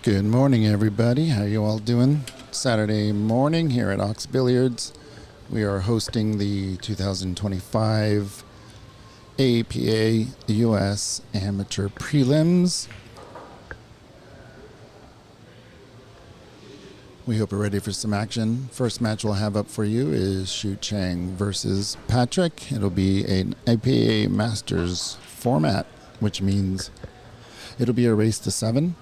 Good morning, everybody. How you all doing? Saturday morning here at Ox Billiards. We are hosting the 2025 APA US Amateur Prelims. We hope you're ready for some action. First match we'll have up for you is Shu Chang versus Patrick. It'll be an APA Masters format, which means it'll be a race to 7.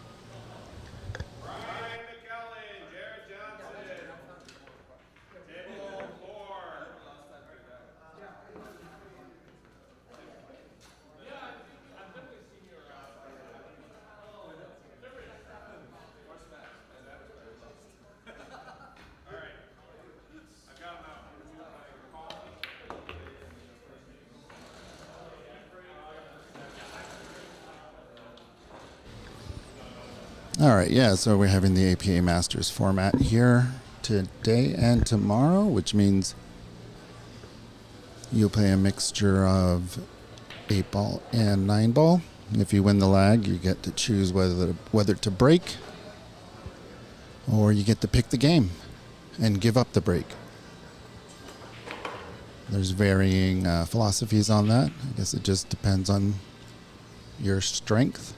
All right, yeah, so we're having the APA Masters format here today and tomorrow, which means you'll play a mixture of 8-ball and 9-ball. If you win the lag, you get to choose whether to break, or you get to pick the game and give up the break. There's varying philosophies on that. I guess it just depends on your strength.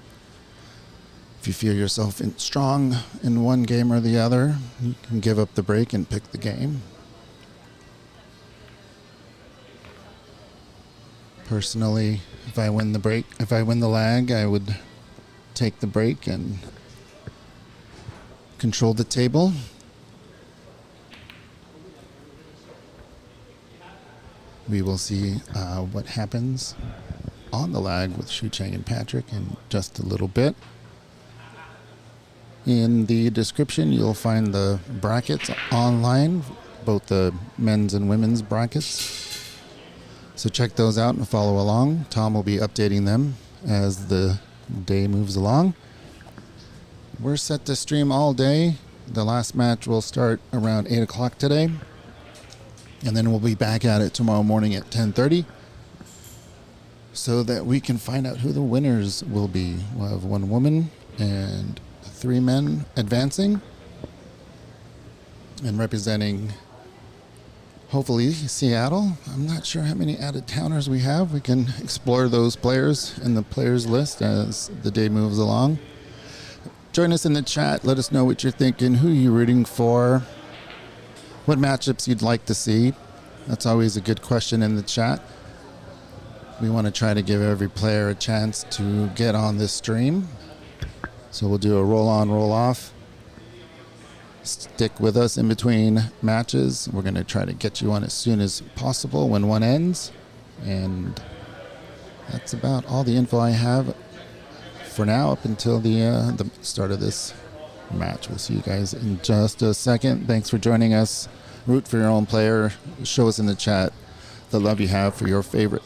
If you feel yourself strong in one game or the other, you can give up the break and pick the game. Personally, if I win the lag, I would take the break and control the table. We will see what happens on the lag with Shu Chang and Patrick in just a little bit. In the description, you'll find the brackets online, both the men's and women's brackets. So check those out and follow along. Tom will be updating them as the day moves along. We're set to stream all day. The last match will start around 8 o'clock today. And then we'll be back at it tomorrow morning at 10:30 so that we can find out who the winners will be. We'll have one woman and 3 men advancing and representing, hopefully, Seattle. I'm not sure how many out-of-towners we have. We can explore those players in the players list as the day moves along. Join us in the chat. Let us know what you're thinking, who you're rooting for, what matchups you'd like to see. That's always a good question in the chat. We want to try to give every player a chance to get on this stream. So we'll do a roll-on, roll-off. Stick with us in between matches. We're going to try to get you on as soon as possible when one ends. And that's about all the info I have for now up until the start of this match. We'll see you guys in just a second. Thanks for joining us. Root for your own player. Show us in the chat the love you have for your favorite.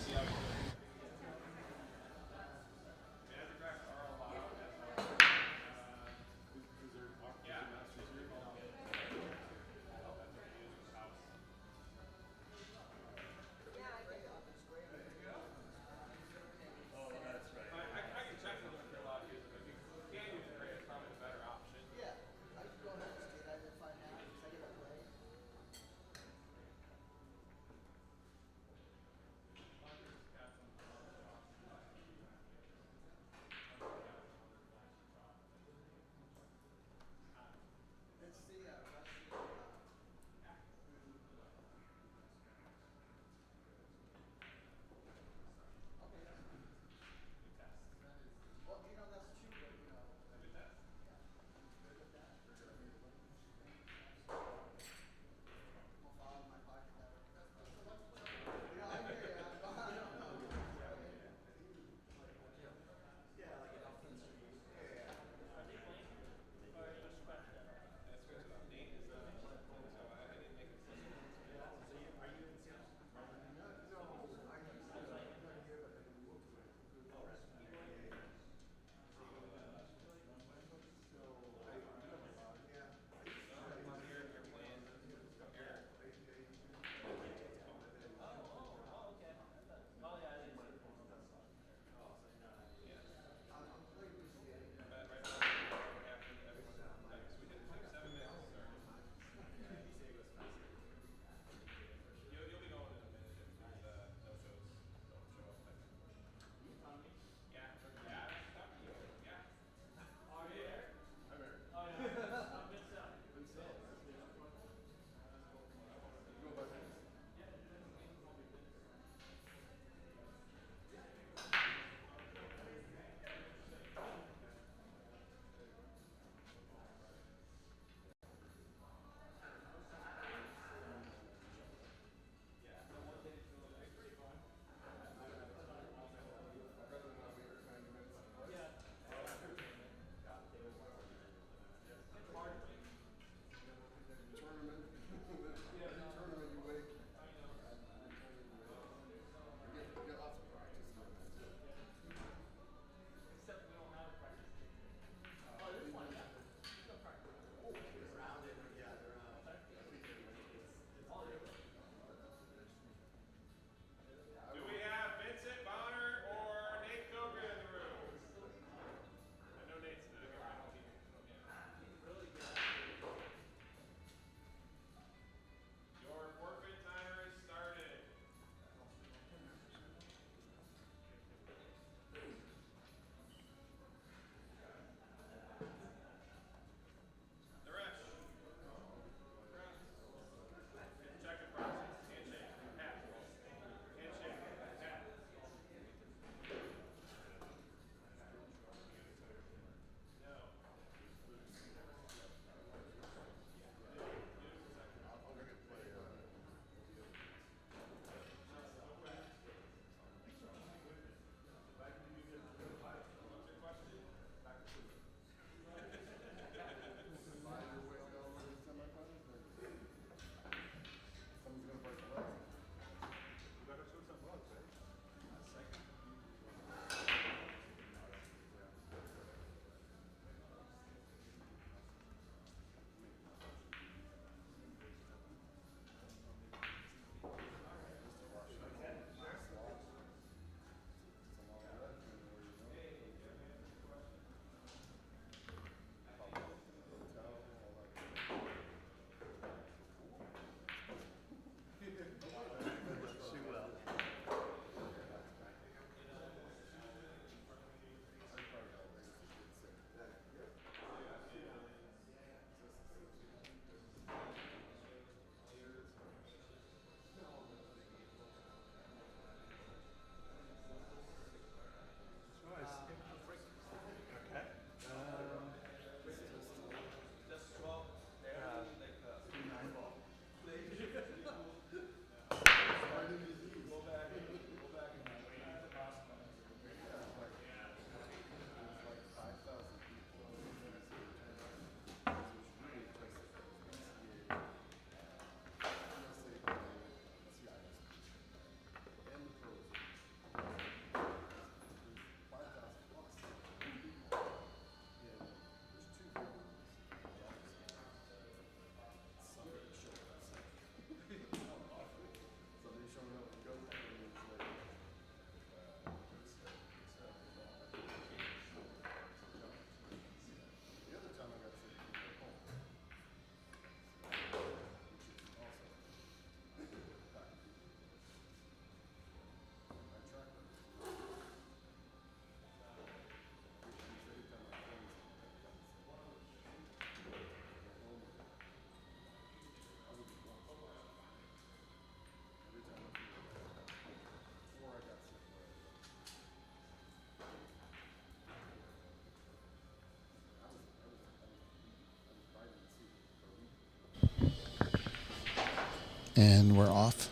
And we're off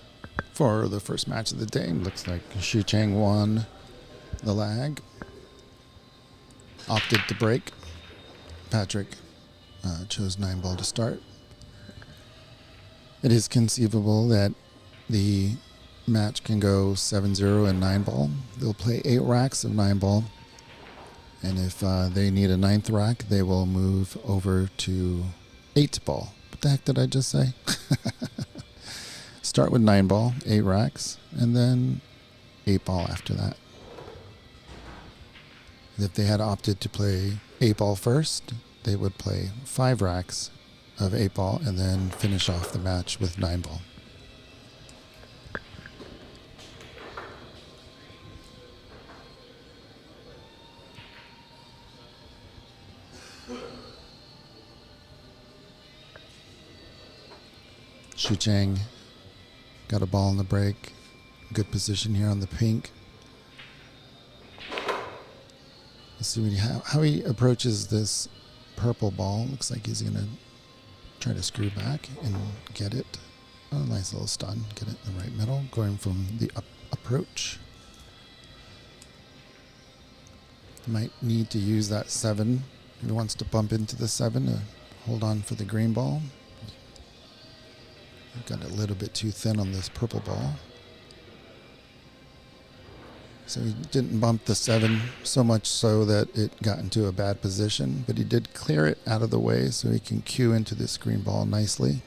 for the first match of the day. Looks like Shu Chang won the lag. Opted to break. Patrick chose 9-ball to start. It is conceivable that the match can go 7-0 and 9-ball. They'll play 8 racks of 9-ball. And if they need a 9th rack, they will move over to 8-ball. What the heck did I just say? Start with 9-ball, 8 racks, and then 8-ball after that. If they had opted to play 8-ball first, they would play 5 racks of 8-ball and then finish off the match with 9-ball. Shu Chang got a ball in the break. Good position here on the pink. Let's see how he approaches this purple ball. Looks like he's going to try to screw back and get it. Oh, nice little stun. Get it in the right middle. Going from the approach. Might need to use that 7 if he wants to bump into the 7 to hold on for the green ball. Got a little bit too thin on this purple ball. So he didn't bump the 7 so much so that it got into a bad position, but he did clear it out of the way so he can cue into this green ball nicely.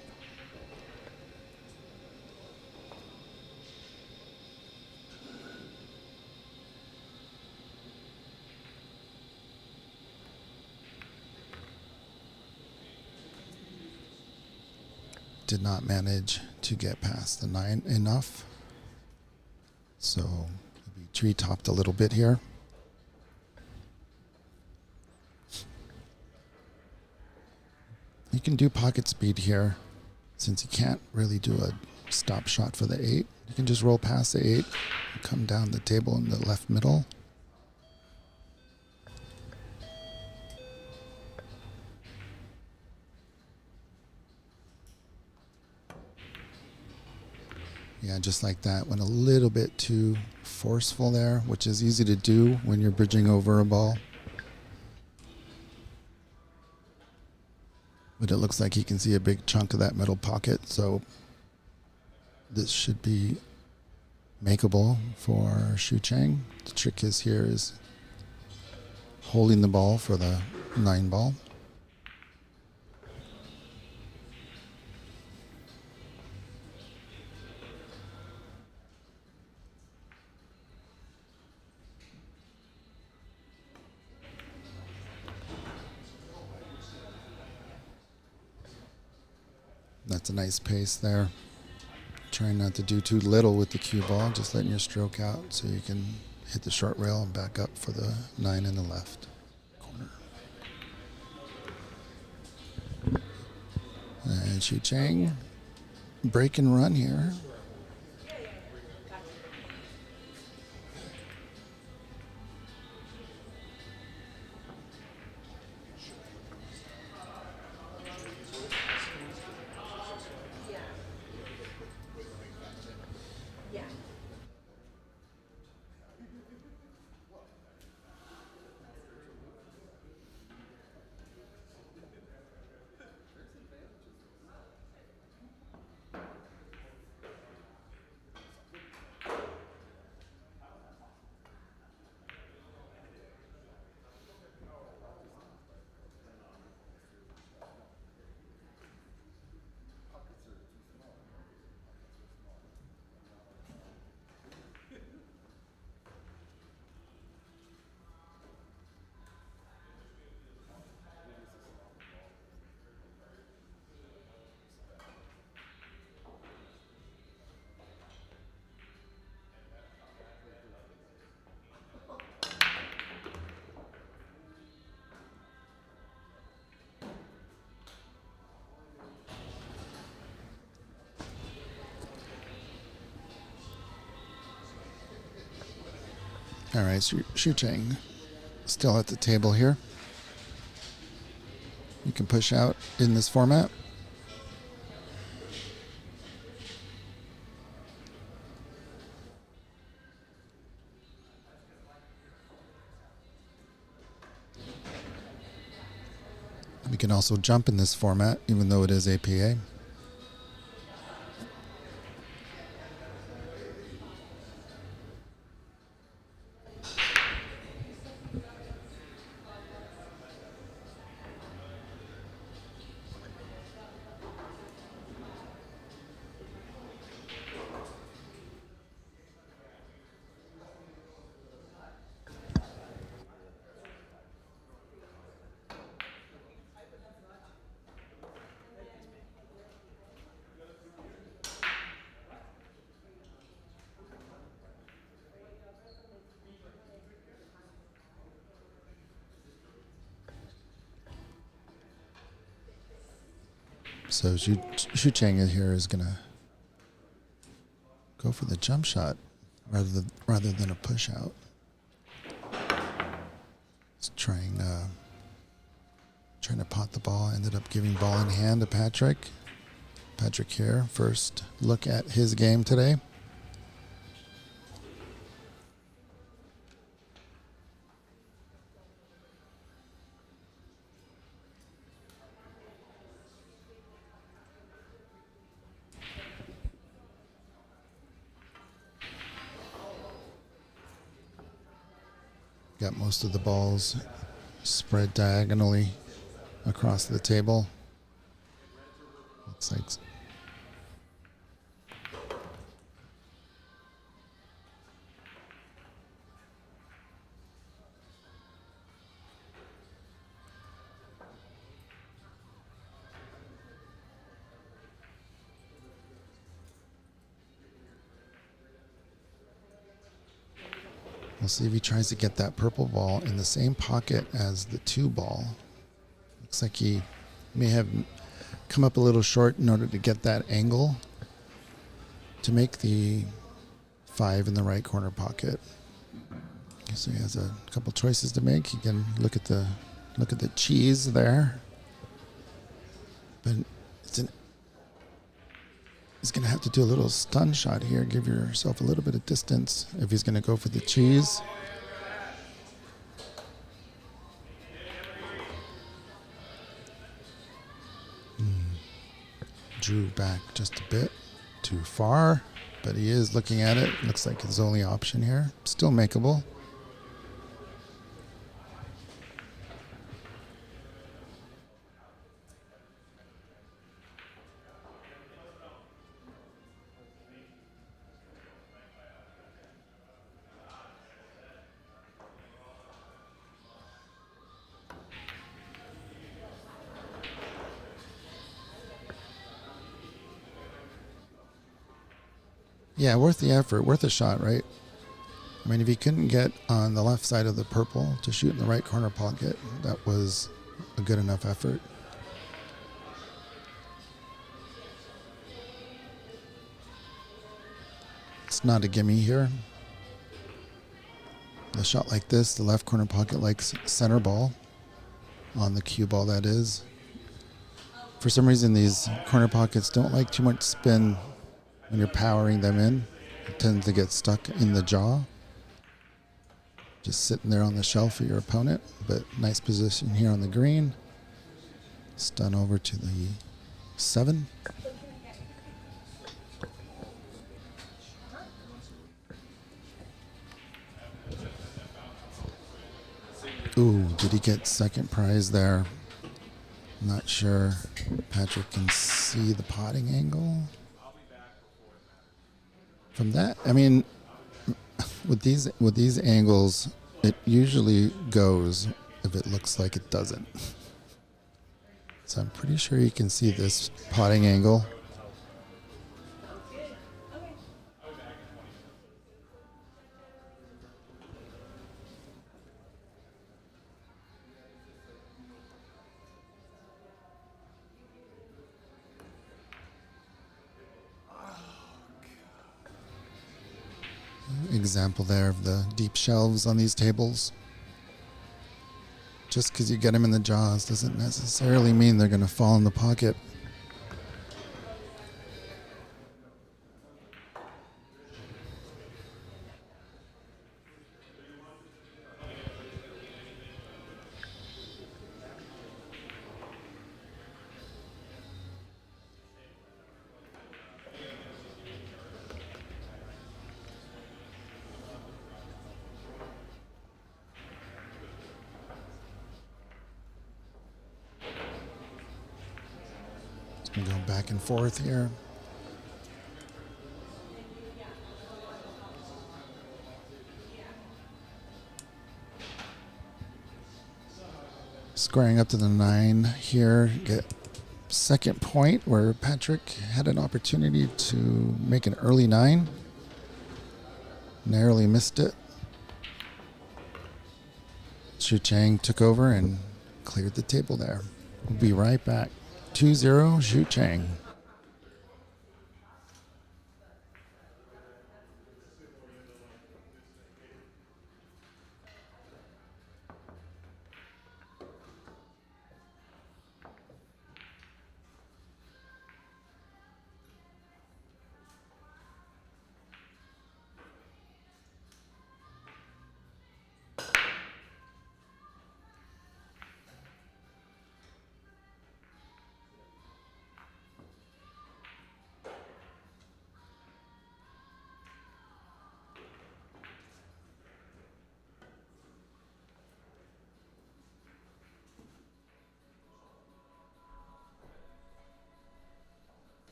Did not manage to get past the 9 enough. So maybe tree topped a little bit here. You can do pocket speed here since you can't really do a stop shot for the 8. You can just roll past the 8 and come down the table in the left middle. Yeah, just like that. Went a little bit too forceful there, which is easy to do when you're bridging over a ball. But it looks like he can see a big chunk of that middle pocket, so this should be makeable for Shu Chang. The trick here is holding the ball for the 9-ball. That's a nice pace there. Trying not to do too little with the cue ball, just letting your stroke out so you can hit the short rail and back up for the 9 in the left corner. And Shu Chang, break and run here. All right, Shu Chang still at the table here. You can push out in this format. We can also jump in this format, even though it is APA. So Shu Chang here is going to go for the jump shot rather than a push out. He's trying to pot the ball. Ended up giving ball in hand to Patrick. Patrick here, first look at his game today. Got most of the balls spread diagonally across the table. Looks like we'll see if he tries to get that purple ball in the same pocket as the 2 ball. Looks like he may have come up a little short in order to get that angle to make the 5 in the right corner pocket. So he has a couple choices to make. He can look at the cheese there, but he's going to have to do a little stun shot here. Give yourself a little bit of distance if he's going to go for the cheese. Drew back just a bit too far, but he is looking at it. Looks like his only option here. Still makeable. Yeah, worth the effort, worth a shot, right? I mean, if he couldn't get on the left side of the purple to shoot in the right corner pocket, that was a good enough effort. It's not a gimme here. A shot like this, the left corner pocket likes center ball on the cue ball, that is. For some reason, these corner pockets don't like too much spin when you're powering them in. It tends to get stuck in the jaw. Just sitting there on the shelf of your opponent, but nice position here on the green. Stun over to the 7. Ooh, did he get second prize there? Not sure. Patrick can see the potting angle. From that, I mean, with these angles, it usually goes if it looks like it doesn't. So I'm pretty sure you can see this potting angle. Example there of the deep shelves on these tables. Just because you get them in the jaws doesn't necessarily mean they're going to fall in the pocket. Gonna go back and forth here. Squaring up to the 9 here. Get second point where Patrick had an opportunity to make an early 9. Narrowly missed it. Shu Chang took over and cleared the table there. We'll be right back. 2-0 Shu Chang.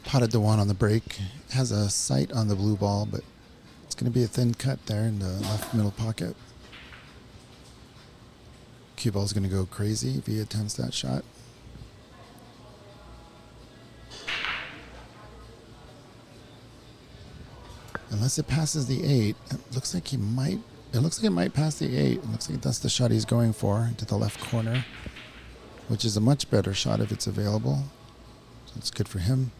Potted the 1 on the break. Has a sight on the blue ball, but it's going to be a thin cut there in the left middle pocket. Cue ball's going to go crazy if he attempts that shot. Unless it passes the 8, it looks like it might pass the 8. It looks like that's the shot he's going for, into the left corner, which is a much better shot if it's available. So it's good for him.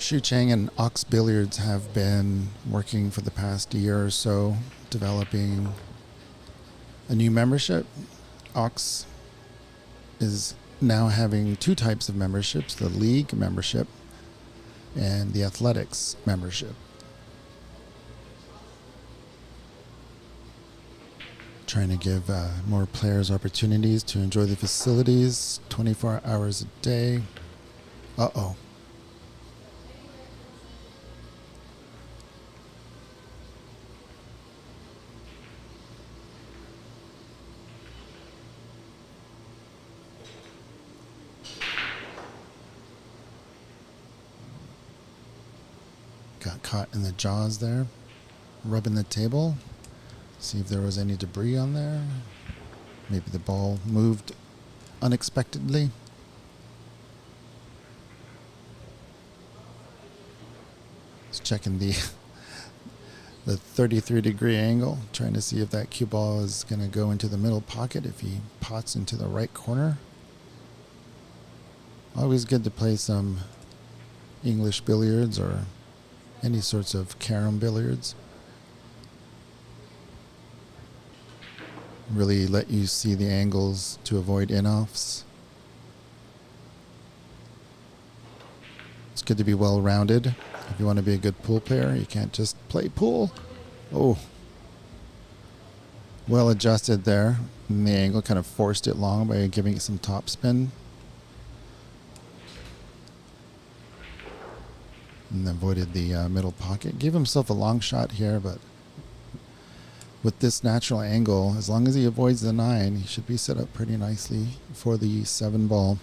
Shu Chang and Ox Billiards have been working for the past year or so, developing a new membership. Ox is now having 2 types of memberships, the league membership and the athletics membership. Trying to give more players opportunities to enjoy the facilities 24 hours a day. Uh-oh. Got caught in the jaws there, rubbing the table. See if there was any debris on there. Maybe the ball moved unexpectedly. Just checking the 33-degree angle, trying to see if that cue ball is going to go into the middle pocket if he pots into the right corner. Always good to play some English billiards or any sorts of carom billiards. Really let you see the angles to avoid in-offs. It's good to be well-rounded. If you want to be a good pool player, you can't just play pool. Oh. Well adjusted there. And the angle kind of forced it long by giving it some top spin. And avoided the middle pocket. Gave himself a long shot here, but with this natural angle, as long as he avoids the 9, he should be set up pretty nicely for the 7 ball.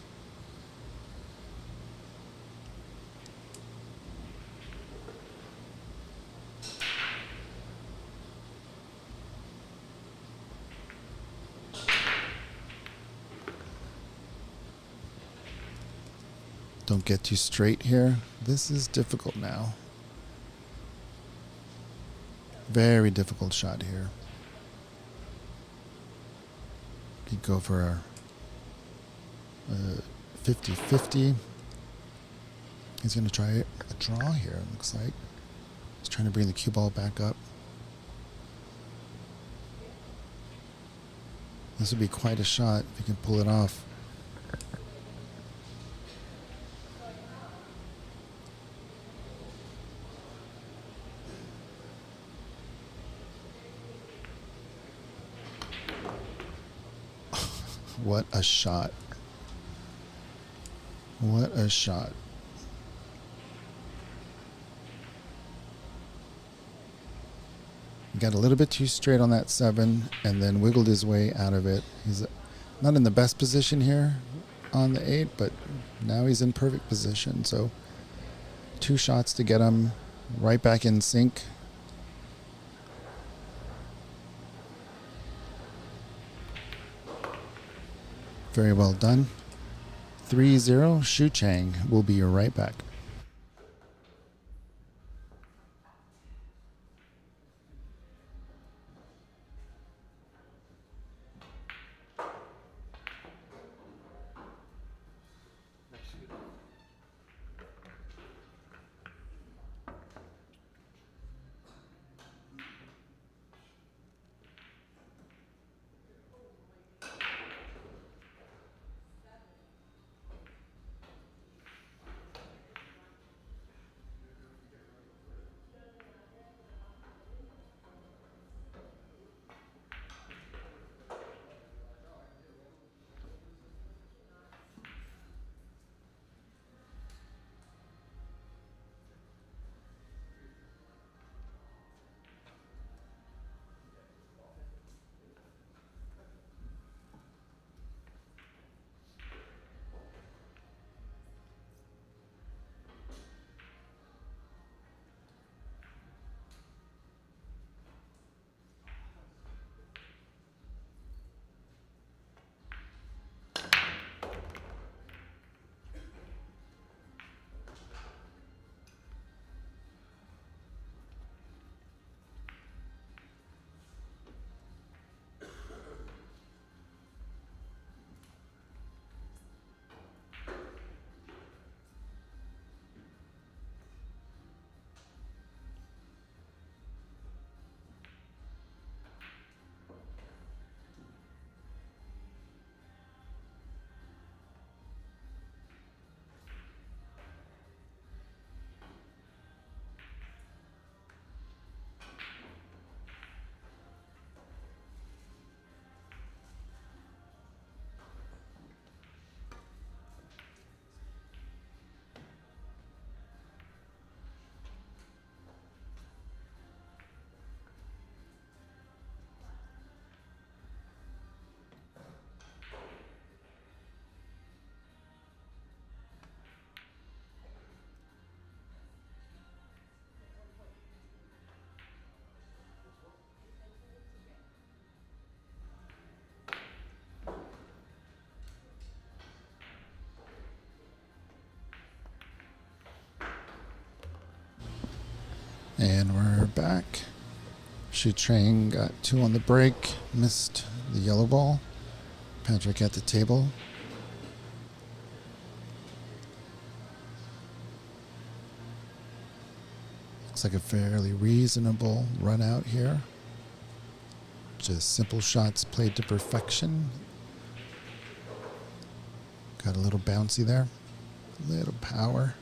Don't get too straight here. This is difficult now. Very difficult shot here. Could go for a 50-50. He's going to try a draw here, it looks like. He's trying to bring the cue ball back up. This would be quite a shot if you can pull it off. What a shot. What a shot. Got a little bit too straight on that 7 and then wiggled his way out of it. He's not in the best position here on the 8, but now he's in perfect position. So 2 shots to get him right back in sync. Very well done. 3-0, Shu Chang will be right back. And we're back. Shu Chang got 2 on the break, missed the yellow ball. Patrick at the table. Looks like a fairly reasonable run out here. Just simple shots played to perfection. Got a little bouncy there. A little power.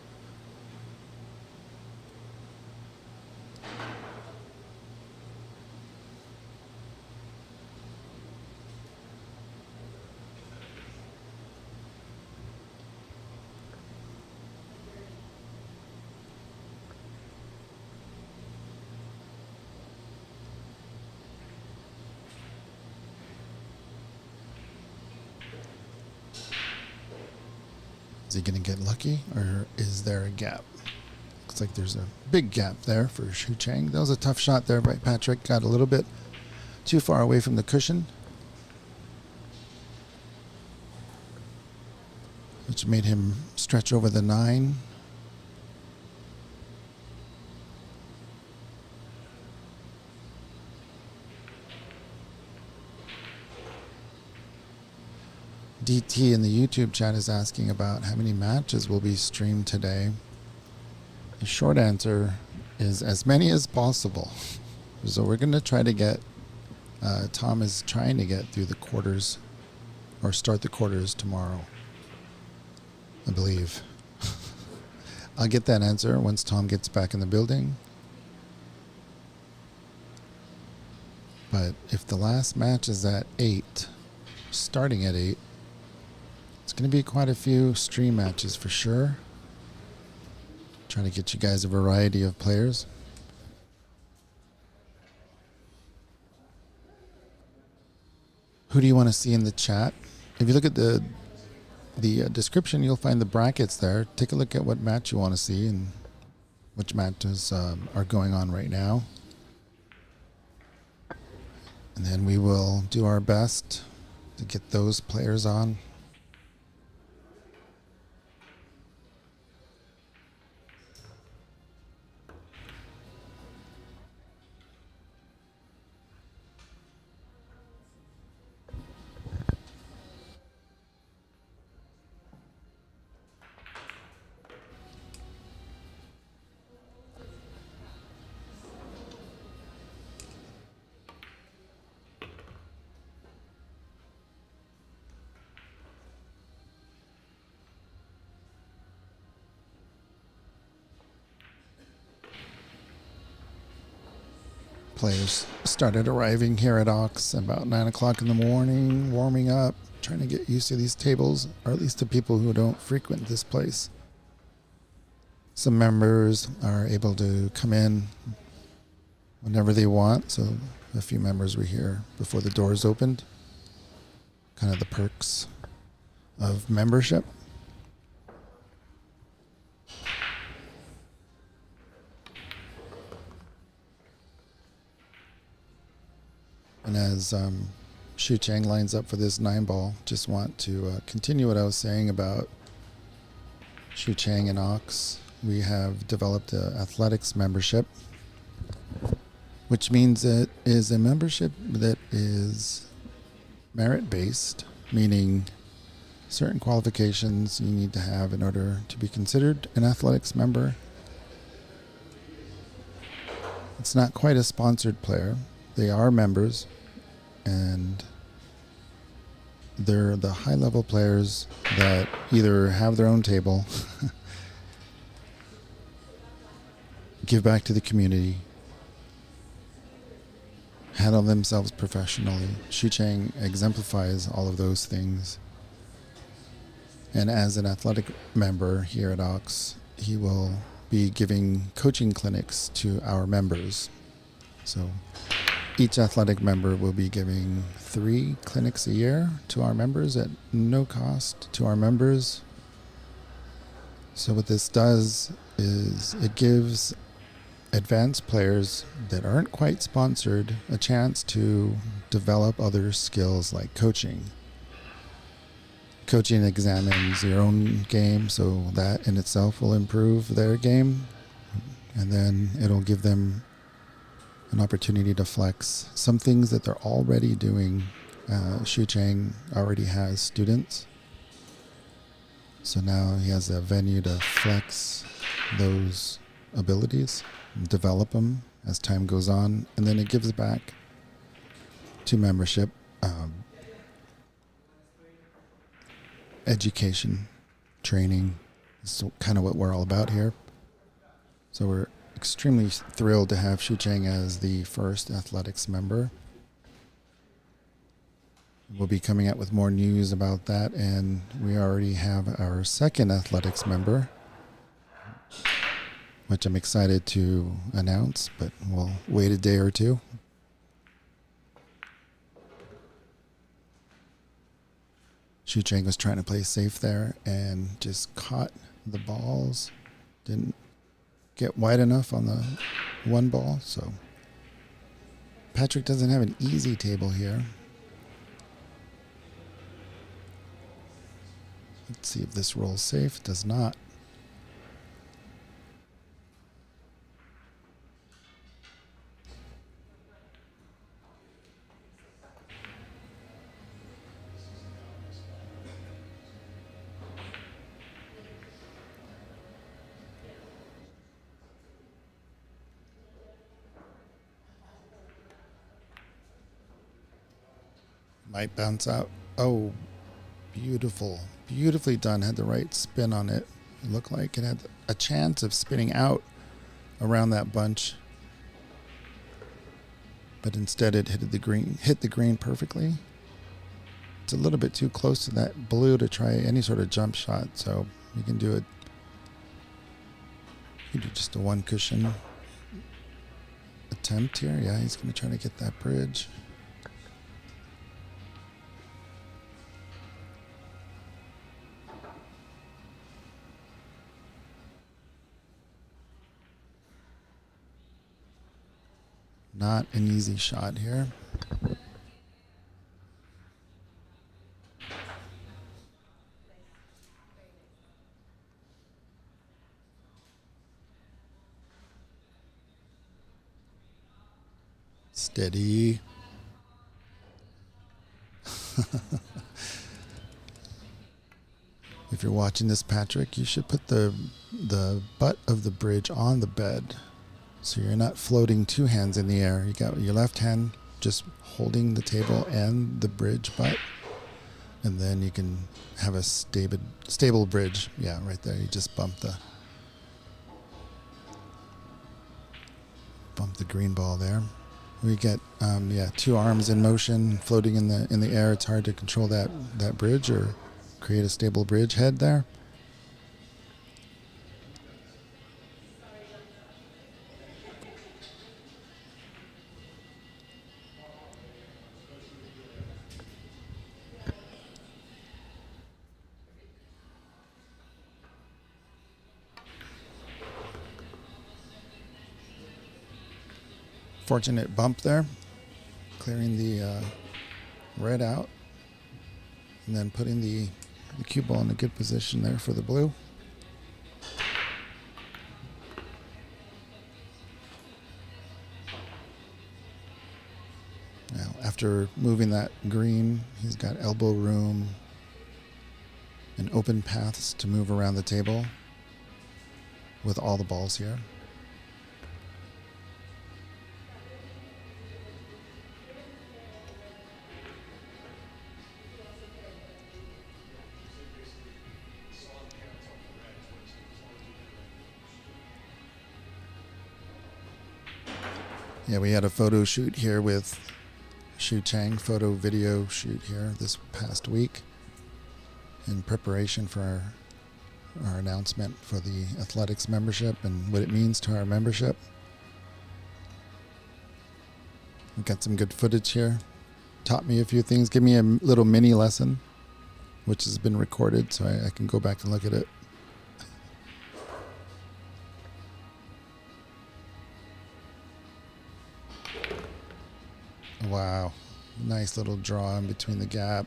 Is he going to get lucky, or is there a gap? Looks like there's a big gap there for Shu Chang. That was a tough shot there by Patrick. Got a little bit too far away from the cushion, which made him stretch over the 9. DT in the YouTube chat is asking about how many matches will be streamed today. The short answer is as many as possible. So we're going to try to get Tom is trying to get through the quarters or start the quarters tomorrow, I believe. I'll get that answer once Tom gets back in the building. But if the last match is at 8, starting at 8, it's going to be quite a few stream matches for sure. Trying to get you guys a variety of players. Who do you want to see in the chat? If you look at the description, you'll find the brackets there. Take a look at what match you want to see and which matches are going on right now. And then we will do our best to get those players on. Players started arriving here at Ox about 9 o'clock in the morning, warming up, trying to get used to these tables, or at least to people who don't frequent this place. Some members are able to come in whenever they want, so a few members were here before the doors opened. Kind of the perks of membership. And as Shu Chang lines up for this 9-ball, just want to continue what I was saying about Shu Chang and Ox. We have developed an athletics membership, which means it is a membership that is merit-based, meaning certain qualifications you need to have in order to be considered an athletics member. It's not quite a sponsored player. They are members, and they're the high-level players that either have their own table, give back to the community, handle themselves professionally. Shu Chang exemplifies all of those things. And as an athletic member here at Ox, he will be giving coaching clinics to our members. So each athletic member will be giving 3 clinics a year to our members at no cost to our members. So what this does is it gives advanced players that aren't quite sponsored a chance to develop other skills like coaching. Coaching examines your own game, so that in itself will improve their game, and then it'll give them an opportunity to flex some things that they're already doing. Shu Chang already has students, so now he has a venue to flex those abilities, develop them as time goes on, and then it gives back to membership, education, training. It's kind of what we're all about here. So we're extremely thrilled to have Shu Chang as the first athletics member. We'll be coming out with more news about that, and we already have our second athletics member, which I'm excited to announce, but we'll wait a day or two. Shu Chang was trying to play safe there and just caught the balls. Didn't get wide enough on the 1 ball, so Patrick doesn't have an easy table here. Let's see if this rolls safe. It does not. Might bounce out. Oh, beautiful. Beautifully done. Had the right spin on it. It looked like it had a chance of spinning out around that bunch. But instead it hit the green perfectly. It's a little bit too close to that blue to try any sort of jump shot, so you can do it. You do just a one cushion attempt here. Yeah, he's going to try to get that bridge. Not an easy shot here. Steady. If you're watching this, Patrick, you should put the butt of the bridge on the bed so you're not floating two hands in the air. You got your left hand just holding the table and the bridge butt, and then you can have a stable bridge. Yeah, right there. You just bump the green ball there. We get two arms in motion, floating in the air. It's hard to control that bridge or create a stable bridge head there. Fortunate bump there, clearing the red out, and then putting the cue ball in a good position there for the blue. Now, after moving that green, he's got elbow room and open paths to move around the table with all the balls here. Yeah, we had a photo shoot here with Shu Chang, photo video shoot here this past week in preparation for our announcement for the athletics membership and what it means to our membership. We got some good footage here. Taught me a few things, give me a little mini lesson, which has been recorded so I can go back and look at it. Wow, nice little draw in between the gap.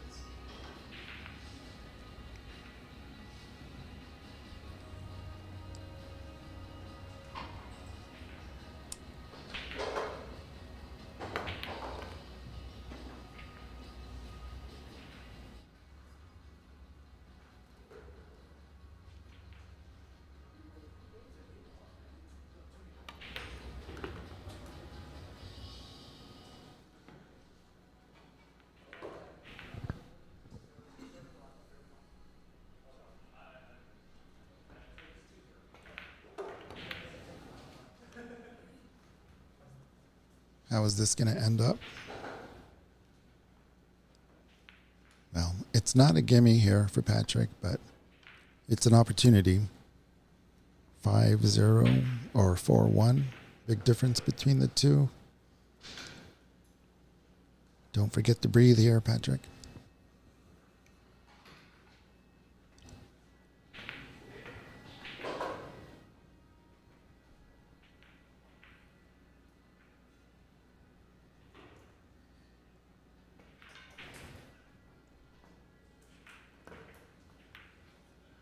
How is this going to end up? Well, it's not a gimme here for Patrick, but it's an opportunity. 5-0 or 4-1. Big difference between the two. Don't forget to breathe here, Patrick.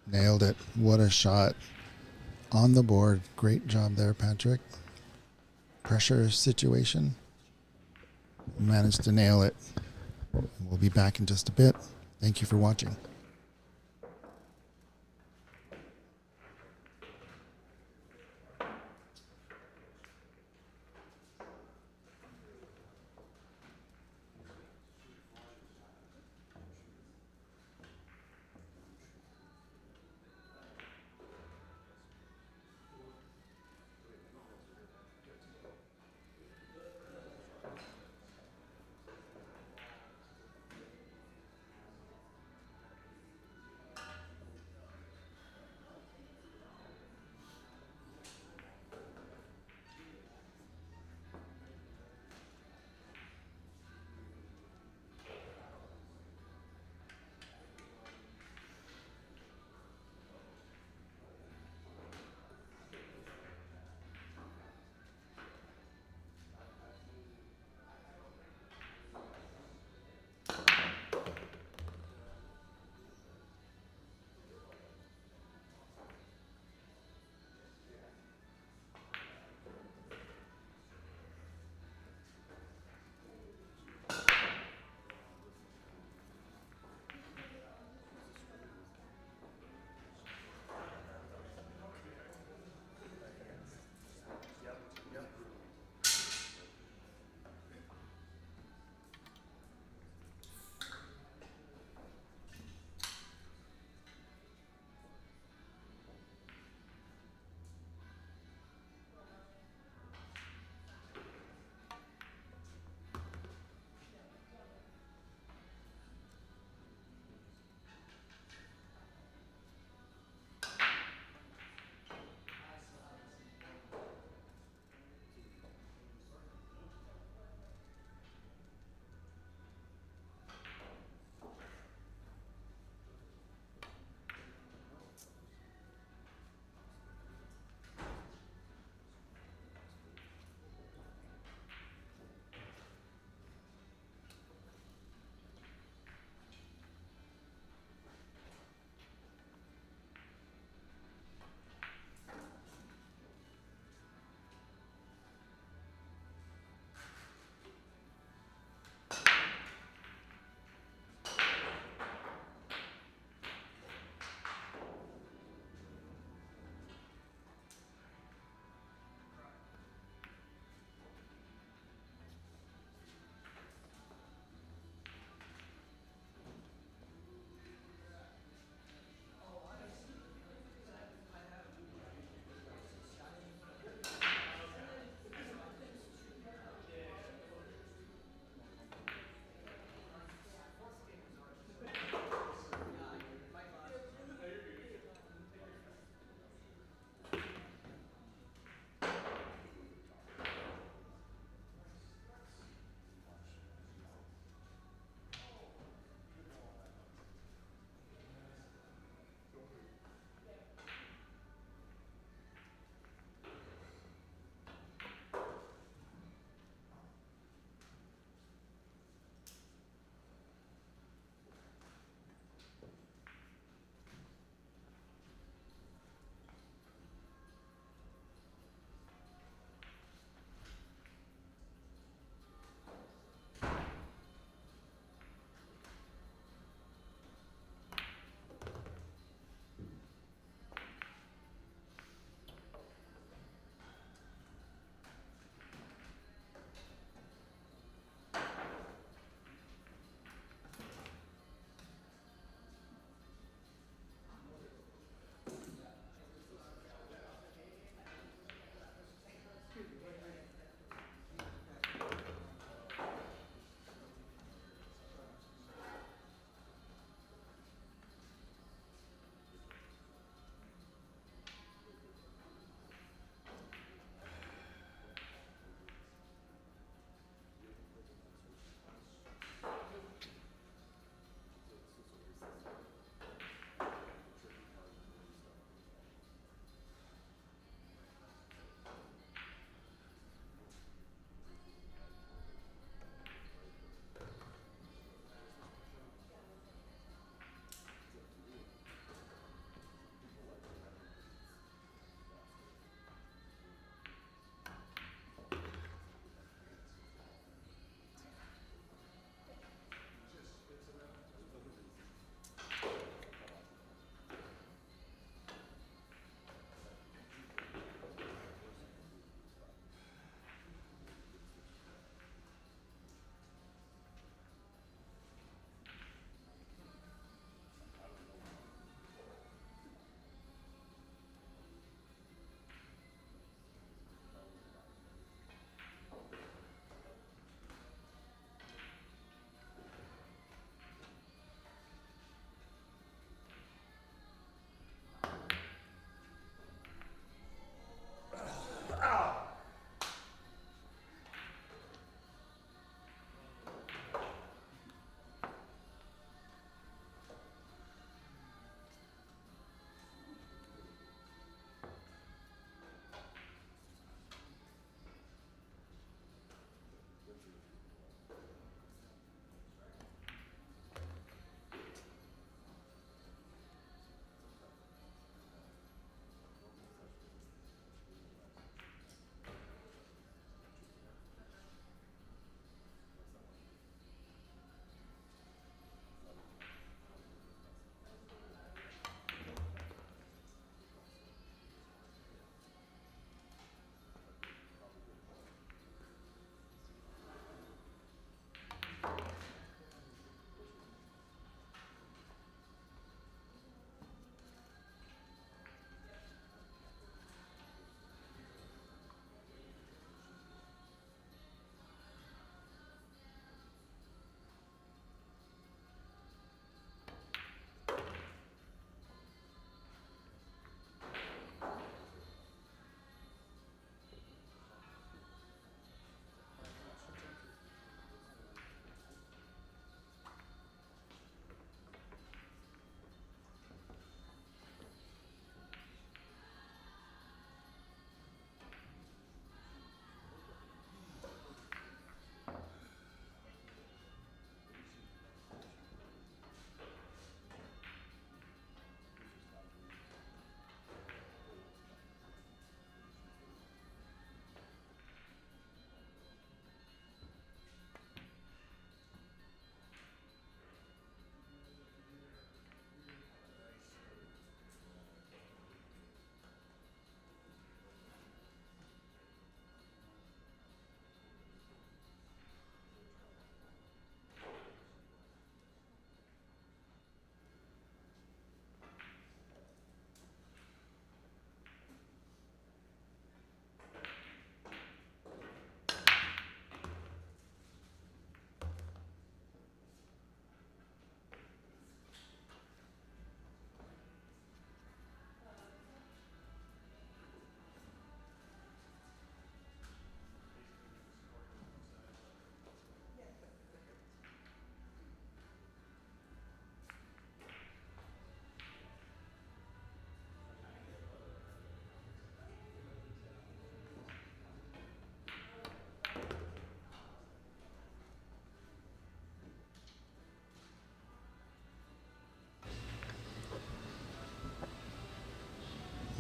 Nailed it. What a shot. On the board. Great job there, Patrick. Pressure situation. Managed to nail it. We'll be back in just a bit. Thank you for watching.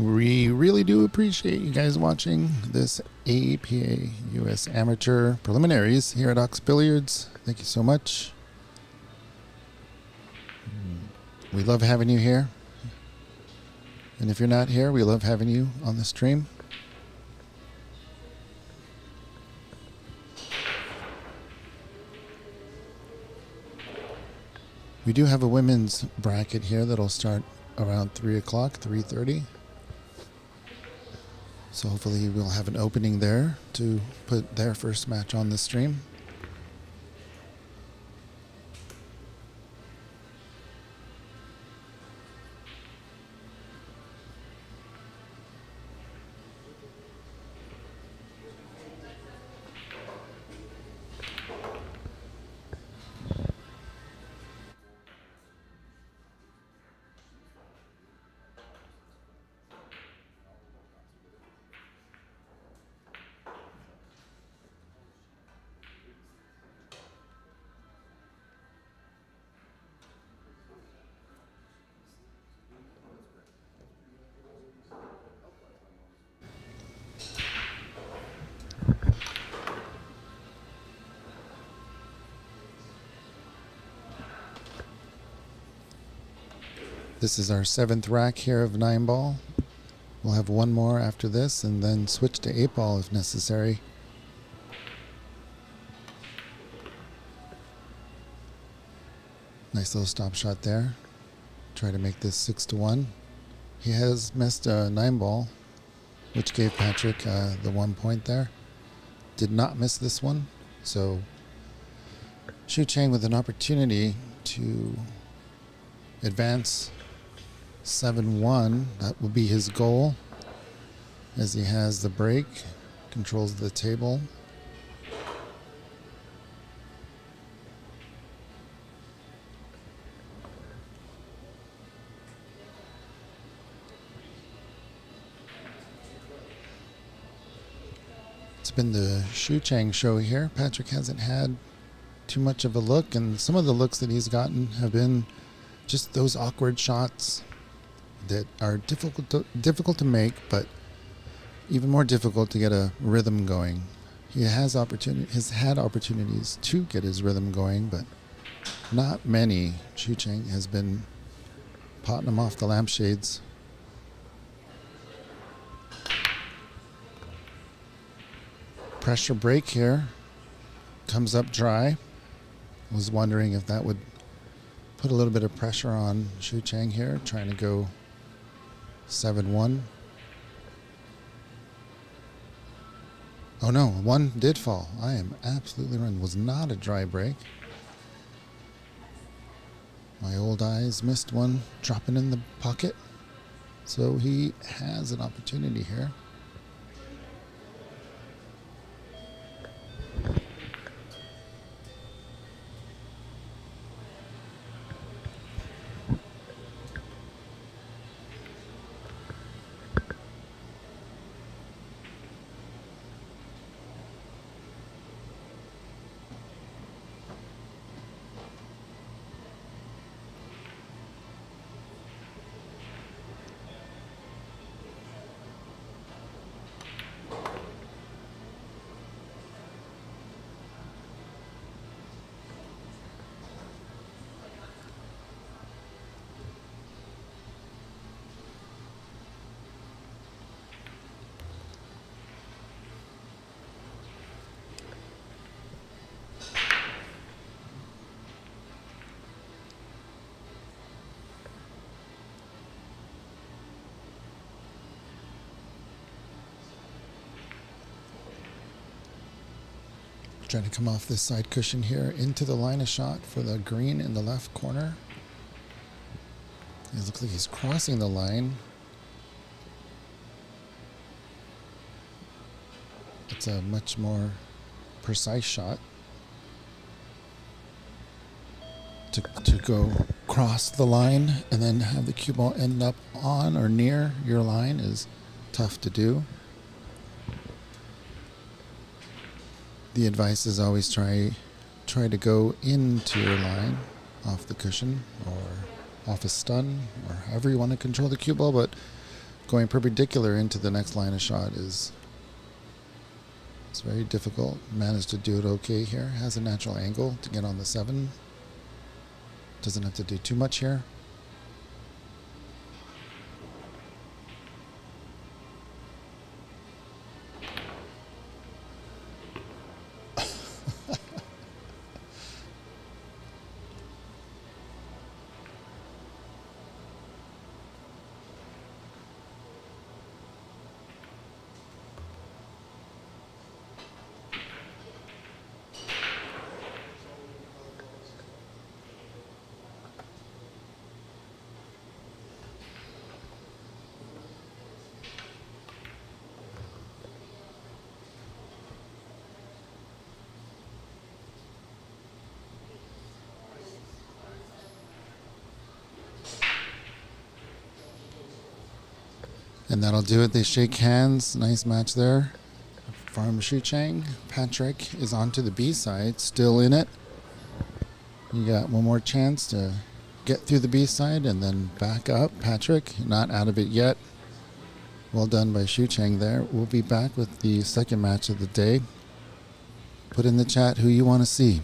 We really do appreciate you guys watching this APA US Amateur Preliminaries here at Ox Billiards. Thank you so much. We love having you here. And if you're not here, we love having you on the stream. We do have a women's bracket here that'll start around 3 o'clock, 3:30. So hopefully we'll have an opening there to put their first match on the stream. This is our 7th rack here of 9-ball. We'll have one more after this and then switch to 8-ball if necessary. Nice little stop shot there. Try to make this 6-1. He has missed a 9-ball, which gave Patrick the 1 point there. Did not miss this one, so Shu Chang with an opportunity to advance 7-1. That will be his goal, as he has the break, controls the table. It's been the Shu Chang show here. Patrick hasn't had too much of a look, and some of the looks that he's gotten have been just those awkward shots that are difficult to make, but even more difficult to get a rhythm going. He has had opportunities to get his rhythm going, but not many. Shu Chang has been potting him off the lampshades. Pressure break here. Comes up dry. Was wondering if that would put a little bit of pressure on Shu Chang here, trying to go 7-1. Oh no, one did fall. I am absolutely wrong. Was not a dry break. My old eyes missed one dropping in the pocket. So he has an opportunity here. Trying to come off this side cushion here into the line of shot for the green in the left corner. It looks like he's crossing the line. It's a much more precise shot. To go cross the line and then have the cue ball end up on or near your line is tough to do. The advice is always try to go into your line off the cushion or off a stun or however you want to control the cue ball, but going perpendicular into the next line of shot is it's very difficult. Managed to do it okay here. Has a natural angle to get on the 7. Doesn't have to do too much here. And that'll do it. They shake hands. Nice match there from Shu Chang. Patrick is on to the B side, still in it. You got one more chance to get through the B side and then back up. Patrick, not out of it yet. Well done by Shu Chang there. We'll be back with the second match of the day. Put in the chat who you want to see.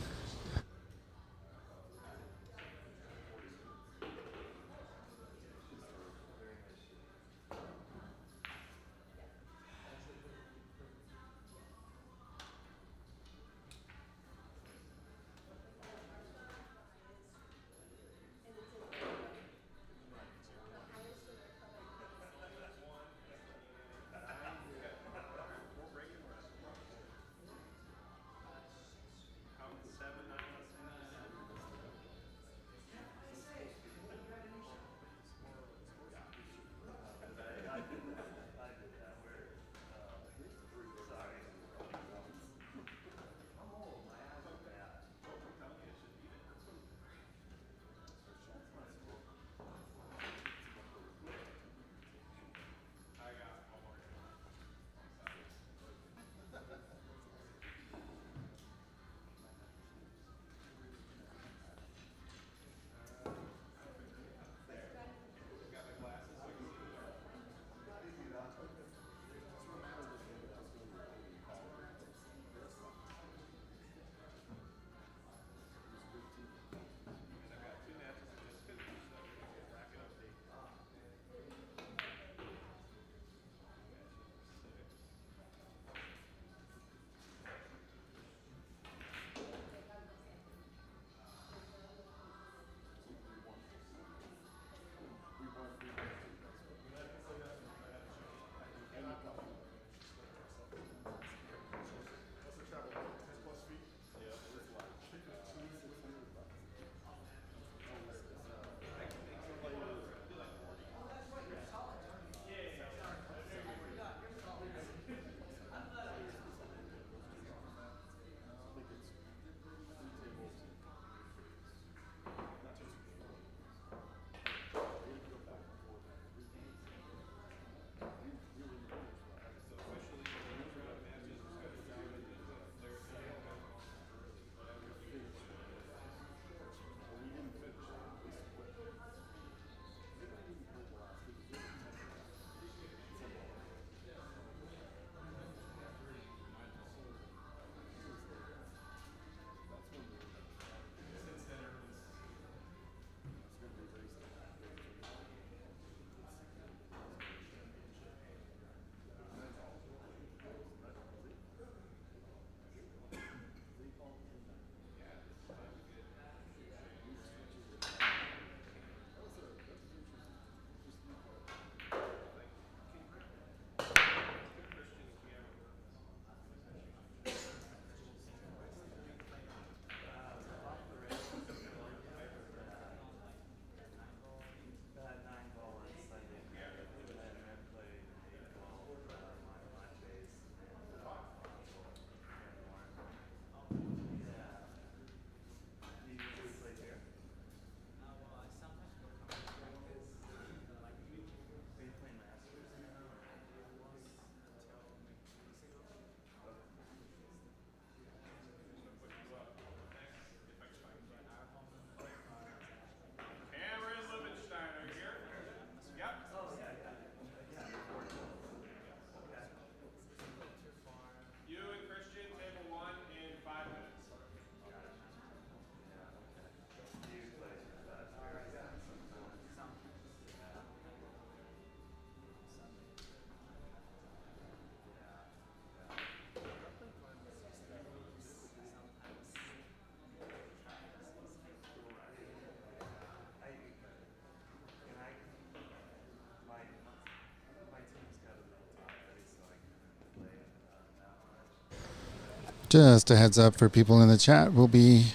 Just a heads up for people in the chat, we'll be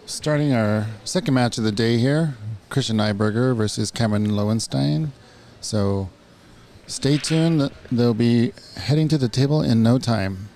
starting our second match of the day here. Christian Nyberger versus Cameron Lowenstein. So stay tuned. They'll be heading to the table in no time.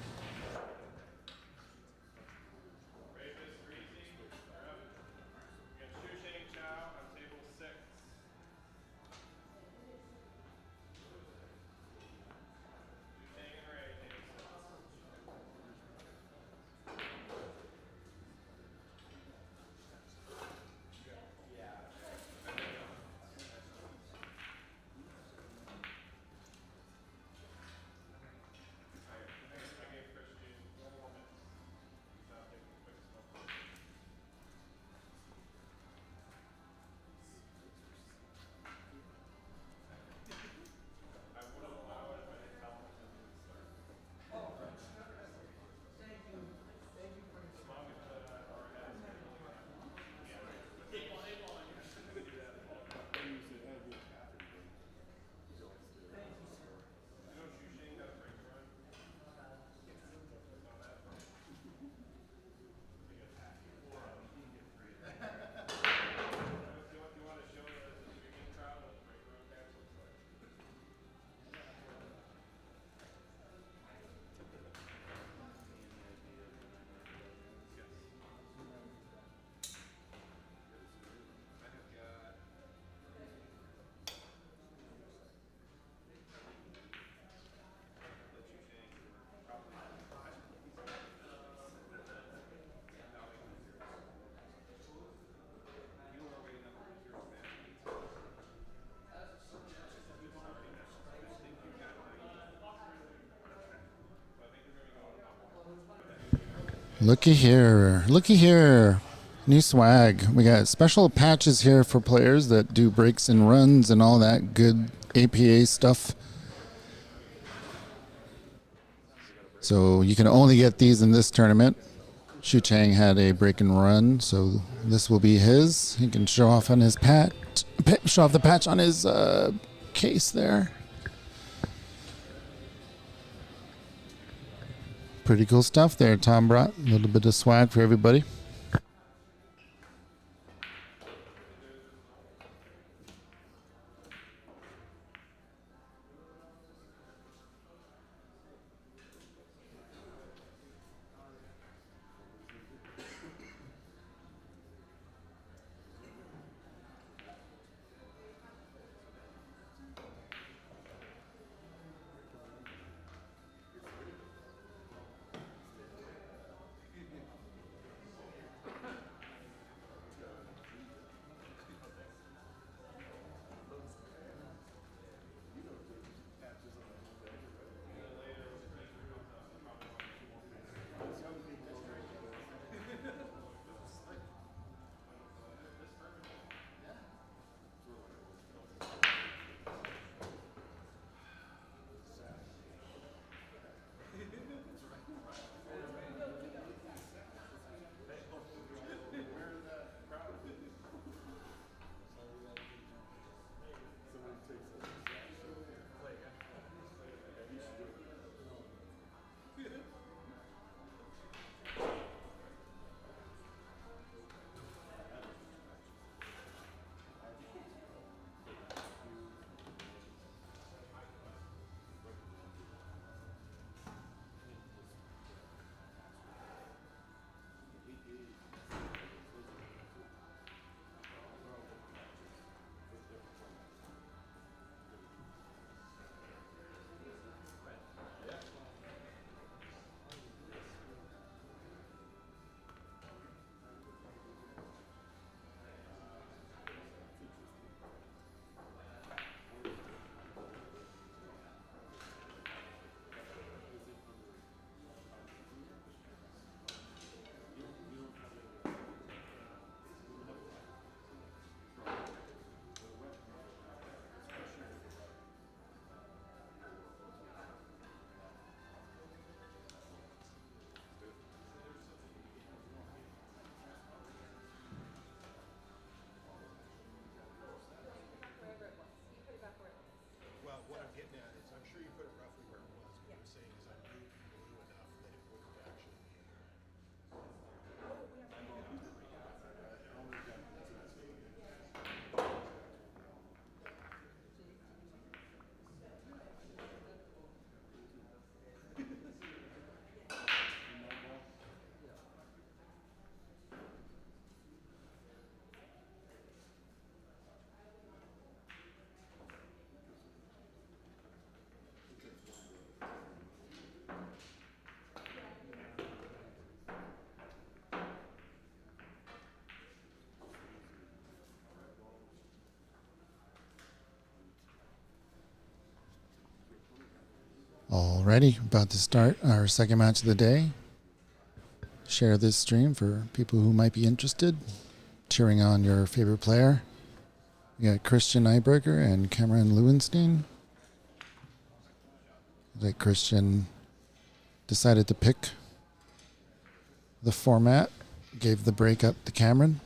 Looky here. Looky here. New swag. We got special patches here for players that do breaks and runs and all that good APA stuff. So you can only get these in this tournament. Shu Chang had a break and run, so this will be his. He can show off on his show off the patch on his case there. Pretty cool stuff there. Tom brought a little bit of swag for everybody. Alrighty, about to start our second match of the day. Share this stream for people who might be interested. Cheering on your favorite player. We got Christian Nyberger and Cameron Lewenstein. Like Christian decided to pick the format, gave the break up to Cameron.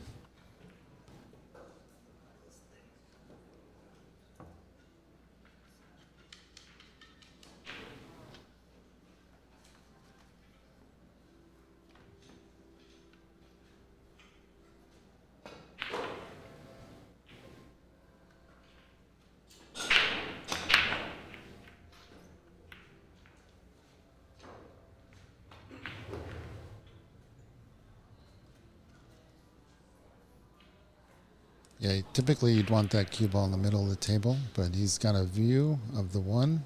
Yeah, typically you'd want that cue ball in the middle of the table, but he's got a view of the one.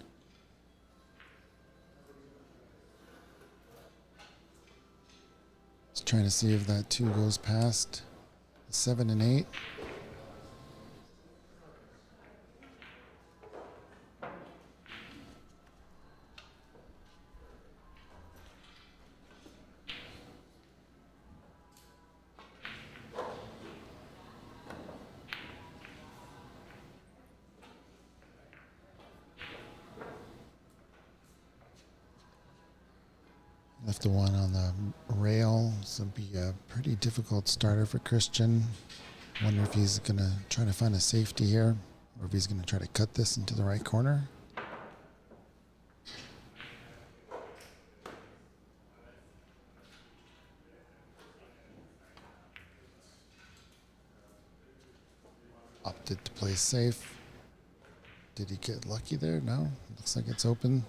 He's trying to see if that 2 goes past 7 and 8. Left the 1 on the rail, so it'll be a pretty difficult starter for Christian. Wonder if he's going to try to find a safety here, or if he's going to try to cut this into the right corner. Opted to play safe. Did he get lucky there? No. Looks like it's open.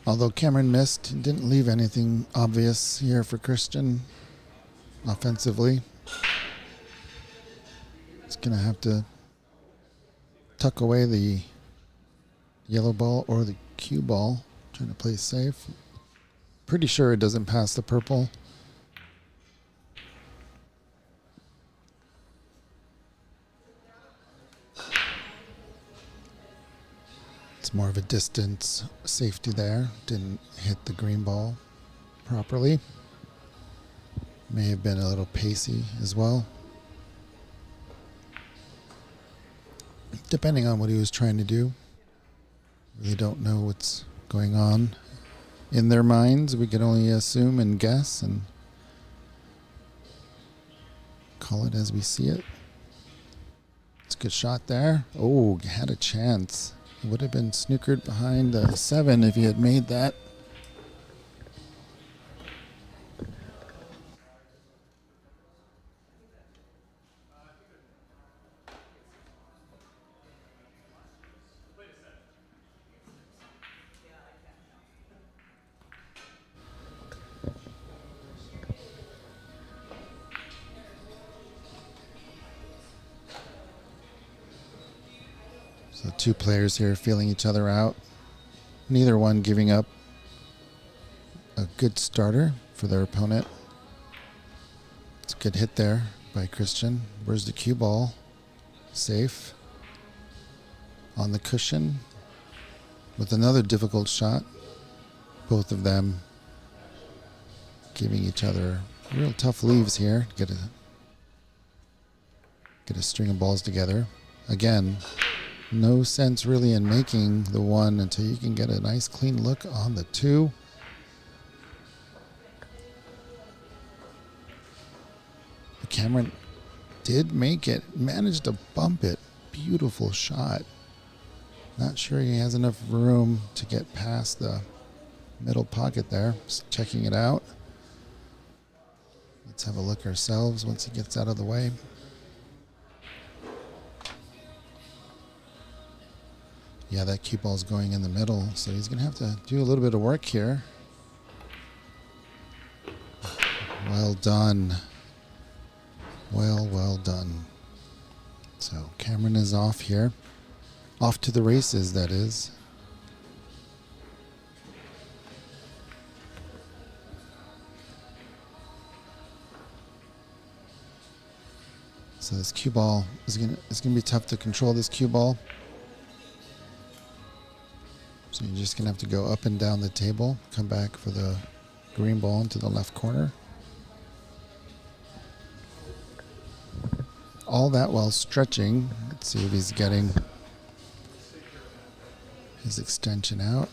Although Cameron missed, he didn't leave anything obvious here for Christian offensively. He's going to have to tuck away the yellow ball or the cue ball, trying to play safe. Pretty sure it doesn't pass the purple. More of a distance safety there. Didn't hit the green ball properly. May have been a little pacey as well. Depending on what he was trying to do. Really don't know what's going on in their minds. We can only assume and guess and call it as we see it. It's a good shot there. Oh, had a chance. Would have been snookered behind 7 if he had made that. So 2 players here feeling each other out. Neither one giving up a good starter for their opponent. It's a good hit there by Christian. Where's the cue ball? Safe. On the cushion with another difficult shot. Both of them giving each other real tough leaves here. Get a string of balls together. Again, no sense really in making the 1 until you can get a nice clean look on the 2. Cameron did make it, managed to bump it. Beautiful shot. Not sure he has enough room to get past the middle pocket there. Just checking it out. Let's have a look ourselves once he gets out of the way. Yeah, that cue ball's going in the middle, so he's going to have to do a little bit of work here. Well done. Well done. So Cameron is off here. Off to the races, that is. So this cue ball is gonna be tough to control, this cue ball. So you're just gonna have to go up and down the table, come back for the green ball into the left corner. All that while stretching. Let's see if he's getting his extension out.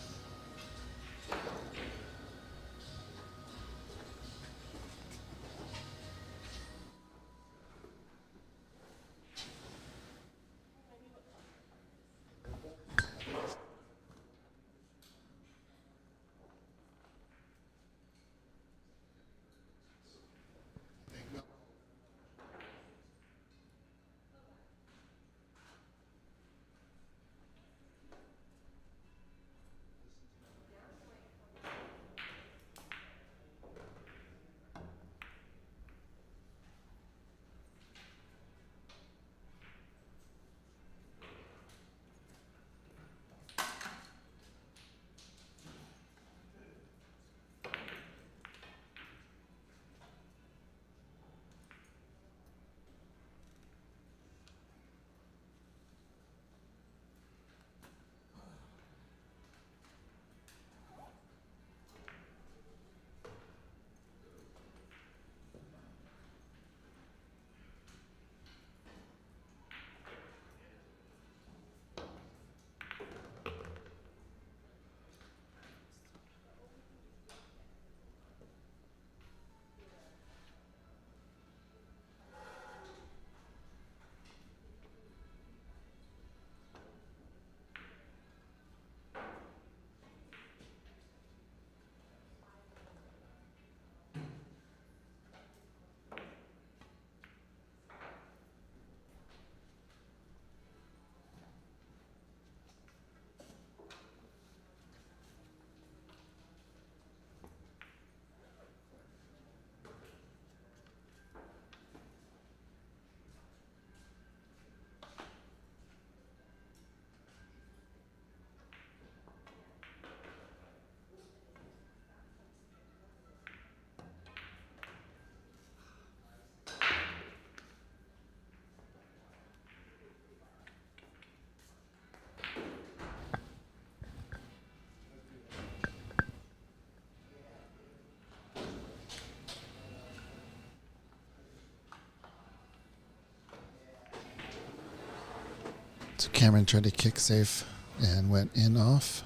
So Cameron tried to kick safe and went in off.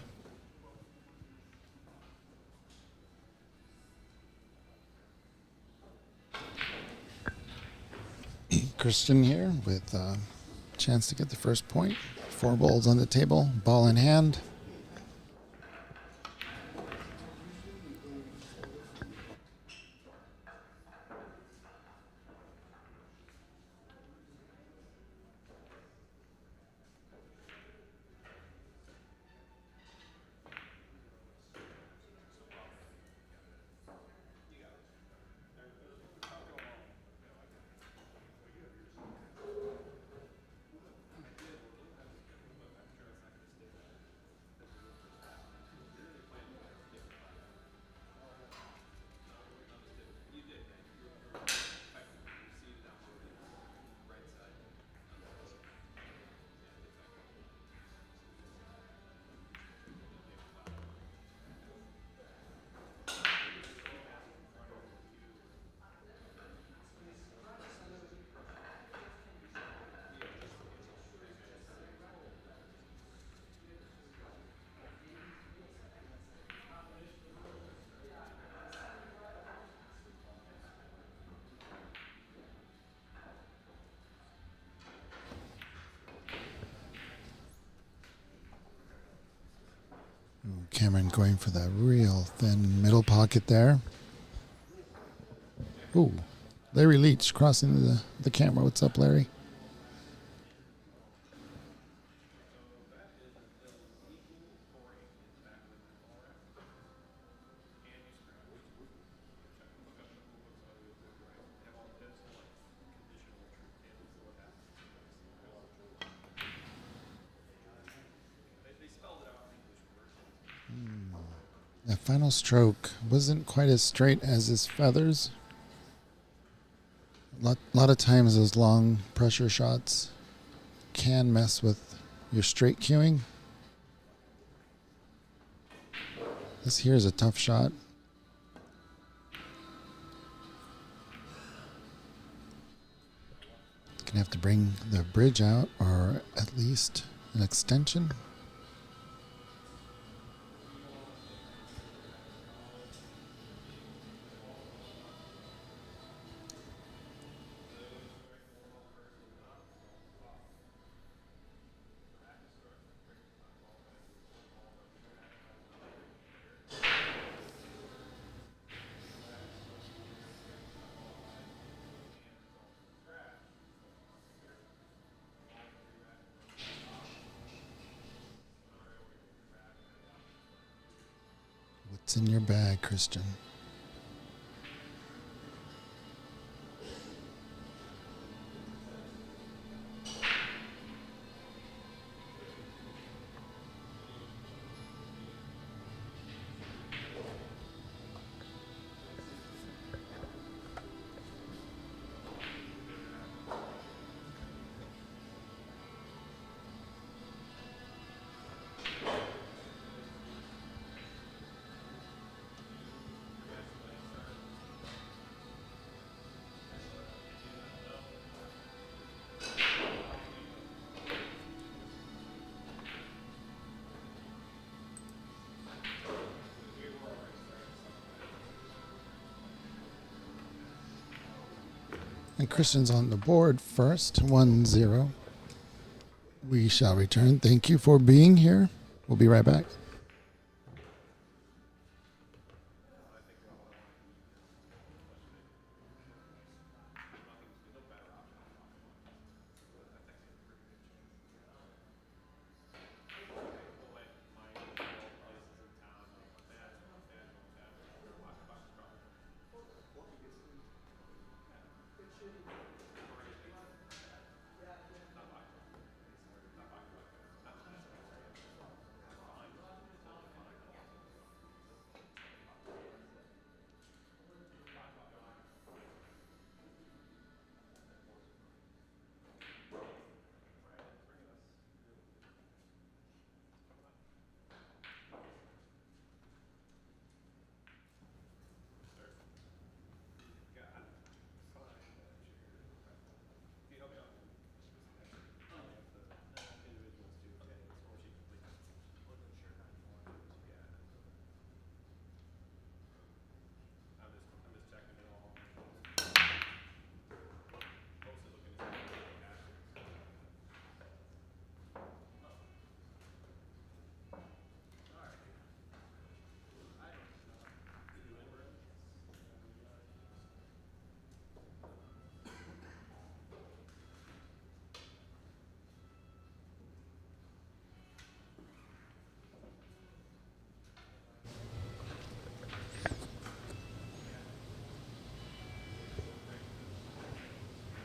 Christian here with a chance to get the first point. 4 balls on the table, ball in hand. Cameron going for that real thin middle pocket there. Ooh, Larry Leach crossing the camera. What's up, Larry? That final stroke wasn't quite as straight as his feathers. A lot of times those long pressure shots can mess with your straight cueing. This here is a tough shot. Gonna have to bring the bridge out, or at least an extension. What's in your bag, Christian? And Christian's on the board first, 1-0. We shall return. Thank you for being here. We'll be right back.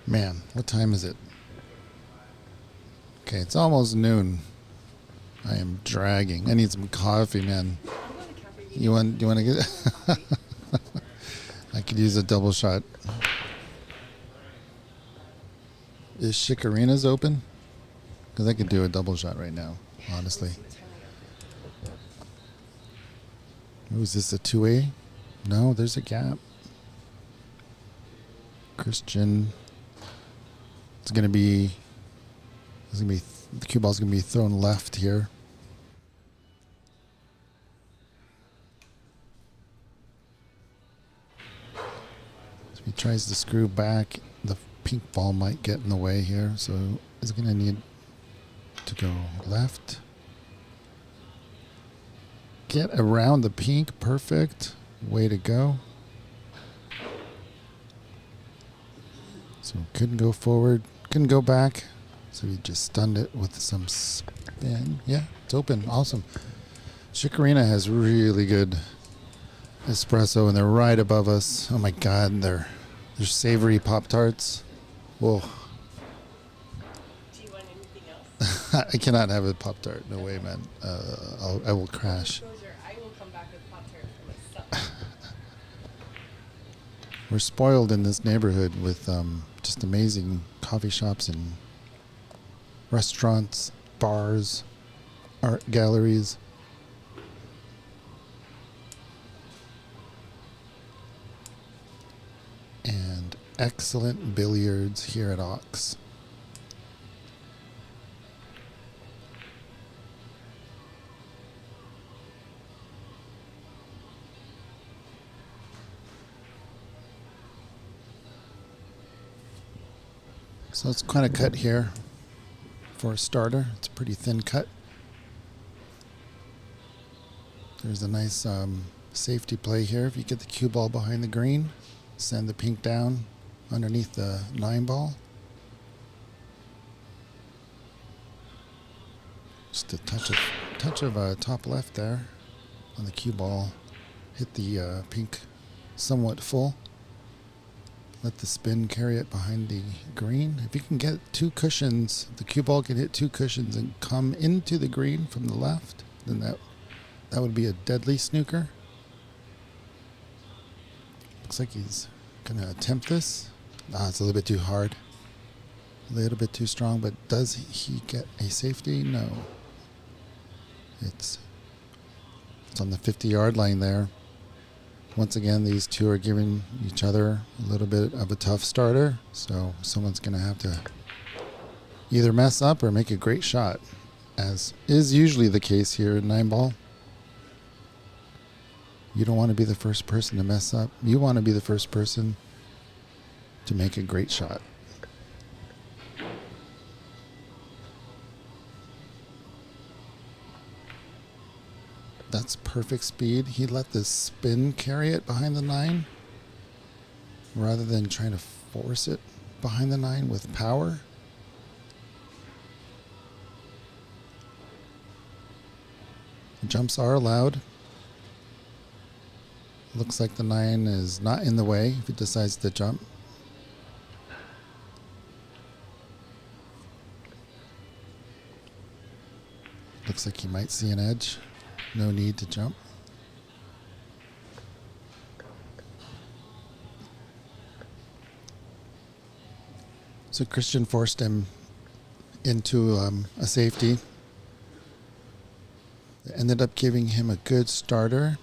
Man, what time is it? Okay, it's almost noon. I am dragging. I need some coffee, man. You want to get? I could use a double shot. Is Chikarina's open? Because I could do a double shot right now, honestly. Ooh, is this a 2A? No, there's a gap. Christian. It's gonna be. The cue ball's gonna be thrown left here. So he tries to screw back. The pink ball might get in the way here, so he's gonna need to go left. Get around the pink. Perfect. Way to go. So couldn't go forward, couldn't go back. So he just stunned it with some spin. Yeah, it's open. Awesome. Chikorina has really good espresso, and they're right above us. Oh my God, they're savory Pop-Tarts. Whoa. Do you want anything else? I cannot have a Pop-Tart. No way, man. I will crash. I will come back with Pop-Tarts for myself. We're spoiled in this neighborhood with just amazing coffee shops and restaurants, bars, art galleries. And excellent billiards here at Ox. So it's kind of cut here for a starter. It's a pretty thin cut. There's a nice safety play here. If you get the cue ball behind the green, send the pink down underneath the 9 ball. Just a touch of top left there on the cue ball. Hit the pink somewhat full. Let the spin carry it behind the green. If you can get 2 cushions, the cue ball can hit 2 cushions and come into the green from the left, then that would be a deadly snooker. Looks like he's going to attempt this. It's a little bit too hard. A little bit too strong, but does he get a safety? No. It's on the 50-yard line there. Once again, these two are giving each other a little bit of a tough starter, so someone's going to have to either mess up or make a great shot, as is usually the case here in 9-ball. You don't want to be the first person to mess up. You want to be the first person to make a great shot. That's perfect speed. He let the spin carry it behind the 9 rather than trying to force it behind the 9 with power. Jumps are allowed. Looks like the 9 is not in the way if he decides to jump. Looks like he might see an edge. No need to jump. So Christian forced him into a safety. It ended up giving him a good starter.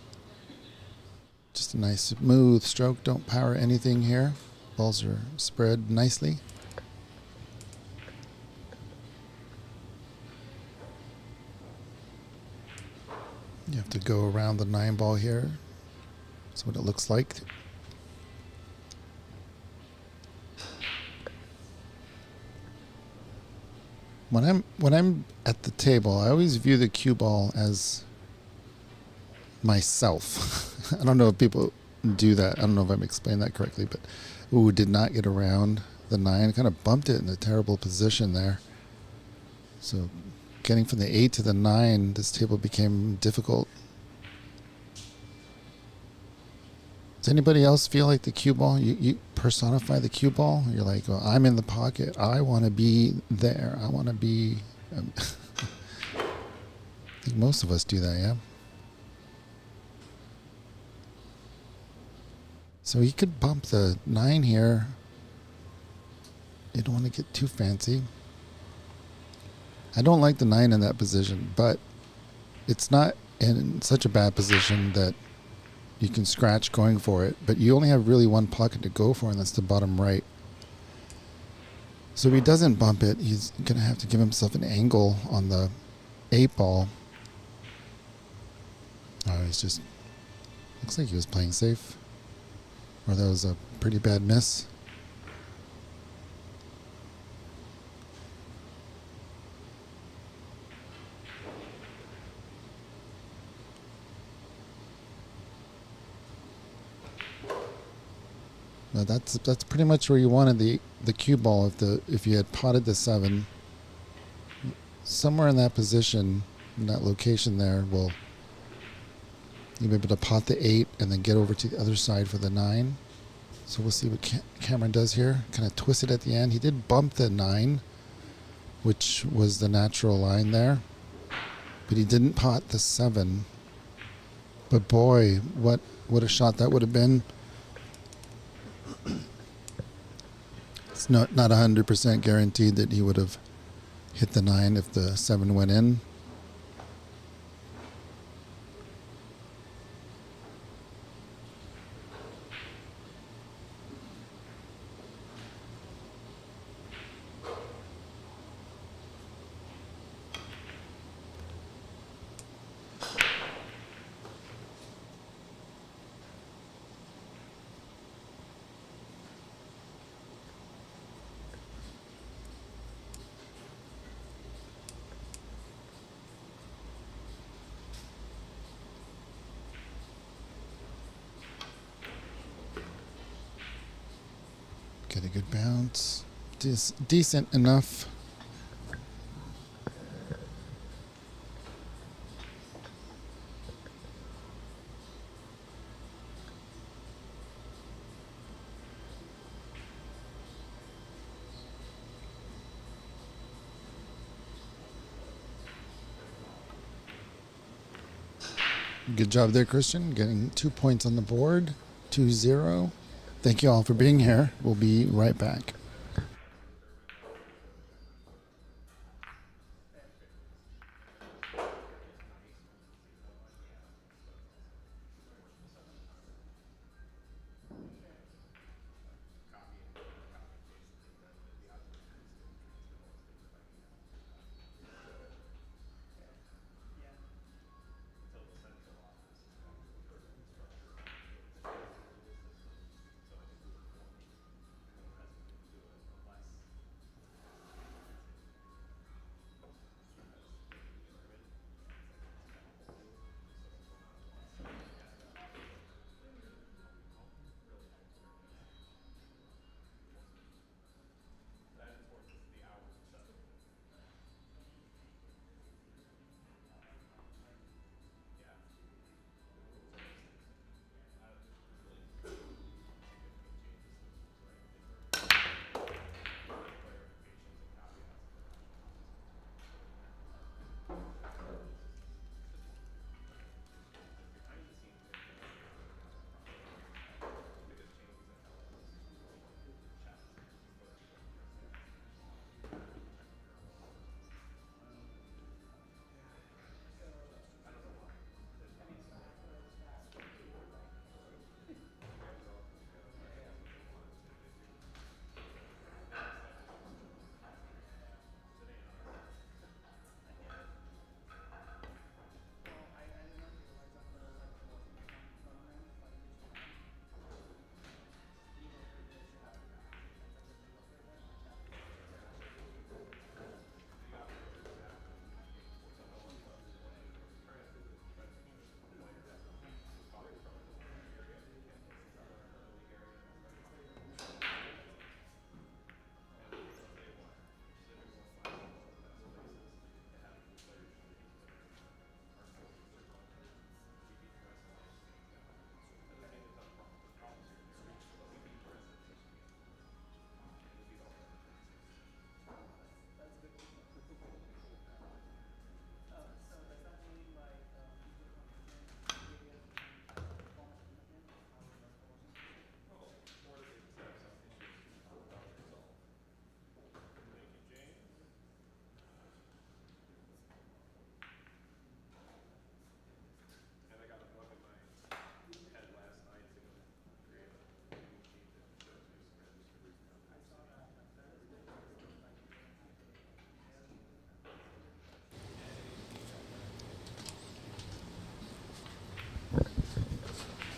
Just a nice smooth stroke. Don't power anything here. Balls are spread nicely. You have to go around the 9-ball here. That's what it looks like. When I'm at the table, I always view the cue ball as myself. I don't know if people do that. I don't know if I'm explaining that correctly, but did not get around the 9. Kind of bumped it in a terrible position there. So getting from the 8 to the 9, this table became difficult. Does anybody else feel like the cue ball? You personify the cue ball? You're like, well, I'm in the pocket. I want to be there. I want to be... I think most of us do that, yeah? So he could bump the 9 here. You don't want to get too fancy. I don't like the 9 in that position, but it's not in such a bad position that you can scratch going for it. But you only have really one pocket to go for, and that's the bottom right. So if he doesn't bump it, he's going to have to give himself an angle on the 8 ball. Oh, he's just... looks like he was playing safe. Or that was a pretty bad miss. That's pretty much where you wanted the cue ball. If you had potted the 7, somewhere in that position, in that location there, will you'll be able to pot the 8 and then get over to the other side for the 9. So we'll see what Cameron does here. Kind of twist it at the end. He did bump the 9, which was the natural line there, but he didn't pot the 7. But boy, what a shot that would have been. It's not 100% guaranteed that he would have hit the 9 if the 7 went in. Get a good bounce. Decent enough. Good job there, Christian. Getting 2 points on the board. 2-0. Thank you all for being here. We'll be right back.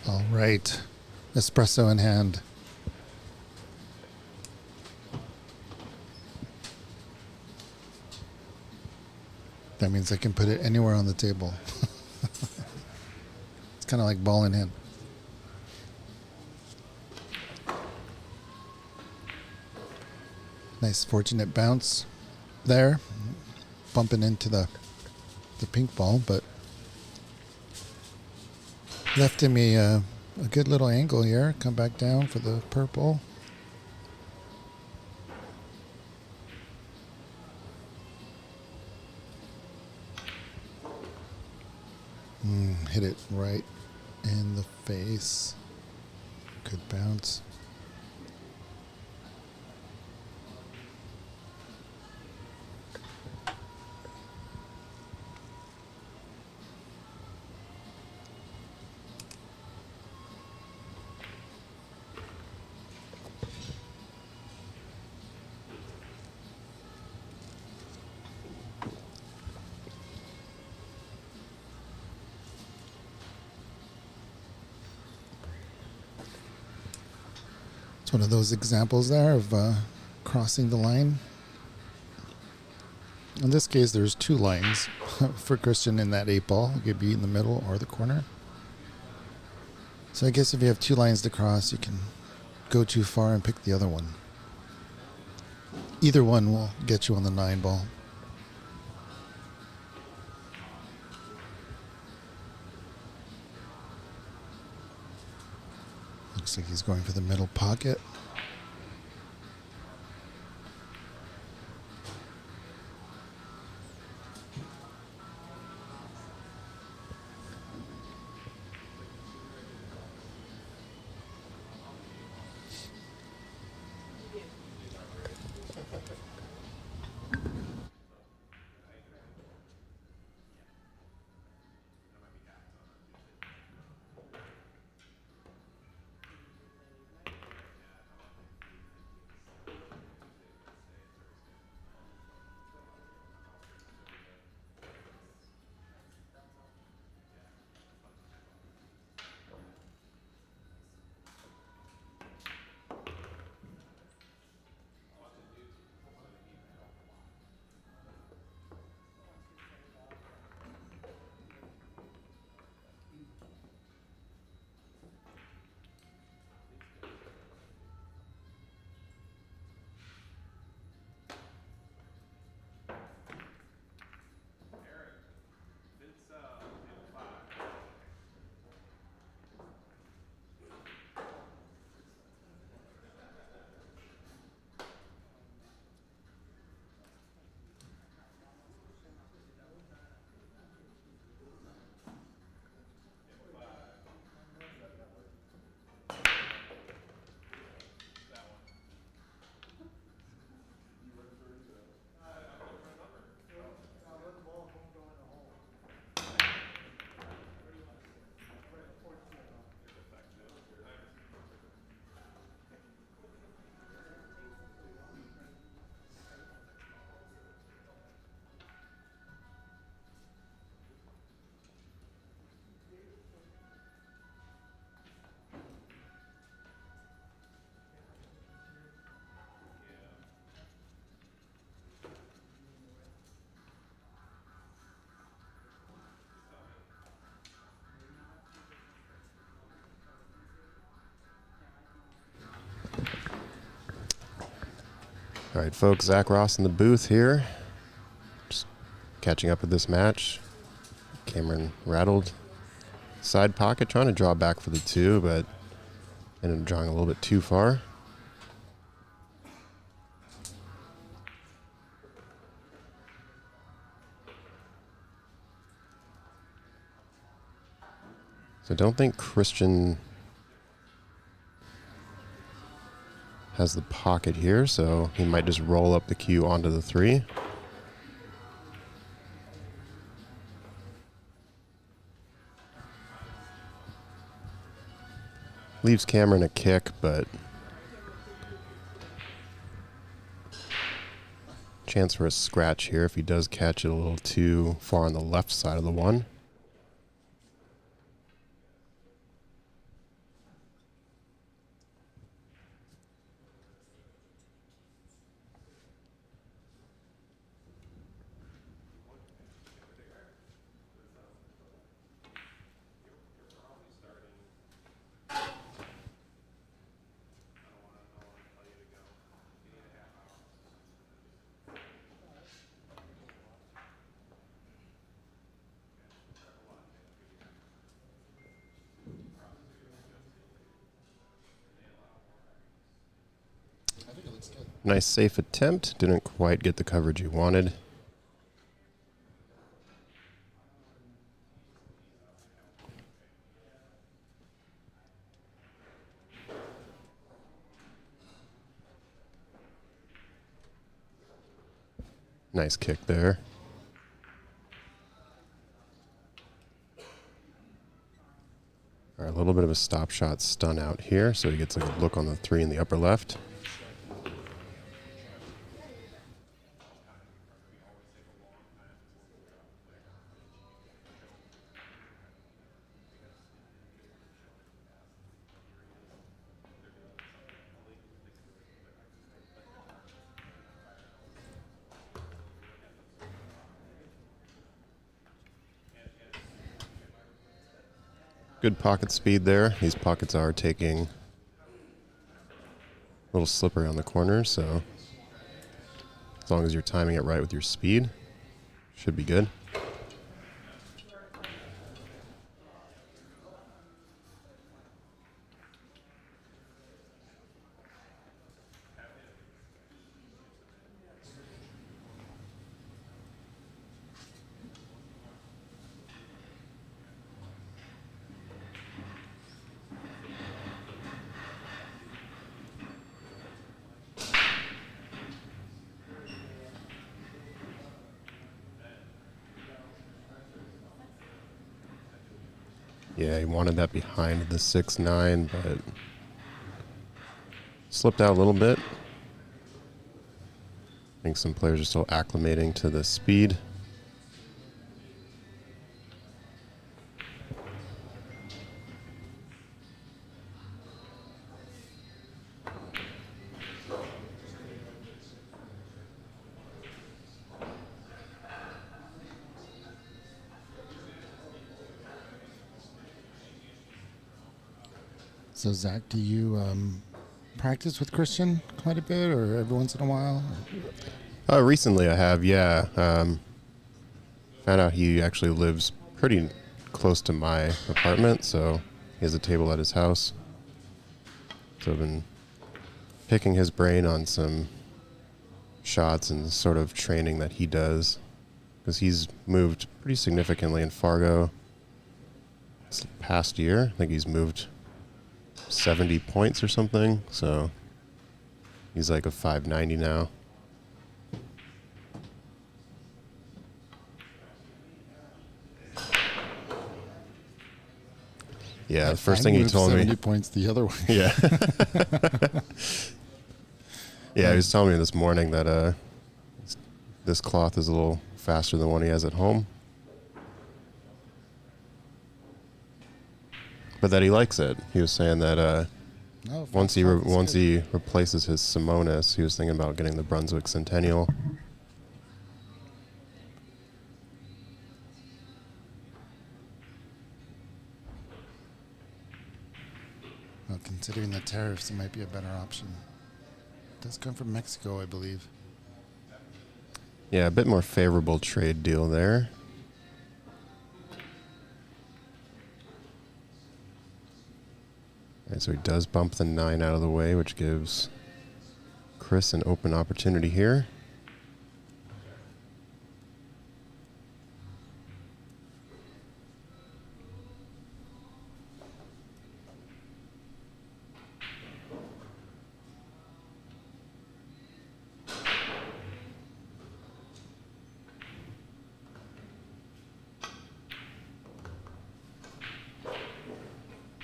All right. Espresso in hand. That means I can put it anywhere on the table. It's kind of like ball in hand. Nice fortunate bounce there, bumping into the pink ball, but left him a good little angle here. Come back down for the purple. Hit it right in the face. Good bounce. It's one of those examples there of crossing the line. In this case, there's two lines for Christian in that 8-ball. It could be in the middle or the corner. So I guess if you have two lines to cross, you can go too far and pick the other one. Either one will get you on the 9-ball. Looks like he's going for the middle pocket. All right, folks, Zach Ross in the booth here. Just catching up with this match. Cameron rattled side pocket, trying to draw back for the 2, but ended up drawing a little bit too far. So I don't think Christian has the pocket here, so he might just roll up the cue onto the 3. Leaves Cameron a kick, but chance for a scratch here if he does catch it a little too far on the left side of the 1. Nice safe attempt. Didn't quite get the coverage you wanted. Nice kick there. All right, a little bit of a stop shot stun out here, so he gets a look on the 3 in the upper left. Good pocket speed there. These pockets are taking a little slippery on the corners, so as long as you're timing it right with your speed, should be good. Yeah, he wanted that behind the 6-9, but slipped out a little bit. I think some players are still acclimating to the speed. So, Zach, do you practice with Christian quite a bit, or every once in a while? Recently I have, yeah. Found out he actually lives pretty close to my apartment, so he has a table at his house. So I've been picking his brain on some shots and sort of training that he does, because he's moved pretty significantly in Fargo this past year. I think he's moved 70 points or something, so he's like a 590 now. Yeah, the first thing he told me. 70 points the other way. Yeah. Yeah, he was telling me this morning that this cloth is a little faster than one he has at home. But that he likes it. He was saying that once he replaces his Simonis, he was thinking about getting the Brunswick Centennial. Well, considering the tariffs, it might be a better option. It does come from Mexico, I believe. Yeah, a bit more favorable trade deal there. And so he does bump the 9 out of the way, which gives Chris an open opportunity here.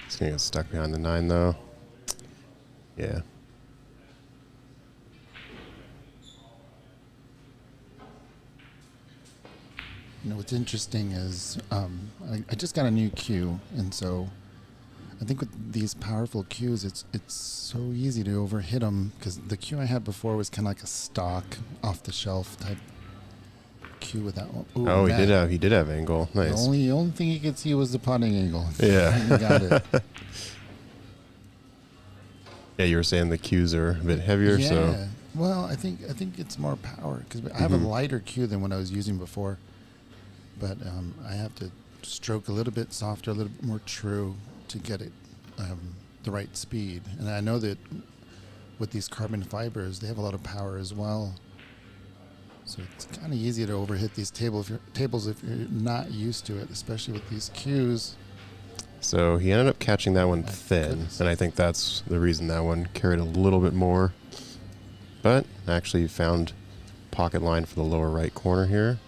He's going to get stuck behind the 9, though. Yeah. You know, what's interesting is I just got a new cue, and so I think with these powerful cues, it's so easy to overhit them, because the cue I had before was kind of like a stock, off-the-shelf type cue with that one. Ooh, Oh, man. he did have angle. Nice. The only thing you could see was the putting angle. Yeah. You got it. Yeah, you were saying the cues are a bit heavier, Yeah. so Well, I think it's more power, because I have a lighter cue than what I was using before, but I have to stroke a little bit softer, a little bit more true to get it the right speed. And I know that with these carbon fibers, they have a lot of power as well. So it's kind of easy to overhit these tables if you're not used to it, especially with these cues. So he ended up catching that one My thin, goodness. and I think that's the reason that one carried a little bit more. But actually found pocket line for the lower right corner here.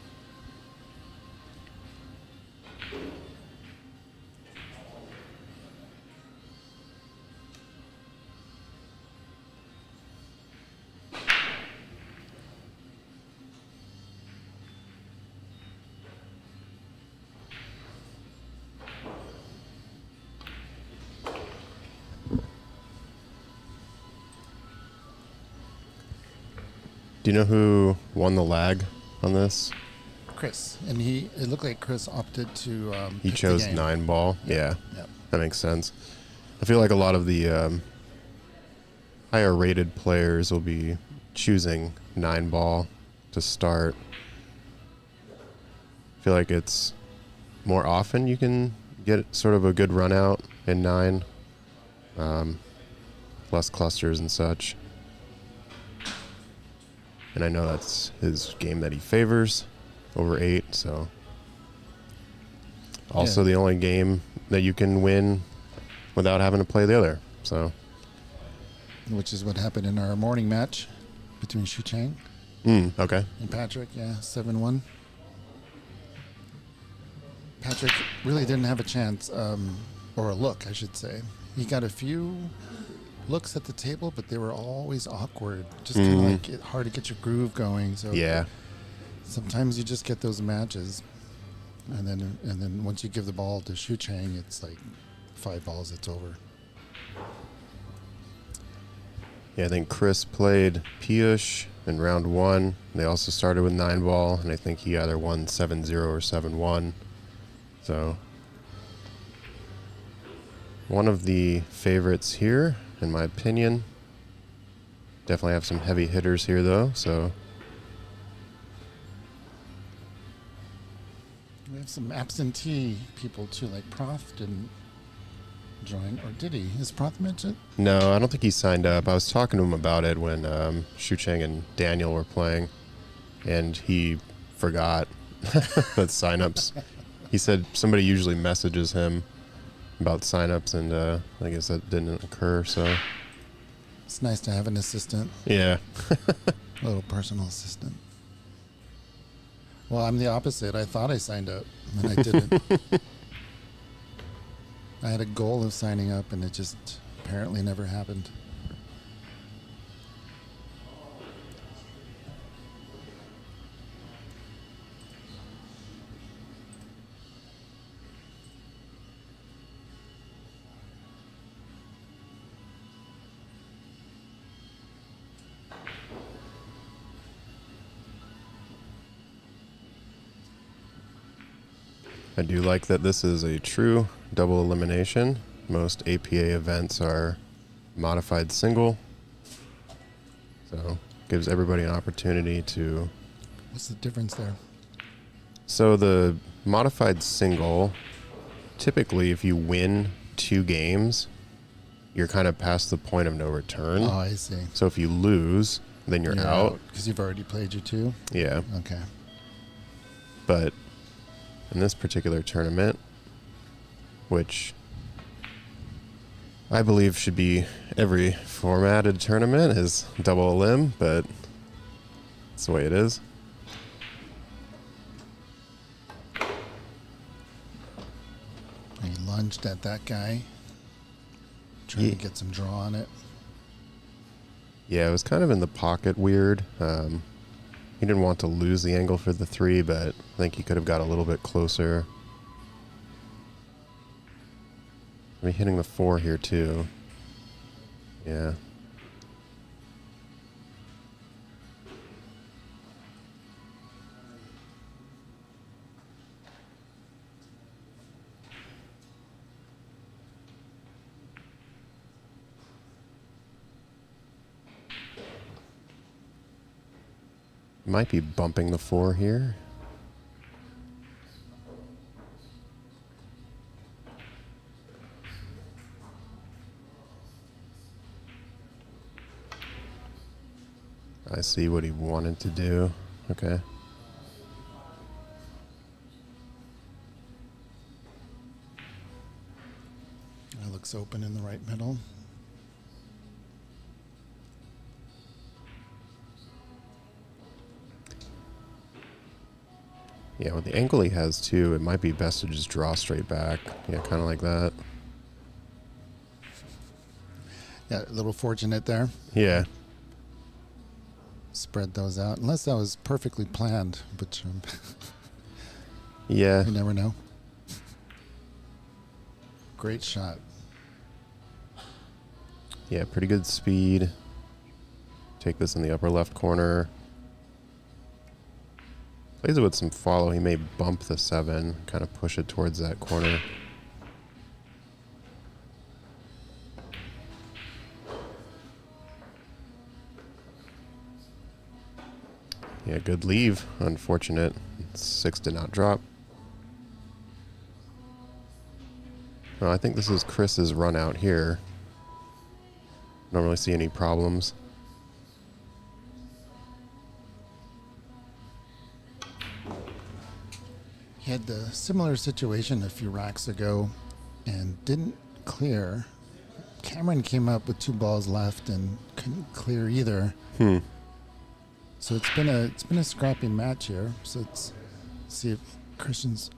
Do you know who won the lag on this? Chris, and it looked like Chris opted to. He pick the chose game. 9-ball. Yeah, Yep. that makes sense. I feel like a lot of the higher rated players will be choosing 9-ball to start. I feel like it's more often you can get sort of a good run out in 9, less clusters and such. And I know that's his game that he favors over 8, so. Also Yeah. the only game that you can win without having to play the other, so. Which is what happened in our morning match between Shu Chang Okay. and Patrick. Yeah, 7-1. Patrick really didn't have a chance, or a look, I should say. He got a few looks at the table, but they were always awkward. Just kind of like hard to get your groove going. So Yeah. sometimes you just get those matches, and then once you give the ball to Shu Chang, it's like 5 balls, it's over. Yeah, I think Chris played Piyush in round 1. They also started with 9-ball, and I think he either won 7-0 or 7-1. So, one of the favorites here, in my opinion. Definitely have some heavy hitters here, though, so. We have some absentee people too, like Prof didn't join, or did he? Is Prof mentioned? No, I don't think he signed up. I was talking to him about it when Shu Chang and Daniel were playing, and he forgot that signups. He said somebody usually messages him about signups, and I guess that didn't occur. So It's nice to have an assistant, yeah, a little personal assistant. Well, I'm the opposite. I thought I signed up, and I didn't. I had a goal of signing up, and it just apparently never happened. I do like that this is a true double elimination. Most APA events are modified single, so gives everybody an opportunity to. What's the difference there? So the modified single, typically if you win 2 games, you're kind of past the point of no return. Oh, I see. So if you lose, then you're out. because you've already played your 2. Yeah. Okay. But in this particular tournament, which I believe should be every formatted tournament, is double elim, but that's the way it is. He lunged at that guy, trying Yeah. to get some draw on it. Yeah, it was kind of in the pocket weird. He didn't want to lose the angle for the 3, but I think he could have got a little bit closer. I mean, hitting the 4 here too. Yeah. Might be bumping the 4 here. I see what he wanted to do. Okay. It looks open in the right middle. Yeah, with the ankle he has too, it might be best to just draw straight back. Yeah, kind of like that. Yeah, a little fortunate there. Yeah. Spread those out. Unless that was perfectly planned, but Yeah. you never know. Great shot. Yeah, pretty good speed. Take this in the upper left corner. Plays it with some follow. He may bump the 7, kind of push it towards that corner. Yeah, good leave. Unfortunate. 6 did not drop. Well, I think this is Chris's run out here. Don't really see any problems. He had a similar situation a few racks ago and didn't clear. Cameron came up with 2 balls left and couldn't clear either. So it's been a scrappy match here. So let's see if Christian's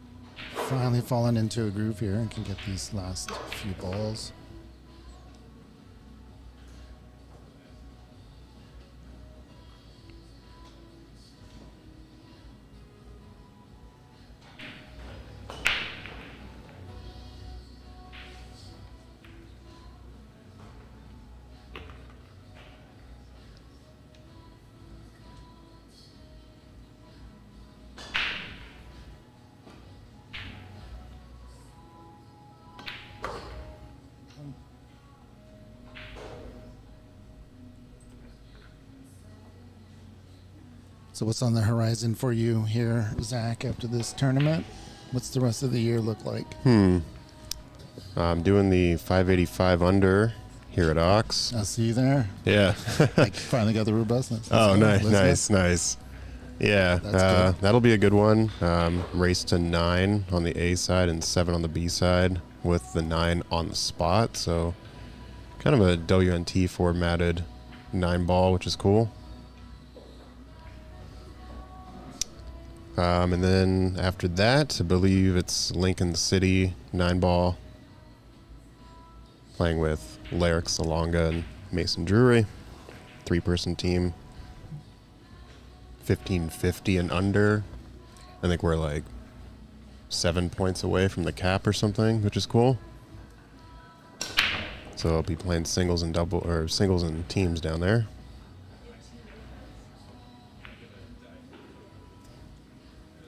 finally fallen into a groove here and can get these last few balls. So what's on the horizon for you here, Zach, after this tournament? What's the rest of the year look like? I'm doing the 585 under here at Ox. I'll see you there. Yeah. I finally got the robustness. Oh, Let's go. nice. Yeah, That's good. that'll be a good one. Race to 9 on the A side and 7 on the B side with the 9 on the spot. So kind of a WNT formatted 9 ball, which is cool. And then after that, I believe it's Lincoln City 9 ball. Playing with Larrick Salonga and Mason Drury. 3-person team. 1550 and under. I think we're like 7 points away from the cap or something, which is cool. So I'll be playing singles and singles and teams down there.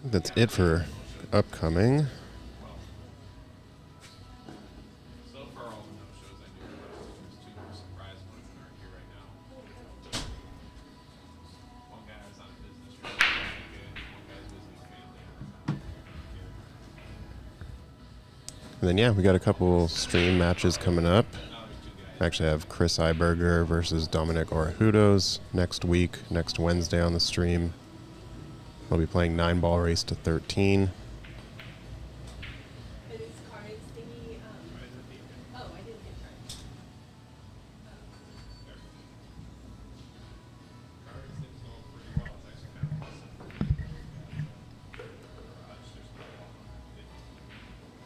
That's it for upcoming. And then, yeah, we got a couple stream matches coming up. I actually have Chris Iberger versus Dominic Orahudos next week, next Wednesday on the stream. I'll be playing 9 ball race to 13. And these cards thingy, I didn't get cards.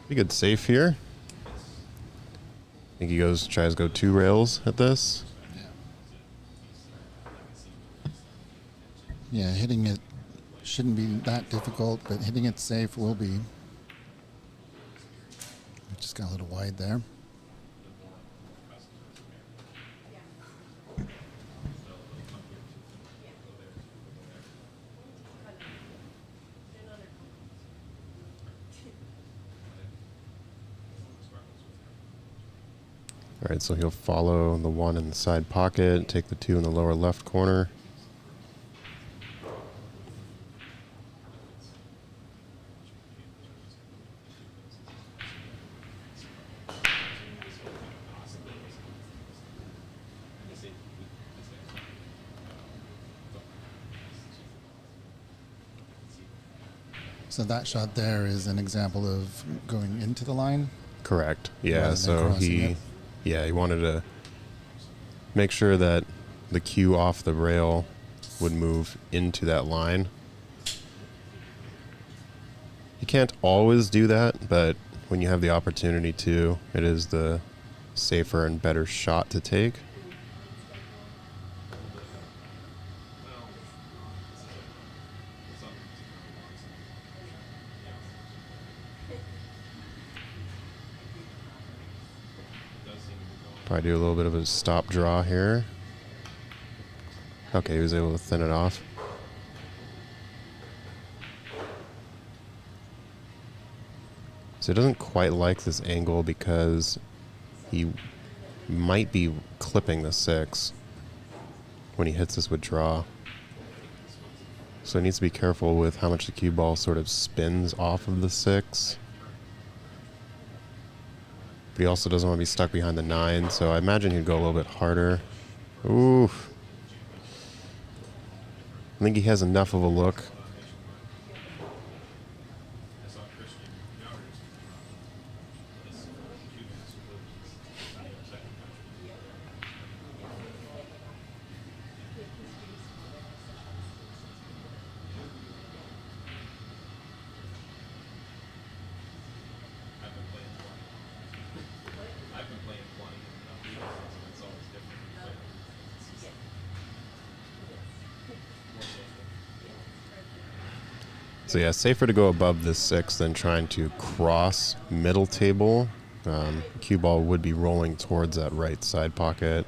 Pretty good safe here. I think he tries to go 2 rails at this. Yeah, hitting it shouldn't be that difficult, but hitting it safe will be. Just got a little wide there. All right, so he'll follow the 1 in the side pocket, take the 2 in the lower left corner. So that shot there is an example of going into the line. Correct. Rather Yeah, than so crossing he wanted to make sure that the cue off the rail would move into that line. You can't always do that, but when you have the opportunity to, it is the safer and better shot to take. Probably do a little bit of a stop draw here. Okay, he was able to thin it off. So he doesn't quite like this angle because he might be clipping the 6 when he hits this with draw. So he needs to be careful with how much the cue ball sort of spins off of the 6. But he also doesn't want to be stuck behind the 9, so I imagine he'd go a little bit harder. Oof. I think he has enough of a look. So yeah, safer to go above this 6 than trying to cross middle table. Cue ball would be rolling towards that right side pocket.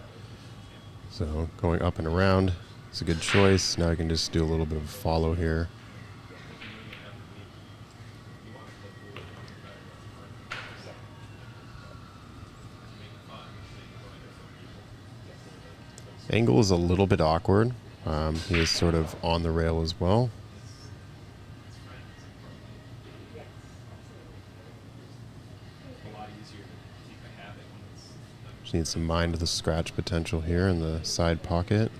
So going up and around is a good choice. Now I can just do a little bit of follow here. Angle is a little bit awkward. He is sort of on the rail as well. Just needs to mind the scratch potential here in the side pocket.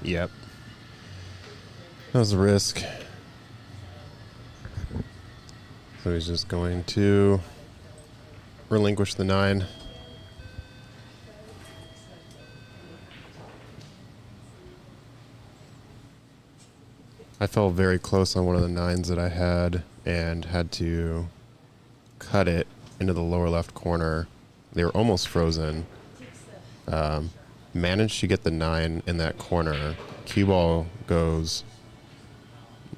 Yep. That was a risk. So he's just going to relinquish the 9. I fell very close on one of the 9s that I had and had to cut it into the lower left corner. They were almost frozen. Managed to get the 9 in that corner. Cue ball goes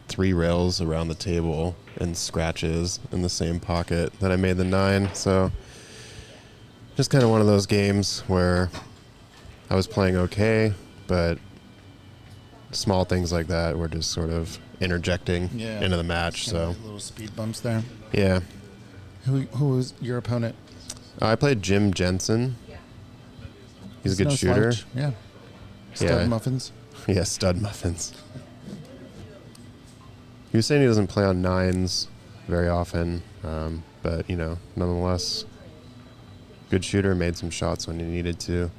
3 rails around the table and scratches in the same pocket that I made the 9. So just kind of one of those games where I was playing okay, but small things like that were just sort of interjecting into the match. So little speed bumps there. Yeah. Who was your opponent? I played Jim Jensen. He's a good no shooter. Slouch. Yeah. Stud muffins. Yeah, stud muffins. He was saying he doesn't play on 9s very often, but, nonetheless, good shooter, made some shots when he needed to.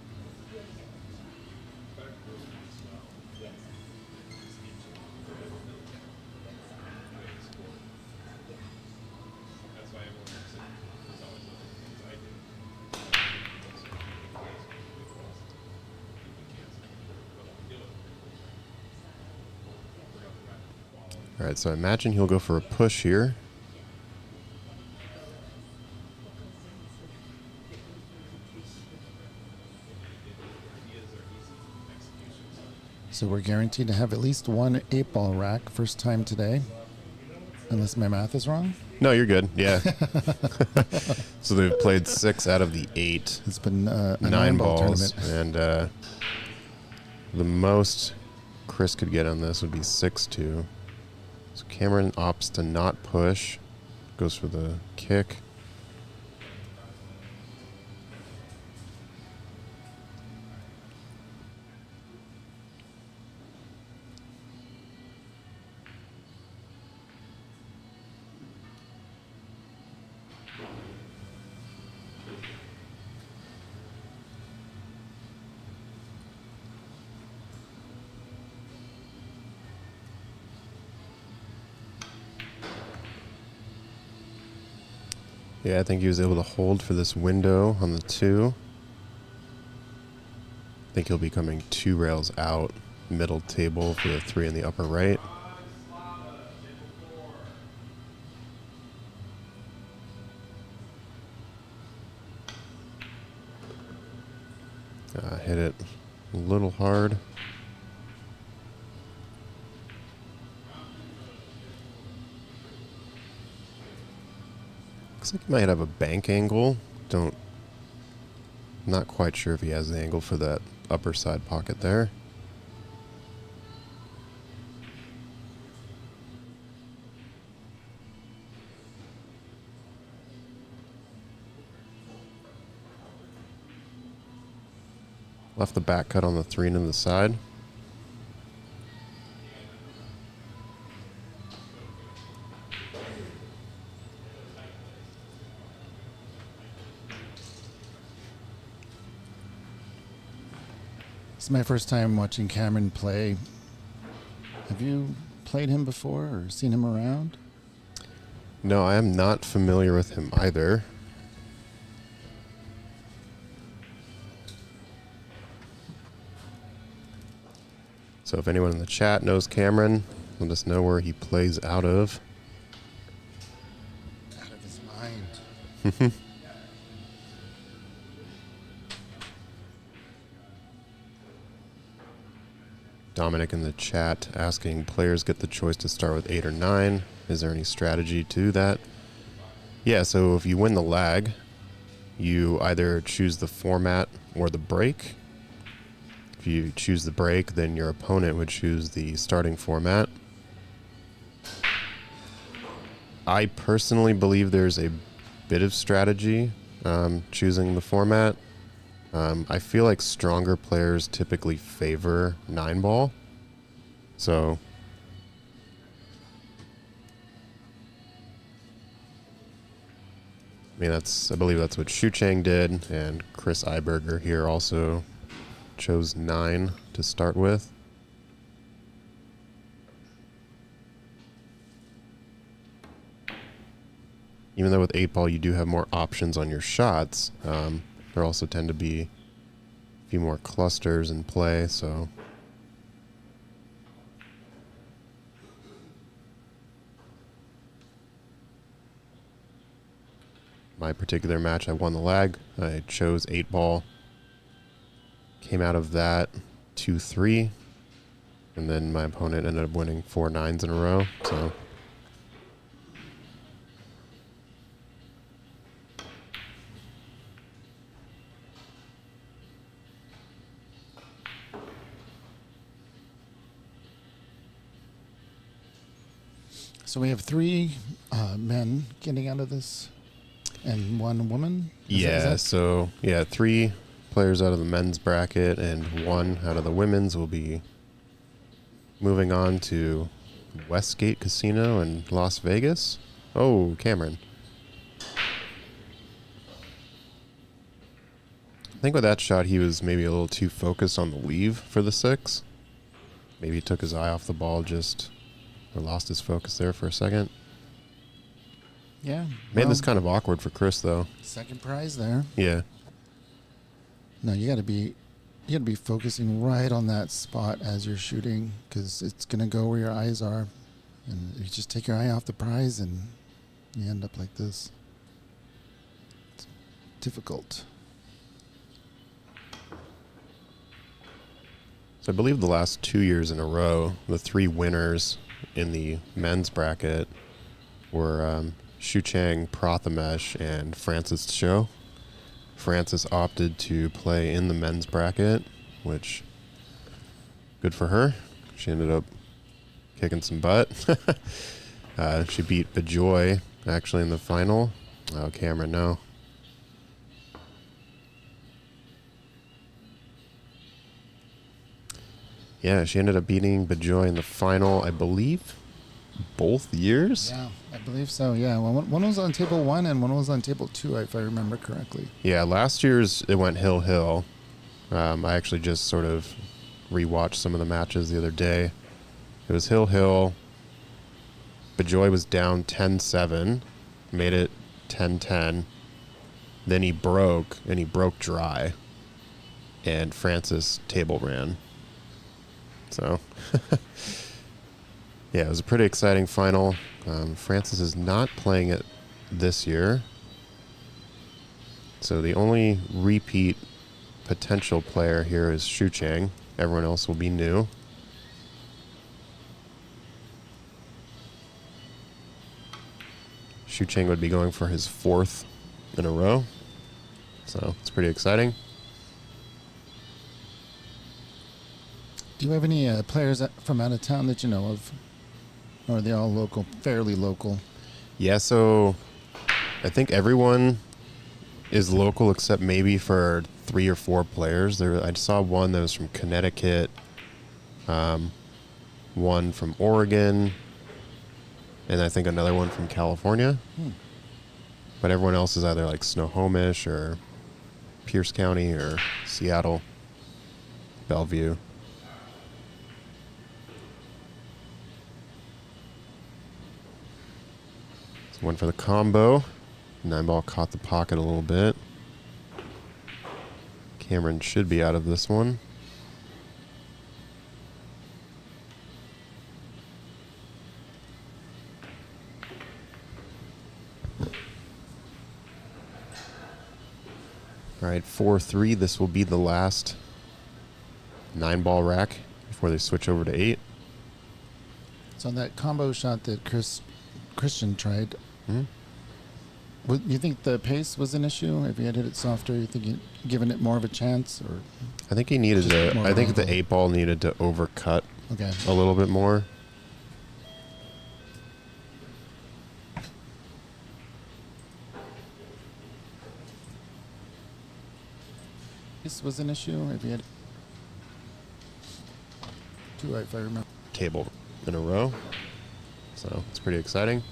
All right, so I imagine he'll go for a push here. So we're guaranteed to have at least one 8-ball rack first time today, unless my math is wrong. No, you're good. Yeah. So they've played 6 out of the 8. It's been a 9 ball balls, tournament. and the most Chris could get on this would be 6-2. So Cameron opts to not push, goes for the kick. Yeah, I think he was able to hold for this window on the 2. I think he'll be coming 2 rails out, middle table for the 3 in the upper right. Hit it a little hard. Looks like he might have a bank angle. Not quite sure if he has the angle for that upper side pocket there. Left the back cut on the 3 into the side. It's my first time watching Cameron play. Have you played him before or seen him around? No, I am not familiar with him either. So if anyone in the chat knows Cameron, let us know where he plays out of. Out of his mind. Dominic in the chat asking, players get the choice to start with 8 or 9. Is there any strategy to that? Yeah, so if you win the lag, you either choose the format or the break. If you choose the break, then your opponent would choose the starting format. I personally believe there's a bit of strategy choosing the format. I feel like stronger players typically favor 9-ball. So I mean, I believe that's what Shu Chang did, and Chris Iberger here also chose 9 to start with. Even though with 8-ball you do have more options on your shots, there also tend to be a few more clusters in play, so my particular match, I won the lag. I chose 8-ball. Came out of that 2-3. And then my opponent ended up winning 4 9s in a row. So So we have 3 men getting out of this and 1 woman? So 3 players out of the men's bracket and 1 out of the women's will be moving on to Westgate Casino in Las Vegas. Oh, Cameron. I think with that shot he was maybe a little too focused on the leave for the 6. Maybe he took his eye off the ball or lost his focus there for a second. Yeah. Made this kind of awkward for Chris, though. Second prize there. Yeah. No, you got to be focusing right on that spot as you're shooting, because it's going to go where your eyes are. And you just take your eye off the prize and you end up like this. It's difficult. So I believe the last 2 years in a row, the 3 winners in the men's bracket were Shu Chang, Prathamesh, and Francis Cho. Francis opted to play in the men's bracket, which, good for her. She ended up kicking some butt. She beat Bejoy, actually, in the final. Oh, Cameron, no. Yeah, she ended up beating Bejoy in the final, I believe, both years. Yeah, I believe so. Yeah, well, one was on table 1 and one was on table 2, if I remember correctly. Yeah, last year's it went hill-hill. I actually just sort of rewatched some of the matches the other day. It was hill-hill. Bejoy was down 10-7, made it 10-10. Then he broke, and he broke dry. And Francis table ran. So, yeah, it was a pretty exciting final. Francis is not playing it this year. So the only repeat potential player here is Shu Chang. Everyone else will be new. Shu Chang would be going for his 4th in a row. So it's pretty exciting. Do you have any players from out of town that you know of? Or are they all local, fairly local? Yeah, so I think everyone is local except maybe for 3 or 4 players. I saw one that was from Connecticut, one from Oregon, and I think another one from California. But everyone else is either like Snohomish or Pierce County or Seattle, Bellevue. So one for the combo. 9-ball caught the pocket a little bit. Cameron should be out of this one. All right, 4-3. This will be the last 9-ball rack before they switch over to 8. So that combo shot that Christian tried, you think the pace was an issue? If he had hit it softer, you think he'd given it more of a chance? Or I think he needed to. I think the 8-ball needed to overcut a little bit more. This was an issue. If he had 2, if I remember. Table in a row. So it's pretty exciting.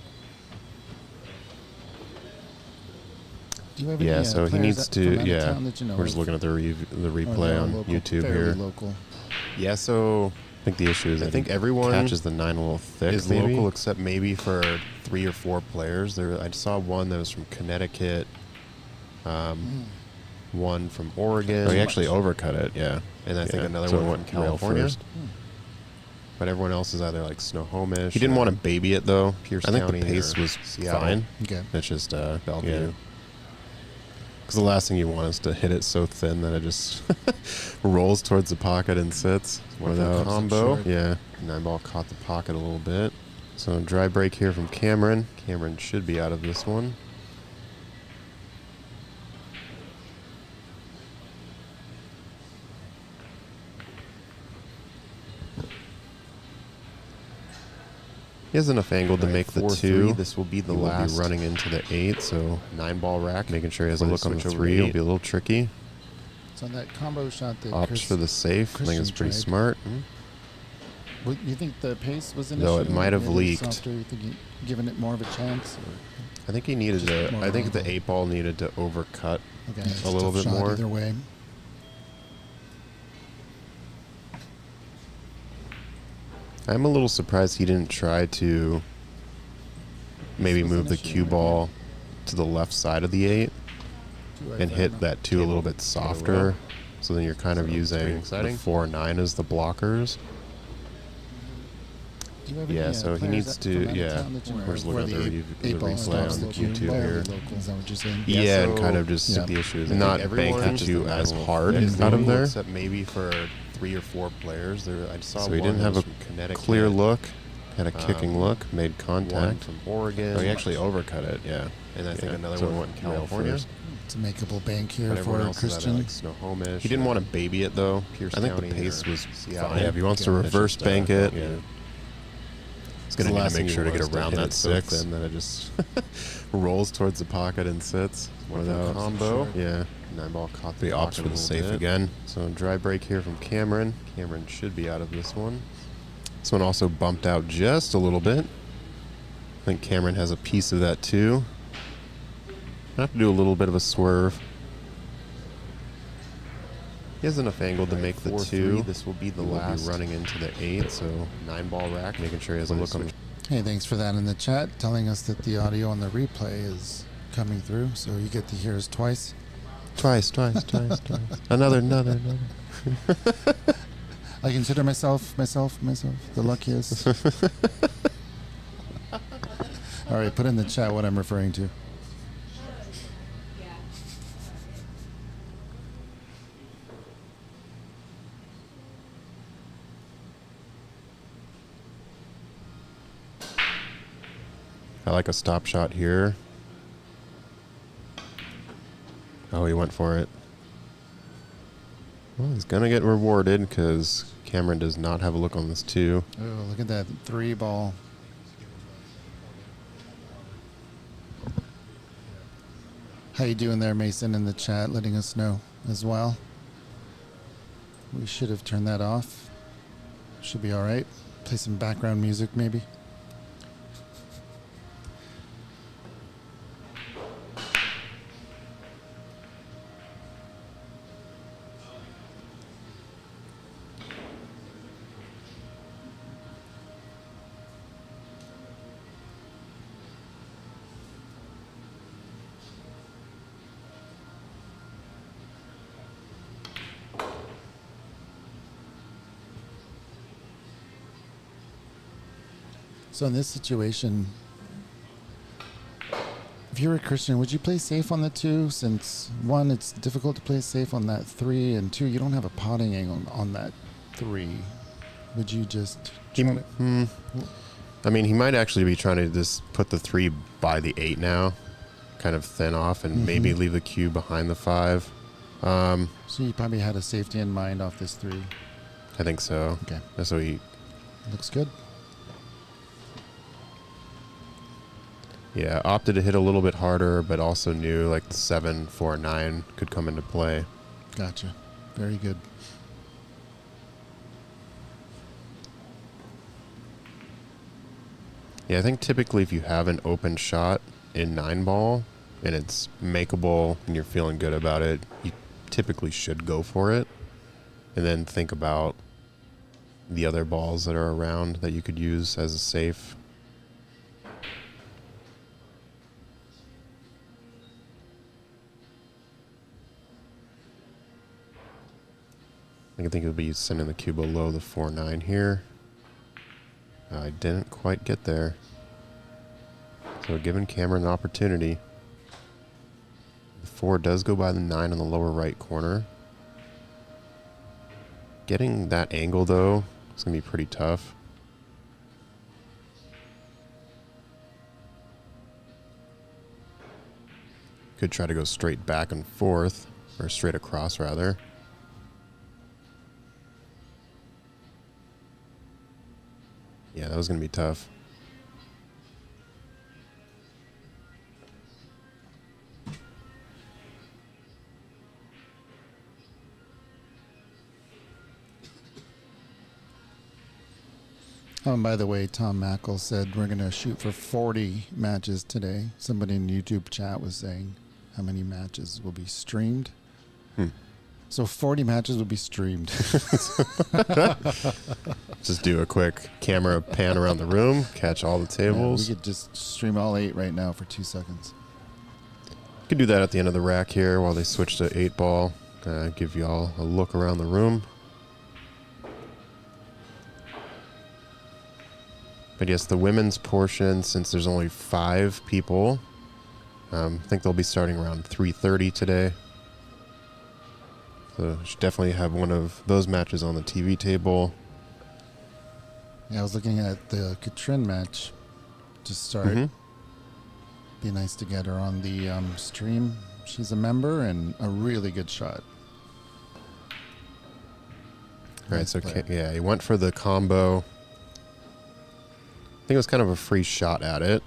Do you have Yeah, any, so he needs to. Yeah, that you know we're just looking at the replay on local, YouTube fairly here. Local. Yeah, so I think the issue is I think everyone catches the 9 a little thick. Is maybe local except maybe for 3 or 4 players. I saw one that was from Connecticut, one from Oregon. Oh, he actually overcut it. Yeah, and I think another one from California. But everyone else is either like Snohomish. He didn't want to baby it though. Pierce County. I think the pace was fine. Okay, it's just Bellevue. Because the last thing you want is to hit it so thin that it just rolls towards the pocket and sits. One of the combo. Yeah. 9-ball caught the pocket a little bit. So dry break here from Cameron. Cameron should be out of this one. He has enough angle to make the 2. This will be the last. Will be running into the 8, so 9-ball rack. Making sure he has a look on the 3. It'll be a little tricky. So that combo shot that opts for the safe. I think it's pretty smart. You think the pace was an issue? Though it might have leaked. Softer, you think he'd given it more of a chance? Or I think he needed to. I think the 8-ball needed to overcut a little bit more. Either way. I'm a little surprised he didn't try to maybe move the cue ball to the left side of the 8 and hit that 2 a little bit softer. So then you're kind of using the 4 and 9 as the blockers. Yeah, so he needs to. Yeah, we're just looking at the replay on YouTube here. Is that what you're saying? Yeah, and kind of just the issue is not banking you as hard out of there. Except maybe for 3 or 4 players. I saw so he didn't have a clear look, had a kicking look, made contact. From Oregon. Oh, he actually overcut it, yeah. And I think another one went in California. It's a makeable bank here for Christian. Like Snohomish. He didn't want to baby it though. Pierce I think County the pace was fine. Yeah, if he wants to reverse bank it, he's going to need to make sure to get around that 6, and then it just rolls towards the pocket and sits. One of the combo. Yeah. 9-ball caught the opts for the safe again. So dry break here from Cameron. Cameron should be out of this one. This one also bumped out just a little bit. I think Cameron has a piece of that too. I have to do a little bit of a swerve. He has enough angle to make the 2. This will be the last. Running into the 8, so 9-ball rack. Making sure he has a look on. Hey, thanks for that in the chat, telling us that the audio on the replay is coming through, so you get to hear us twice. Twice. Another. I consider myself the luckiest. All right, put in the chat what I'm referring to. I like a stop shot here. Oh, he went for it. Well, he's going to get rewarded because Cameron does not have a look on this 2. Oh, look at that 3 ball. How you doing there, Mason, in the chat, letting us know as well. We should have turned that off. Should be all right. Play some background music, maybe. So in this situation, if you were a Christian, would you play safe on the 2? Since 1, it's difficult to play safe on that 3, and 2, you don't have a potting angle on that 3. Would you just... I mean, he might actually be trying to just put the 3 by the 8 now, kind of thin off, and maybe leave the cue behind the 5. So you probably had a safety in mind off this 3. I think so. Okay. That's what he... Looks good. Yeah, opted to hit a little bit harder, but also knew like the 7, 4, 9 could come into play. Gotcha. Very good. Yeah, I think typically if you have an open shot in 9 ball and it's makeable and you're feeling good about it, you typically should go for it. And then think about the other balls that are around that you could use as a safe. I think it'll be sending the cue below the 4-9 here. I didn't quite get there. So giving Cameron an opportunity. The 4 does go by the 9 on the lower right corner. Getting that angle though is going to be pretty tough. Could try to go straight back and forth, or straight across rather. Yeah, that was going to be tough. Oh, and by the way, Tom Mackle said we're going to shoot for 40 matches today. Somebody in YouTube chat was saying how many matches will be streamed. So 40 matches will be streamed. Just do a quick camera pan around the room, catch all the tables. Yeah, we could just stream all 8 right now for 2 seconds. Could do that at the end of the rack here while they switch to 8 ball. Give you all a look around the room. But yes, the women's portion, since there's only 5 people, I think they'll be starting around 3:30 today. So should definitely have one of those matches on the TV table. Yeah, I was looking at the Katrin match to start. Be nice to get her on the stream. She's a member and a really good shot. All right, so yeah, he went for the combo. I think it was kind of a free shot at it.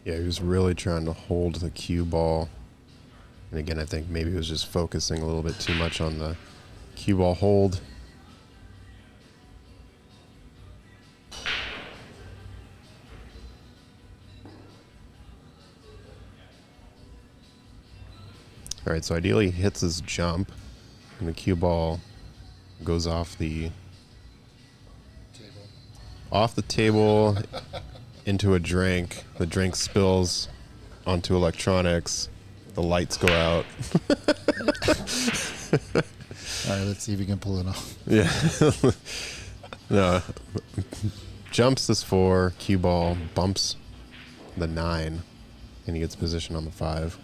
Yeah, he was really trying to hold the cue ball. And again, I think maybe he was just focusing a little bit too much on the cue ball hold. All right, so ideally he hits his jump, and the cue ball goes off the table into a drink. The drink spills onto electronics. The lights go out. All right, let's see if we can pull it off. Yeah. No. Jumps this 4, cue ball, bumps the 9, and he gets position on the 5.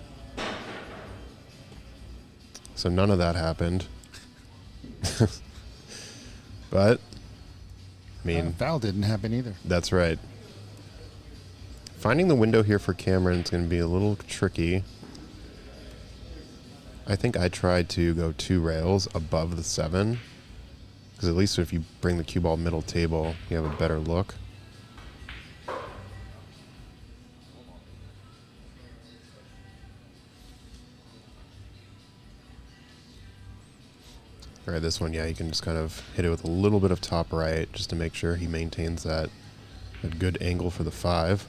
So none of that happened. But, I mean... foul didn't happen either. That's right. Finding the window here for Cameron is going to be a little tricky. I think I tried to go 2 rails above the 7. Because at least if you bring the cue ball middle table, you have a better look. All right, this one, yeah, you can just kind of hit it with a little bit of top right just to make sure he maintains that a good angle for the 5.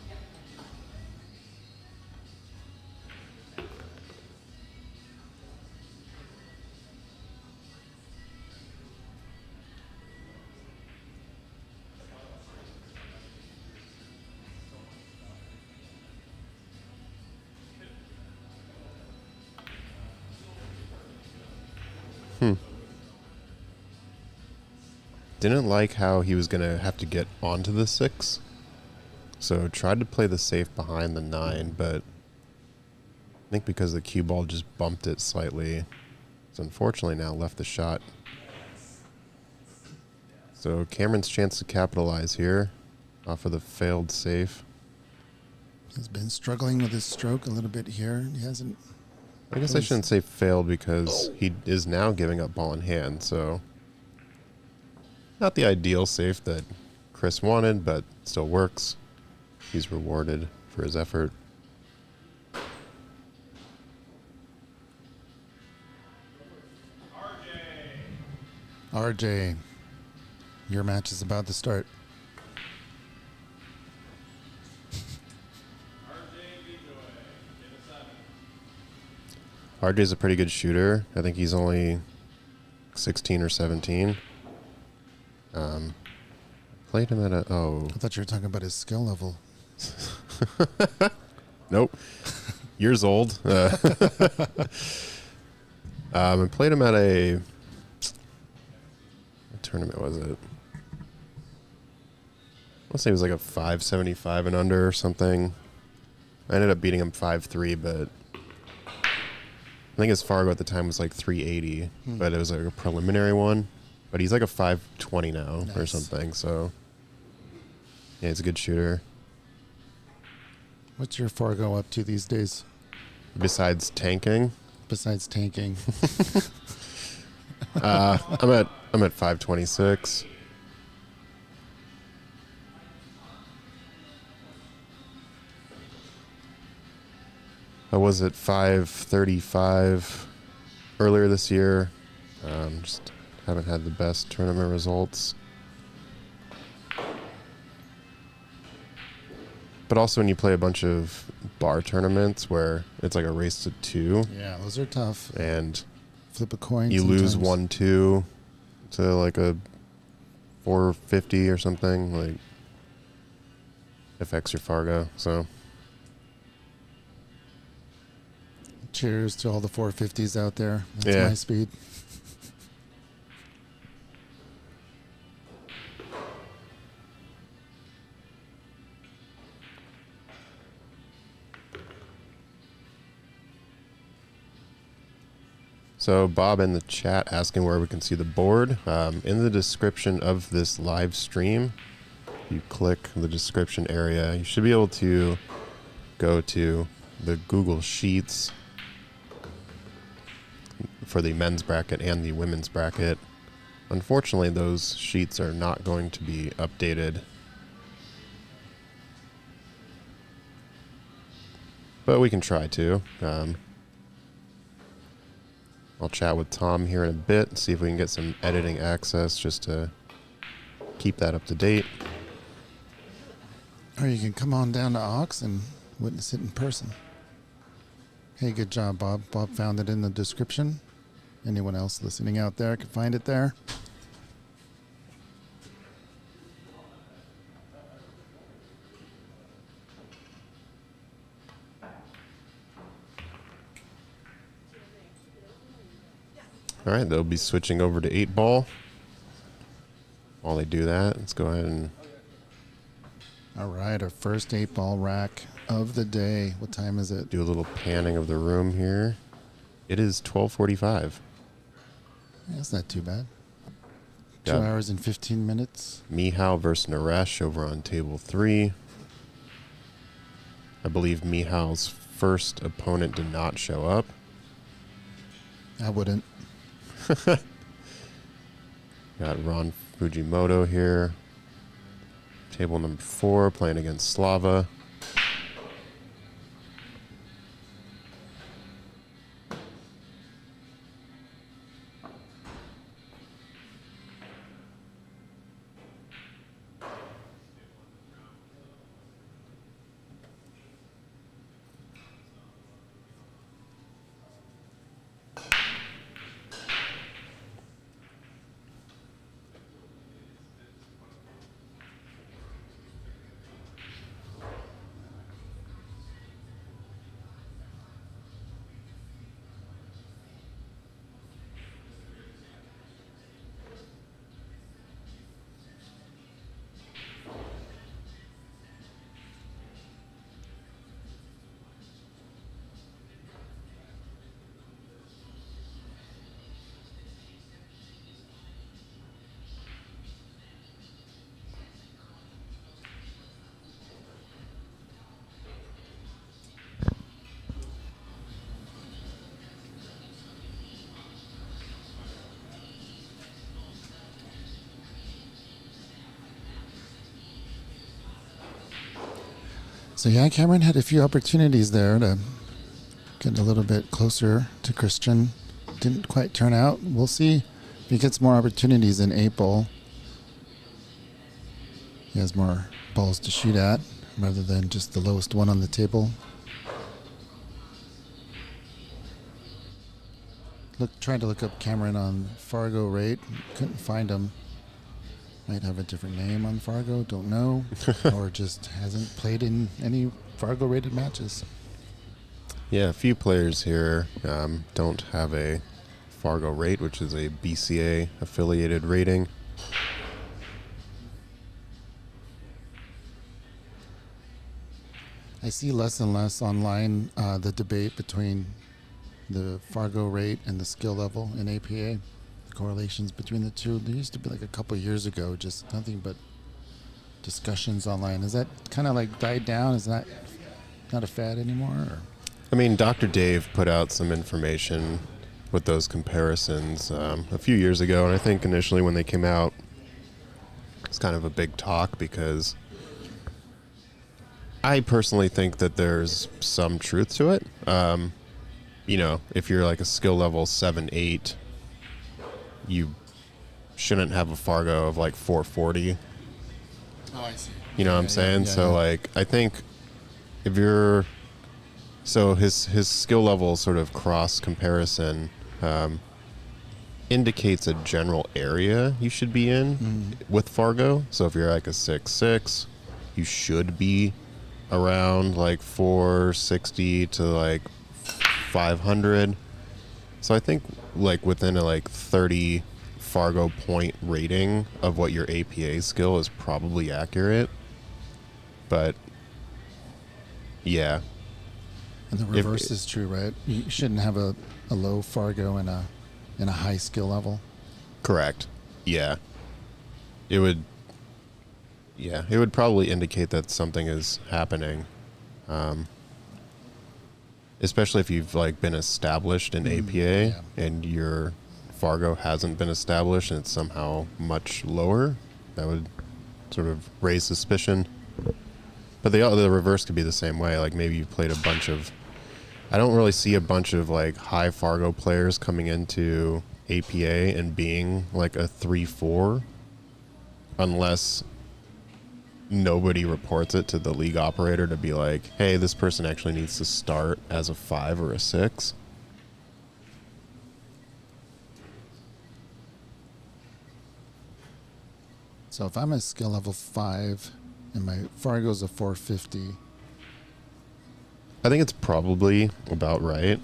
Didn't like how he was going to have to get onto the 6. So tried to play the safe behind the 9, but I think because the cue ball just bumped it slightly, it's unfortunately now left the shot. So Cameron's chance to capitalize here off of the failed safe. He's been struggling with his stroke a little bit here. He hasn't... I guess I shouldn't say failed because he is now giving up ball in hand, so... Not the ideal safe that Chris wanted, but still works. He's rewarded for his effort. RJ, your match is about to start. RJ's a pretty good shooter. I think he's only 16 or 17. Played him at a... Oh. I thought you were talking about his skill level. Nope. Years old. I played him at a... What tournament was it? Let's say it was like a 575 and under or something. I ended up beating him 5-3, but... I think his Fargo at the time was like 380, but it was like a preliminary one. But he's like a 520 now or something, so... Yeah, he's a good shooter. What's your Fargo up to these days? Besides tanking? Besides tanking. I'm at 526. I was at 535 earlier this year. Just haven't had the best tournament results. But also when you play a bunch of bar tournaments where it's like a race to 2. Yeah, those are tough. And flip a coin. You lose 1-2 to like a 450 or something. Like, affects your Fargo. So, cheers to all the 450s out there. That's my speed. So Bob in the chat asking where we can see the board. In the description of this live stream, you click the description area. You should be able to go to the Google Sheets for the men's bracket and the women's bracket. Unfortunately, those sheets are not going to be updated. but we can try to. I'll chat with Tom here in a bit and see if we can get some editing access just to keep that up to date. Or you can come on down to Ox and witness it in person. Hey, good job, Bob. Bob found it in the description. Anyone else listening out there can find it there. All right, they'll be switching over to 8-ball. While they do that, let's go ahead and... All right, our first 8-ball rack of the day. What time is it? do a little panning of the room here. It is 12:45. Yeah, that's not too bad. 2 Got hours and 15 minutes. Mihal versus Naresh over on table 3. I believe Mihal's first opponent did not show up. I wouldn't. Got Ron Fujimoto here. Table number 4 playing against Slava. So yeah, Cameron had a few opportunities there to get a little bit closer to Christian. Didn't quite turn out. We'll see if he gets more opportunities in 8-ball. He has more balls to shoot at rather than just the lowest one on the table. Tried to look up Cameron on Fargo rate. Couldn't find him. Might have a different name on Fargo, don't know. Or just hasn't played in any Fargo rated matches. Yeah, a few players here don't have a Fargo rate, which is a BCA affiliated rating. I see less and less online the debate between the Fargo rate and the skill level in APA. The correlations between the two. There used to be like a couple years ago, just nothing but discussions online. Is that kind of like died down? Is that not a fad anymore? Or? I mean, Dr. Dave put out some information with those comparisons a few years ago, and I think initially when they came out, it's kind of a big talk because I personally think that there's some truth to it. You know, if you're like a skill level 7, 8, you shouldn't have a Fargo of like 440. Oh, I see. You know what I'm saying? So like, I think if you're, so his skill level sort of cross comparison indicates a general area you should be in with Fargo. So if you're like a 6'6", you should be around like 460 to like 500. So I think like within a like 30 Fargo point rating of what your APA skill is probably accurate. But yeah. And the reverse is true, right? You shouldn't have a low Fargo and a high skill level. Correct. Yeah. It would probably indicate that something is happening. Especially if you've like been established in APA and your Fargo hasn't been established and it's somehow much lower. That would sort of raise suspicion. But the reverse could be the same way. Like maybe you played a bunch of. I don't really see a bunch of like high Fargo players coming into APA and being like a 3-4, unless nobody reports it to the league operator to be like, hey, this person actually needs to start as a 5 or a 6. So if I'm a skill level 5 and my Fargo's a 450. I think it's probably about right.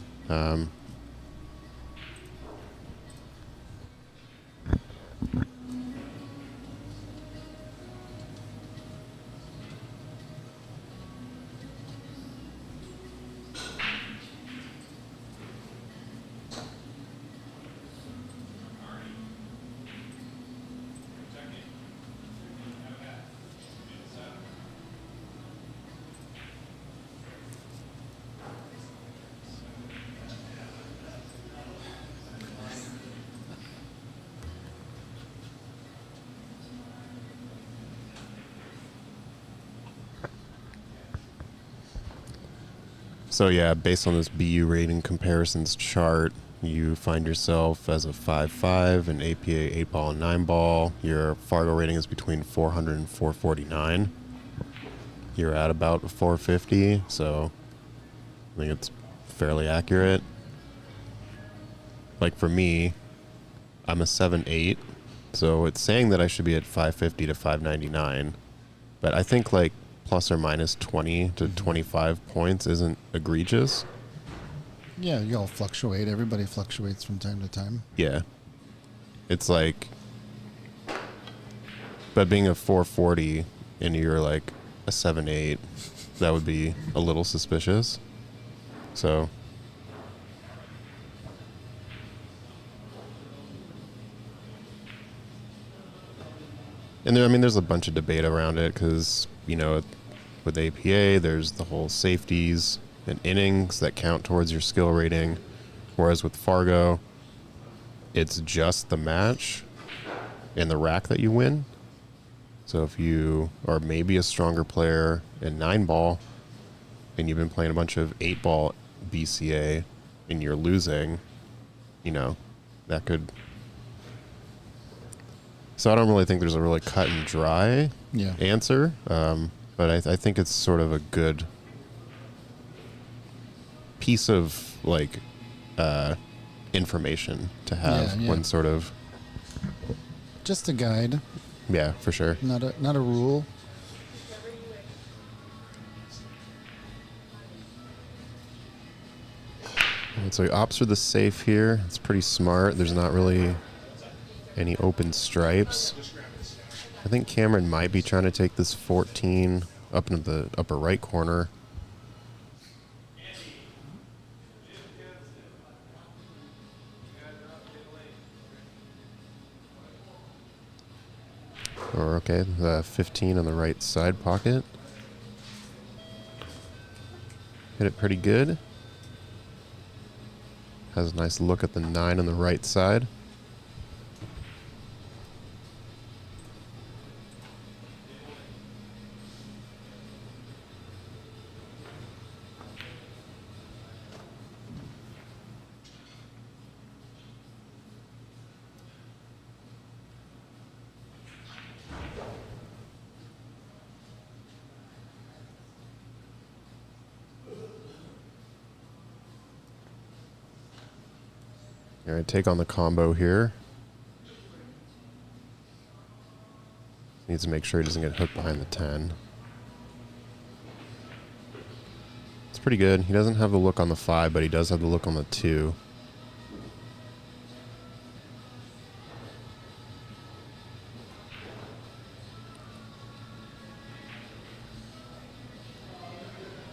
So yeah, based on this BU rating comparisons chart, you find yourself as a 5-5 in APA 8-ball and 9-ball. Your Fargo rating is between 400 and 449. You're at about 450, so I think it's fairly accurate. Like for me, I'm a 7-8, so it's saying that I should be at 550 to 599. But I think like plus or minus 20 to 25 points isn't egregious. Yeah, you all fluctuate. Everybody fluctuates from time to time. Yeah. It's like, but being a 440 and you're like a 7-8, that would be a little suspicious. So. And there, I mean, there's a bunch of debate around it because, you know, with APA, there's the whole safeties and innings that count towards your skill rating. Whereas with Fargo, it's just the match and the rack that you win. So if you are maybe a stronger player in 9-ball and you've been playing a bunch of 8-ball BCA and you're losing, you know, that could... So I don't really think there's a really cut and dry answer. But I think it's sort of a good piece of like information to have when sort of just a guide. Yeah, for sure. Not a rule. And so he opts for the safe here. It's pretty smart. There's not really any open stripes. I think Cameron might be trying to take this 14 up into the upper right corner. Or okay, the 15 on the right side pocket. Hit it pretty good. Has a nice look at the 9 on the right side. All right, take on the combo here. Needs to make sure he doesn't get hooked behind the 10. It's pretty good. He doesn't have the look on the 5, but he does have the look on the 2.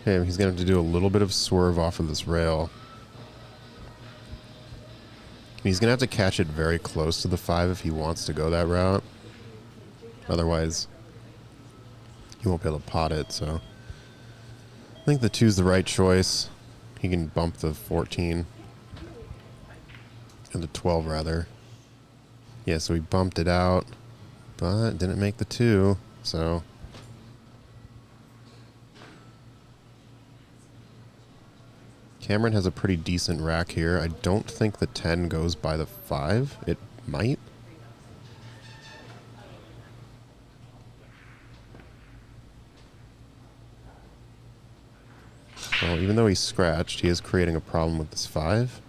Okay, he's going to have to do a little bit of swerve off of this rail. He's going to have to catch it very close to the 5 if he wants to go that route. Otherwise, he won't be able to pot it, so... I think the 2's the right choice. He can bump the 14. And the 12, rather. Yeah, so he bumped it out, but didn't make the 2, so... Cameron has a pretty decent rack here. I don't think the 10 goes by the 5. It might. Well, even though he's scratched, he is creating a problem with this 5.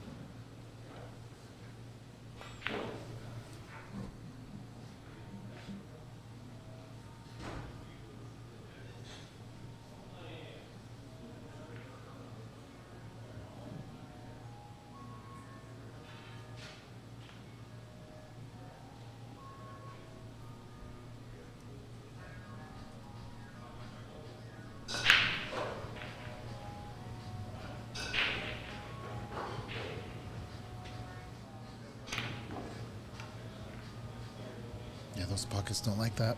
Yeah, those pockets don't like that.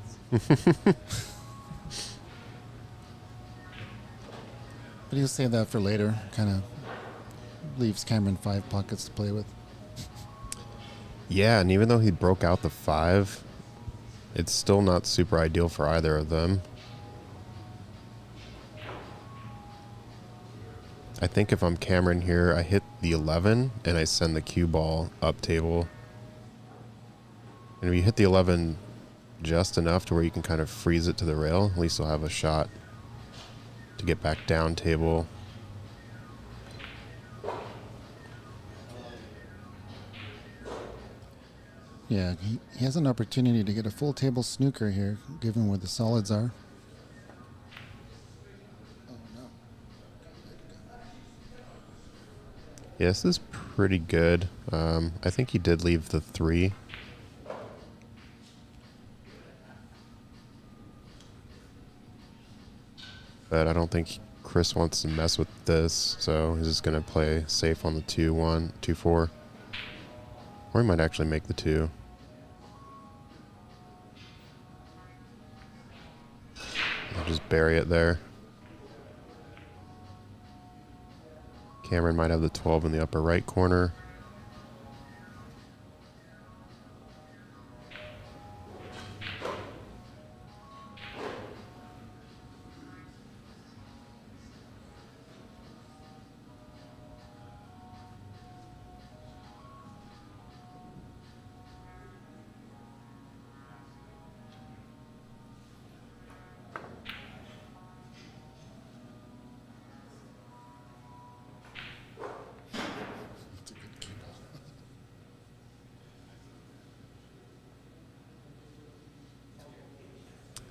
But he'll save that for later. Kind of leaves Cameron 5 pockets to play with. Yeah, and even though he broke out the 5, it's still not super ideal for either of them. I think if I'm Cameron here, I hit the 11 and I send the cue ball up table. And if you hit the 11 just enough to where you can kind of freeze it to the rail, at least you'll have a shot to get back down table. Yeah, he has an opportunity to get a full table snooker here, given where the solids are. Yeah, this is pretty good. I think he did leave the 3. But I don't think Chris wants to mess with this, so he's just going to play safe on the 2-1, 2-4. Or he might actually make the 2. I'll just bury it there. Cameron might have the 12 in the upper right corner.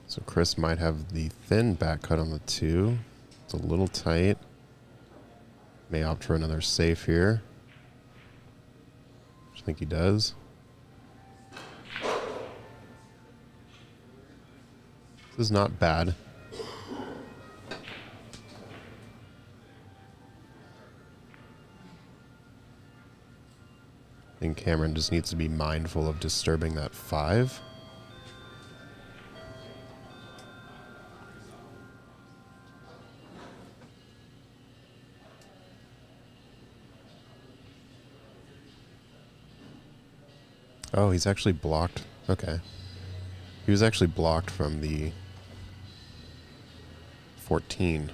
So Chris might have the thin back cut on the 2. It's a little tight. May opt for another safe here. I think he does. This is not bad. I think Cameron just needs to be mindful of disturbing that 5. Oh, he's actually blocked. Okay. He was actually blocked from the 14.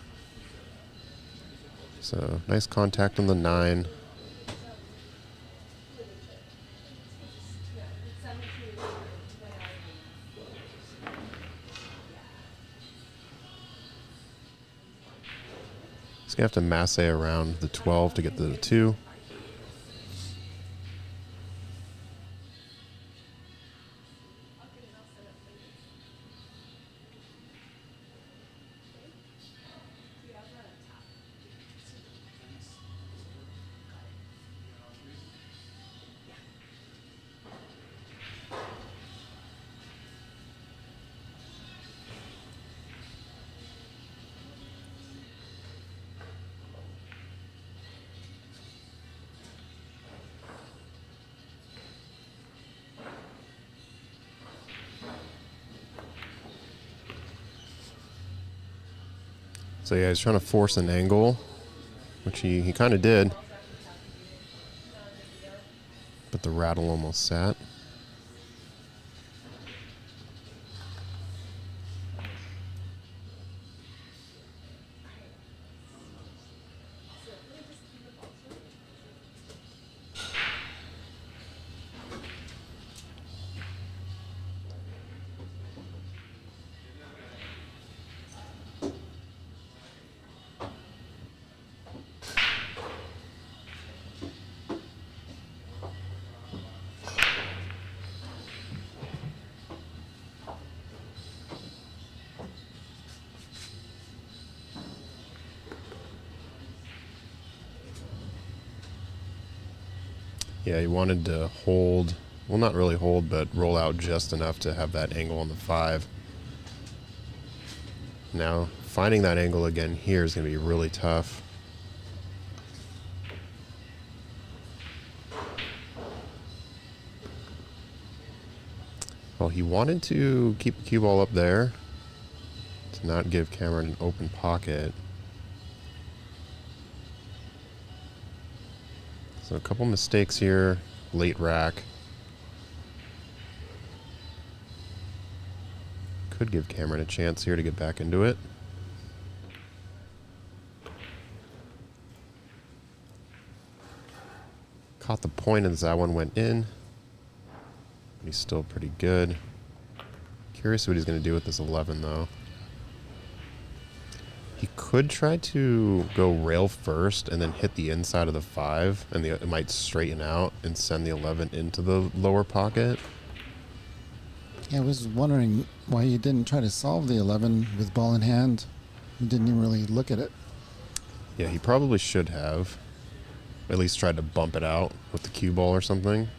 So, nice contact on the 9. He's going to have to masse around the 12 to get to the 2. So yeah, he's trying to force an angle, which he kind of did. But the rattle almost sat. Yeah, he wanted to hold, well, not really hold, but roll out just enough to have that angle on the 5. Now, finding that angle again here is going to be really tough. Well, he wanted to keep the cue ball up there to not give Cameron an open pocket. So a couple mistakes here, late rack. Could give Cameron a chance here to get back into it. Caught the point as that one went in. But he's still pretty good. Curious what he's going to do with this 11 though. He could try to go rail first and then hit the inside of the 5, and it might straighten out and send the 11 into the lower pocket. Yeah, I was wondering why you didn't try to solve the 11 with ball in hand. You didn't even really look at it. Yeah, he probably should have. At least tried to bump it out with the cue ball or something.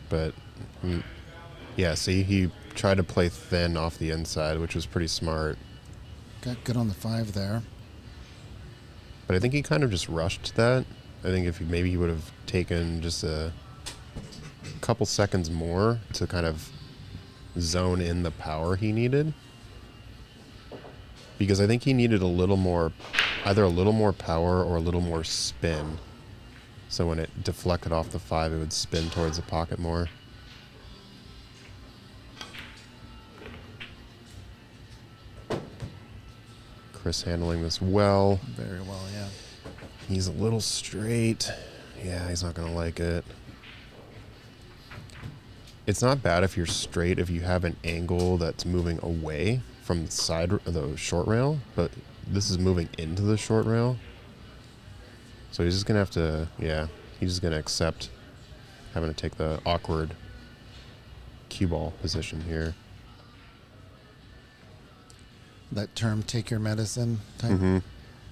But, yeah, see, he tried to play thin off the inside, which was pretty smart. Got good on the 5 there. But I think he kind of just rushed that. I think if maybe he would have taken just a couple seconds more to kind of zone in the power he needed. Because I think he needed a little more, either a little more power or a little more spin. So when it deflected off the 5, it would spin towards the pocket more. Chris handling this well. Very well, yeah. He's a little straight. Yeah, he's not going to like it. It's not bad if you're straight if you have an angle that's moving away from the side, the short rail, but this is moving into the short rail. So he's just going to have to, yeah, he's just going to accept having to take the awkward cue ball position here. That term, take your medicine type. Mm-hmm.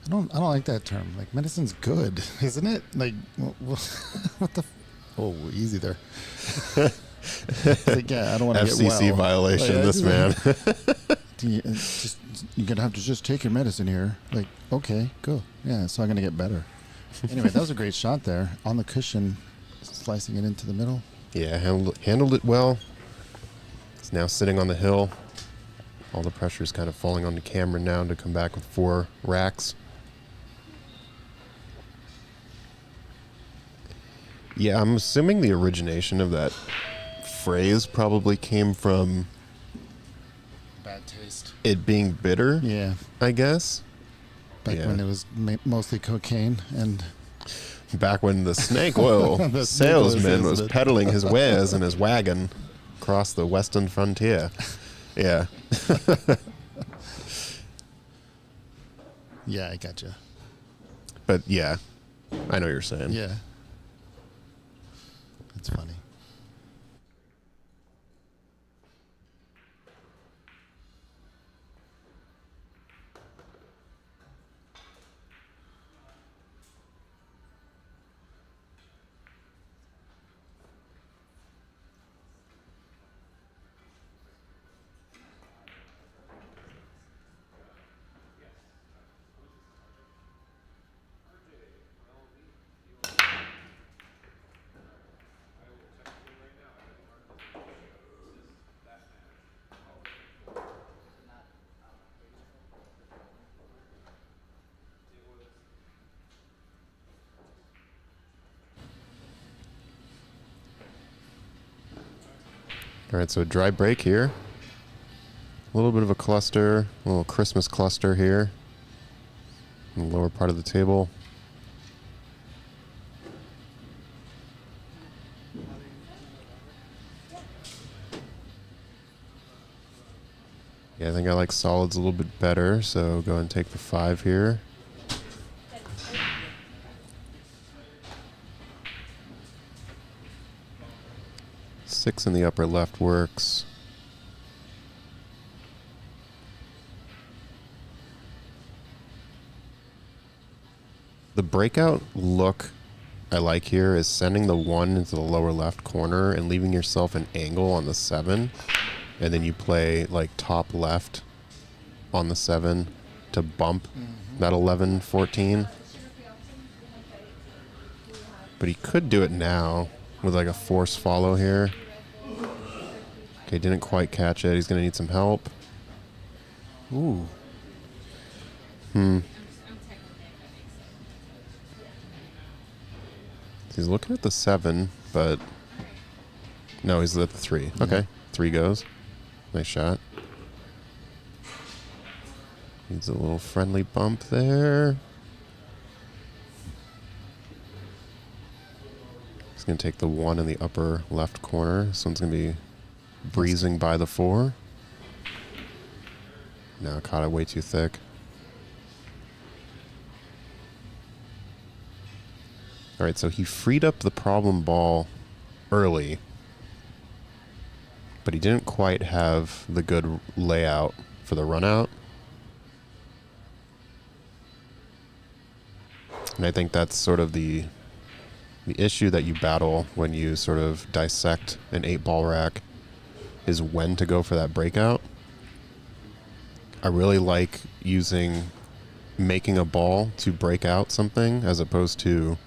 I don't like that term. Like, medicine's good, isn't it? Like, what the? Oh, easy there. Like, yeah, I don't want to get well. FCC violation, like, this man. You're gonna have to just take your medicine here. Like, okay, go. Yeah, it's not gonna get better. Anyway, that was a great shot there on the cushion, slicing it into the middle. Yeah, handled it well. It's now sitting on the hill. All the pressure is kind of falling onto Cameron now to come back with 4 racks. Yeah, I'm assuming the origination of that phrase probably came from Bad taste. it being bitter, Yeah, I guess. back Yeah. when it was mostly cocaine and Back when the snake oil The snake salesman oil was salesman. peddling his wares in his wagon across the western frontier. Yeah. yeah, I gotcha. But yeah, I know what you're saying. Yeah, it's funny. All right, so a dry break here. A little bit of a cluster, a little Christmas cluster here in the lower part of the table. Yeah, I think I like solids a little bit better, so go ahead and take the 5 here. Six in the upper left works. The breakout look, I like here is sending the 1 into the lower left corner and leaving yourself an angle on the 7. And then you play like top left on the 7 to bump that 11, 14. But he could do it now with like a force follow here. Okay, didn't quite catch it. He's going to need some help. Ooh. He's looking at the 7, but no, he's at the 3. Okay, 3 goes. Nice shot. Needs a little friendly bump there. He's going to take the 1 in the upper left corner. This one's going to be breezing by the 4. No, caught it way too thick. All right, so he freed up the problem ball early, but he didn't quite have the good layout for the run out. And I think that's sort of the issue that you battle when you sort of dissect an 8-ball rack is when to go for that breakout. I really like making a ball to break out something as opposed to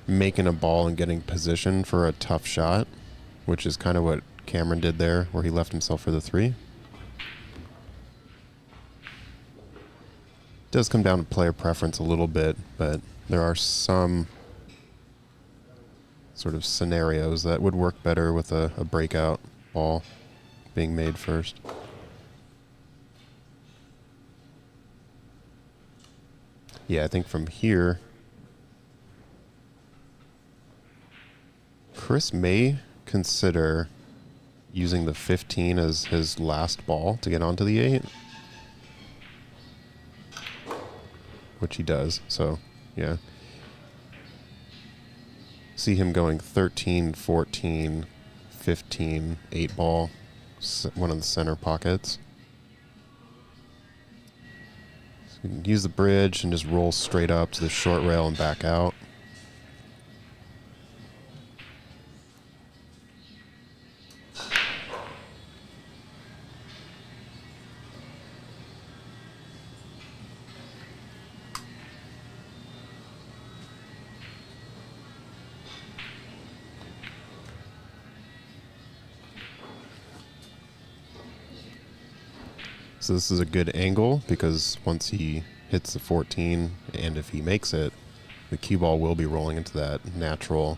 making a ball and getting position for a tough shot, which is kind of what Cameron did there, where he left himself for the 3. Does come down to player preference a little bit, but there are some sort of scenarios that would work better with a breakout ball being made first. Yeah, I think from here, Chris may consider using the 15 as his last ball to get onto the 8. Which he does, so yeah. See him going 13, 14, 15, 8-ball, one of the center pockets. So you can use the bridge and just roll straight up to the short rail and back out. So this is a good angle because once he hits the 14, and if he makes it, the cue ball will be rolling into that natural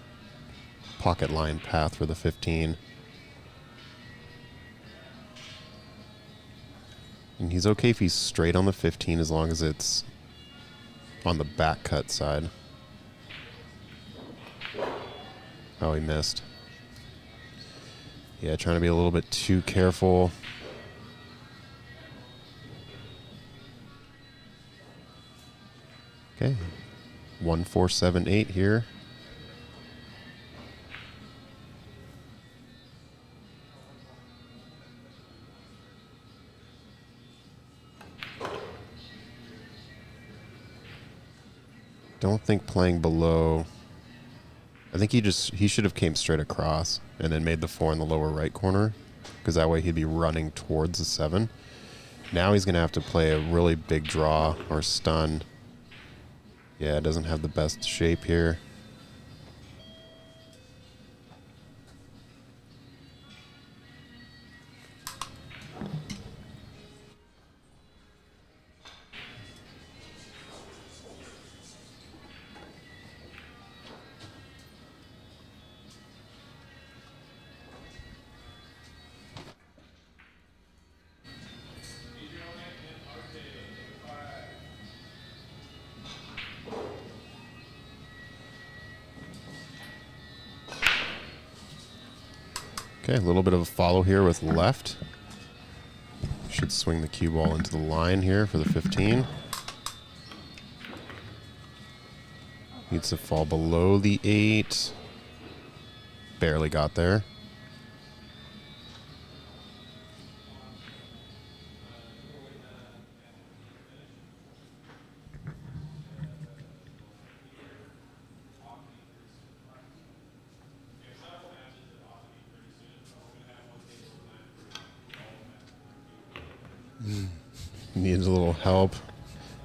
pocket line path for the 15. And he's okay if he's straight on the 15 as long as it's on the back cut side. Oh, he missed. Yeah, trying to be a little bit too careful. Okay, 1, 4, 7, 8 here. Don't think playing below. I think he should have came straight across and then made the 4 in the lower right corner, because that way he'd be running towards the 7. Now he's going to have to play a really big draw or stun. Yeah, it doesn't have the best shape here. Okay, a little bit of a follow here with left. Should swing the cue ball into the line here for the 15. Needs to fall below the 8. Barely got there. needs a little help.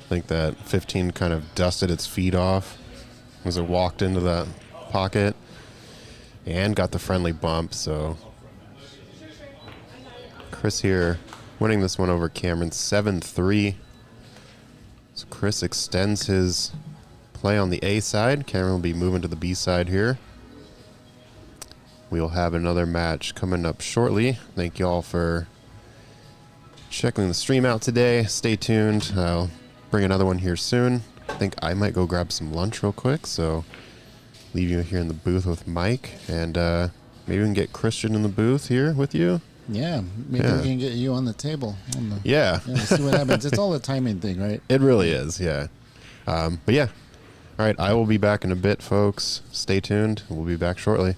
I think that 15 kind of dusted its feet off as it walked into that pocket and got the friendly bump. So Chris here winning this one over Cameron 7-3. So Chris extends his play on the A side. Cameron will be moving to the B side here. We'll have another match coming up shortly. Thank you all for checking the stream out today. Stay tuned. I'll bring another one here soon. I think I might go grab some lunch real quick, so leave you here in the booth with Mike, and maybe we can get Christian in the booth here with you. Yeah, maybe we can get you on the table. Yeah. See what happens. It's all a timing thing, right? It really is, yeah. But yeah. All right, I will be back in a bit, folks. Stay tuned. We'll be back shortly.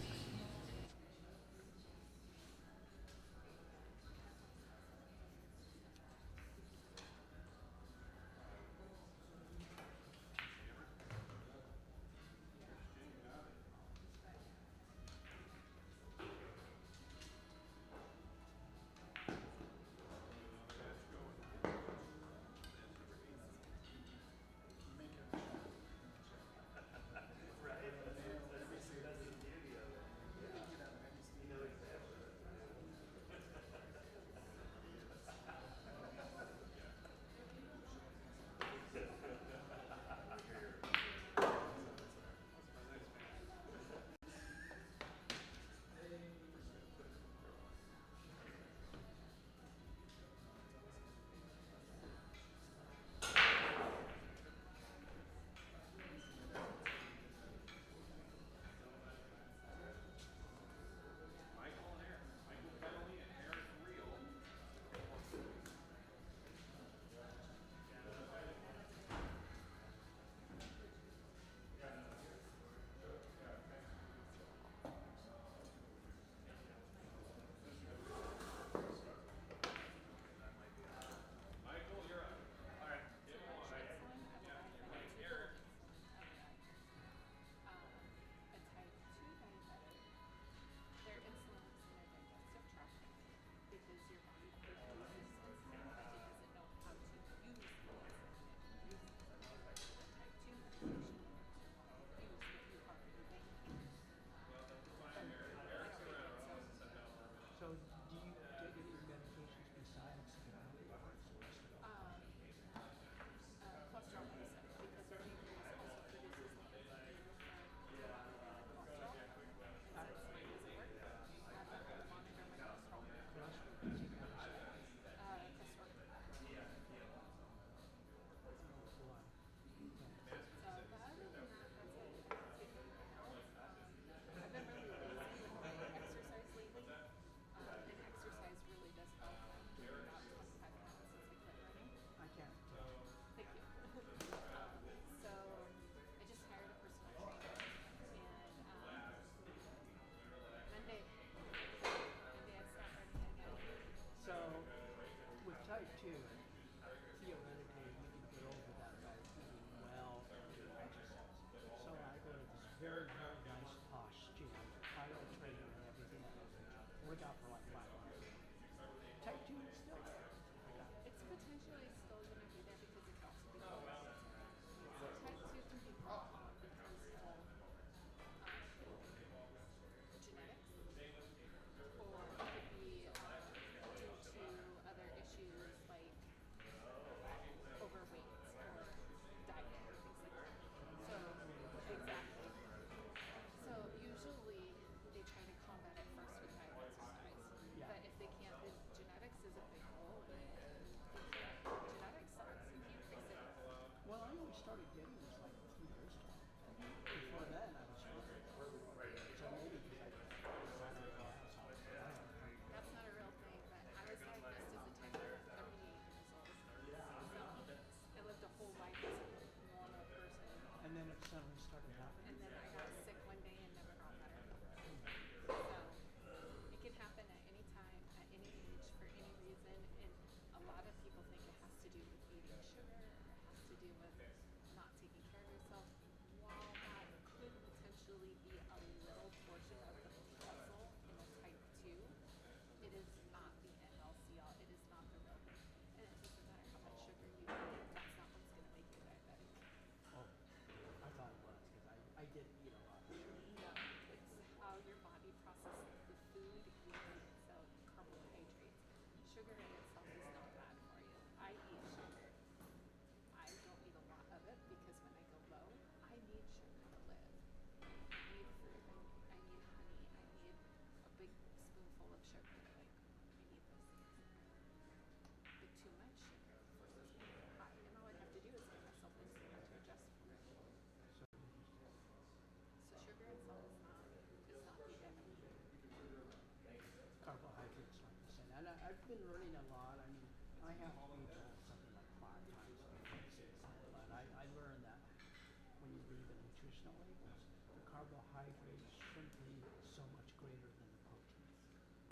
sugar in itself is not bad for you. I eat sugar. I don't eat a lot of it because when I go low, I need sugar to live. I need fruit. I need honey. I need a big spoonful of sugar. Like, I need those things. But too much sugar forces me to go high. And all I have to do is give myself insulin to adjust for it. So sugar itself is not the enemy. Carbohydrates, like you said. And I've been learning a lot. I mean, I have ate something like 5 times a day, but I learned that when you read it nutritionally, the carbohydrates shouldn't be so much greater than the proteins.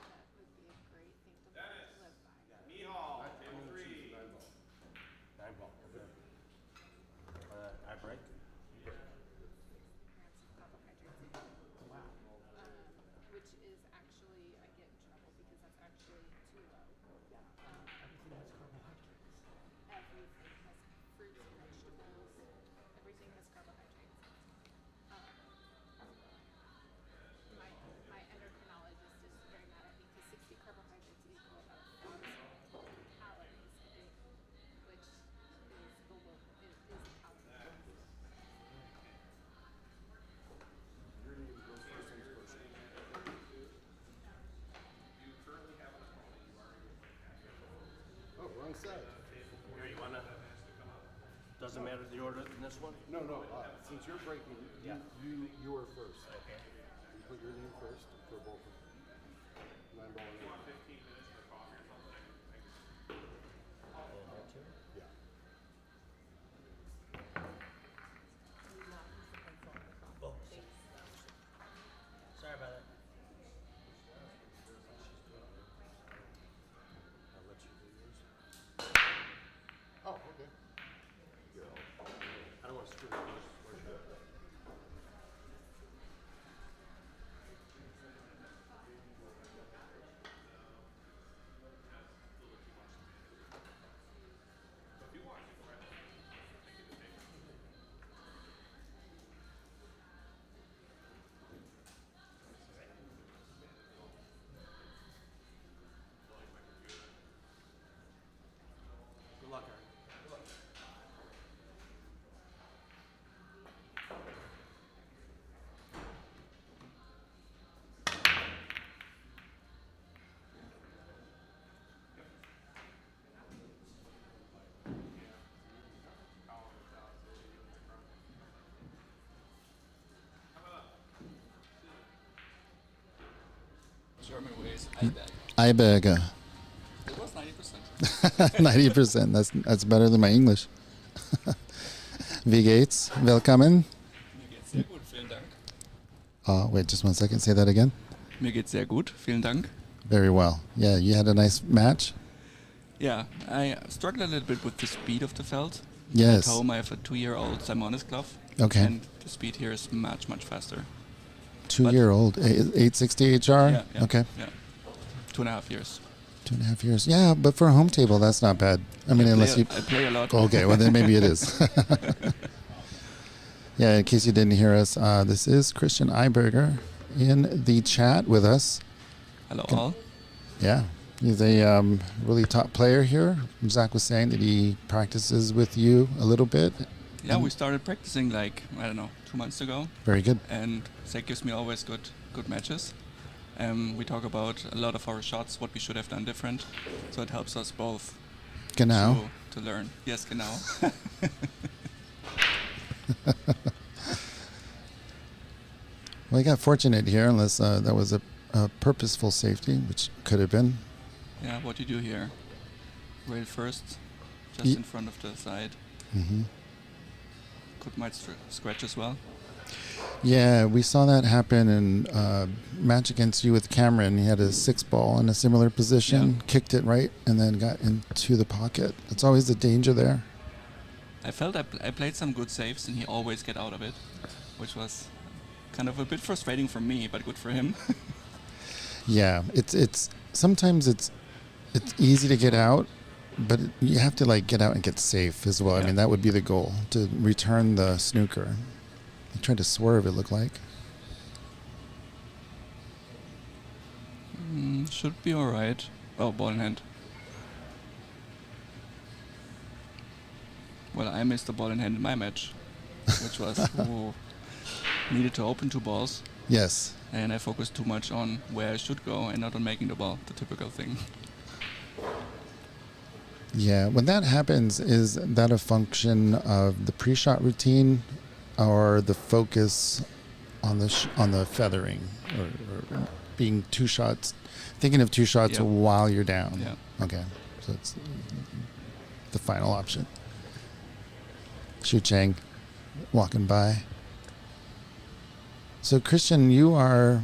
That would be a great thing to live by. Mihal, table 3. 9 ball. I break. 60 grams of carbohydrates a day. Wow. Which is actually, I get in trouble because that's actually too low. Yeah. Everything has carbohydrates. Everything has fruits and vegetables. Everything has carbohydrates. My endocrinologist is very mad at me because 60 carbohydrates equal about 1,000 calories a day, which is below is a calorie. You currently have an opponent. You are able to play half. Oh, wrong side. Here, you wanna? Doesn't matter the order in this one? No, since you're breaking, you are first. Okay. You put your name first for both of them. 9 ball and 8. 15 minutes for coffee or something. And that too? Yeah. Oh, sorry about that. I'll let you do yours. Oh, okay. I don't want to screw with yours. Where's yours? Good luck, Aaron. Good luck. German ways, I bet. I beg. It was 90%. 90%. That's better than my English. Wie geht's? Willkommen. Mir geht's sehr gut, vielen Dank. Wait, just 1 second. Say that again. Mir geht's sehr gut, vielen Dank. Very well. Yeah, you had a nice match. Yeah, I struggled a little bit with the speed of the felt. Yes. At home I have a 2-year-old Simonis glove. Okay. And the speed here is much, much faster. 2-year-old, 860 HR. Yeah, yeah, Okay. Yeah. 2.5 years. 2.5 years. Yeah, but for a home table, that's not bad. I mean, unless you. I play a lot. Okay, well then maybe it is. Yeah, in case you didn't hear us, this is Christian Eiberger in the chat with us. Hello all. Yeah, he's a really top player here. Zach was saying that he practices with you a little bit. Yeah, we started practicing like, I don't know, 2 months ago. Very good. And Zach gives me always good matches. We talk about a lot of our shots, what we should have done different. So it helps us both Genau. to learn. Yes, genau. Well, he got fortunate here, unless that was a purposeful safety, which could have been. Yeah, what you do here. Rail first, just Ye- in front of the side. Mm-hmm. Might scratch as well. Yeah, we saw that happen in match against you with Cameron. He had a 6 ball in a similar position, kicked it right, and then got into the pocket. That's always the danger there. I felt I played some good saves, and he always get out of it, which was kind of a bit frustrating for me, but good for him. Yeah, it's sometimes it's easy to get out, but you have to like get out and get safe as well. Yeah. I mean, that would be the goal, to return the snooker. He tried to swerve, it looked like. Should be alright. Oh, ball in hand. Well, I missed the ball in hand in my match, which was needed to open 2 balls, Yes. and I focused too much on where I should go and not on making the ball, the typical thing. Yeah. When that happens, is that a function of the pre-shot routine, or the focus on the feathering, or being 2 shots, thinking of 2 shots Yep. while you're down? Yeah. Okay. So it's the final option. Shu Chang walking by. So Christian, you are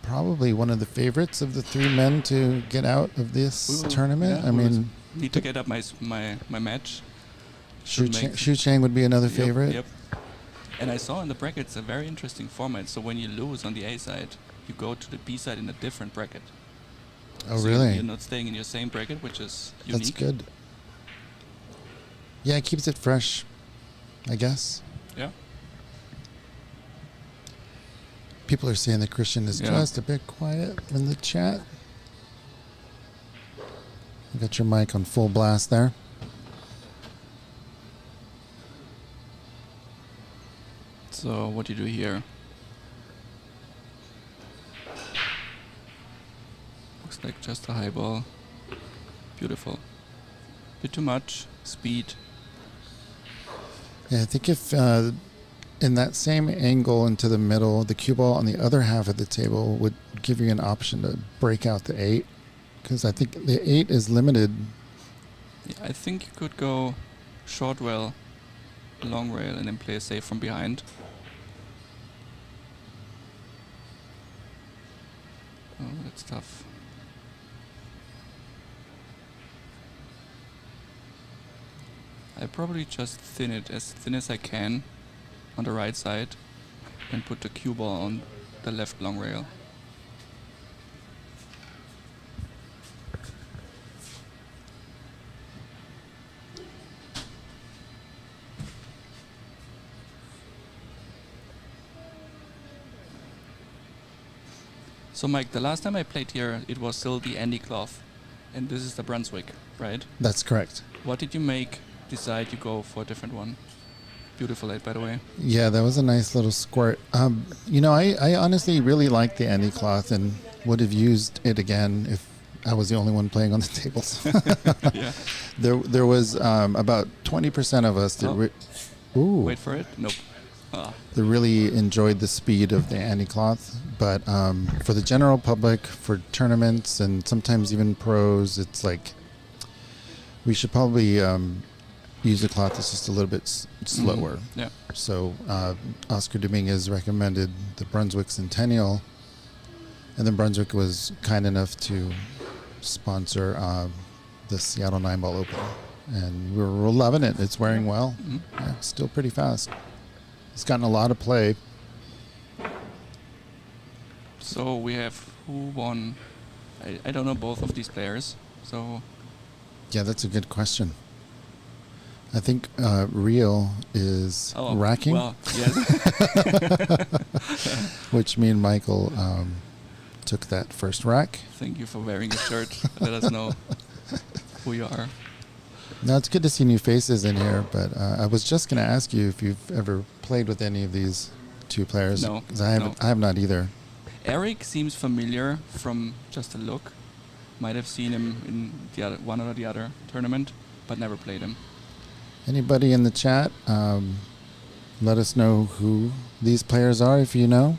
probably one of the favorites of the 3 men to get out of this tournament. Yeah, I we mean, need to get up my match. Shu Should make- Shu Chang would be another Yep, favorite. Yep. And I saw in the brackets a very interesting format. So when you lose on the A side, you go to the B side in a different bracket. Oh, So really? You're not staying in your same bracket, which is unique. That's good. Yeah, it keeps it fresh, I guess. Yeah. People are saying that Christian is Yeah. just a bit quiet in the chat. You got your mic on full blast there. So what do you do here? Looks like just a high ball. Beautiful. Bit too much speed. Yeah, I think if in that same angle into the middle, the cue ball on the other half of the table would give you an option to break out the 8, because I think the 8 is limited. Yeah, I think you could go short rail, long rail, and then play a save from behind. Oh, that's tough. I probably just thin it as thin as I can on the right side and put the cue ball on the left long rail. So Mike, the last time I played here, it was still the Andy cloth, and this is the Brunswick, right? That's correct. What did you decide you go for a different one? Beautiful light, by the way. Yeah, that was a nice little squirt. I honestly really like the Andy cloth and would have used it again if I was the only one playing on the tables. Yeah. There was about 20% of us that Wait for it. Nope. Ah. that really enjoyed the speed of the Andy cloth, but for the general public, for tournaments and sometimes even pros, it's like we should probably use a cloth that's just a little bit slower. Mm-hmm. Yeah. So Oscar Dominguez recommended the Brunswick Centennial, and then Brunswick was kind enough to sponsor the Seattle 9-Ball Open, and we're loving it. It's wearing well. Mm-hmm. Yeah, still pretty fast. It's gotten a lot of play. So we have who won? I don't know both of these players. So Yeah, that's a good question. I think Real is racking, Well, yes. which me and Michael took that first rack. Thank you for wearing a shirt. Let us know who you are. Now, it's good to see new faces in here, but I was just going to ask you if you've ever played with any of these 2 players. No, 'Cause I have not either. Eric seems familiar from just a look. Might have seen him in the other one or the other tournament, but never played him. Anybody in the chat, let us know who these players are if you know.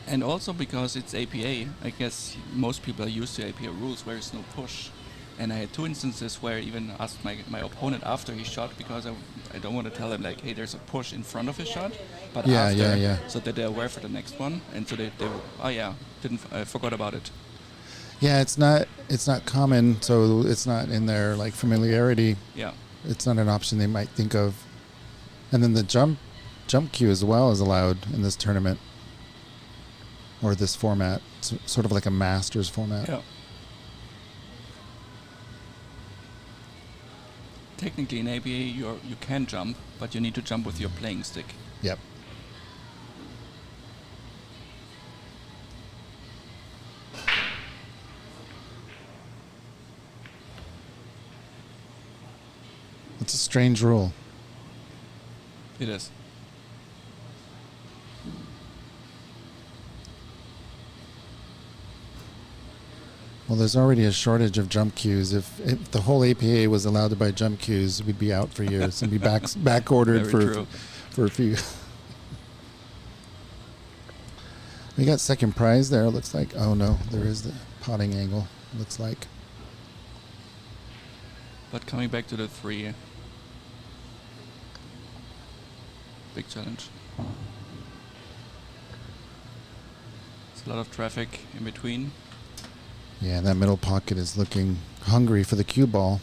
And also because it's APA, I guess most people are used to APA rules where there's no push. And I had 2 instances where I even asked my opponent after he shot, because I don't want to tell him like, hey, there's a push in front of his shot, but Yeah, after, yeah. so that they're aware for the next one, and so they oh yeah, I forgot about it. Yeah, it's not common, so it's not in their like familiarity. Yeah. It's not an option they might think of. And then the jump cue as well is allowed in this tournament or this format. It's sort of like a Masters format. Yeah. technically in APA you can jump, but you need to jump with your playing stick. Yep. It's a strange rule. It is. Well, there's already a shortage of jump cues. If the whole APA was allowed to buy jump cues, we'd be out for years and be back ordered Very for a few. We got second prize there. Looks like. Oh no, there is the potting angle. Looks like. But coming back to the 3, big challenge. There's a lot of traffic in between. Yeah, that middle pocket is looking hungry for the cue ball.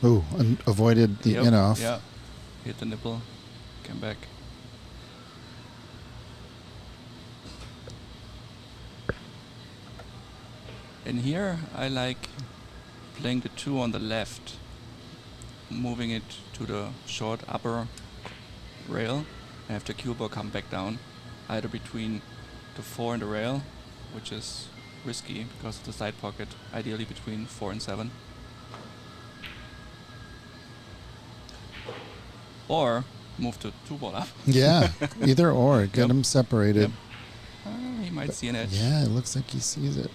Ooh, avoided the Yep, in-off. Yeah, hit the nipple, came back. And here I like playing the 2 on the left, moving it to the short upper rail, and have the cue ball come back down, either between the 4 and the rail, which is risky because of the side pocket, ideally between 4 and 7. Or move the 2 ball up. Yeah, either or. Get Yep. them separated. Yep. He might see an edge. Yeah, it looks like he sees it.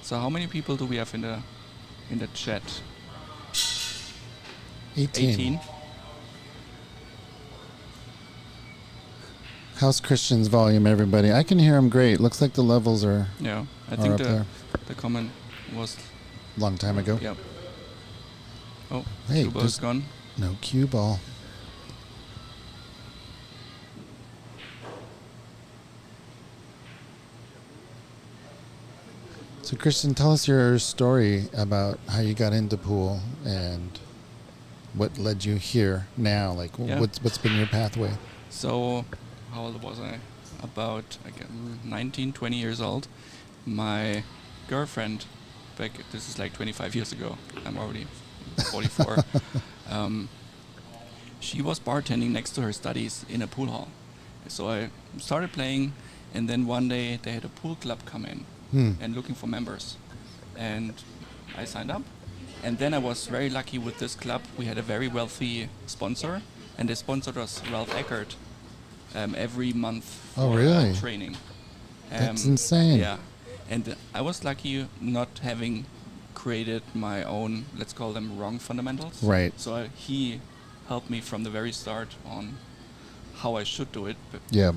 So how many people do we have in the chat? 18. How's Christian's volume, everybody? I can hear him great. Looks like the levels are Yeah, I Are think up there. the comment was a long time ago. yeah. Oh, Hey, cue ball is gone. no cue ball. So Christian, tell us your story about how you got into pool and what led you here now. Like, Yeah. what's been your pathway? So, how old was I? About 19, 20 years old. My girlfriend, this is like 25 years ago. I'm already 44. She was bartending next to her studies in a pool hall. So I started playing, and then one day they had a pool club come in and looking for members. And I signed up. And then I was very lucky with this club. We had a very wealthy sponsor, and they sponsored us Ralph Eckert every month for Oh, really? training. That's insane. Yeah, and I was lucky not having created my own, let's call them wrong fundamentals. Right. So he helped me from the very start on how I should do it. Yeah.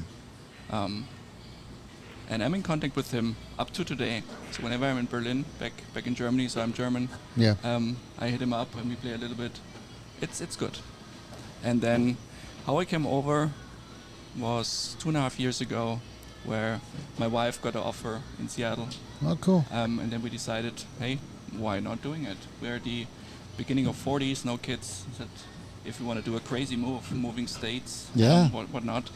And I'm in contact with him up to today. So whenever I'm in Berlin, back in Germany, so I'm German, Yeah. I hit him up and we play a little bit. It's good. And then how I came over was 2.5 years ago, where my wife got an offer in Seattle. Oh, cool. And then we decided, hey, why not doing it? We're at the beginning of 40s, no kids. That if we want to do a crazy move, moving states, Yeah. whatnot,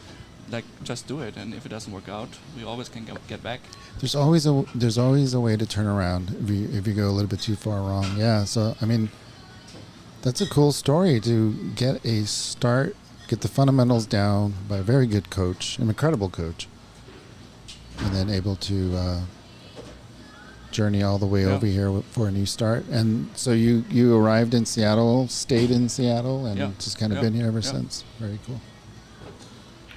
like just do it. And if it doesn't work out, we always can get back. There's always a way to turn around if you go a little bit too far wrong. Yeah. So I mean, that's a cool story to get a start, get the fundamentals down by a very good coach, an incredible coach, and then able to journey all the way Yeah. over here for a new start. And so you arrived in Seattle, stayed in Seattle, and Yeah. just kind of Yeah. been here ever Yeah. since. Very cool.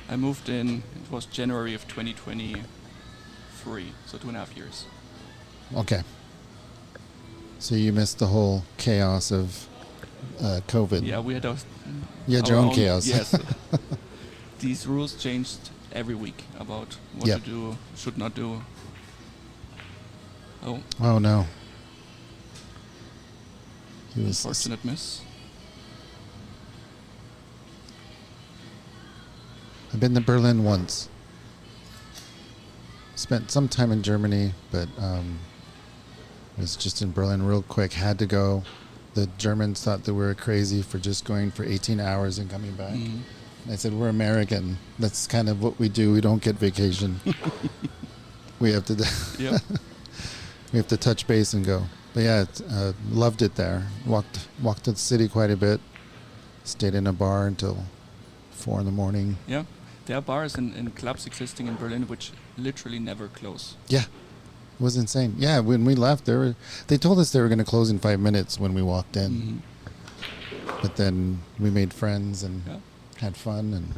I moved in, it was January of 2023, so 2.5 years. Okay. So you missed the whole chaos of COVID. Yeah, we had You had your our own chaos. Yes. These rules changed every week about what Yep. to do, should not do. Oh, Oh no. He was unfortunate miss. I've been to Berlin once. Spent some time in Germany, but was just in Berlin real quick. Had to go. The Germans thought that we were crazy for just going for 18 hours and coming back. Mhm. I said, we're American. That's kind of what we do. We don't get vacation. we have to Yeah. we have to touch base and go. But yeah, loved it there. Walked to the city quite a bit. Stayed in a bar until 4 in the morning. Yeah. There are bars and clubs existing in Berlin which literally never close. Yeah, it was insane. Yeah, when we left, they told us they were going to close in 5 minutes when we walked in. Mhm. But then we made friends and Yeah. had fun, and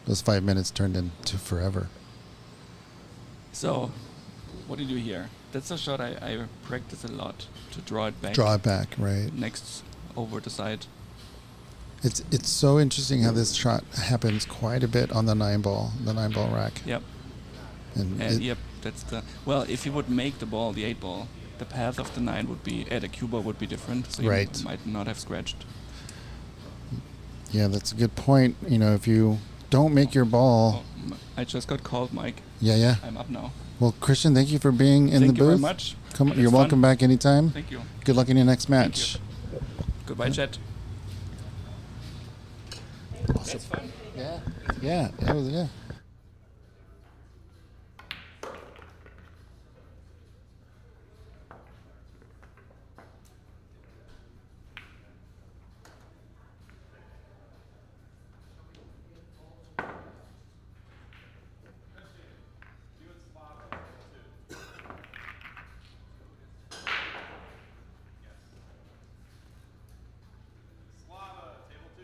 those 5 minutes turned into forever. So, what do you do here? That's a shot I practice a lot to draw it back. Draw it back, right? Next over the side. It's so interesting how this shot happens quite a bit on the 9-ball rack. Yep. And And yep, that's the... Well, if you would make the ball, the 8-ball, the path of the 9 would be... the cue ball would be different, so you Right. might not have scratched. yeah, that's a good point. You know, if you don't make your ball... I just got called, Mike. Yeah. I'm up now. Well, Christian, thank you for being in the Thank you booth. very much. Come, It's you're fun. welcome back anytime. Thank you. Good luck in your next Thank match. Goodbye, chat. Awesome. That's fun. Yeah, that was, yeah. Slava, table 2.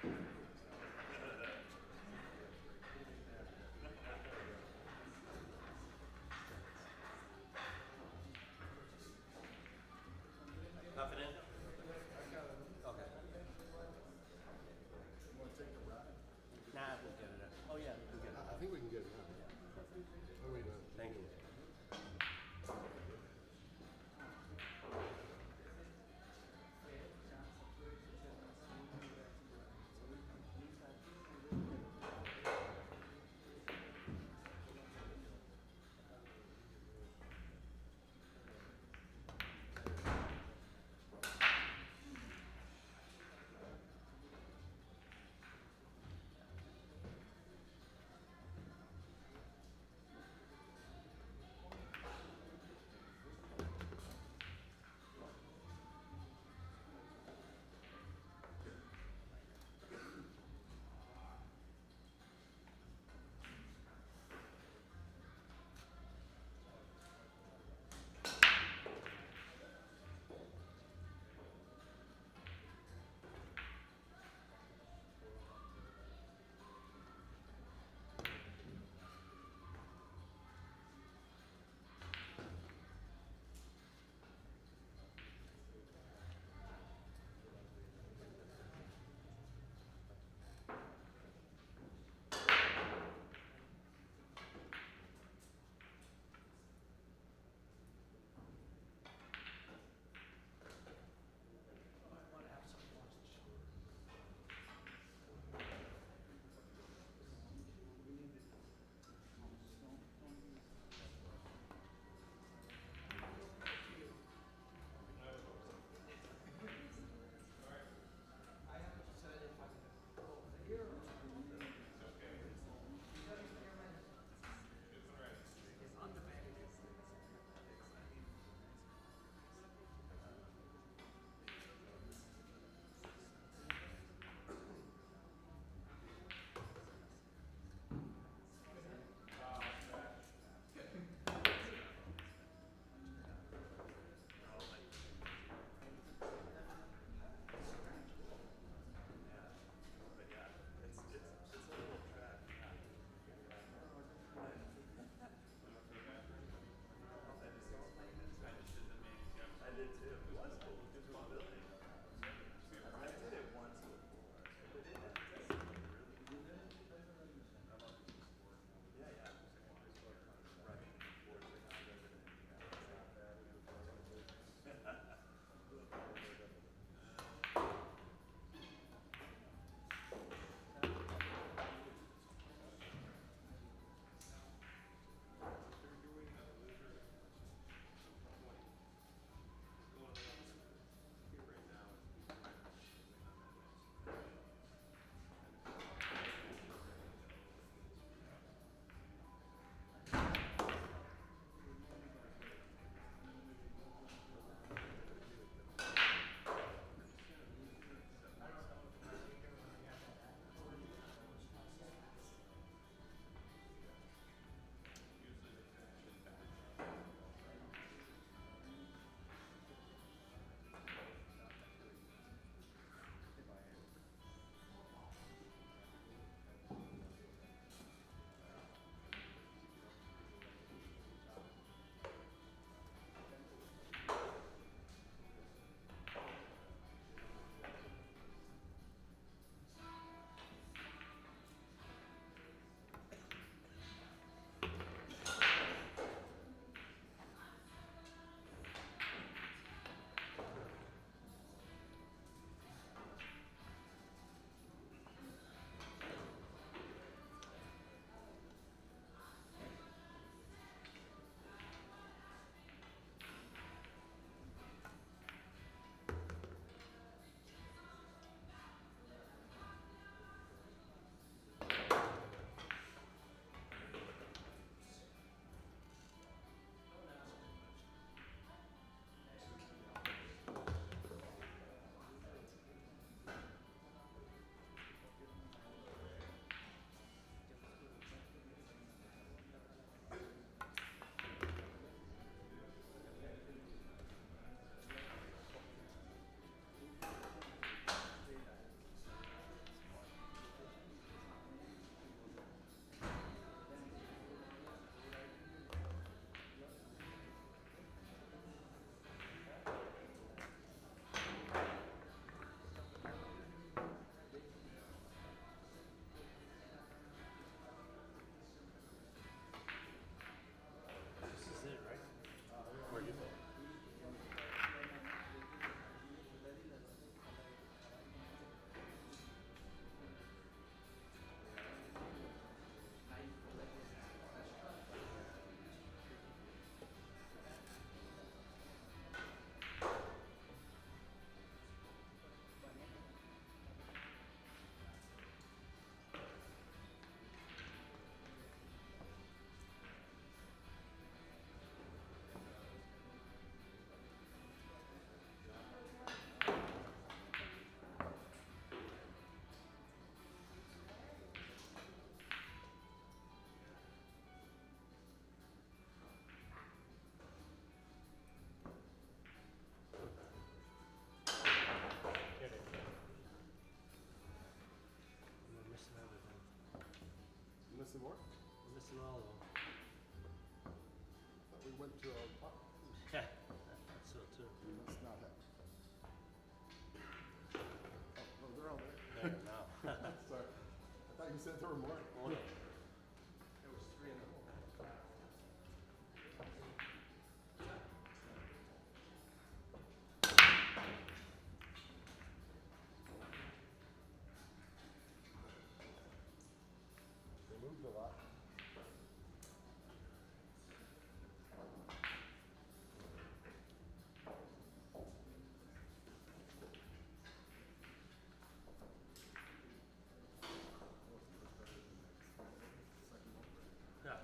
Nothing in? Okay. Nah, we'll get it. Oh yeah, we can get it. I think we can get it now. Oh, wait a minute. Thank you. missing more? We're missing all of them. Thought we went to a pot. Yeah, that's so too. We must not have. Oh, they're all there. There now. Sorry. I thought you said there were more. Oh, no. There was 3 in the hole. They moved a lot. Yeah.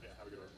Yeah, have a good one.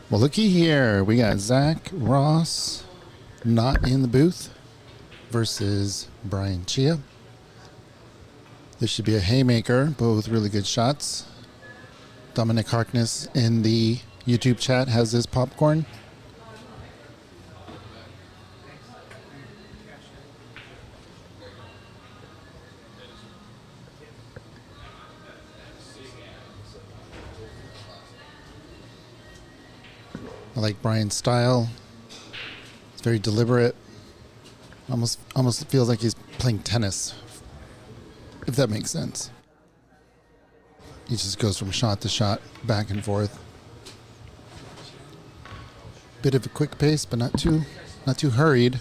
Well, looky here. We got Zach Ross not in the booth versus Brian Chia. This should be a haymaker. Both really good shots. Dominic Harkness in the YouTube chat has his popcorn. I like Brian's style. It's very deliberate. Almost feels like he's playing tennis, if that makes sense. He just goes from shot to shot, back and forth. Bit of a quick pace, but not too hurried.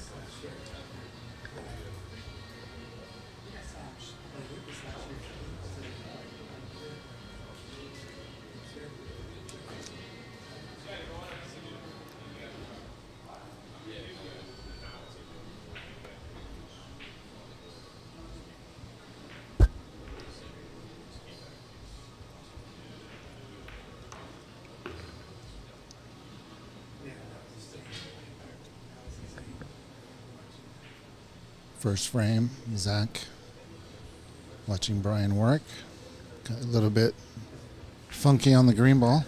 First frame, Zach watching Brian work. Got a little bit funky on the green ball.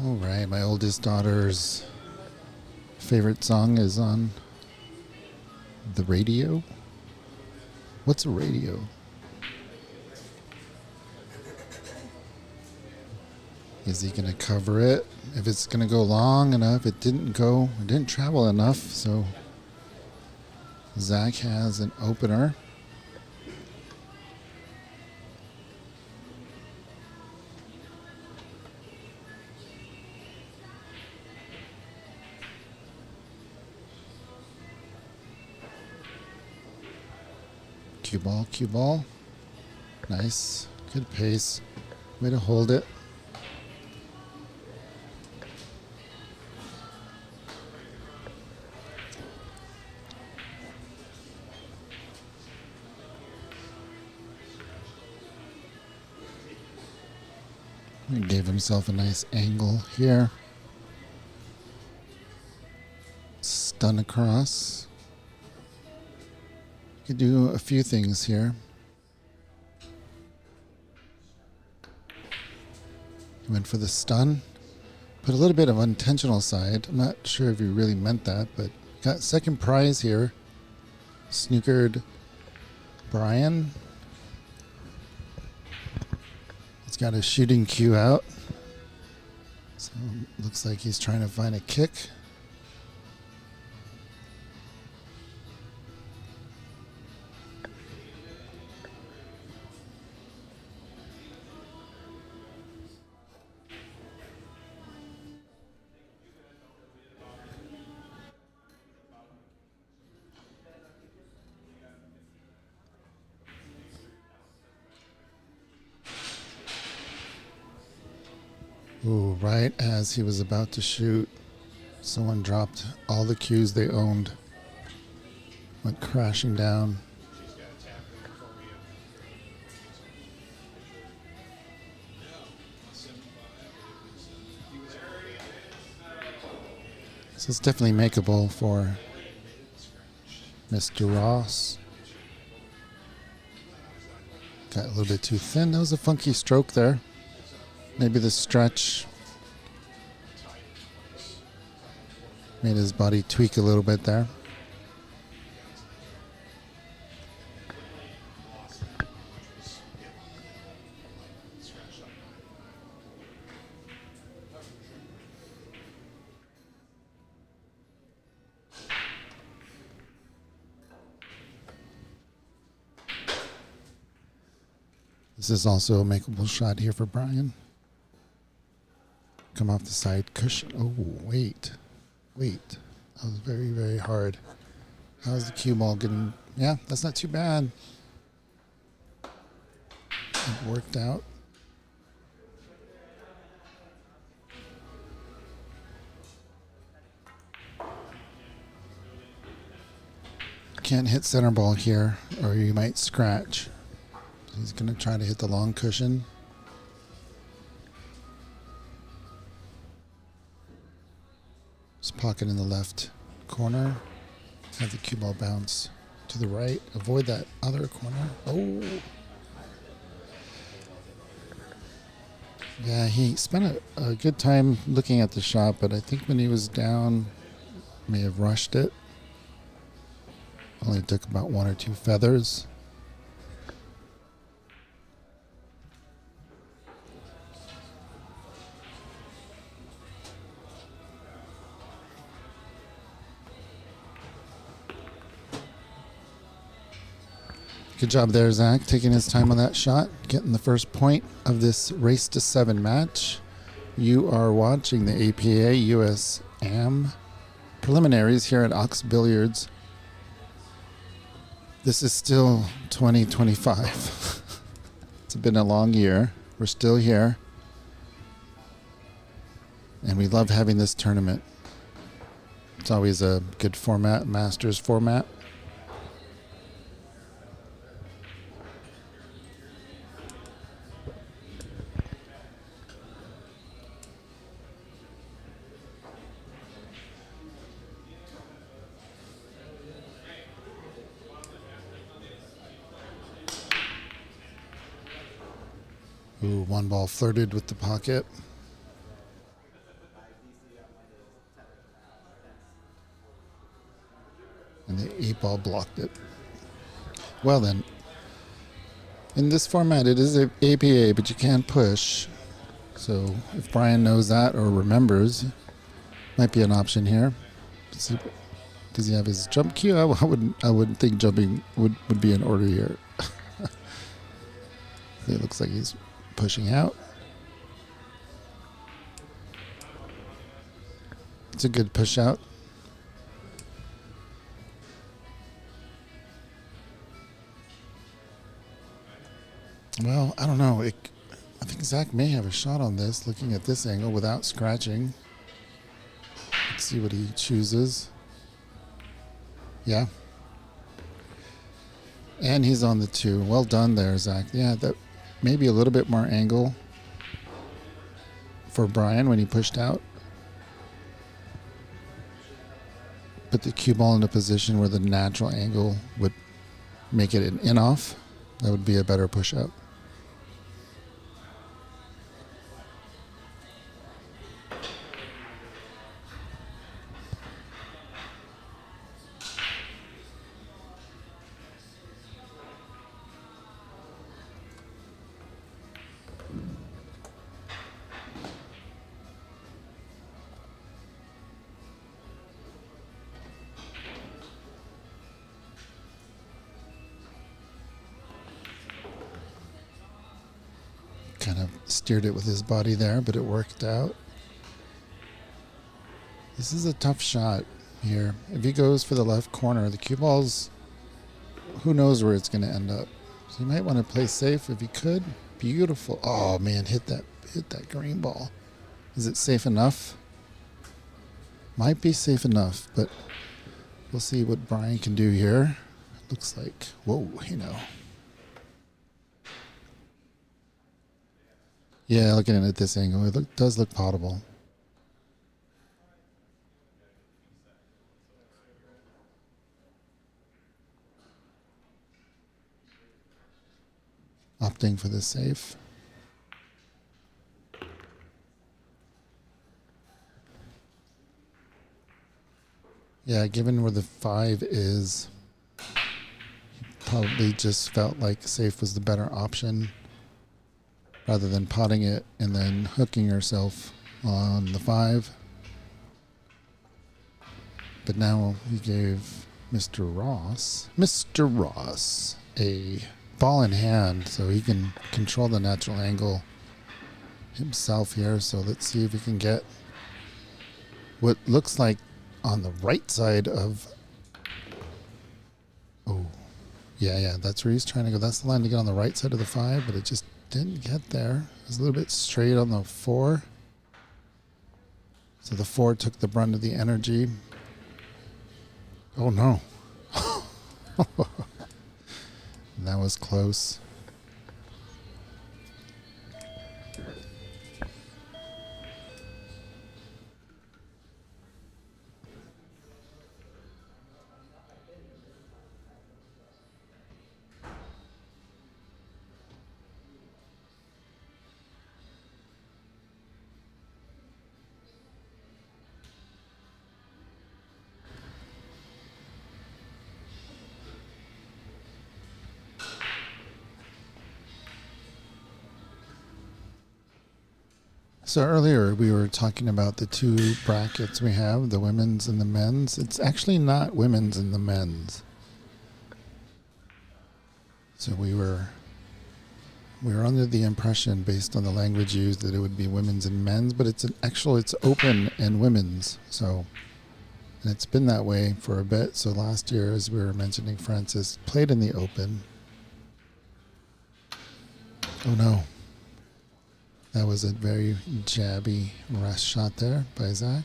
All right, my oldest daughter's favorite song is on the radio. What's a radio? Is he gonna cover it? If it's gonna go long enough, it didn't travel enough, so Zach has an opener. Cue ball. Nice. Good pace. Way to hold it. He gave himself a nice angle here. stun across. You could do a few things here. He went for the stun. Put a little bit of unintentional side. I'm not sure if he really meant that, but got second prize here. Snookered Brian. He's got his shooting cue out. So looks like he's trying to find a kick. Ooh, right as he was about to shoot, someone dropped all the cues they owned. Went crashing down. So it's definitely makeable for Mr. Ross. Got a little bit too thin. That was a funky stroke there. Maybe the stretch made his body tweak a little bit there. This is also a makeable shot here for Brian. Come off the side cushion. Oh, wait. That was very, very hard. How's the cue ball getting? Yeah, that's not too bad. It worked out. Can't hit center ball here, or you might scratch. He's going to try to hit the long cushion. Just pocket in the left corner. Have the cue ball bounce to the right. Avoid that other corner. Oh. Yeah, he spent a good time looking at the shot, but I think when he was down, may have rushed it. Only took about 1 or 2 feathers. Good job there, Zach, taking his time on that shot, getting the first point of this race to 7 match. You are watching the APA US AM Preliminaries here at Ox Billiards. This is still 2025. It's been a long year. We're still here. And we love having this tournament. It's always a good format, Masters format. Ooh, one ball flirted with the pocket. And the 8 ball blocked it. Well then, in this format it is a APA, but you can't push. So if Brian knows that or remembers, might be an option here. See, does he have his jump cue? I wouldn't think jumping would be in order here. It looks like he's pushing out. It's a good push out. Well, I don't know. I think Zach may have a shot on this, looking at this angle without scratching. Let's see what he chooses. Yeah. And he's on the 2. Well done there, Zach. Yeah, that maybe a little bit more angle for Brian when he pushed out. put the cue ball in a position where the natural angle would make it an in-off, that would be a better push-up. Kind of steered it with his body there, but it worked out. This is a tough shot here. If he goes for the left corner, the cue ball's, who knows where it's going to end up. So you might want to play safe if you could. Beautiful. Oh man, hit that green ball. Is it safe enough? Might be safe enough, but we'll see what Brian can do here. Looks like, whoa, you know. Yeah, looking at it at this angle, it does look potable. Opting for the safe. Yeah, given where the 5 is, probably just felt like safe was the better option, rather than potting it and then hooking yourself on the 5. But now he gave Mr. Ross a ball in hand, so he can control the natural angle himself here. So let's see if we can get what looks like on the right side of, oh, yeah, that's where he's trying to go. That's the line to get on the right side of the 5, but it just didn't get there. It was a little bit straight on the 4. So the 4 took the brunt of the energy. Oh no. That was close. So earlier we were talking about the 2 brackets we have, the women's and the men's. It's actually not women's and the men's. So we were under the impression, based on the language used, that it would be women's and men's, but it's open and women's. So, and it's been that way for a bit. So last year, as we were mentioning, Francis played in the open. Oh no. That was a very jabby rush shot there by Zach.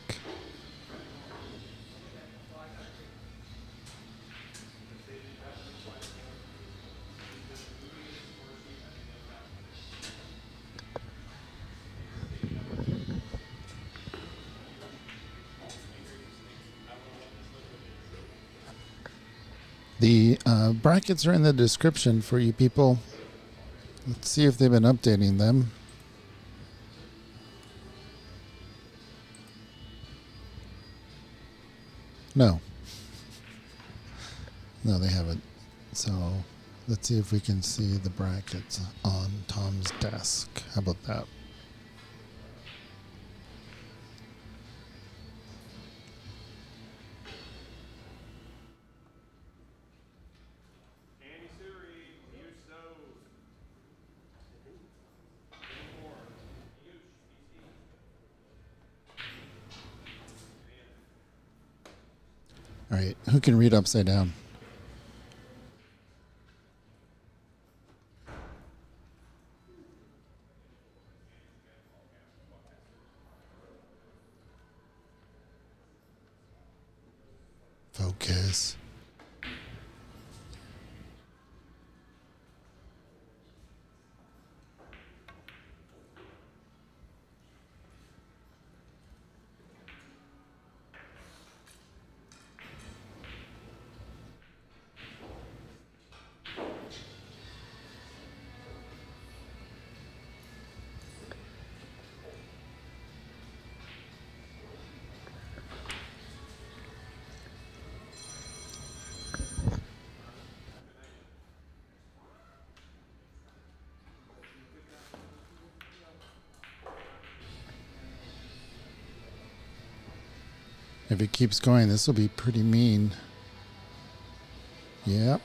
The brackets are in the description for you people. Let's see if they've been updating them. No, they haven't. So let's see if we can see the brackets on Tom's desk. How about that? All right, who can read upside down? Focus. If it keeps going, this will be pretty mean. Yep.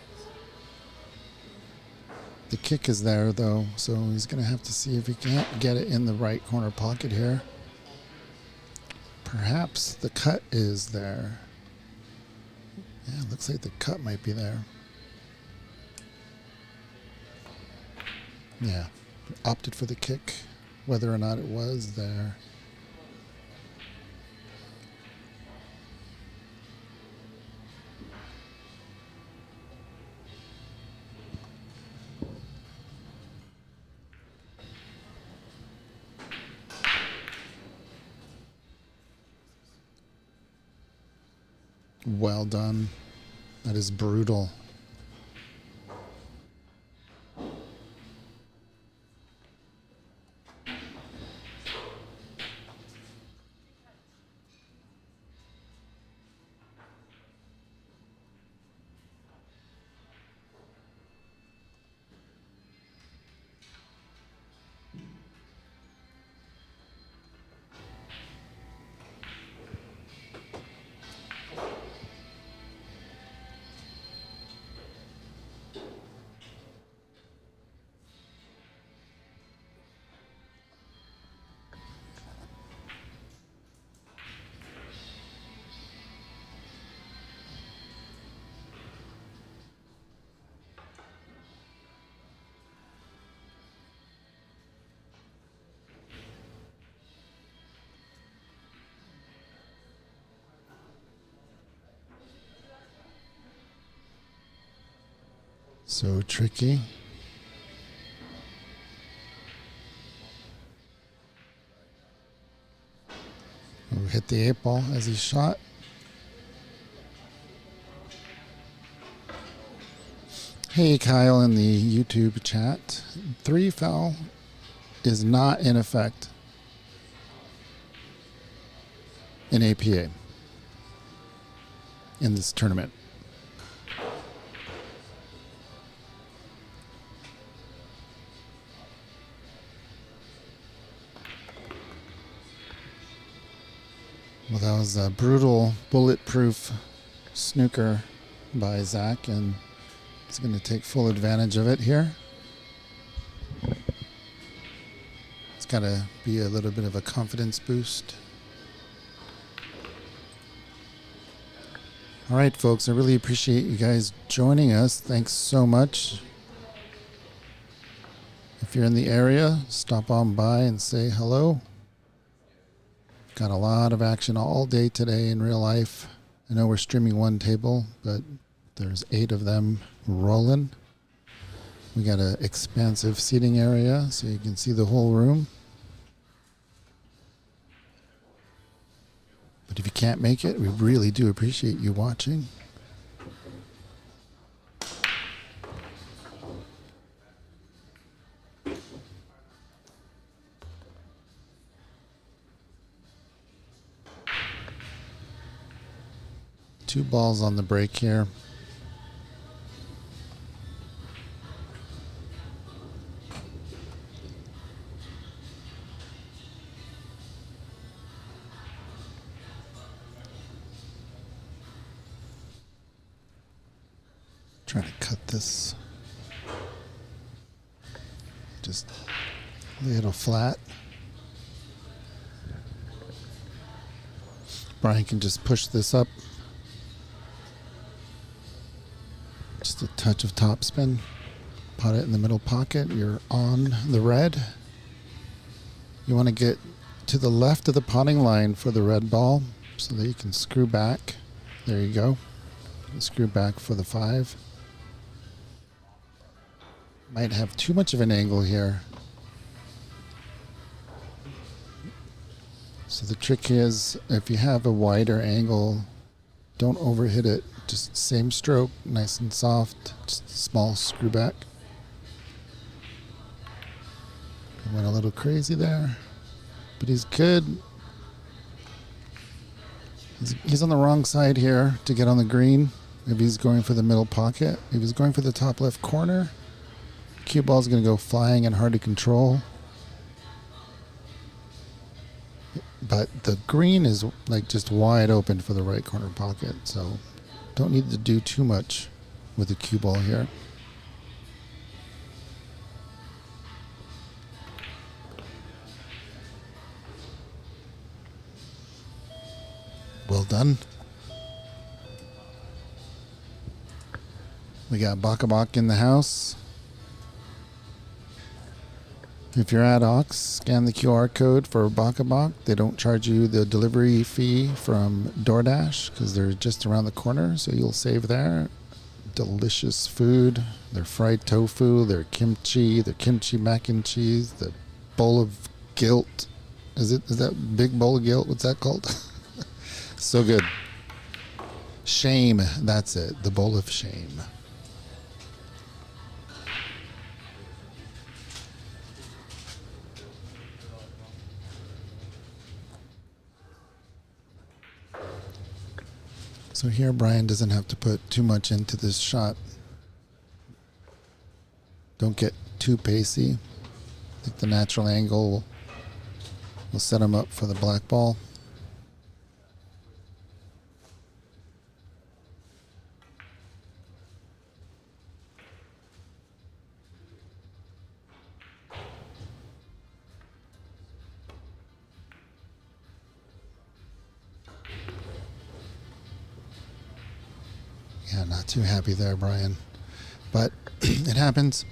The kick is there, though, so he's going to have to see if he can't get it in the right corner pocket here. Perhaps the cut is there. Yeah, looks like the cut might be there. Yeah, opted for the kick, whether or not it was there. Well done. That is brutal. So tricky. Oh, hit the 8-ball as he shot. Hey, Kyle in the YouTube chat. 3 foul is not in effect in APA in this tournament. Well, that was a brutal, bulletproof snooker by Zach, and he's going to take full advantage of it here. It's got to be a little bit of a confidence boost. All right, folks, I really appreciate you guys joining us. Thanks so much. If you're in the area, stop on by and say hello. Got a lot of action all day today in real life. I know we're streaming one table, but there's 8 of them rolling. We got an expansive seating area so you can see the whole room. But if you can't make it, we really do appreciate you watching. Two balls on the break here. Trying to cut this. Just lay it flat. Brian can just push this up. Just a touch of topspin. Pot it in the middle pocket. You're on the red. You want to get to the left of the potting line for the red ball so that you can screw back. There you go. Screw back for the 5. Might have too much of an angle here. So the trick is, if you have a wider angle, don't overhit it. Just same stroke, nice and soft, just small screw back. I went a little crazy there, but he's good. He's on the wrong side here to get on the green. If he's going for the middle pocket, if he's going for the top left corner, cue ball's going to go flying and hard to control. But the green is like just wide open for the right corner pocket, so don't need to do too much with the cue ball here. Well done. We got Baka Bak in the house. If you're at Ox, scan the QR code for Baka Bak. They don't charge you the delivery fee from DoorDash because they're just around the corner, so you'll save there. Delicious food. Their fried tofu, their kimchi mac and cheese, the bowl of guilt. Is that big bowl of guilt? What's that called? So good. Shame, that's it. The bowl of shame. So here Brian doesn't have to put too much into this shot. Don't get too pacey. I think the natural angle will set him up for the black ball. Yeah, not too happy there, Brian. But it happens.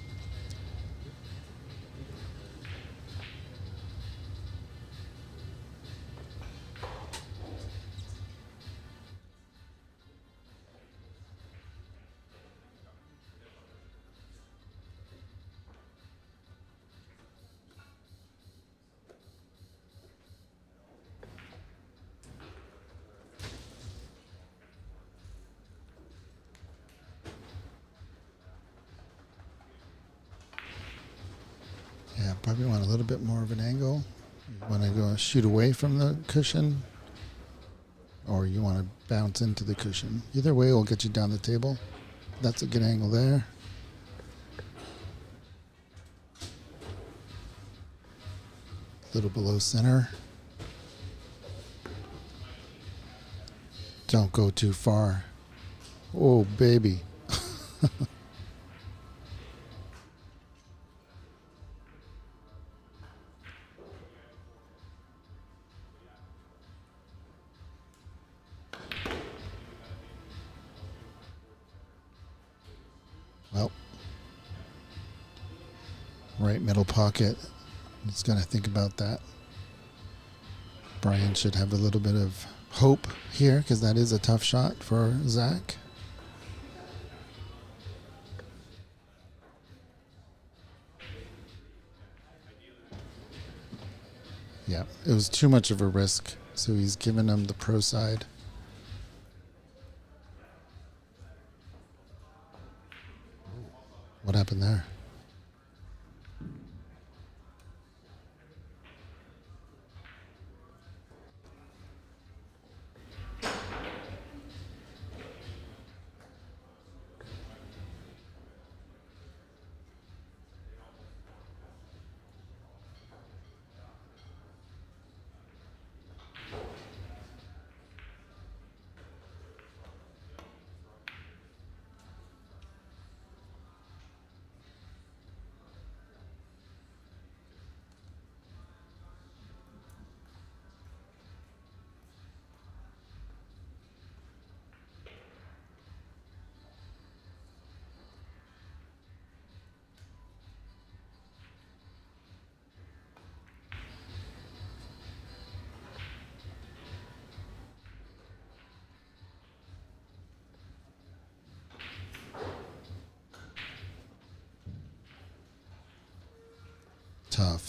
Yeah, probably want a little bit more of an angle. You want to go shoot away from the cushion, or you want to bounce into the cushion. Either way will get you down the table. That's a good angle there. A little below center. Don't go too far. Oh, baby. Well, right middle pocket. Just got to think about that. Brian should have a little bit of hope here because that is a tough shot for Zach. Yeah, it was too much of a risk, so he's giving him the pro side. What happened there?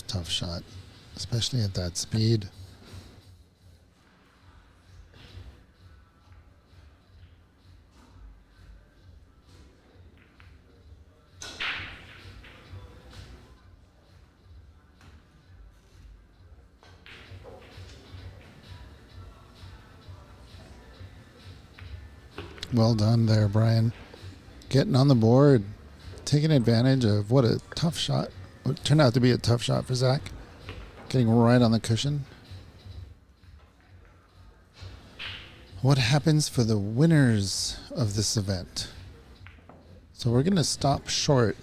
Tough shot, especially at that speed. Well done there, Brian. Getting on the board, taking advantage of what a tough shot. What turned out to be a tough shot for Zach. Getting right on the cushion. What happens for the winners of this event? So we're going to stop short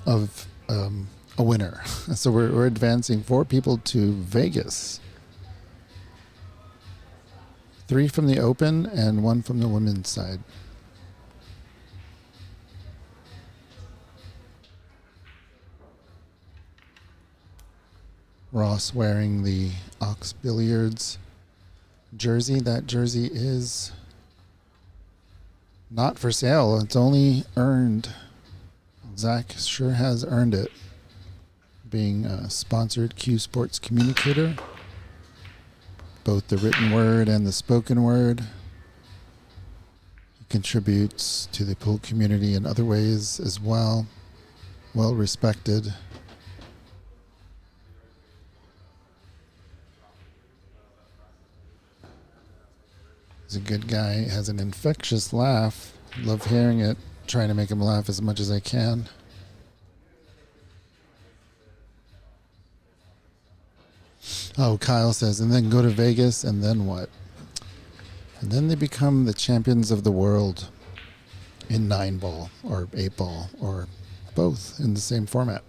of a winner. So we're advancing 4 people to Vegas. 3 from the open and 1 from the women's side. Ross wearing the Ox Billiards jersey. That jersey is not for sale. It's only earned. Zach sure has earned it. Being a sponsored Q Sports communicator. Both the written word and the spoken word. He contributes to the pool community in other ways as well. Well respected. He's a good guy, has an infectious laugh. Love hearing it. Trying to make him laugh as much as I can. Oh, Kyle says, and then go to Vegas, and then what? And then they become the champions of the world in 9-ball or 8-ball or both in the same format.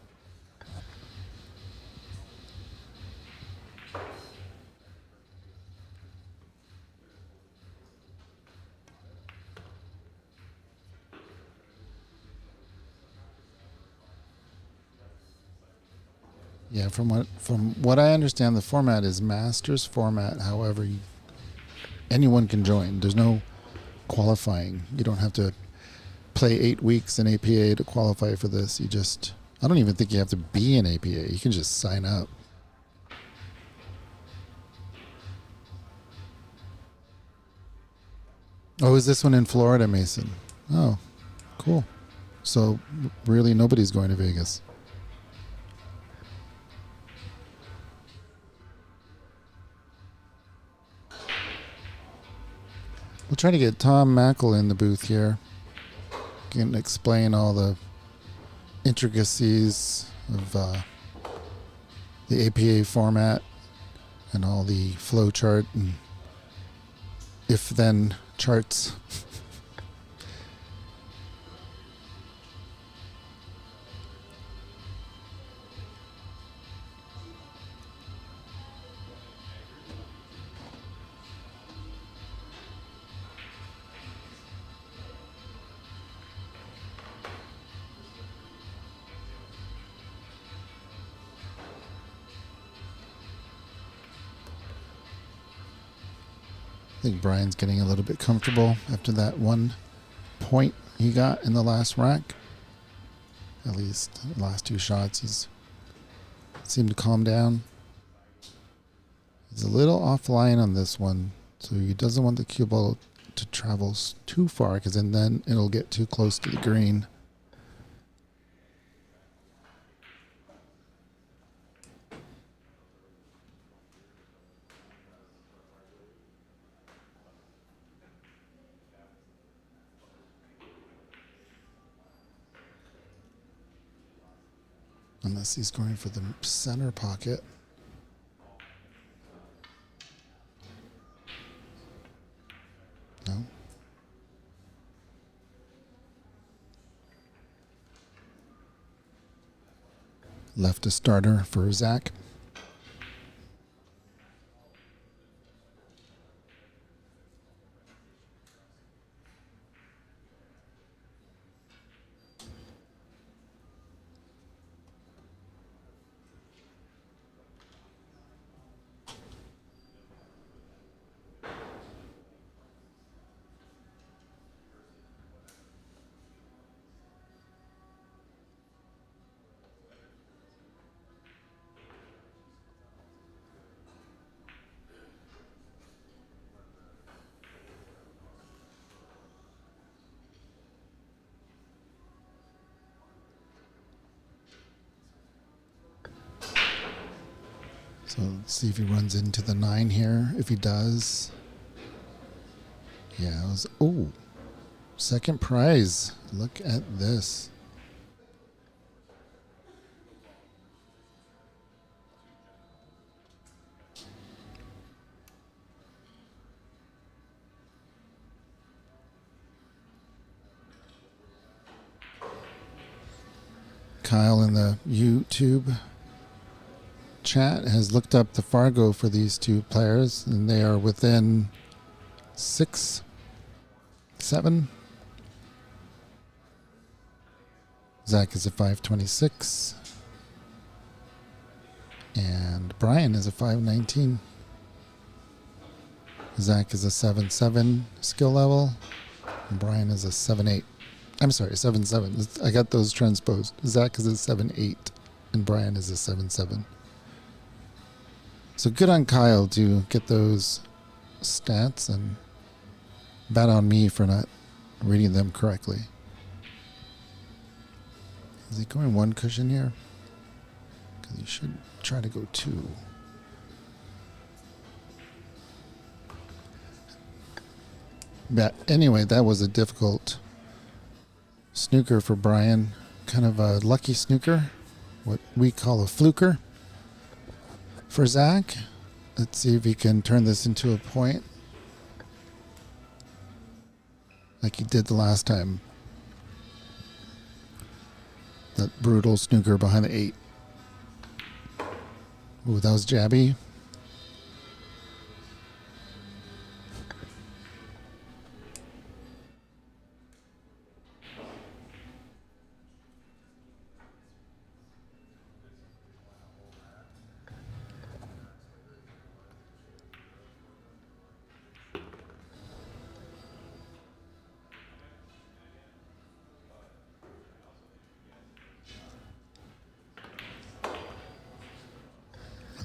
Yeah, from what I understand, the format is Masters format. However, anyone can join. There's no qualifying. You don't have to play 8 weeks in APA to qualify for this. I don't even think you have to be in APA. You can just sign up. Oh, is this one in Florida, Mason? Oh, cool. So really nobody's going to Vegas. We'll try to get Tom Mackle in the booth here. Can explain all the intricacies of the APA format and all the flow chart and if-then charts. I think Brian's getting a little bit comfortable after that 1 point he got in the last rack. At least the last 2 shots, he's seemed to calm down. He's a little offline on this one, so he doesn't want the cue ball to travel too far, because then it'll get too close to the green. Unless he's going for the center pocket. No. Left a starter for Zach. So let's see if he runs into the 9 here. If he does, yeah, it was, oh, second prize. Look at this. Kyle in the YouTube chat has looked up the Fargo for these two players, and they are within 6, 7. Zach is a 526. And Brian is a 519. Zach is a 7-7 skill level. And Brian is a 7-8. I'm sorry, 7-7. I got those transposed. Zach is a 7-8. And Brian is a 7-7. So good on Kyle to get those stats, and bad on me for not reading them correctly. Is he going 1 cushion here? Because he should try to go 2. But anyway, that was a difficult snooker for Brian. Kind of a lucky snooker, what we call a fluker. For Zach, let's see if he can turn this into a point like he did the last time. That brutal snooker behind the 8. Ooh, that was jabby.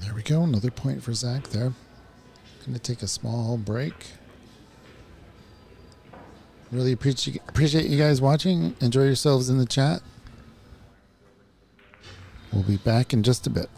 There we go, another point for Zach there. Going to take a small break. Really appreciate you guys watching. Enjoy yourselves in the chat. We'll be back in just a bit.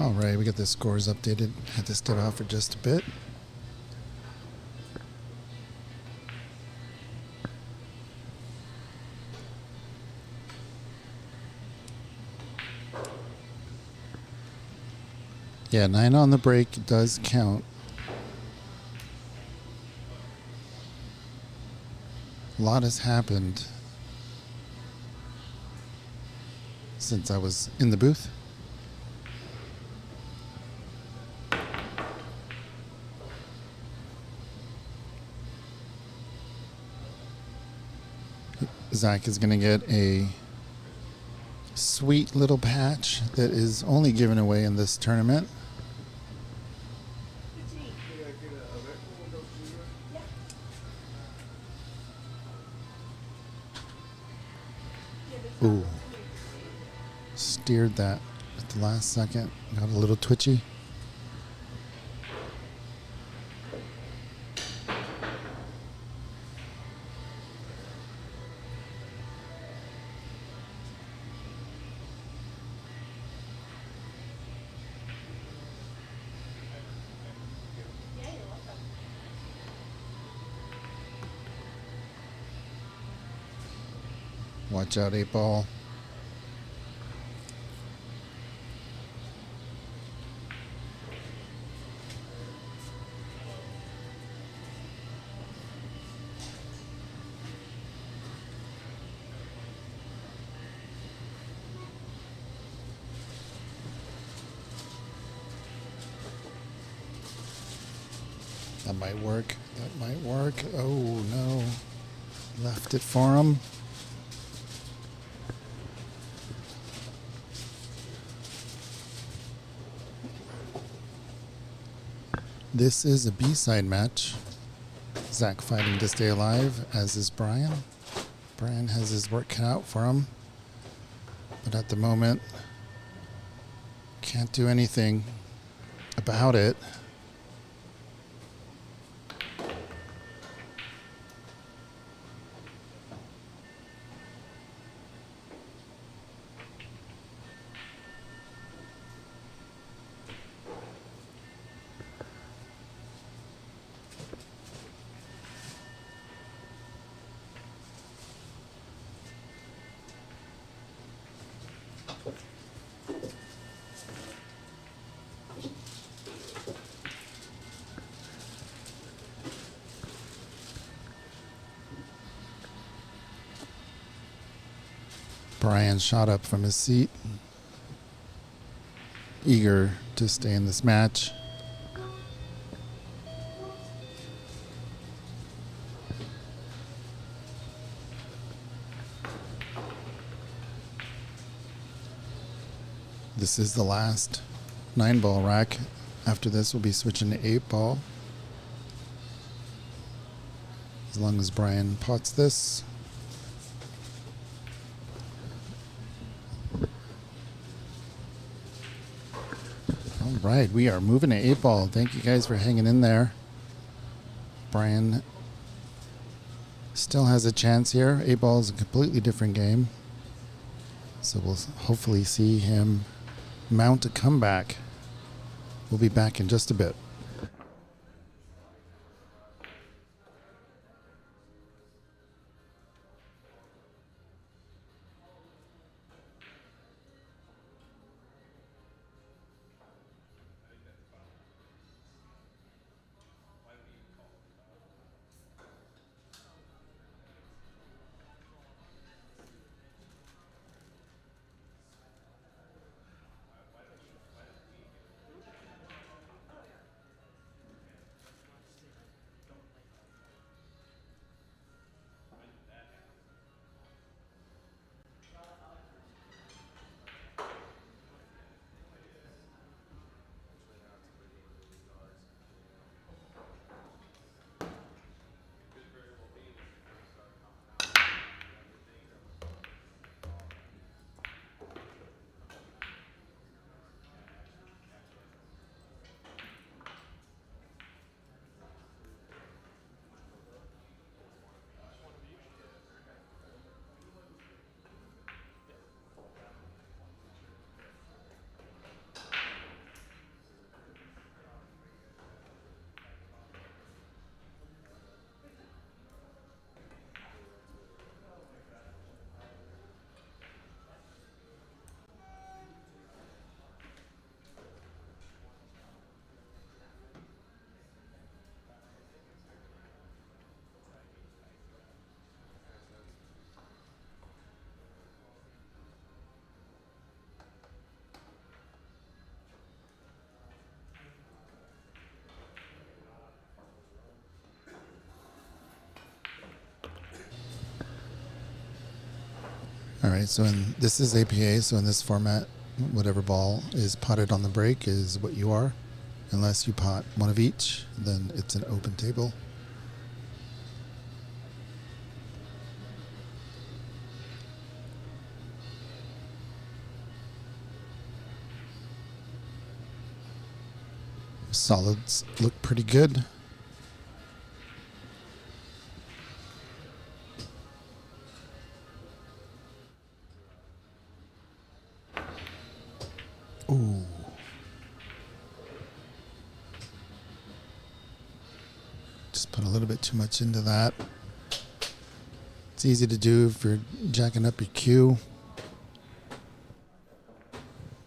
All right, we got the scores updated. Had to step out for just a bit. Yeah, 9 on the break does count. A lot has happened since I was in the booth. Zach is going to get a sweet little patch that is only given away in this tournament. Ooh. Steered that at the last second. Got a little twitchy. Watch out, 8-ball. That might work. That might work. Oh, no. Left it for him. This is a B-side match. Zach fighting to stay alive, as is Brian. Brian has his work cut out for him. But at the moment, can't do anything about it. Brian shot up from his seat, eager to stay in this match. This is the last 9-ball rack. After this, we'll be switching to 8-ball. As long as Brian pots this. All right, we are moving to 8-ball. Thank you guys for hanging in there. Brian still has a chance here. 8-ball is a completely different game. So we'll hopefully see him mount a comeback. We'll be back in just a bit. All right, so this is APA, so in this format, whatever ball is potted on the break is what you are. Unless you pot one of each, then it's an open table. Solids look pretty good. Ooh. Just put a little bit too much into that. It's easy to do if you're jacking up your cue.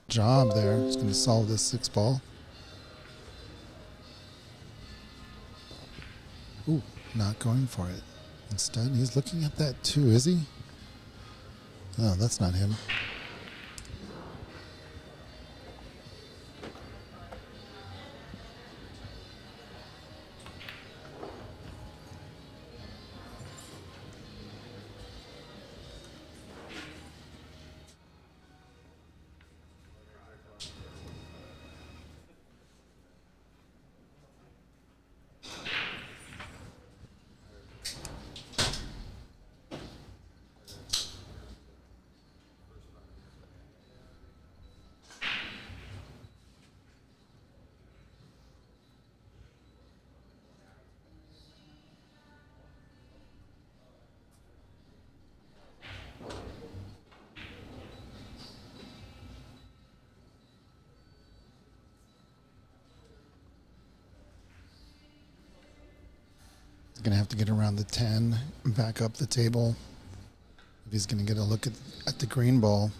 Job there. It's going to solve this 6 ball. Ooh, not going for it. Instead, he's looking at that 2, is he? Oh, that's not him. Going to have to get around the 10 and back up the table if he's going to get a look at the green ball.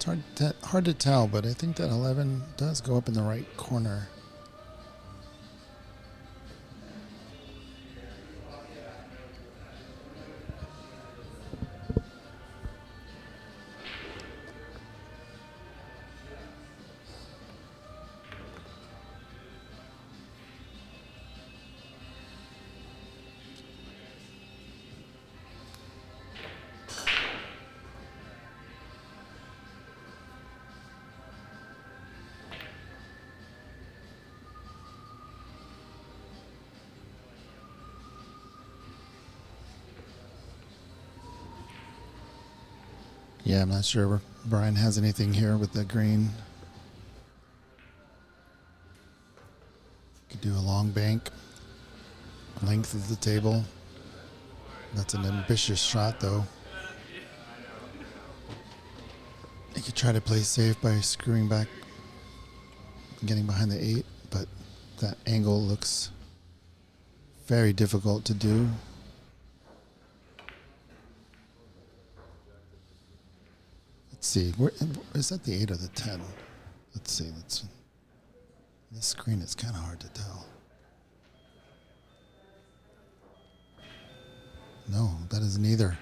It's hard to tell, but I think that 11 does go up in the right corner. Yeah, I'm not sure Brian has anything here with the green. Could do a long bank, length of the table. That's an ambitious shot, though. You could try to play safe by screwing back and getting behind the 8, but that angle looks very difficult to do. Let's see. Where, is that the 8 or the 10? Let's see. This screen is kind of hard to tell. No, that is neither.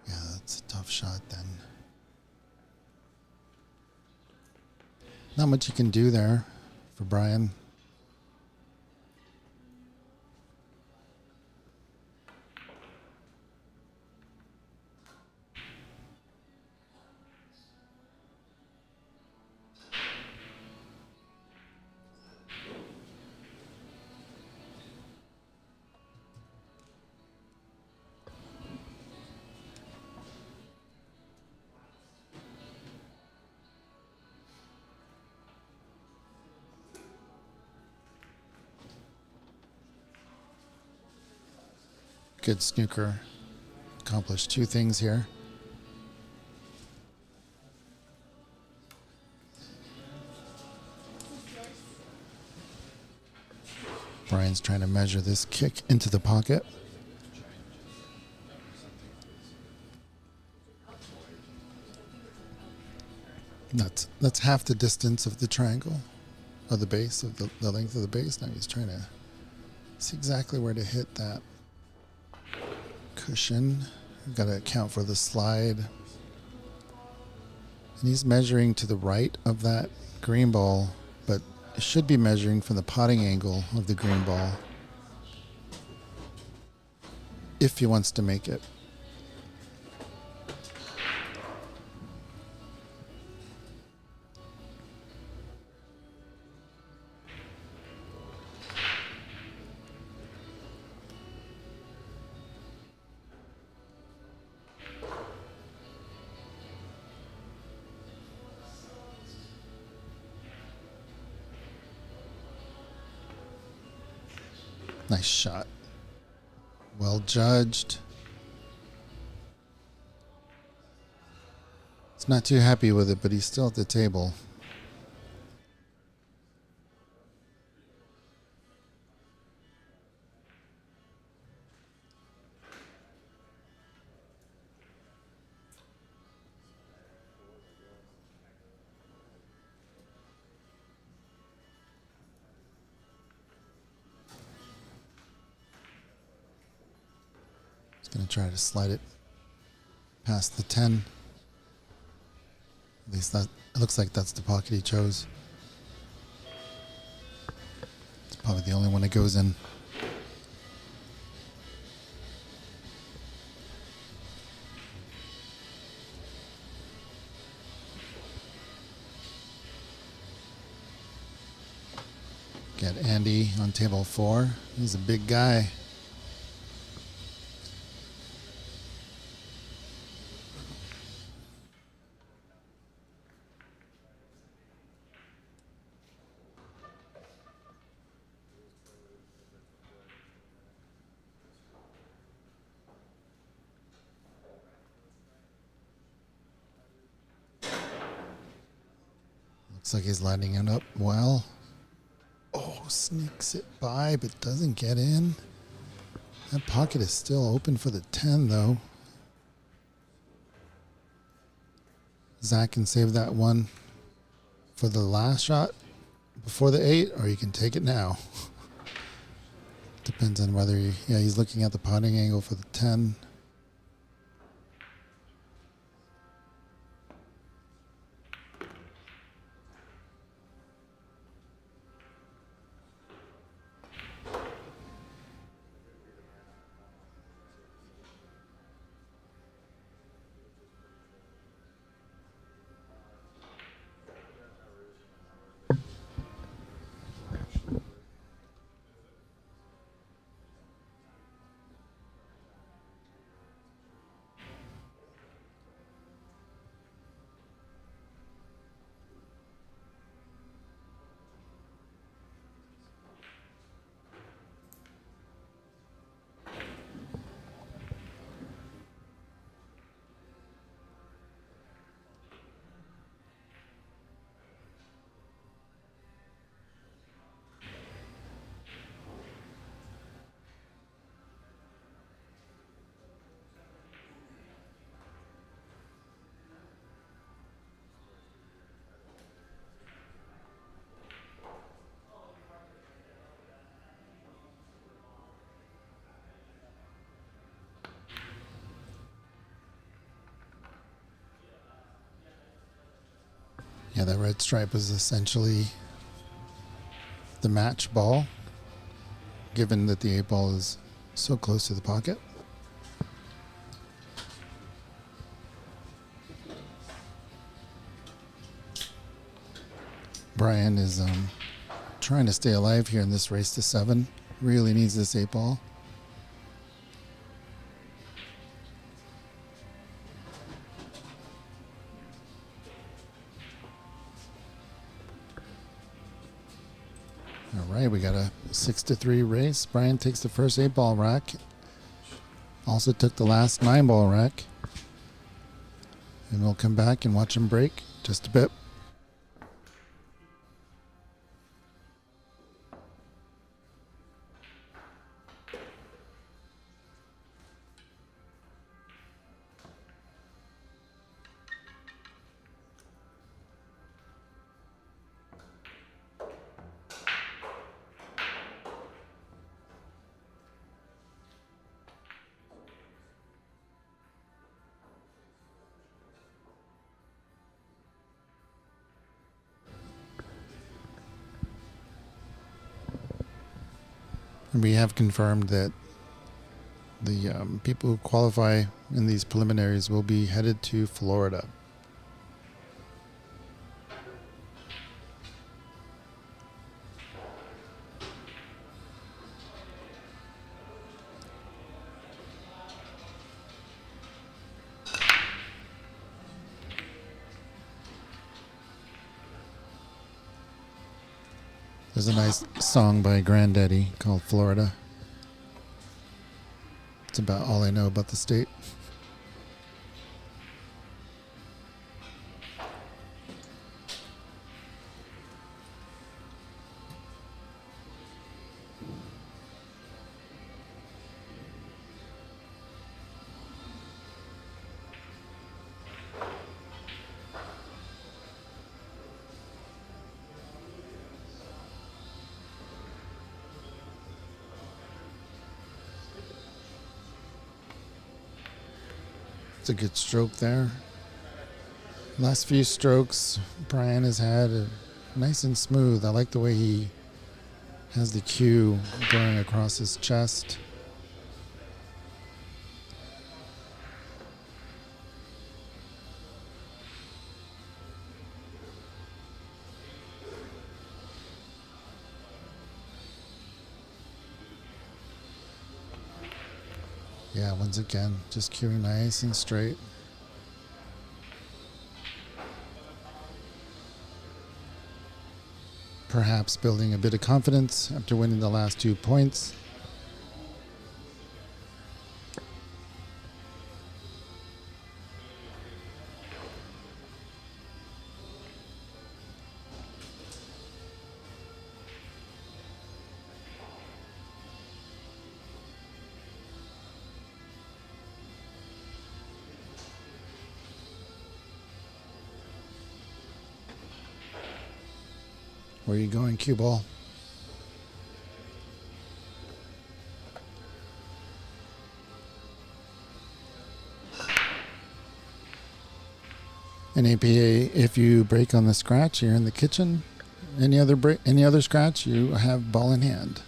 Yeah, that's a tough shot then. Not much you can do there for Brian. Good snooker. Accomplished 2 things here. Brian's trying to measure this kick into the pocket. That's half the distance of the triangle, of the base, of the length of the base. Now he's trying to see exactly where to hit that cushion. We've got to account for the slide. And he's measuring to the right of that green ball, but it should be measuring from the potting angle of the green ball if he wants to make it. Nice shot. Well judged. He's not too happy with it, but he's still at the table. Going to try to slide it past the 10. At least that, it looks like that's the pocket he chose. It's probably the only one that goes in. Get Andy on table 4. He's a big guy. Looks like he's lining it up well. Oh, sneaks it by, but doesn't get in. That pocket is still open for the 10, though. Zach can save that one for the last shot before the 8, or you can take it now. Depends on whether he's looking at the potting angle for the 10. Yeah, that red stripe is essentially the match ball, given that the 8-ball is so close to the pocket. Brian is trying to stay alive here in this race to 7. Really needs this 8-ball. All right, we got a 6-3 race. Brian takes the first 8-ball rack. Also took the last 9-ball rack. And we'll come back and watch him break just a bit. And we have confirmed that the people who qualify in these preliminaries will be headed to Florida. There's a nice song by Granddaddy called Florida. It's about all I know about the state. It's a good stroke there. Last few strokes Brian has had nice and smooth. I like the way he has the cue going across his chest. Yeah, once again, just cueing nice and straight. Perhaps building a bit of confidence after winning the last 2 points. Where are you going, cue ball? In APA, if you break on the scratch, you're in the kitchen. Any other scratch, you have ball in hand.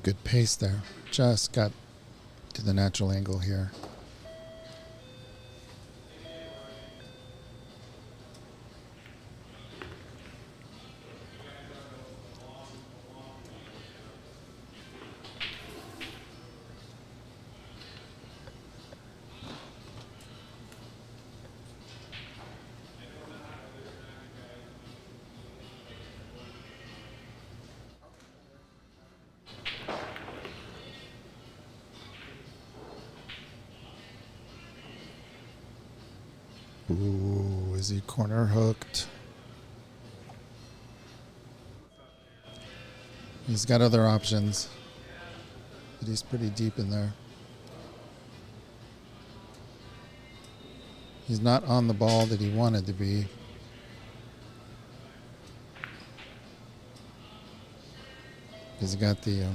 Good pace there. Just got to the natural angle here. Ooh, is he corner hooked? He's got other options, but he's pretty deep in there. He's not on the ball that he wanted to be. He's got the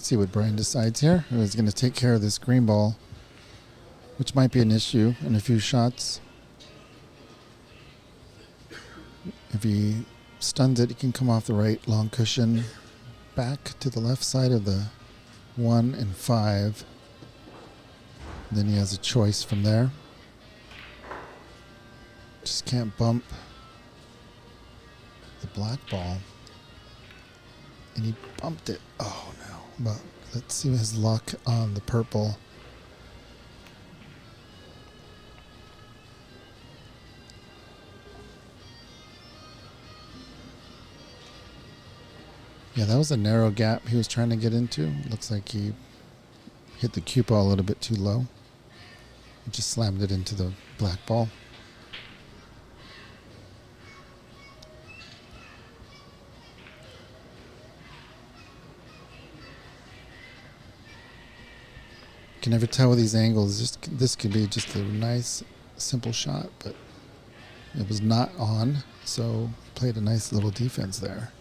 see what Brian decides here. He's going to take care of this green ball, which might be an issue in a few shots. If he stuns it, he can come off the right long cushion back to the left side of the 1 and 5. Then he has a choice from there. Just can't bump the black ball. And he bumped it. Oh no. But let's see his luck on the purple. Yeah, that was a narrow gap he was trying to get into. Looks like he hit the cue ball a little bit too low. He just slammed it into the black ball. Can never tell with these angles. This could be just a nice, simple shot, but it was not on, so played a nice little defense there.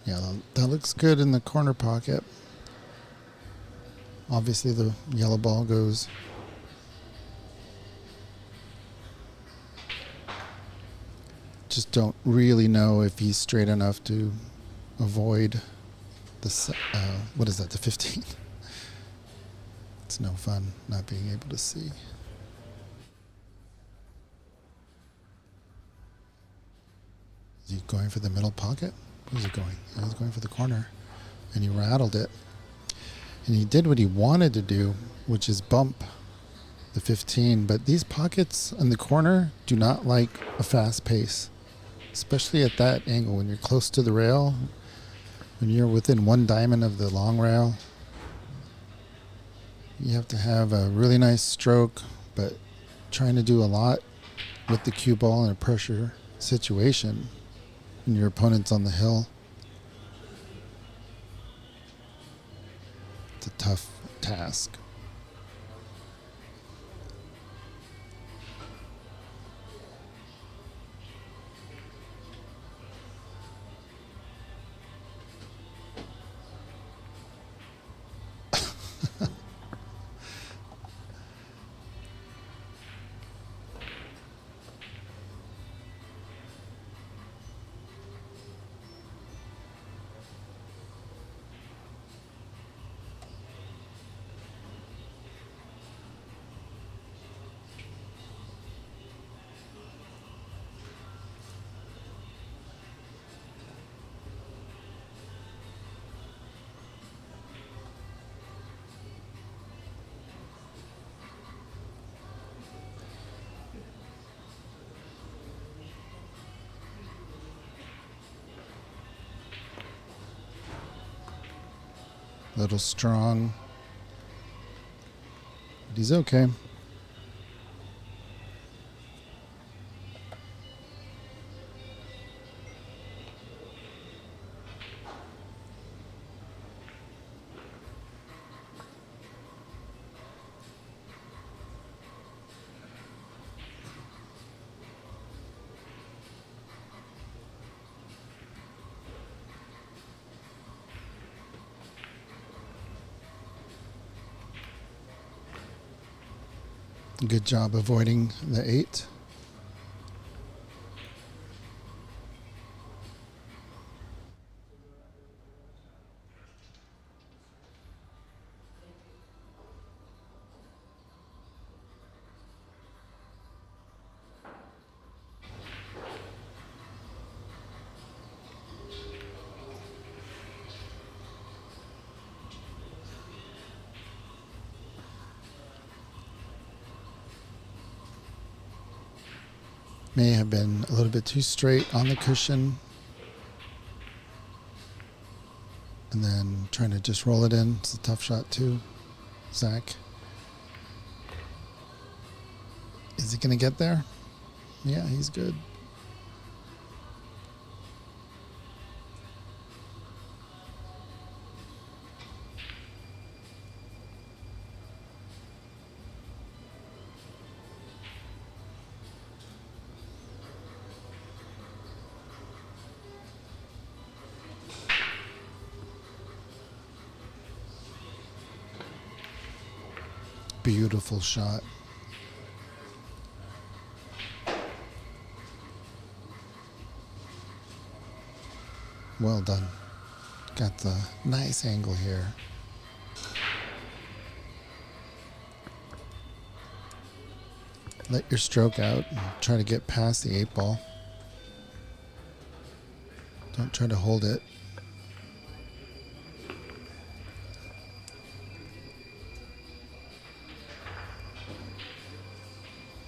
Yeah, that looks good in the corner pocket. Obviously the yellow ball goes. Just don't really know if he's straight enough to avoid the, what is that, the 15? It's no fun not being able to see. Is he going for the middle pocket? Where's he going? He's going for the corner. And he rattled it. And he did what he wanted to do, which is bump the 15. But these pockets in the corner do not like a fast pace, especially at that angle when you're close to the rail, when you're within 1 diamond of the long rail. You have to have a really nice stroke, but trying to do a lot with the cue ball in a pressure situation when your opponent's on the hill. It's a tough task. A little strong. But he's okay. Good job avoiding the 8. May have been a little bit too straight on the cushion. And then trying to just roll it in. It's a tough shot too. Zach. Is he going to get there? Yeah, he's good. Beautiful shot. Well done. Got the nice angle here. Let your stroke out and try to get past the 8 ball. Don't try to hold it.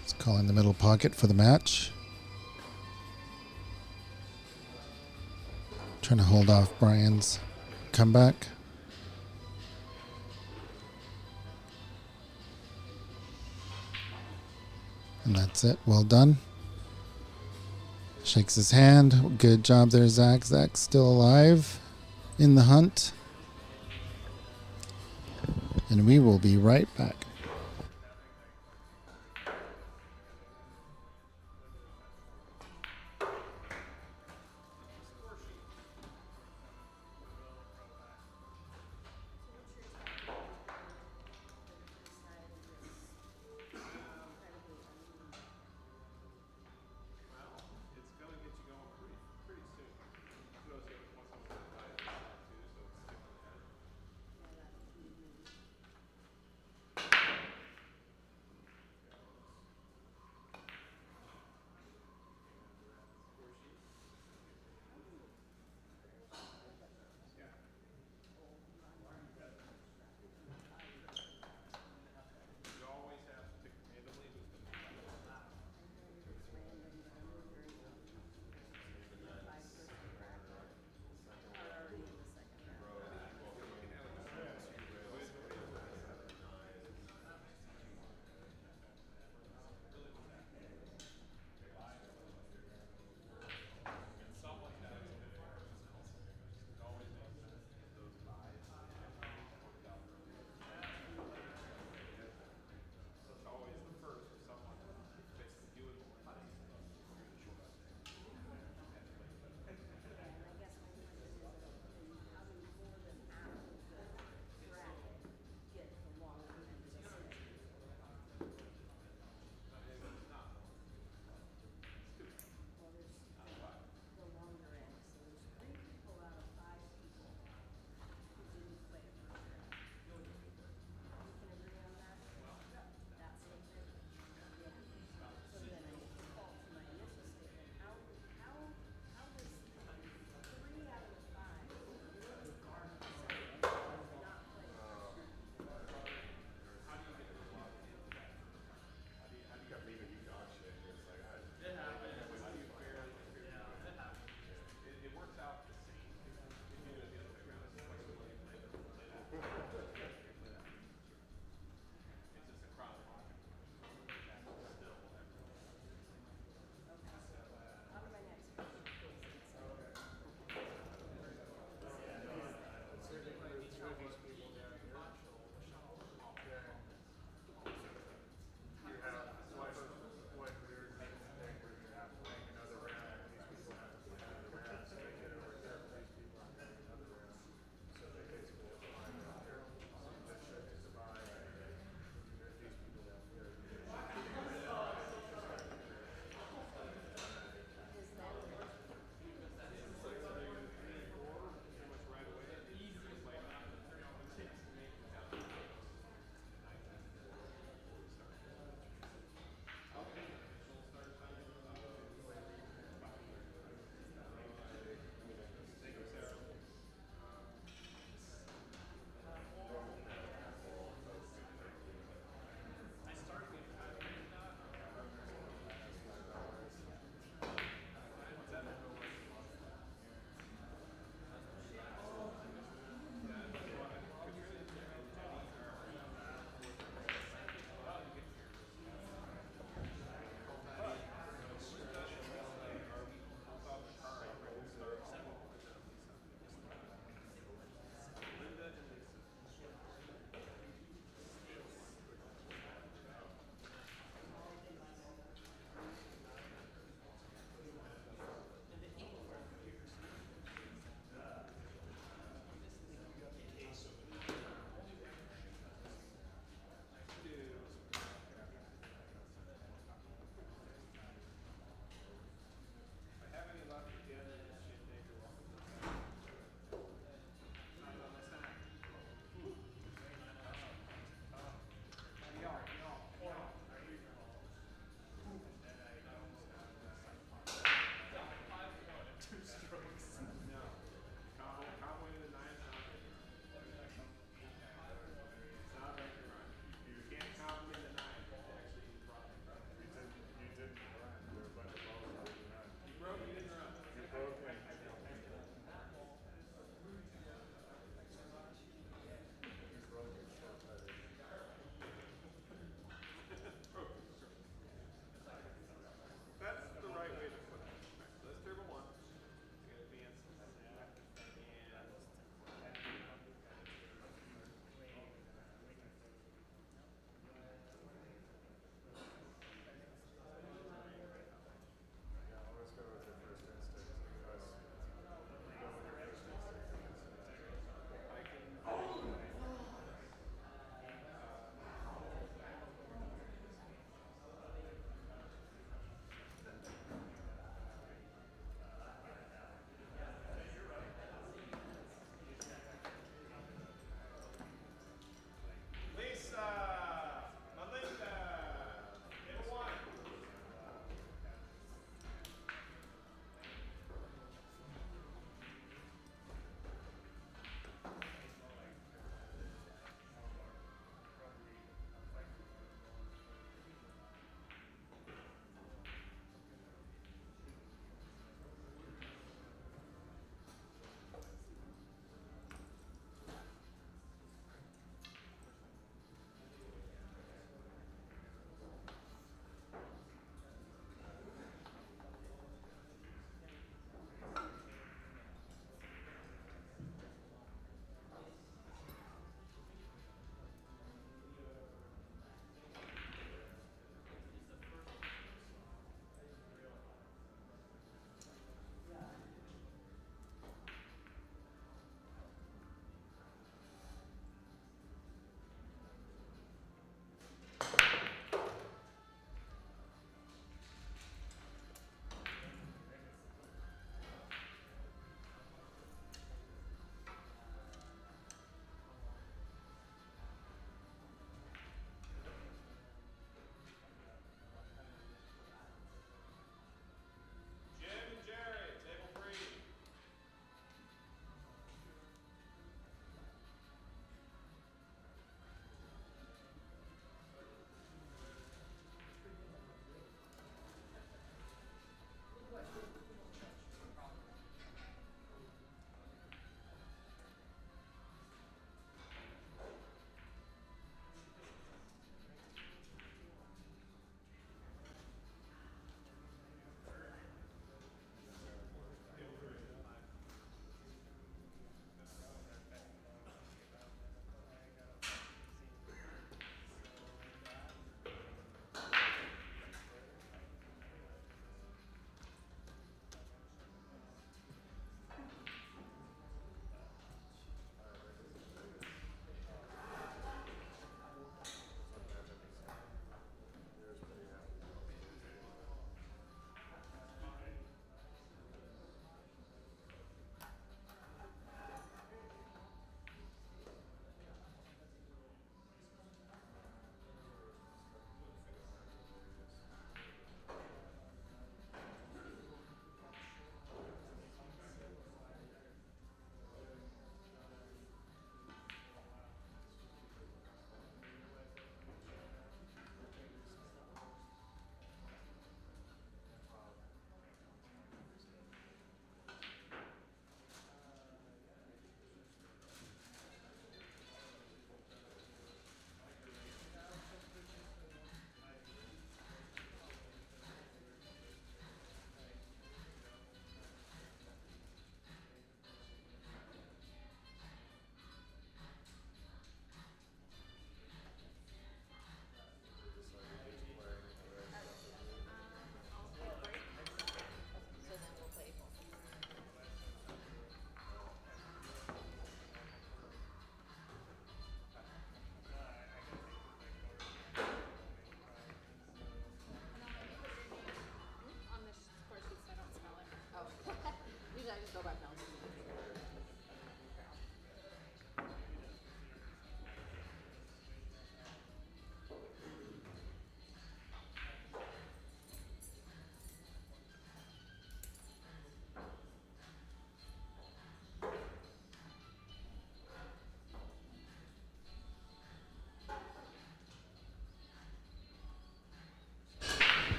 Let's call in the middle pocket for the match. Trying to hold off Brian's comeback. And that's it. Well done. Shakes his hand. Good job there, Zach. Zach's still alive in the hunt. And we will be right back.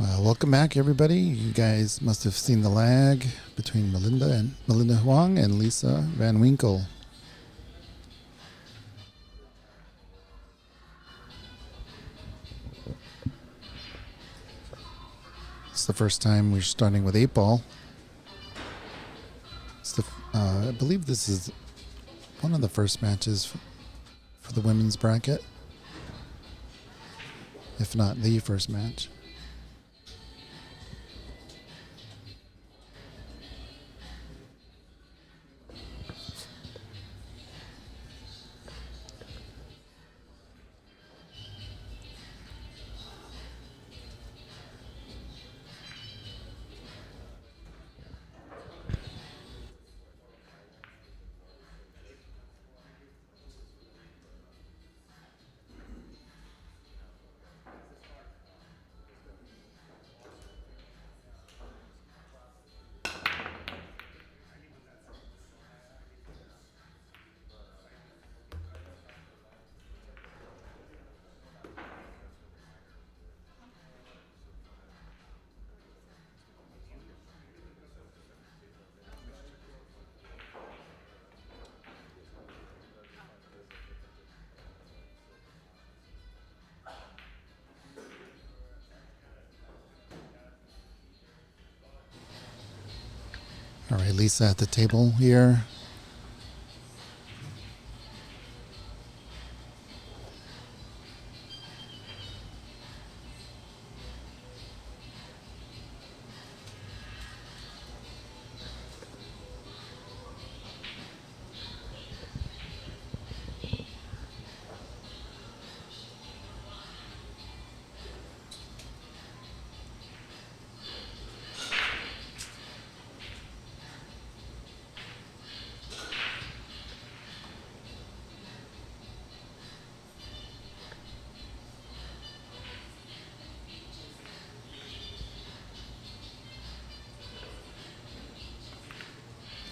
Welcome back, everybody. You guys must have seen the lag between Melinda Huang and Lisa Van Winkle. It's the first time we're starting with 8-ball. I believe this is one of the first matches for the women's bracket, if not the first match. All right, Lisa at the table here.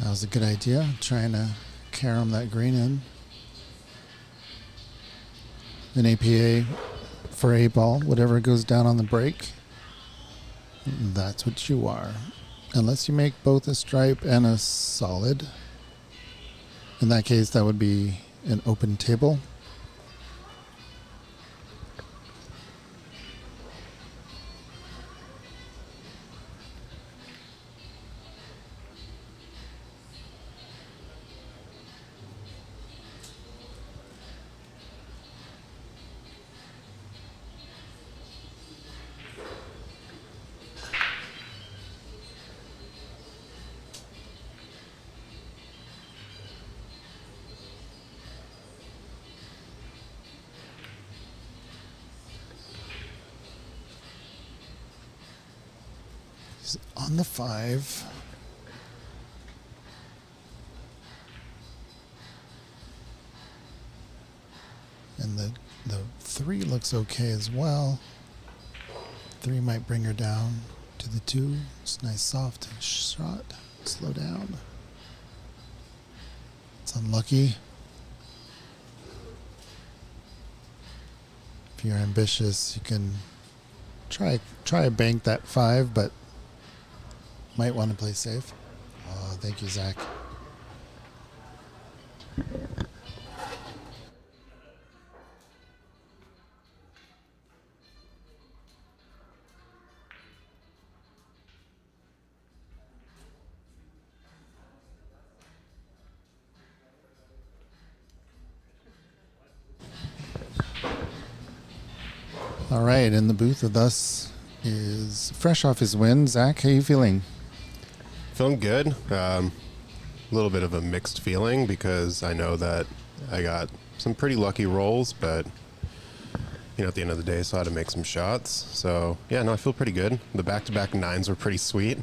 That was a good idea, trying to carom that green in. An APA for 8-ball, whatever goes down on the break, that's what you are. Unless you make both a stripe and a solid. In that case, that would be an open table. On the 5. And the 3 looks okay as well. 3 might bring her down to the 2. It's a nice soft shot. Slow down. It's unlucky. If you're ambitious, you can try to bank that 5, but might want to play safe. Oh, thank you, Zach. All right, in the booth with us is fresh off his win. Zach, how you feeling? Feeling good. A little bit of a mixed feeling because I know that I got some pretty lucky rolls, but at the end of the day, I still had to make some shots. So yeah, no, I feel pretty good. The back-to-back 9s were pretty sweet.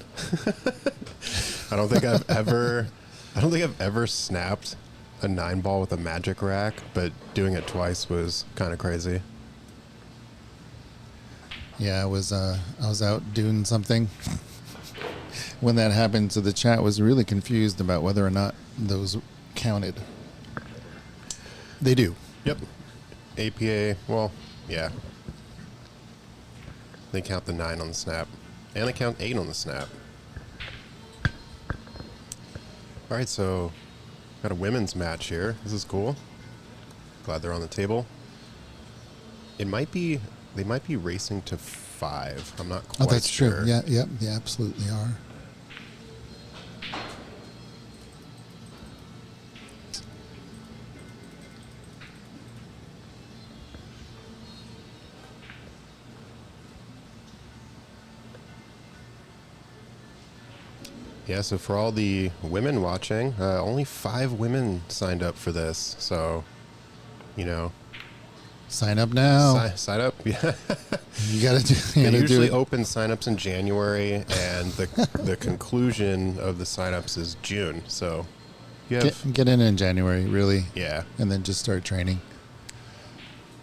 I don't think I've ever snapped a 9-ball with a magic rack, but doing it twice was kind of crazy. Yeah, I was out doing something when that happened, so the chat was really confused about whether or not those counted. They do. Yep. APA, well, yeah. They count the 9 on the snap. And they count 8 on the snap. Alright, so got a women's match here. This is cool. Glad they're on the table. They might be racing to 5. I'm not quite sure. Oh, that's true. Yeah, yep, they absolutely are. Yeah, so for all the women watching, only 5 women signed up for this. So, you know, Sign up now. sign up. Yeah. You gotta do. They You gotta usually do it. open signups in January, and the conclusion of the signups is June. So, you have Get in January, really, yeah, and then just start training.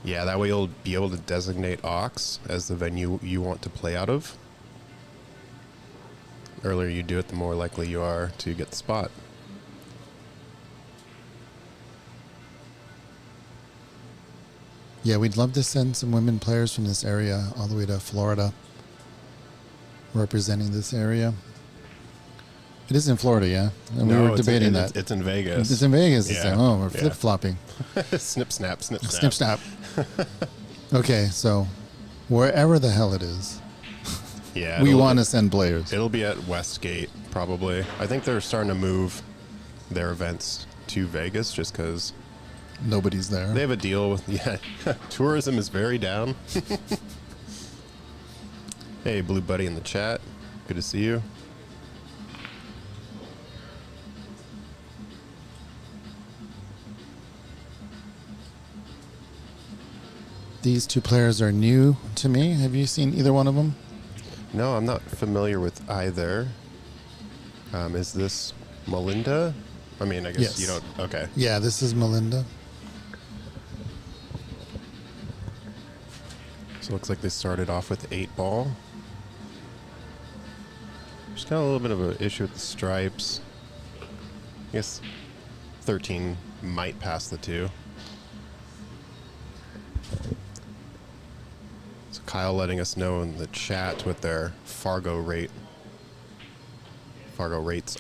yeah. That way you'll be able to designate Aux as the venue you want to play out of. Earlier you do it, the more likely you are to get the spot. Yeah, we'd love to send some women players from this area all the way to Florida, representing this area. It is in Florida, yeah? And we were it's debating in, that. It's in Vegas. It's in Vegas. Yeah, It's like, oh, we're yeah. flip-flopping. Snip, snap, snip, snap. Snip, snap. Okay, so wherever the hell it is, Yeah, we want to send players. It'll be at Westgate, probably. I think they're starting to move their events to Vegas just because Nobody's there. they have a deal with, yeah, tourism is very down. Hey, Blue Buddy in the chat. Good to see you. These two players are new to me. Have you seen either one of them? No, I'm not familiar with either. Is this Melinda? I mean, I guess Yes. you don't. Okay. Yeah, this is Melinda. So it looks like they started off with 8-ball. Just got a little bit of an issue with the stripes. I guess 13 might pass the 2. So Kyle letting us know in the chat what their Fargo rates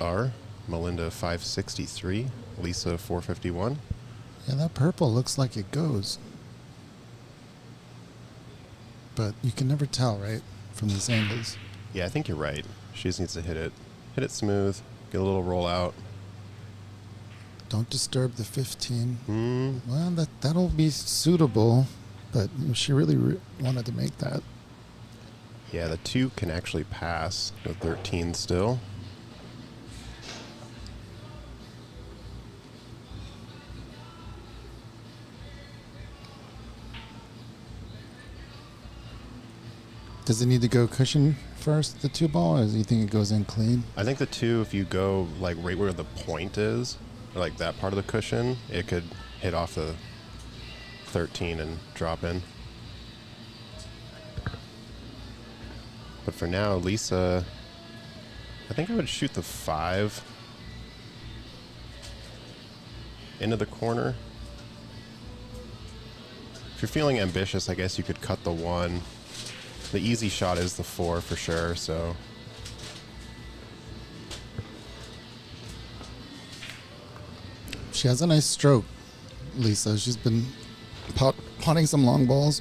are. Melinda 563, Lisa 451. Yeah, that purple looks like it goes. But you can never tell, right? From these angles. Yeah, I think you're right. She just needs to hit it smooth, get a little roll out. Don't disturb the 15. Well, that'll be suitable, but she really wanted to make that. Yeah, the 2 can actually pass the 13 still. Does it need to go cushion first, the 2-ball, or do you think it goes in clean? I think the 2, if you go like right where the point is, or like that part of the cushion, it could hit off the 13 and drop in. But for now, Lisa, I think I would shoot the 5 into the corner. If you're feeling ambitious, I guess you could cut the 1. The easy shot is the 4 for sure, so. She has a nice stroke, Lisa. She's been potting some long balls.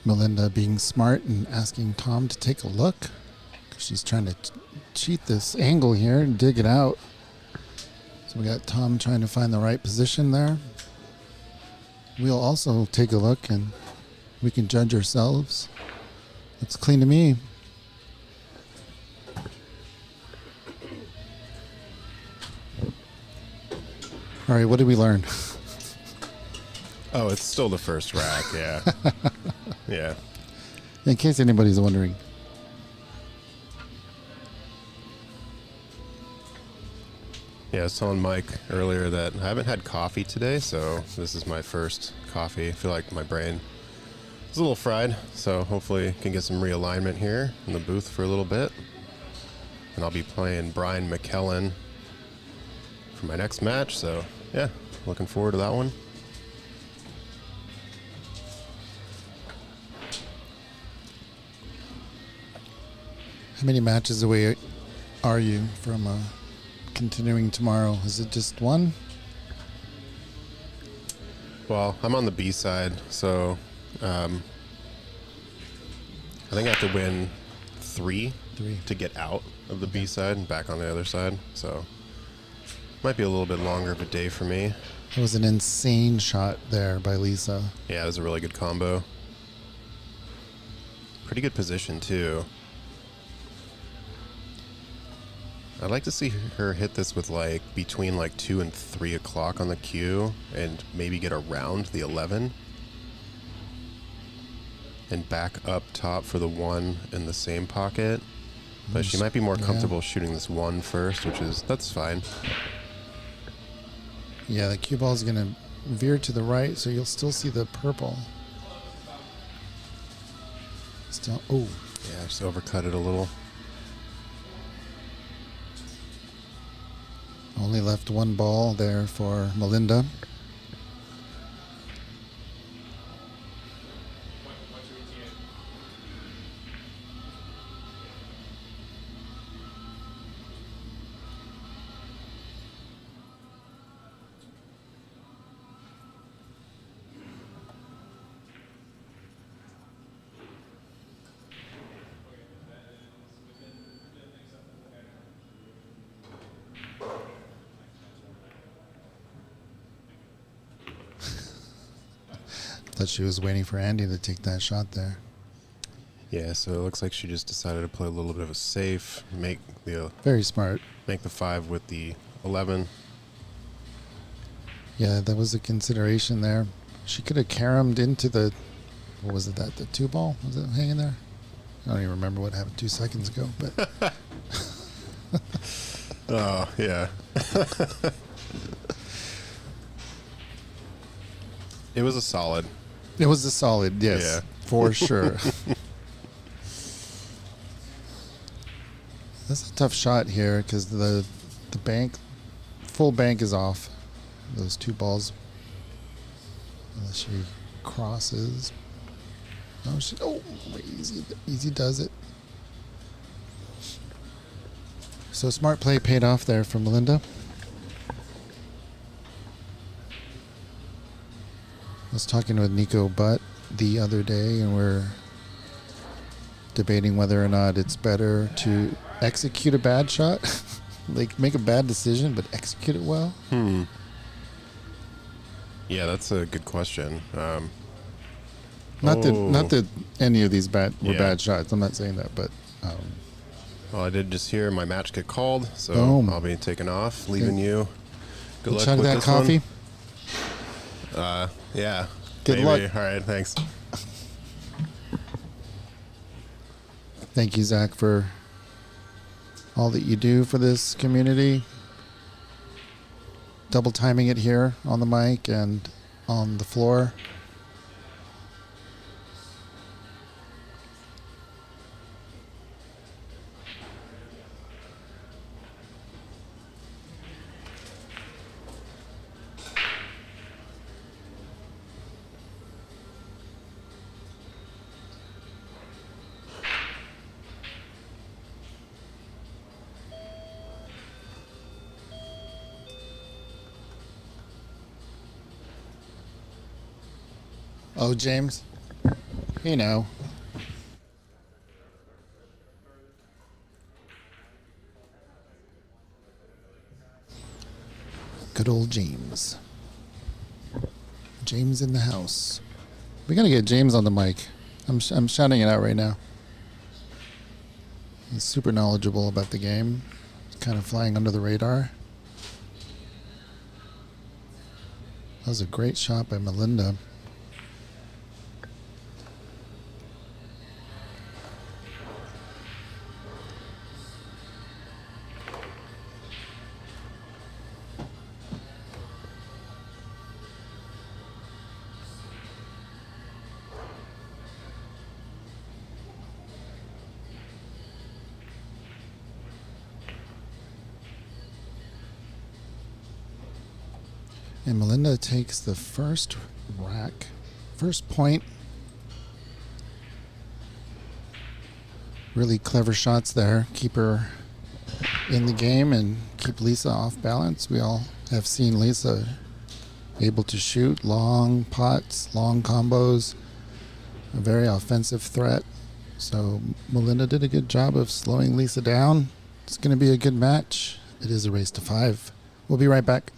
Melinda being smart and asking Tom to take a look. She's trying to cheat this angle here and dig it out. So we got Tom trying to find the right position there. We'll also take a look and we can judge ourselves. Looks clean to me. All right, what did we learn? Oh, it's still the first rack, yeah. Yeah. In case anybody's wondering. Yeah, I was telling Mike earlier that I haven't had coffee today, so this is my first coffee. I feel like my brain is a little fried, so hopefully can get some realignment here in the booth for a little bit. And I'll be playing Brian McKellen for my next match, so yeah, looking forward to that one. How many matches away are you from continuing tomorrow? Is it just one? Well, I'm on the B side, so I think I have to win three to get out of the B side and back on the other side. So might be a little bit longer of a day for me. That was an insane shot there by Lisa. Yeah, it was a really good combo. Pretty good position too. I'd like to see her hit this with like between like 2 and 3 o'clock on the cue and maybe get around the 11 and back up top for the 1 in the same pocket. But she might be more comfortable shooting this 1 first, that's fine. Yeah, the cue ball is going to veer to the right, so you'll still see the purple. Still, oh. Yeah, just overcut it a little. Only left one ball there for Melinda. Thought she was waiting for Andy to take that shot there. Yeah, so it looks like she just decided to play a little bit of a safe, make the Very smart. Make the 5 with the 11. Yeah, that was a consideration there. She could have caromed into the, what was it, the 2 ball? Was it hanging there? I don't even remember what happened 2 seconds ago, but. Oh, yeah. It was a solid. It was a solid, yes, Yeah. for sure. That's a tough shot here because the full bank is off. Those 2 balls. Unless she crosses. Oh, easy does it. So smart play paid off there for Melinda. I was talking with Nico Butt the other day, and we're debating whether or not it's better to execute a bad shot, like make a bad decision, but execute it well. Yeah, that's a good question. Not that any of these were Yeah. bad shots. I'm not saying that, but Well, I did just hear my match get called, so Boom. I'll be taking off, leaving you. Good luck chug with that this coffee. one. Yeah. Good maybe. luck. All right, thanks. Thank you, Zach, for all that you do for this community. Double timing it here on the mic and on the floor. Oh, James, Hey now. Good old James. James in the house. We gotta get James on the mic. I'm shouting it out right now. He's super knowledgeable about the game. He's kind of flying under the radar. That was a great shot by Melinda. And Melinda takes the first rack, first point. Really clever shots there. Keep her in the game and keep Lisa off balance. We all have seen Lisa able to shoot long pots, long combos, a very offensive threat. So Melinda did a good job of slowing Lisa down. It's going to be a good match. It is a race to 5. We'll be right back.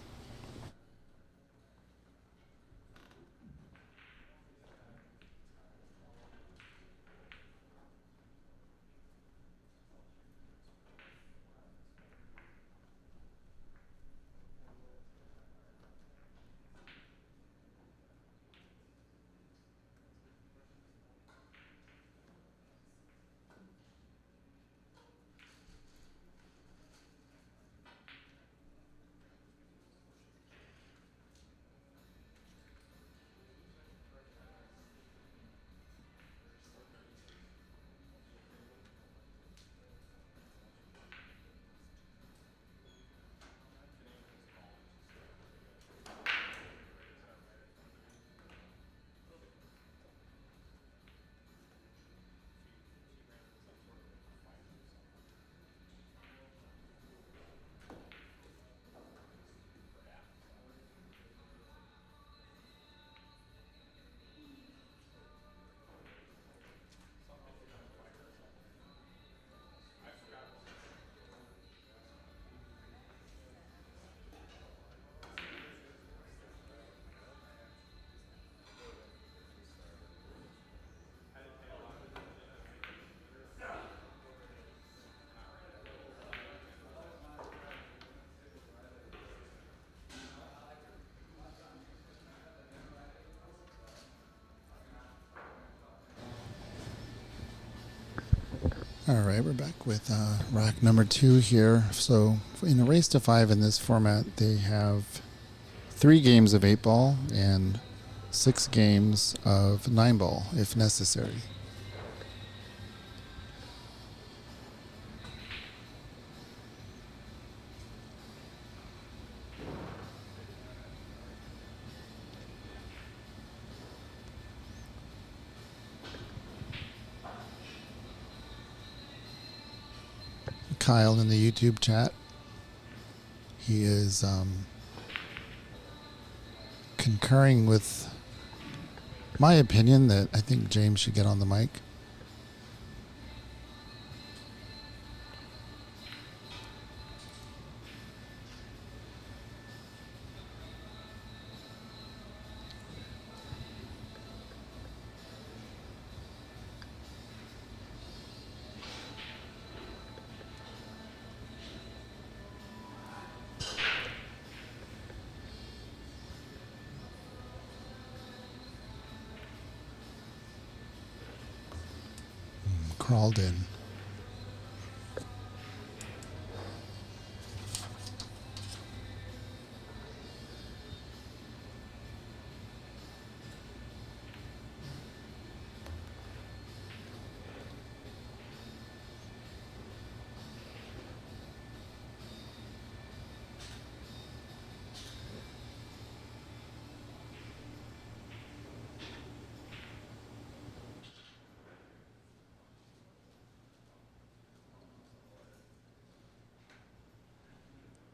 All right, we're back with rack number 2 here. So in a race to 5 in this format, they have 3 games of 8 ball and 6 games of 9 ball if necessary. Kyle in the YouTube chat. He is concurring with my opinion that I think James should get on the mic. Crawled in.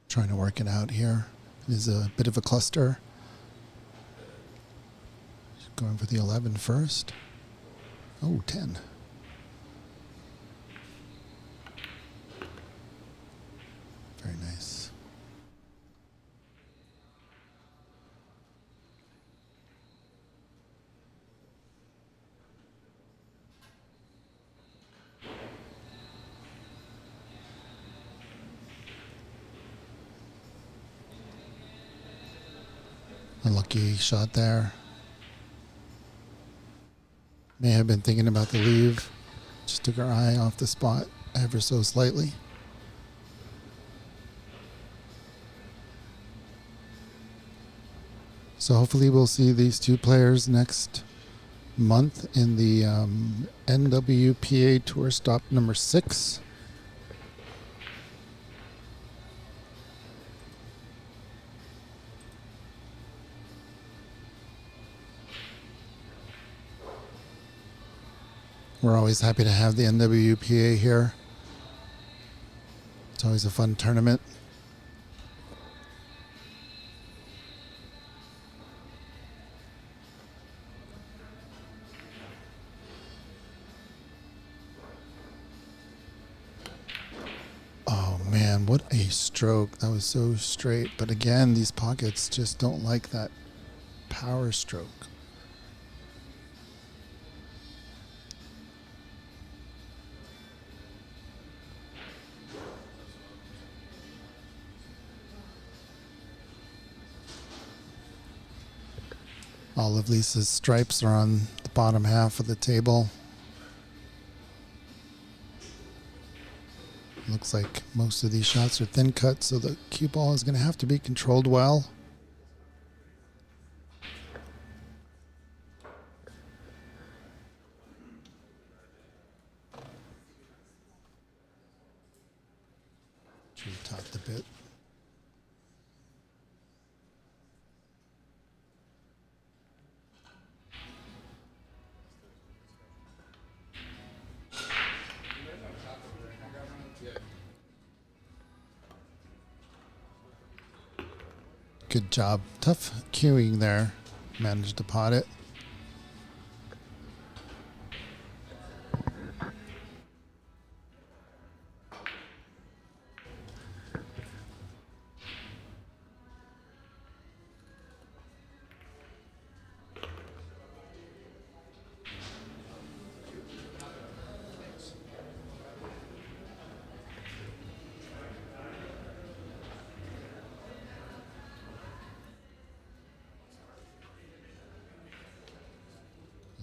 Trying to work it out here. It is a bit of a cluster. Going for the 11 first. Oh, 10. Very nice. Unlucky shot there. May have been thinking about the leave. Just took her eye off the spot ever so slightly. So hopefully we'll see these two players next month in the NWPA Tour Stop number 6. We're always happy to have the NWPA here. It's always a fun tournament. Oh man, what a stroke. That was so straight. But again, these pockets just don't like that power stroke. All of Lisa's stripes are on the bottom half of the table. Looks like most of these shots are thin cut, so the cue ball is going to have to be controlled well. Should have topped a bit. Good job. Tough cueing there. Managed to pot it.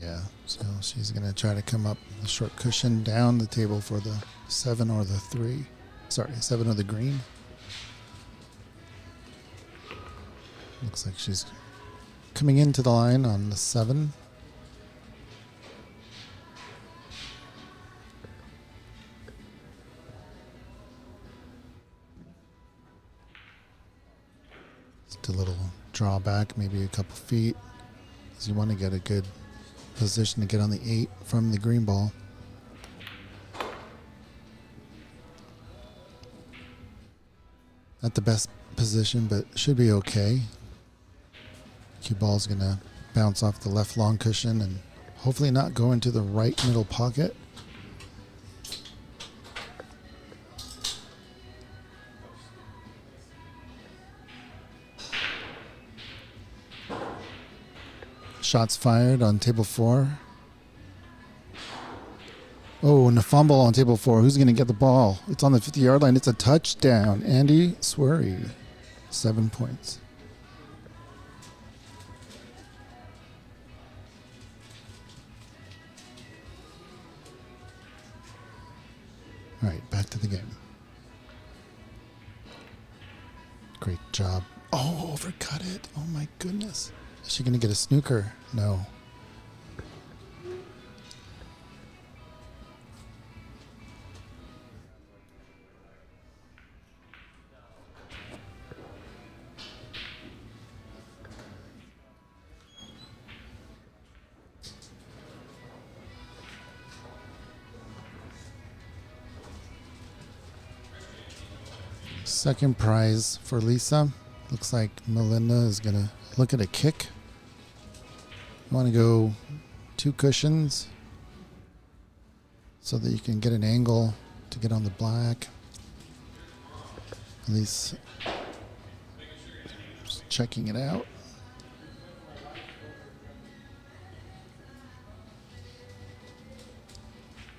Yeah, so she's going to try to come up the short cushion down the table for the 7 or the 3. Sorry, 7 or the green. Looks like she's coming into the line on the 7. Just a little drawback, maybe a couple feet, because you want to get a good position to get on the 8 from the green ball. Not the best position, but should be okay. Cue ball's going to bounce off the left long cushion and hopefully not go into the right middle pocket. Shots fired on table 4. Oh, and a fumble on table 4. Who's going to get the ball? It's on the 50-yard line. It's a touchdown. Andy Swery, 7 points. All right, back to the game. Great job. Oh, overcut it. Oh, my goodness. Is she going to get a snooker? No. Second prize for Lisa. Looks like Melinda is going to look at a kick. You want to go 2 cushions. so that you can get an angle to get on the black. At least just checking it out.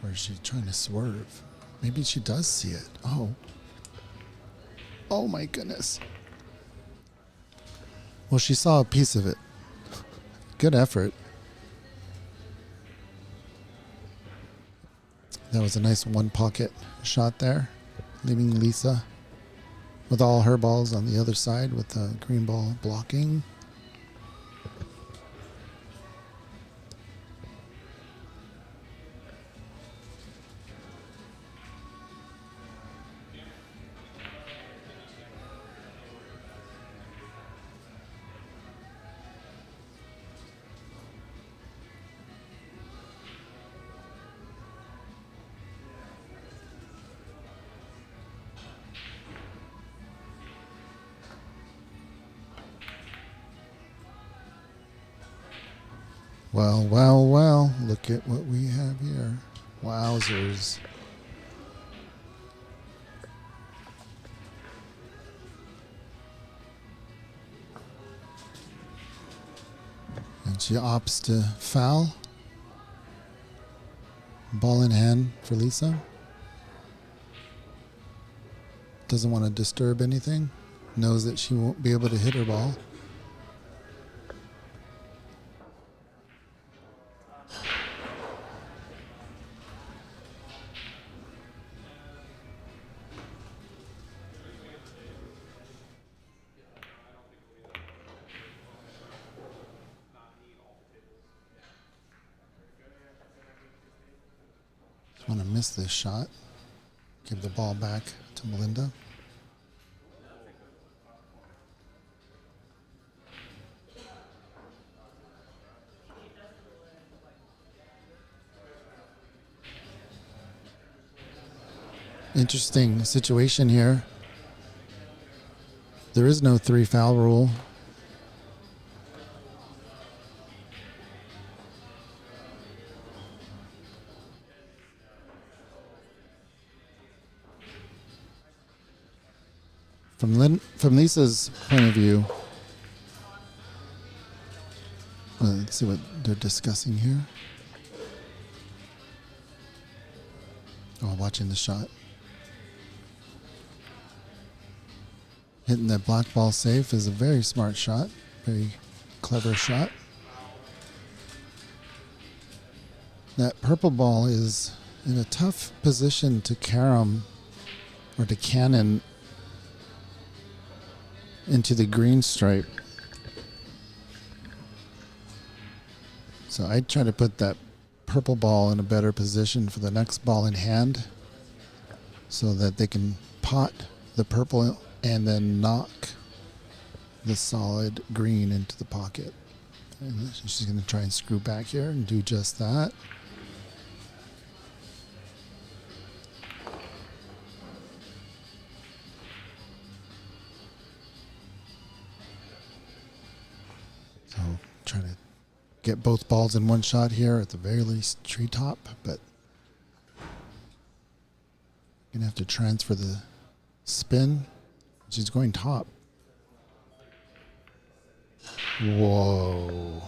Or is she trying to swerve? Maybe she does see it. Oh. Oh my goodness. Well, she saw a piece of it. Good effort. That was a nice one pocket shot there, leaving Lisa with all her balls on the other side with the green ball blocking. Well, well, well, look at what we have here. Wowzers. And she opts to foul. Ball in hand for Lisa. Doesn't want to disturb anything. Knows that she won't be able to hit her ball. Want to miss this shot. Give the ball back to Melinda. Interesting situation here. There is no 3 foul rule. From Lisa's point of view, let's see what they're discussing here. Oh, watching the shot. Hitting that black ball safe is a very smart shot. Very clever shot. That purple ball is in a tough position to carom or to cannon into the green stripe. So I try to put that purple ball in a better position for the next ball in hand so that they can pot the purple and then knock the solid green into the pocket. And she's going to try and screw back here and do just that. So trying to get both balls in one shot here, at the very least treetop, but gonna have to transfer the spin. She's going top. Whoa.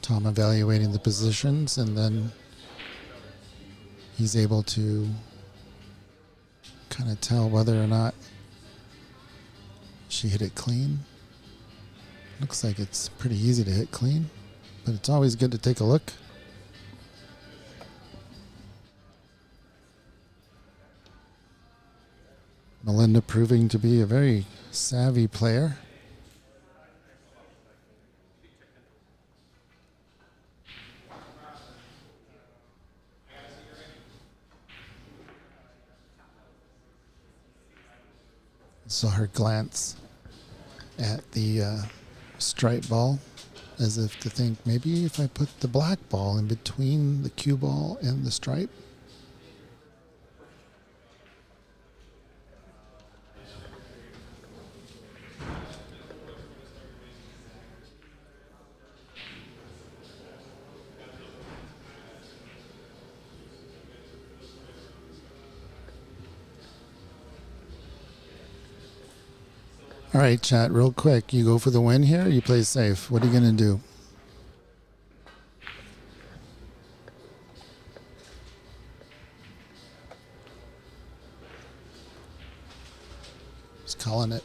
Tom evaluating the positions, and then he's able to kind of tell whether or not she hit it clean. Looks like it's pretty easy to hit clean, but it's always good to take a look. Melinda proving to be a very savvy player. Saw her glance at the stripe ball as if to think, maybe if I put the black ball in between the cue ball and the stripe. All right, chat, real quick. You go for the win here or you play safe? What are you going to do? Just calling it.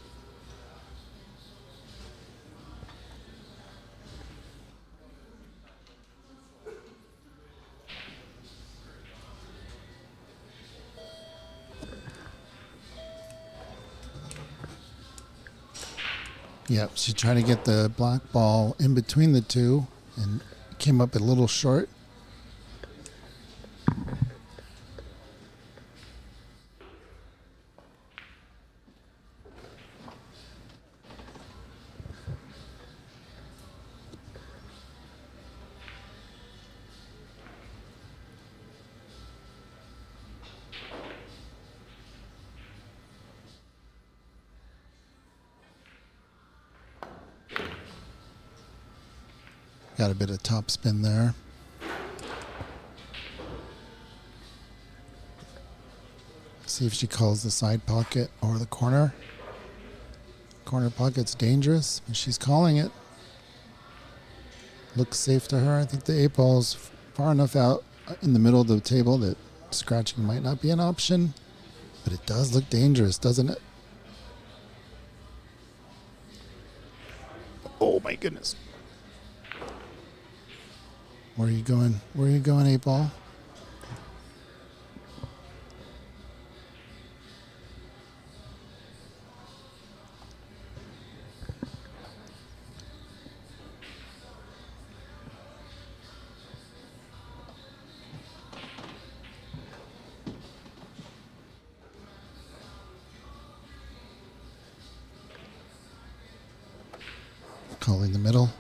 Yep, she tried to get the black ball in between the two and came up a little short. Got a bit of top spin there. See if she calls the side pocket or the corner. Corner pocket's dangerous, but she's calling it. Looks safe to her. I think the 8-ball's far enough out in the middle of the table that scratching might not be an option, but it does look dangerous, doesn't it? Oh my goodness. Where are you going? Where are you going, 8-ball? Calling the middle.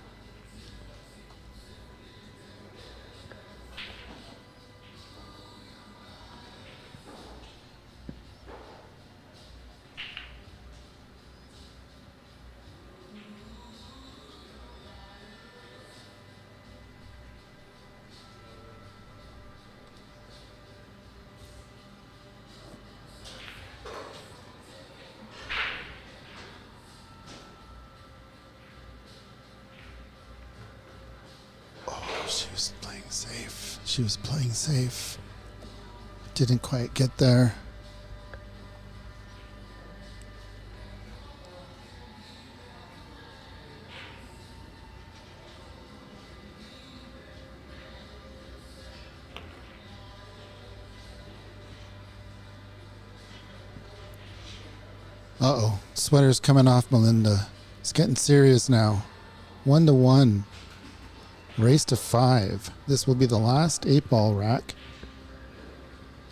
She was playing safe. She was playing safe. Didn't quite get there. Uh-oh. Sweater's coming off Melinda. It's getting serious now. 1-1. Race to 5. This will be the last 8-ball rack.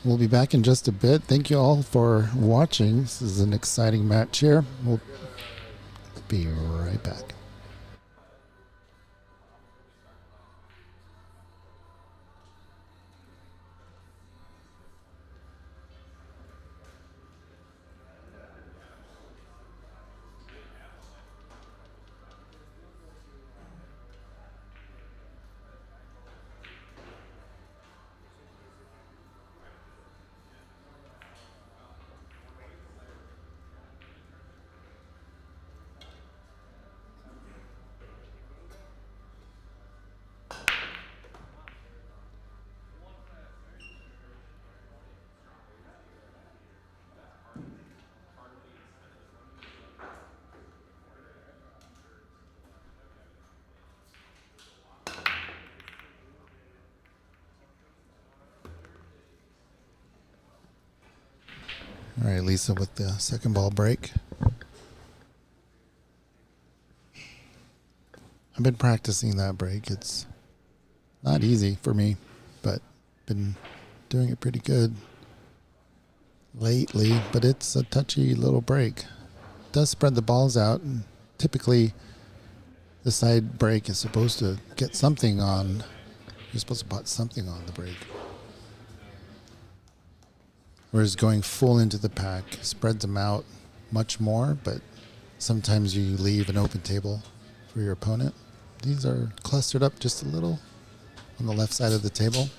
We'll be back in just a bit. Thank you all for watching. This is an exciting match here. We'll be right back. All right, Lisa with the second ball break. I've been practicing that break. It's not easy for me, but been doing it pretty good lately, but it's a touchy little break. does spread the balls out, and typically the side break is supposed to get something on. You're supposed to put something on the break. Whereas going full into the pack spreads them out much more, but sometimes you leave an open table for your opponent. These are clustered up just a little on the left side of the table.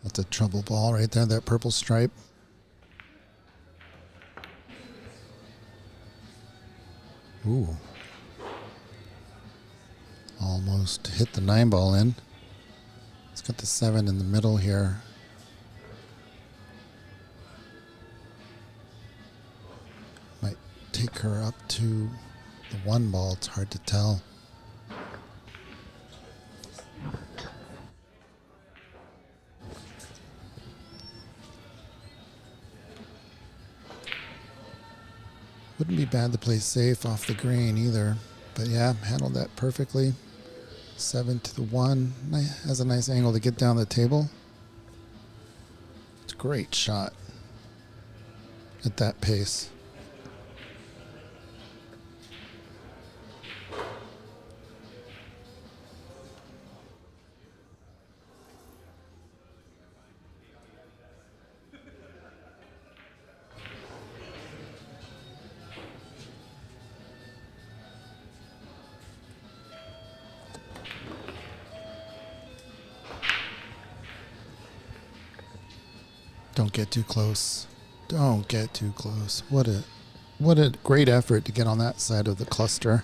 That's a trouble ball right there, that purple stripe. Ooh. Almost hit the 9 ball in. It's got the 7 in the middle here. Might take her up to the 1 ball. It's hard to tell. Wouldn't be bad to play safe off the green either. But yeah, handled that perfectly. 7 to the 1. Has a nice angle to get down the table. It's a great shot at that pace. Don't get too close. Don't get too close. What a great effort to get on that side of the cluster.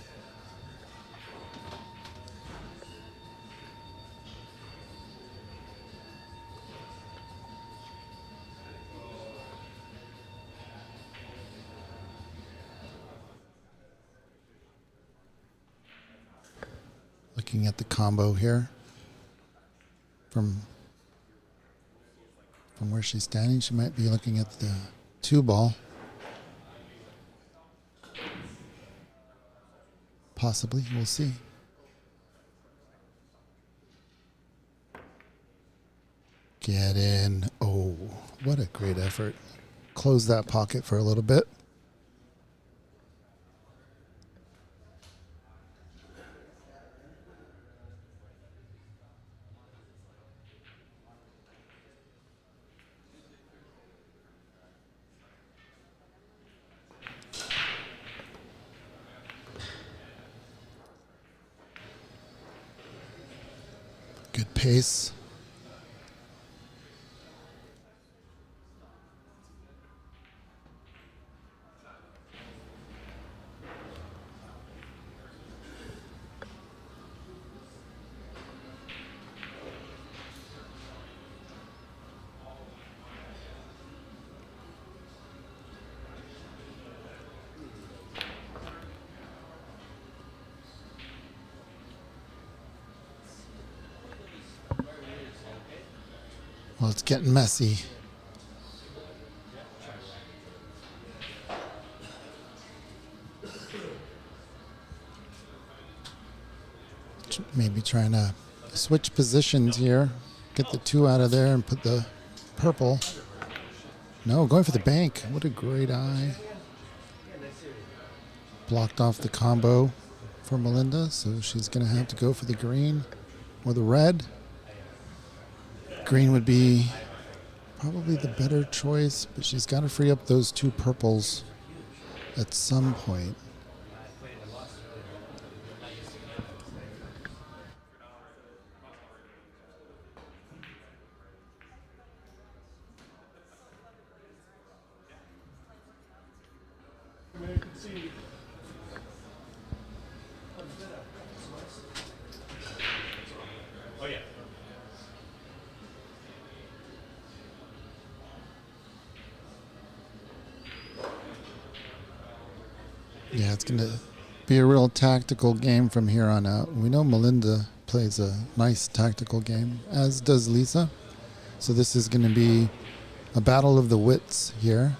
Looking at the combo here from where she's standing, she might be looking at the 2 ball. Possibly, we'll see. Get in. Oh, what a great effort. Close that pocket for a little bit. Good pace. Well, it's getting messy. Maybe trying to switch positions here. Get the 2 out of there and put the purple. No, going for the bank. What a great eye. Blocked off the combo for Melinda, so she's going to have to go for the green or the red. Green would be probably the better choice, but she's got to free up those 2 purples at some point. Oh yeah. Yeah, it's going to be a real tactical game from here on out. We know Melinda plays a nice tactical game, as does Lisa. So this is going to be a battle of the wits here.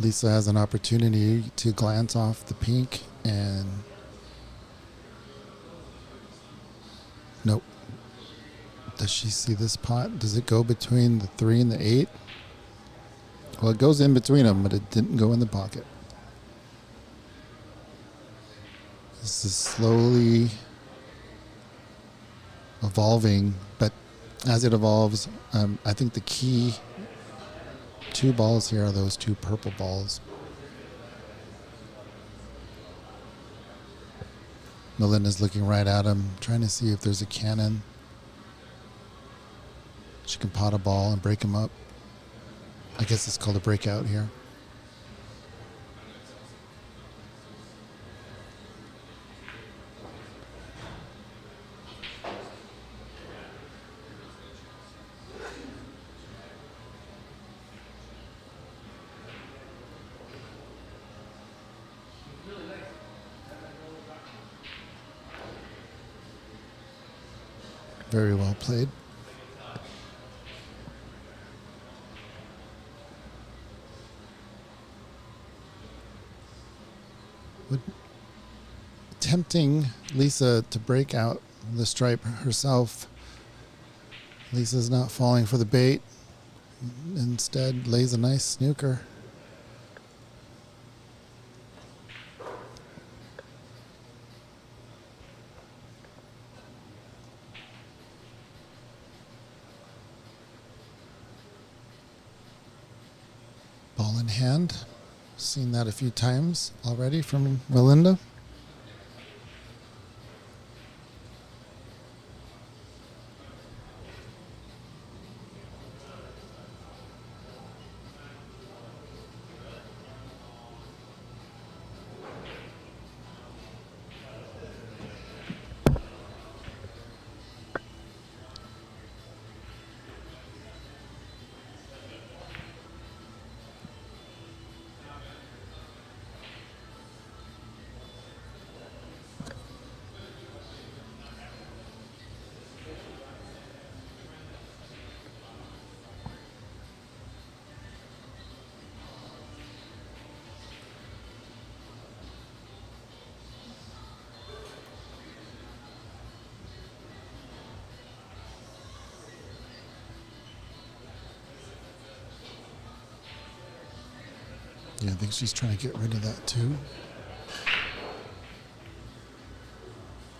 Lisa has an opportunity to glance off the pink and nope. Does she see this pot? Does it go between the 3 and the 8? Well, it goes in between them, but it didn't go in the pocket. This is slowly evolving, but as it evolves, I think the key 2 balls here are those 2 purple balls. Melinda's looking right at him, trying to see if there's a cannon. She can pot a ball and break him up. I guess it's called a breakout here. Very well played. Tempting Lisa to break out the stripe herself. Lisa's not falling for the bait. Instead, lays a nice snooker. Ball in hand. Seen that a few times already from Melinda. Yeah, I think she's trying to get rid of that too.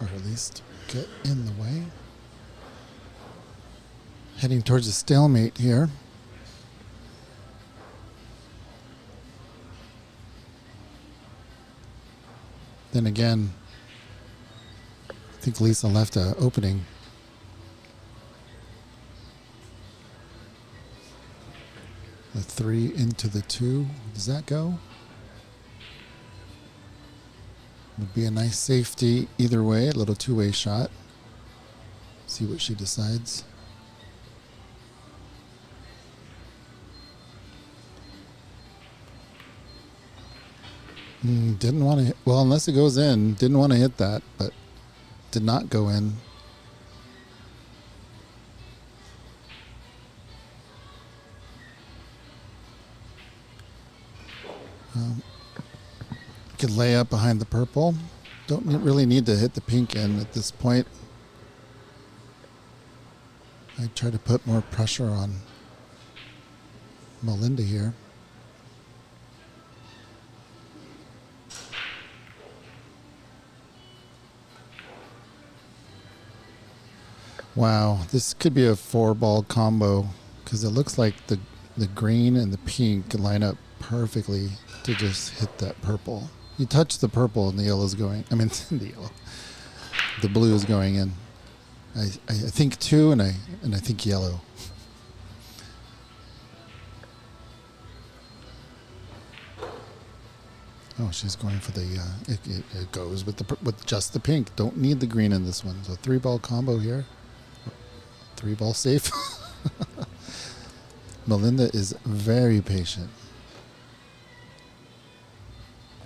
Or at least get in the way. Heading towards a stalemate here. Then again, I think Lisa left an opening. The 3 into the 2. Does that go? Would be a nice safety either way. A little 2-way shot. See what she decides. Didn't want to hit. Well, unless it goes in. Didn't want to hit that, but did not go in. Could lay up behind the purple. Don't really need to hit the pink in at this point. I try to put more pressure on Melinda here. Wow, this could be a 4-ball combo because it looks like the green and the pink line up perfectly to just hit that purple. You touch the purple and the yellow's going. I mean, the yellow. The blue is going in. I think 2 and I think yellow. Oh, she's going for the. It goes with just the pink. Don't need the green in this one. So 3-ball combo here. 3-ball safe. Melinda is very patient.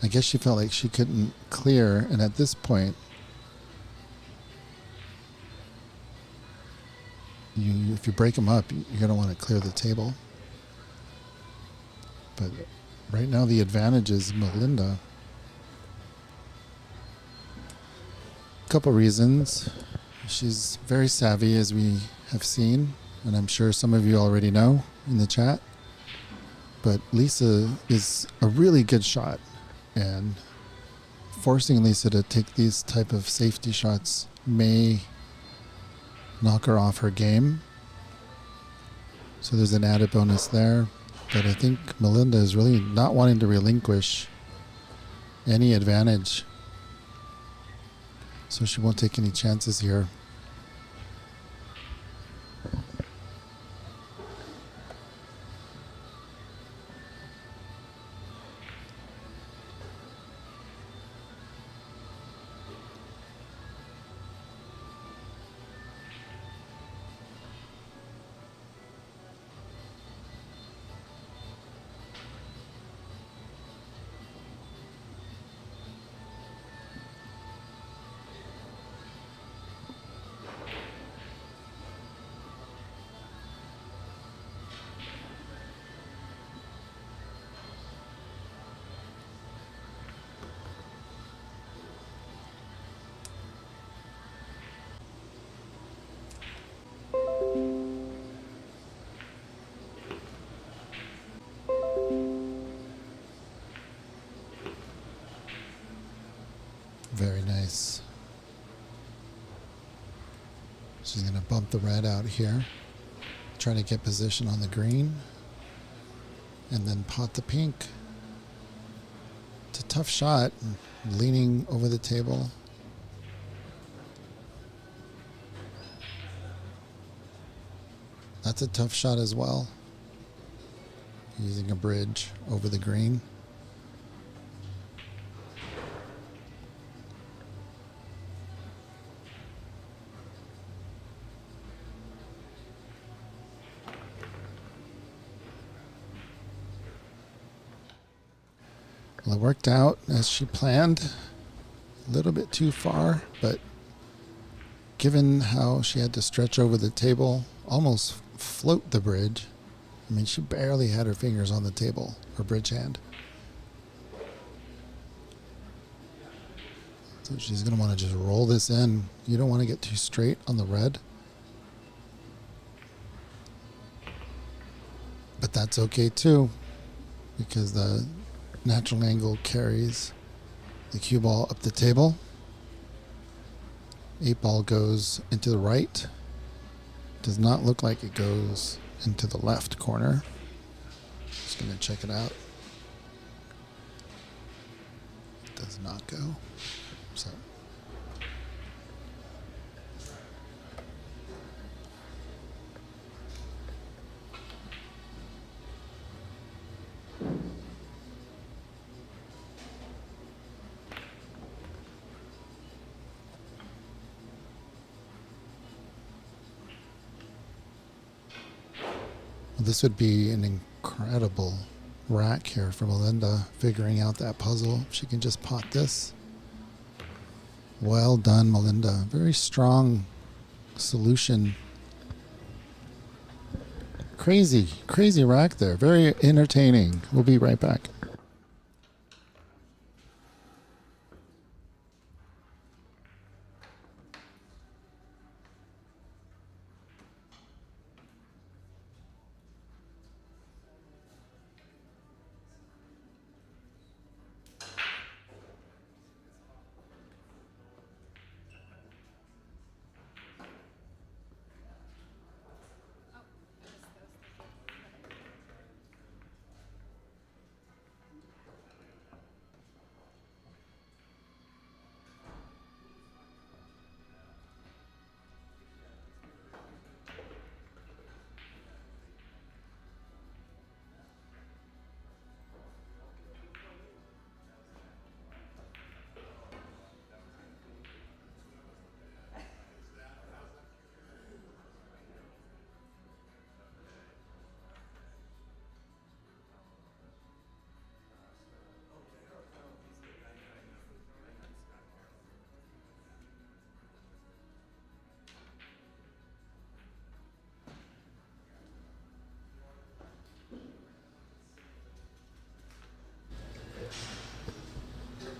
I guess she felt like she couldn't clear, and at this point, if you break them up, you're going to want to clear the table. But right now the advantage is Melinda. Couple reasons. She's very savvy, as we have seen, and I'm sure some of you already know in the chat. But Lisa is a really good shot, and forcing Lisa to take these type of safety shots may knock her off her game. So there's an added bonus there. But I think Melinda is really not wanting to relinquish any advantage. So she won't take any chances here. Very nice. She's going to bump the red out here. Try to get position on the green. And then pot the pink. It's a tough shot. Leaning over the table. That's a tough shot as well. Using a bridge over the green. Well, it worked out as she planned. A little bit too far, but given how she had to stretch over the table, almost float the bridge. I mean, she barely had her fingers on the table, her bridge hand. So she's going to want to just roll this in. You don't want to get too straight on the red. But that's okay too, because the natural angle carries the cue ball up the table. 8 ball goes into the right. Does not look like it goes into the left corner. Just going to check it out. It does not go. So this would be an incredible rack here for Melinda, figuring out that puzzle. If she can just pot this. Well done, Melinda. Very strong solution. Crazy, crazy rack there. Very entertaining. We'll be right back.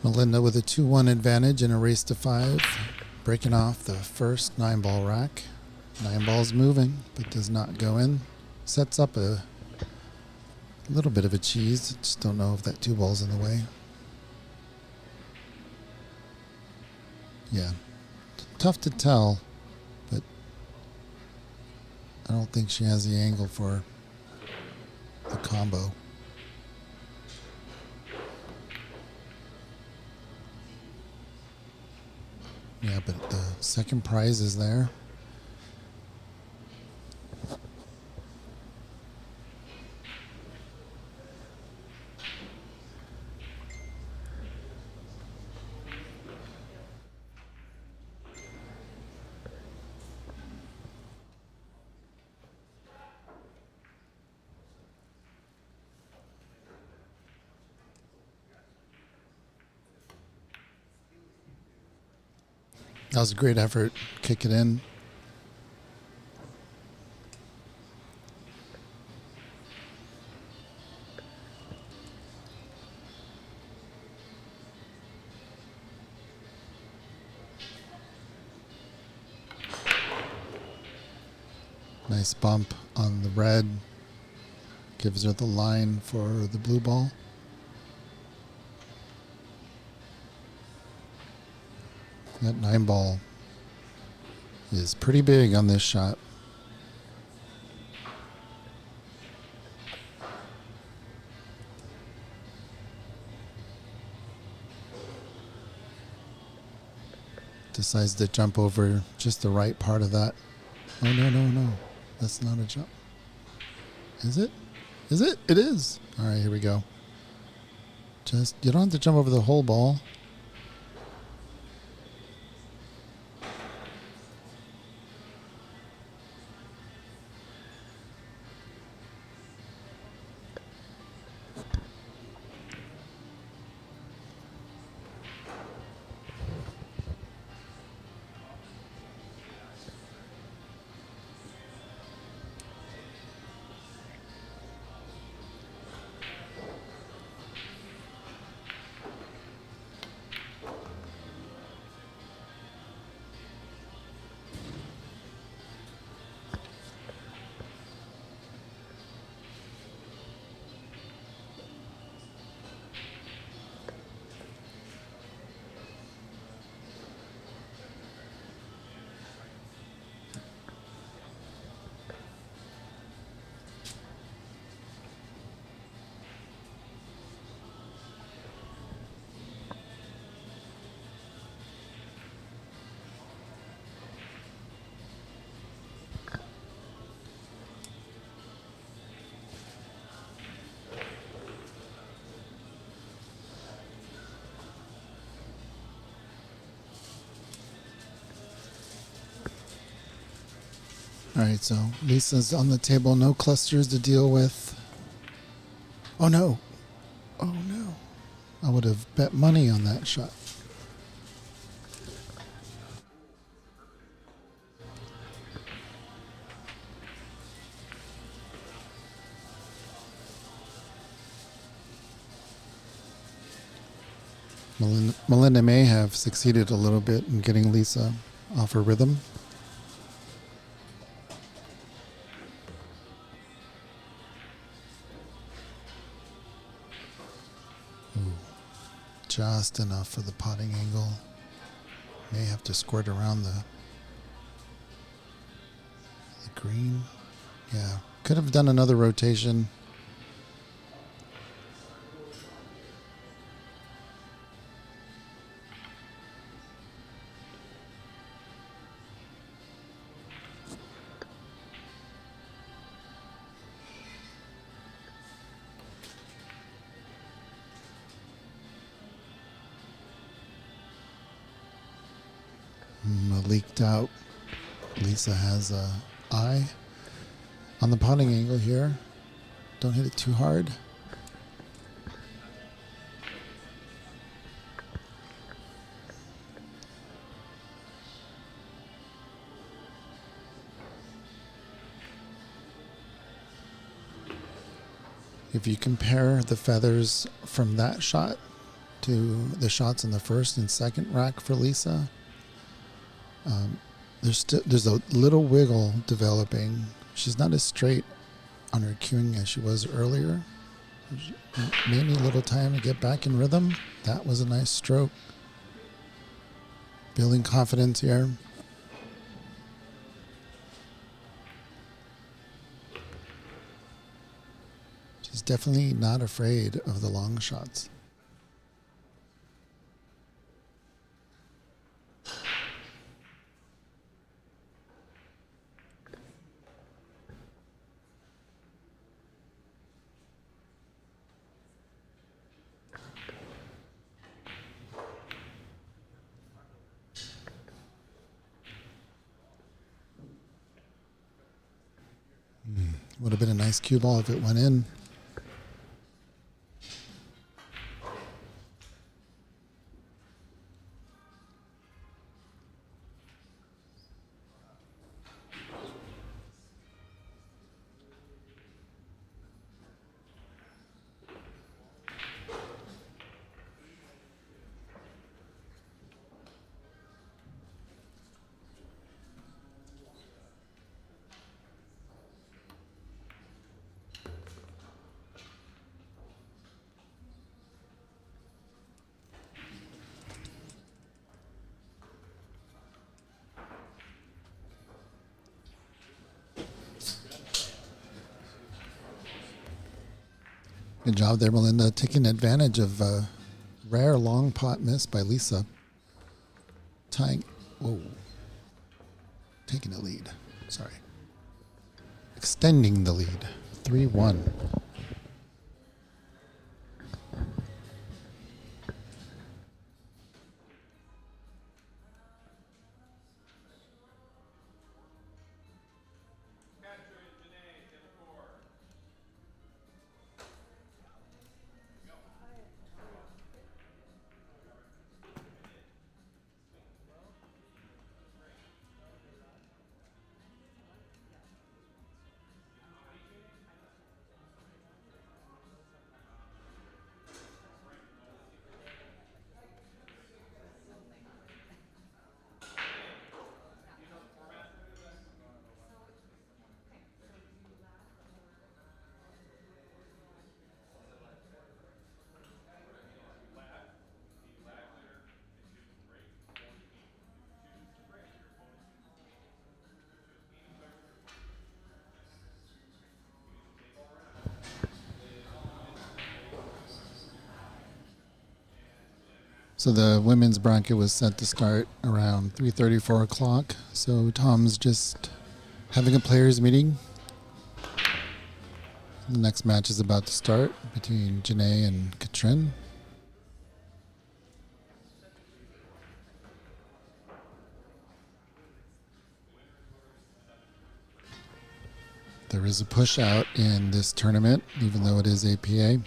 Melinda with a 2-1 advantage in a race to 5, breaking off the first 9-ball rack. 9 balls moving, but does not go in. Sets up a little bit of a cheese. Just don't know if that 2 ball's in the way. Yeah, tough to tell, but I don't think she has the angle for the combo. Yeah, but the second prize is there. That was a great effort. Kick it in. Nice bump on the red. Gives her the line for the blue ball. That 9 ball is pretty big on this shot. Decides to jump over just the right part of that. Oh, no, no, no. That's not a jump. Is it? Is it? It is. All right, here we go. Just, you don't have to jump over the whole ball. All right, so Lisa's on the table. No clusters to deal with. Oh, no. Oh, no. I would have bet money on that shot. Melinda may have succeeded a little bit in getting Lisa off her rhythm. Just enough for the potting angle. May have to squirt around the green. Yeah, could have done another rotation. Leaked out. Lisa has a eye on the potting angle here. Don't hit it too hard. If you compare the feathers from that shot to the shots in the first and second rack for Lisa. There's a little wiggle developing. She's not as straight on her cueing as she was earlier. May need a little time to get back in rhythm. That was a nice stroke. Building confidence here. She's definitely not afraid of the long shots. Would have been a nice cue ball if it went in. Good job there, Melinda, taking advantage of a rare long pot miss by Lisa. Taking a lead. Sorry. Extending the lead. 3-1. So the women's bracket was set to start around 3:30, 4 o'clock. So Tom's just having a players meeting. The next match is about to start between Janae and Katrin. There is a push out in this tournament, even though it is APA.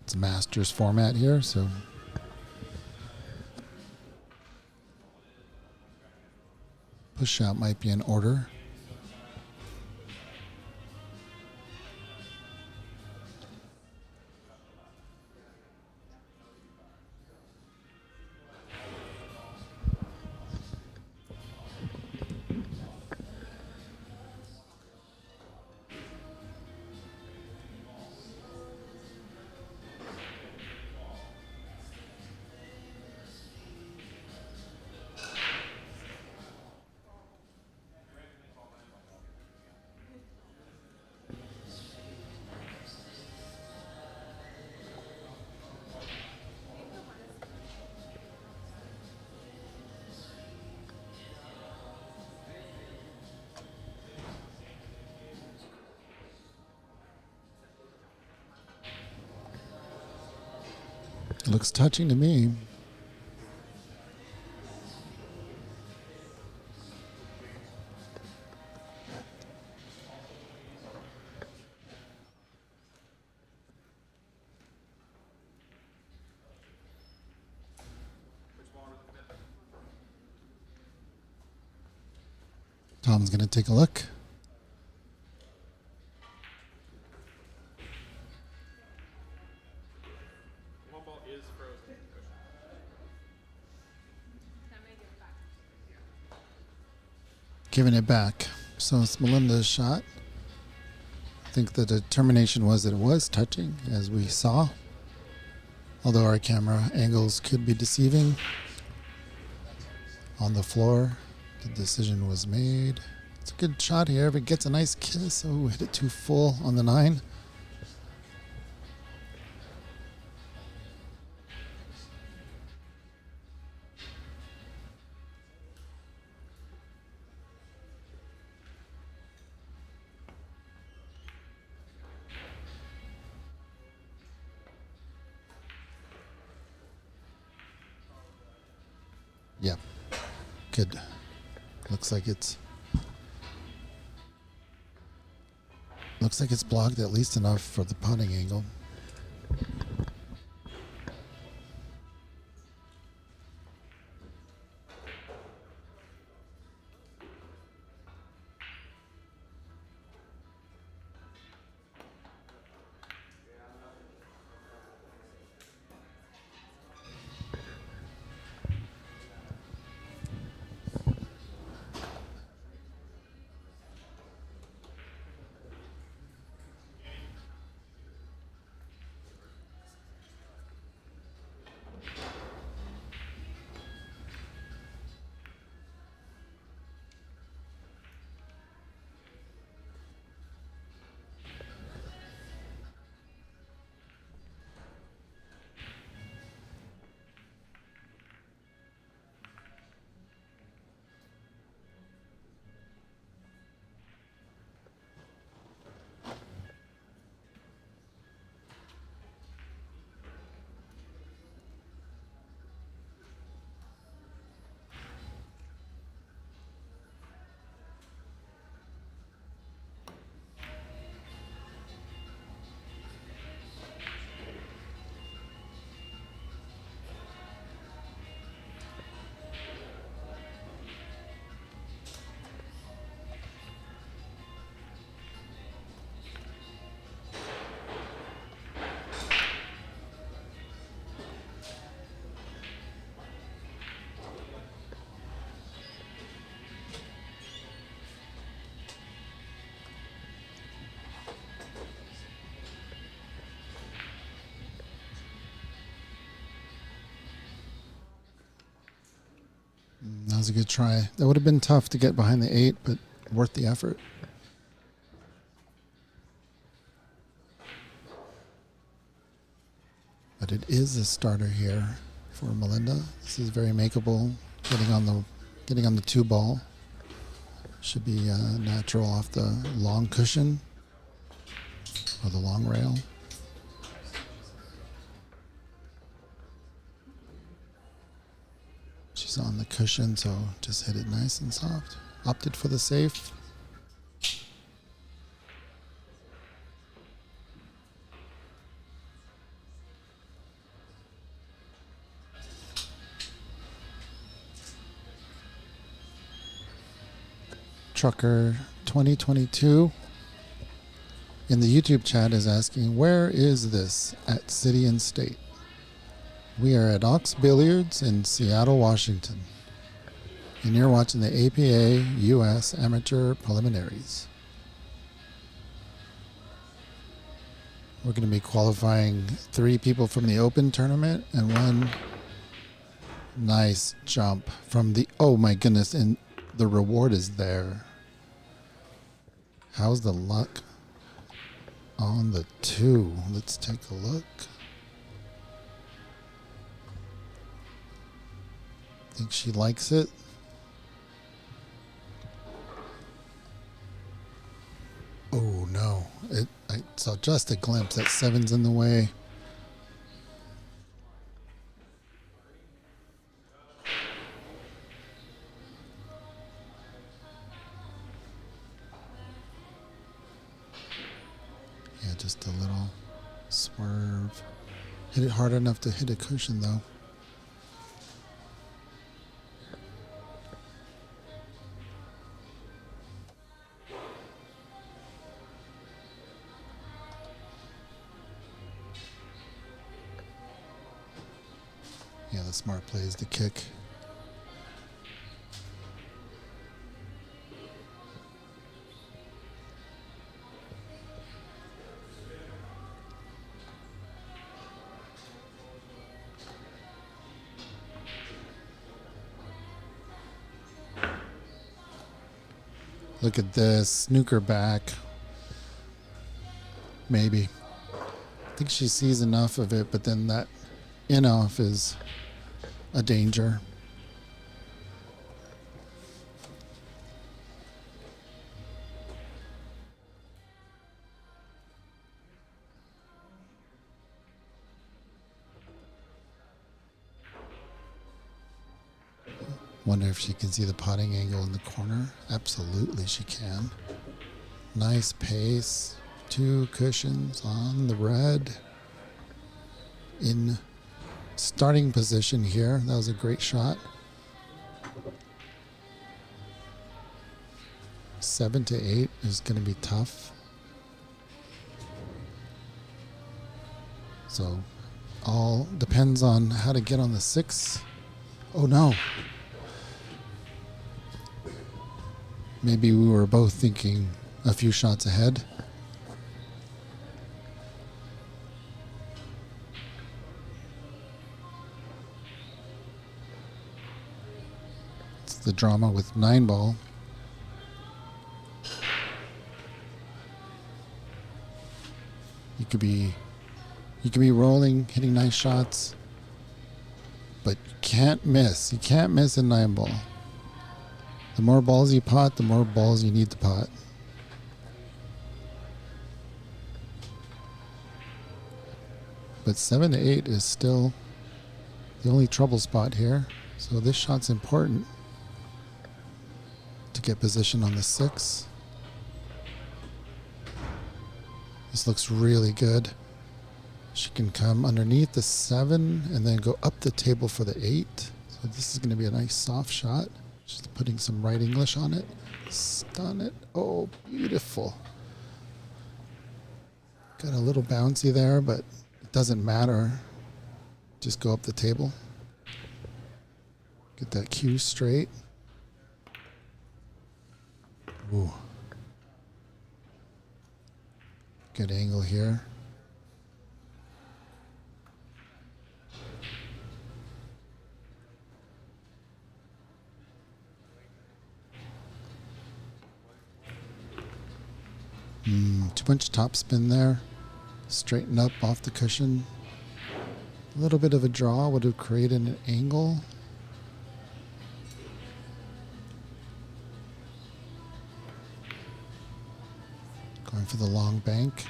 It's a Masters format here, so push out might be in order. It looks touching to me. Tom's going to take a look. giving it back. So it's Melinda's shot. I think the determination was that it was touching, as we saw. Although our camera angles could be deceiving. On the floor, the decision was made. It's a good shot here. If it gets a nice kiss, oh, hit it too full on the 9. Yeah, good. Looks like it's blocked at least enough for the putting angle. That was a good try. That would have been tough to get behind the 8, but worth the effort. But it is a starter here for Melinda. This is very makeable. Getting on the 2 ball should be natural off the long cushion or the long rail. She's on the cushion, so just hit it nice and soft. Opted for the safe. Trucker 2022 in the YouTube chat is asking, where is this at City and State? We are at Ox Billiards in Seattle, Washington. And you're watching the APA US Amateur Preliminaries. We're going to be qualifying 3 people from the Open tournament and 1 nice jump from the, oh my goodness, and the reward is there. How's the luck on the 2? Let's take a look. Think she likes it. Oh no, I saw just a glimpse. That 7's in the way. Yeah, just a little swerve. Hit it hard enough to hit a cushion though. Yeah, the smart play is the kick. Look at this. Snooker back. Maybe. I think she sees enough of it, but then that in-off is a danger. Wonder if she can see the potting angle in the corner. Absolutely she can. Nice pace. 2 cushions on the red. In starting position here. That was a great shot. 7 to 8 is going to be tough. So all depends on how to get on the 6. Oh no. Maybe we were both thinking a few shots ahead. It's the drama with 9-ball. You could be rolling, hitting nice shots, but you can't miss. You can't miss a 9-ball. The more balls you pot, the more balls you need to pot. But 7 to 8 is still the only trouble spot here. So this shot's important to get position on the 6. This looks really good. She can come underneath the 7 and then go up the table for the 8. So this is going to be a nice soft shot. Just putting some right English on it. Stun it. Oh, beautiful. Got a little bouncy there, but it doesn't matter. Just go up the table. Get that cue straight. Ooh. Good angle here. Too much topspin there. Straighten up off the cushion. A little bit of a draw would have created an angle. Going for the long bank.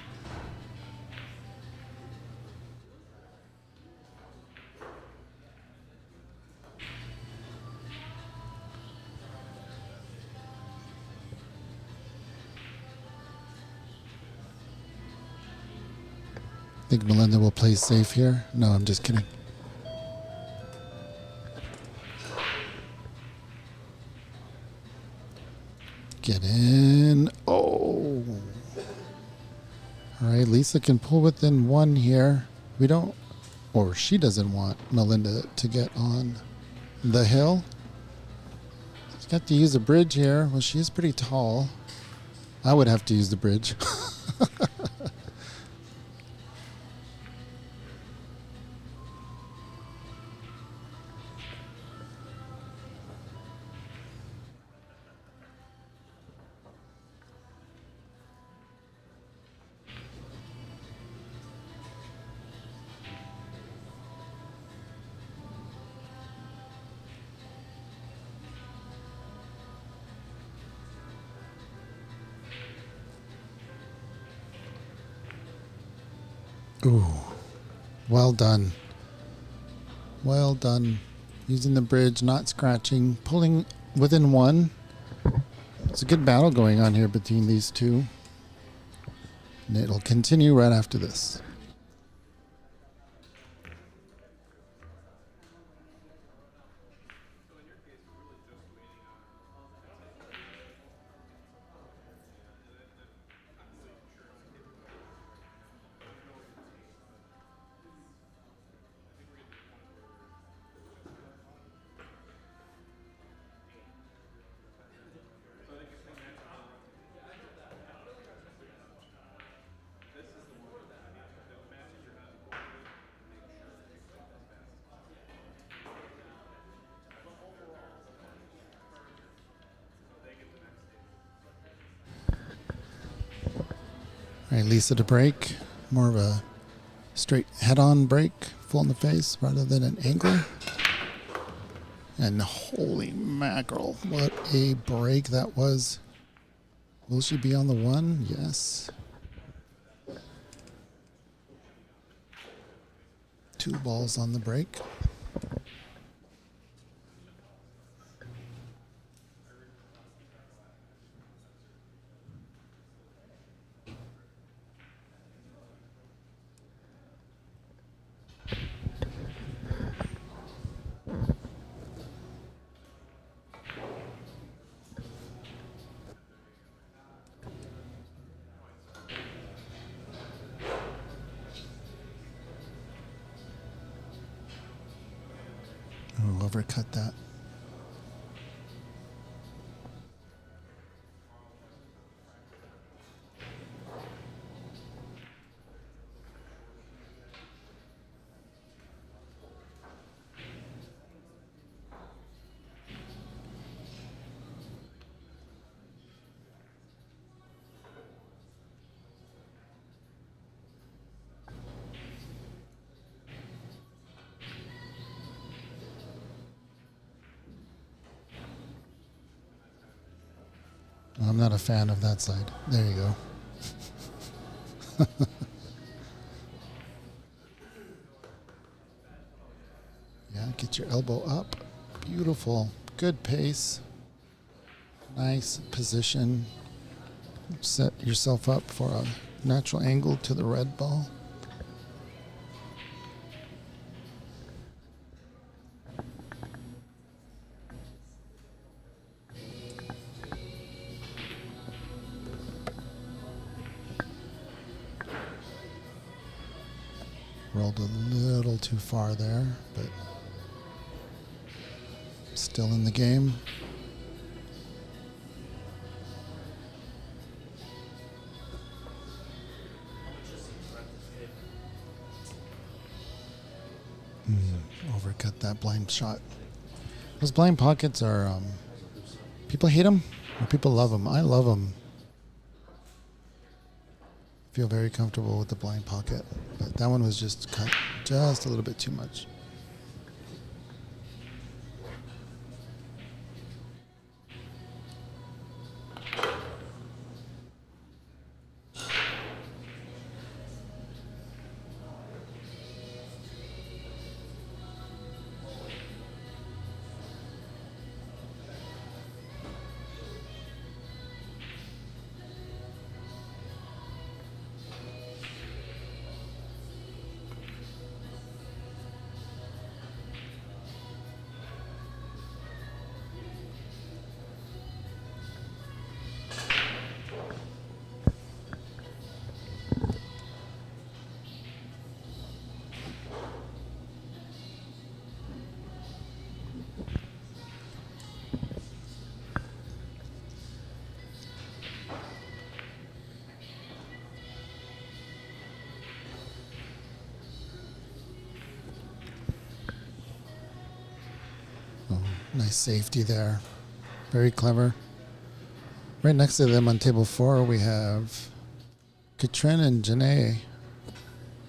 Think Melinda will play safe here? No, I'm just kidding. Get in. Oh. All right, Lisa can pull within 1 here. We don't, or she doesn't want Melinda to get on the hill. She's got to use a bridge here. Well, she is pretty tall. I would have to use the bridge. Ooh, well done. Well done. Using the bridge, not scratching, pulling within 1. It's a good battle going on here between these two. And it'll continue right after this. right, Lisa to break. More of a straight head-on break, full in the face, rather than an angle. And holy mackerel, what a break that was. Will she be on the one? Yes. 2 balls on the break. Oh, overcut that. I'm not a fan of that side. There you go. Yeah, get your elbow up. Beautiful. Good pace. Nice position. Set yourself up for a natural angle to the red ball. Rolled a little too far there, but still in the game. Overcut that blind shot. Those blind pockets are, people hate them or people love them. I love them. Feel very comfortable with the blind pocket, but that one was just cut just a little bit too much. Nice safety there. Very clever. Right next to them on table 4, we have Katrin and Janae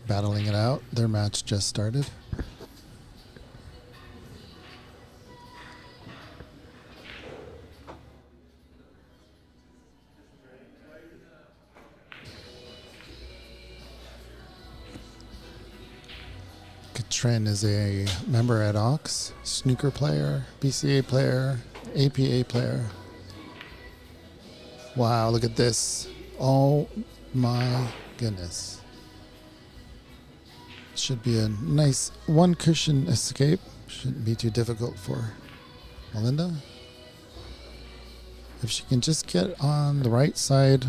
battling it out. Their match just started. Katrin is a member at Ox, snooker player, BCA player, APA player. Wow, look at this. Oh my goodness. Should be a nice one cushion escape. Shouldn't be too difficult for Melinda. If she can just get on the right side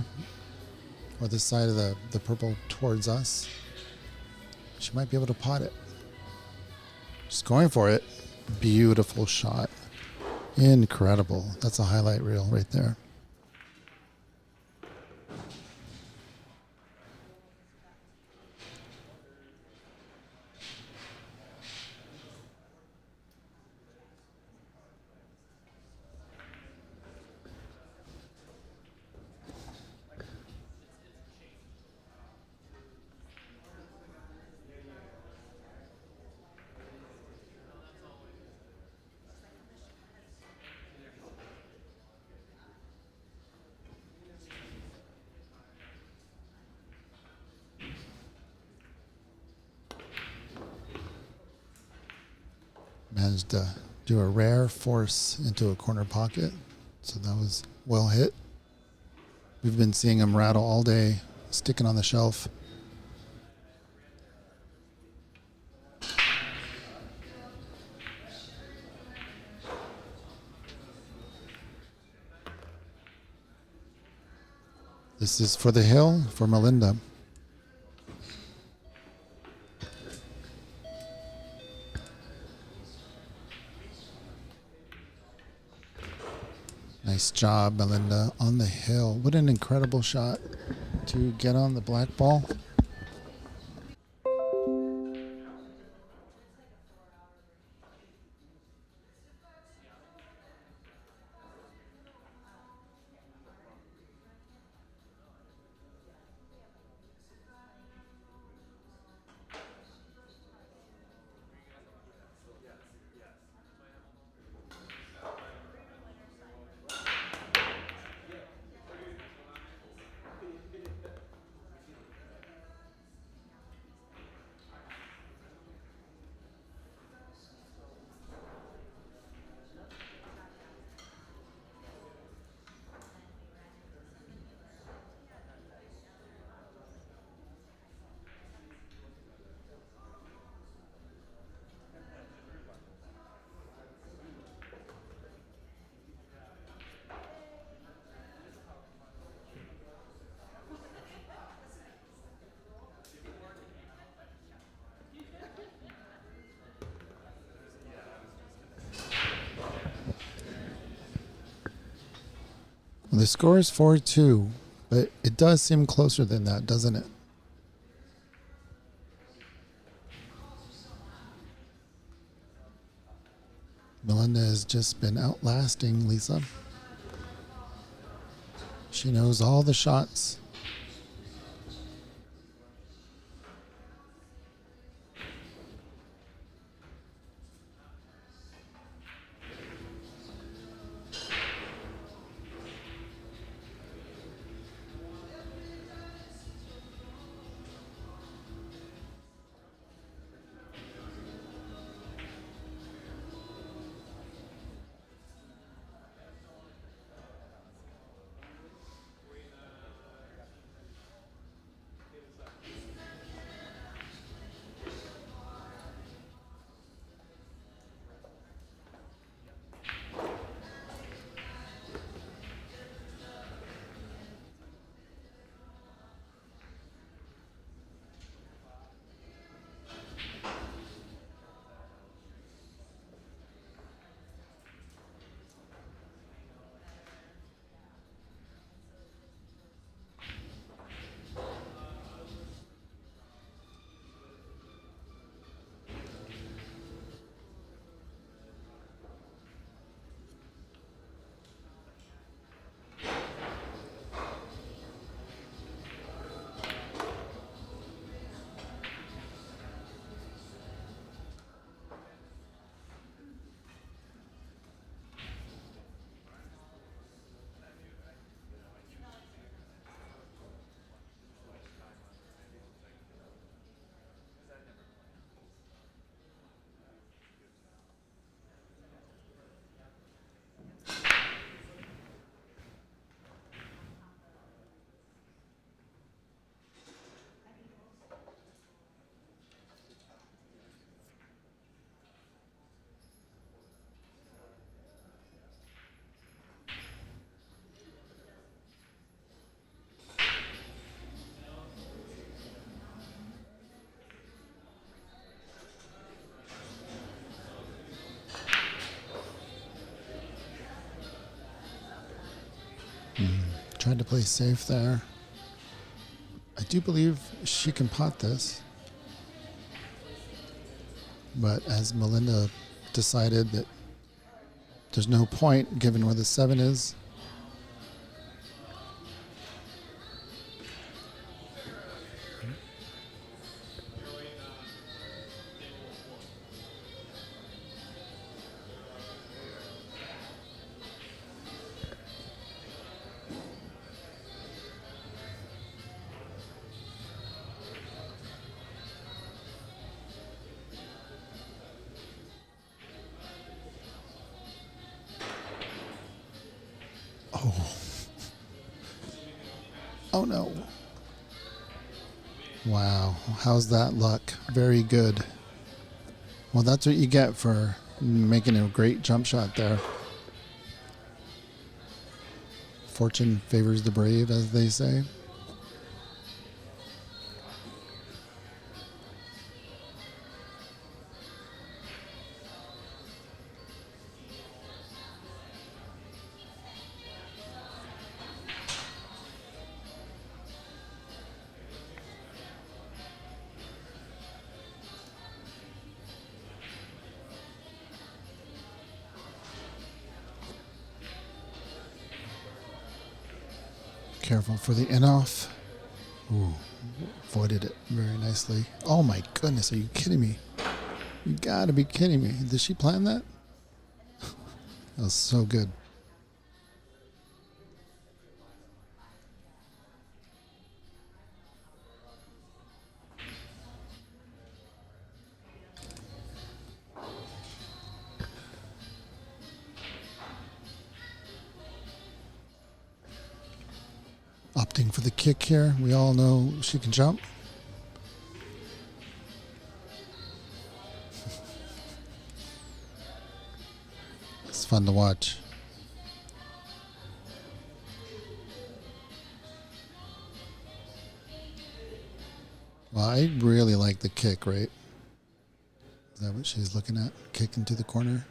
or the side of the purple towards us, she might be able to pot it. Just going for it. Beautiful shot. Incredible. That's a highlight reel right there. Managed to do a rare force into a corner pocket. So that was well hit. We've been seeing him rattle all day, sticking on the shelf. This is for the hill for Melinda. Nice job, Melinda, on the hill. What an incredible shot to get on the black ball. The score is 4-2, but it does seem closer than that, doesn't it? Melinda has just been outlasting Lisa. She knows all the shots. Tried to play safe there. I do believe she can pot this. But as Melinda decided that there's no point given where the 7 is. Oh no. Wow. How's that luck? Very good. Well, that's what you get for making a great jump shot there. Fortune favors the brave, as they say. Careful for the in-off. Ooh, avoided it very nicely. Oh my goodness, are you kidding me? You gotta be kidding me. Did she plan that? That was so good. Opting for the kick here. We all know she can jump. It's fun to watch. Well, I really like the kick, right? Is that what she's looking at? Kick into the corner.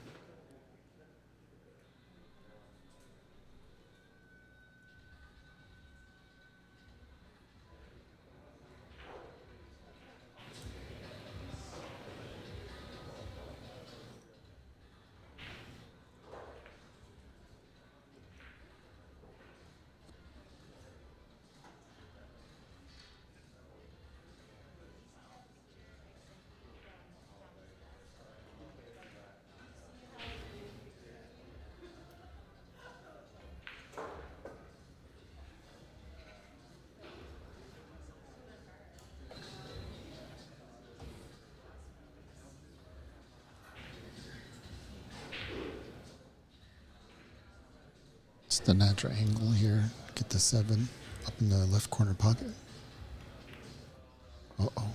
Just the natural angle here. Get the 7 up in the left corner pocket. Uh-oh.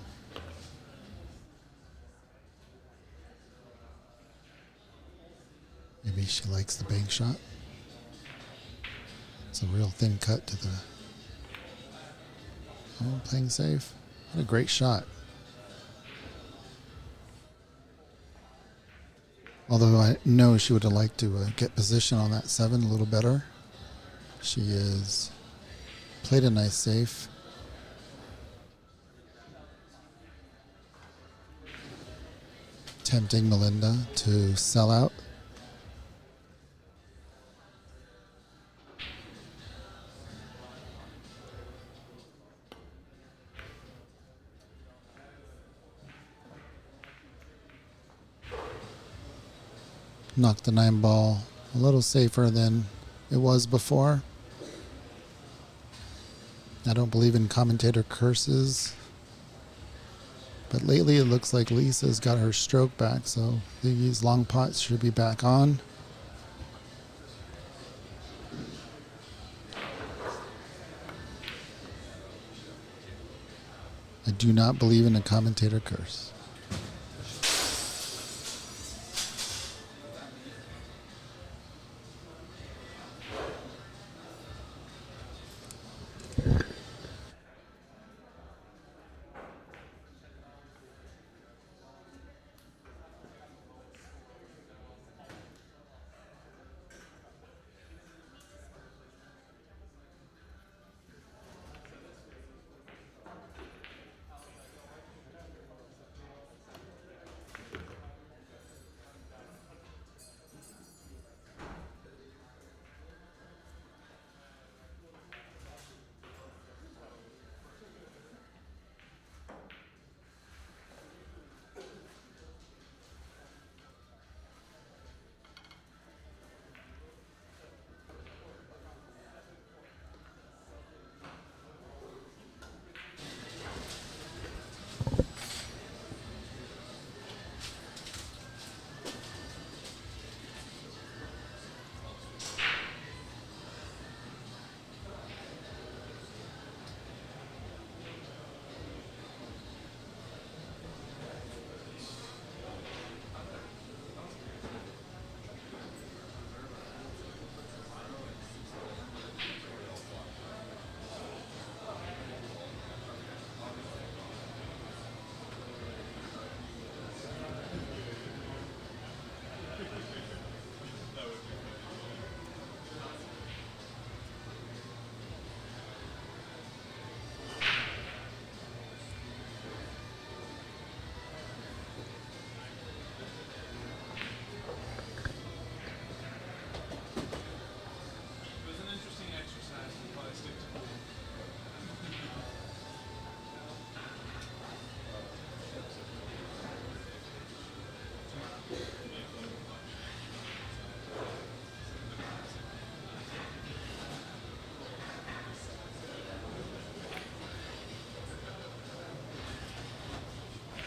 Maybe she likes the bank shot. It's a real thin cut to the... Oh, playing safe. What a great shot. Although I know she would have liked to get position on that 7 a little better. She is played a nice safe. Tempting Melinda to sell out. Knocked the 9 ball a little safer than it was before. I don't believe in commentator curses, but lately it looks like Lisa's got her stroke back, so these long pots should be back on. I do not believe in a commentator curse.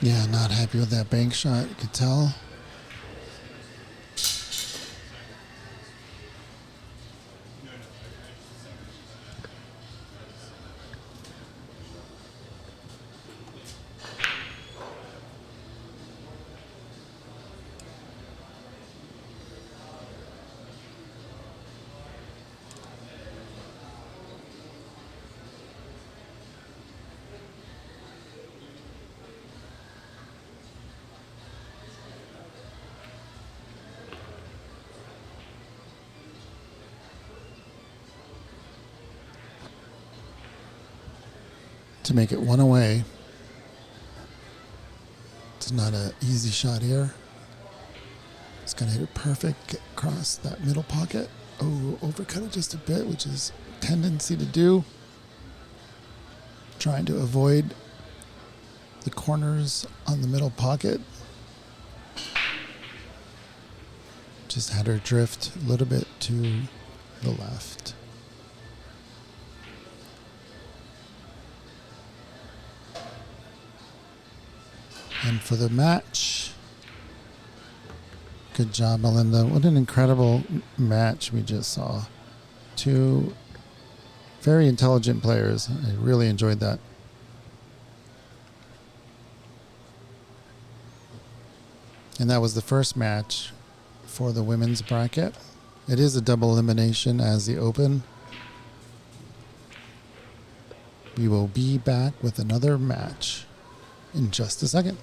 Yeah, not happy with that bank shot. You could tell. To make it one away. It's not an easy shot here. It's going to hit it perfect, get across that middle pocket. Oh, overcut it just a bit, which is a tendency to do. Trying to avoid the corners on the middle pocket. Just had her drift a little bit to the left. And for the match, good job, Melinda. What an incredible match we just saw. Two very intelligent players. I really enjoyed that. And that was the first match for the women's bracket. It is a double elimination as the open. We will be back with another match in just a second.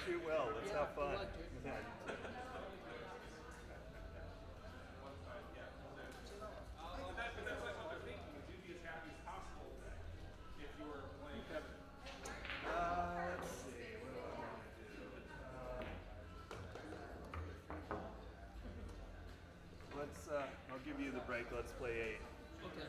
shoot well. Let's have fun. Good luck, dude. Yeah, you too. But that's what I'm thinking. Would you be as happy as possible if you were playing Kevin? Let's see. What do I want to do? I'll give you the break. Let's play 8. Okay.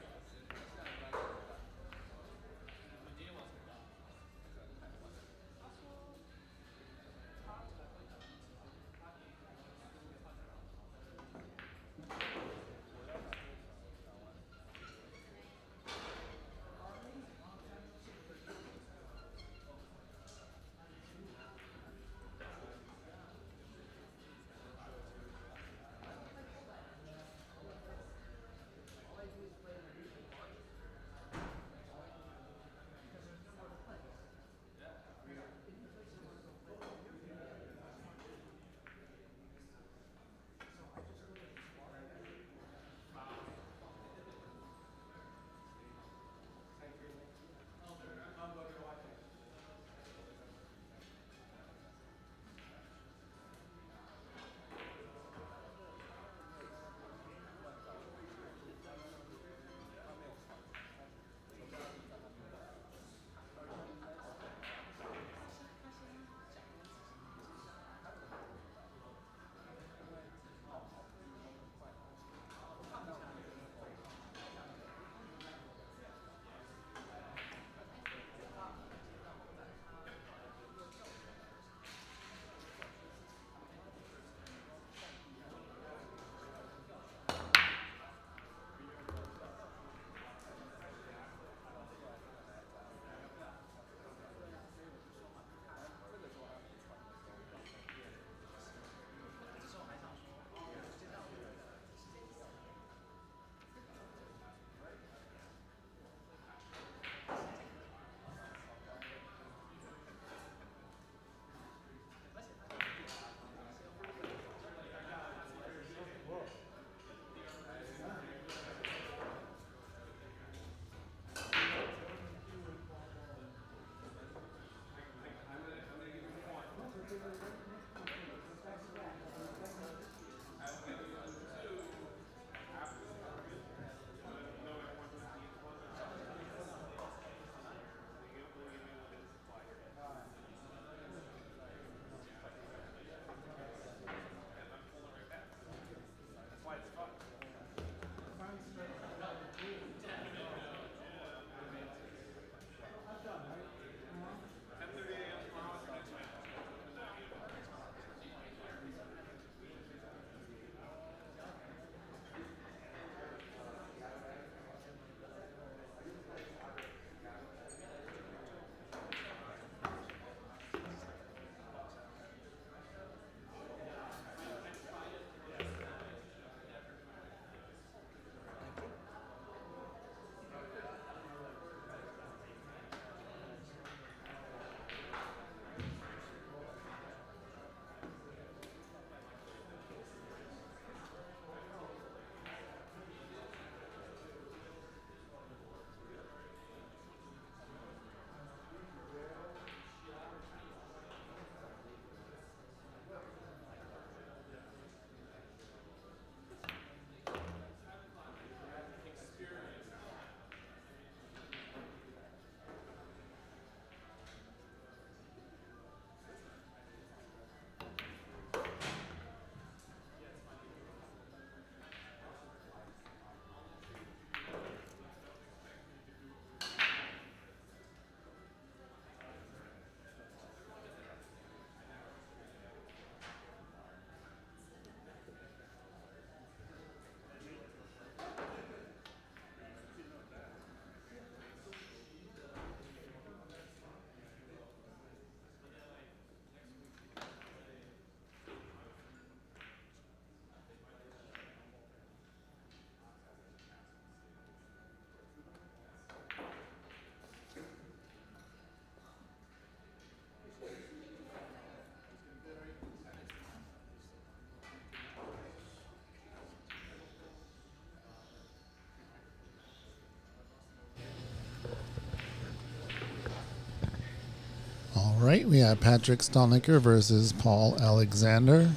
All right, we have Patrick Stolniker versus Paul Alexander.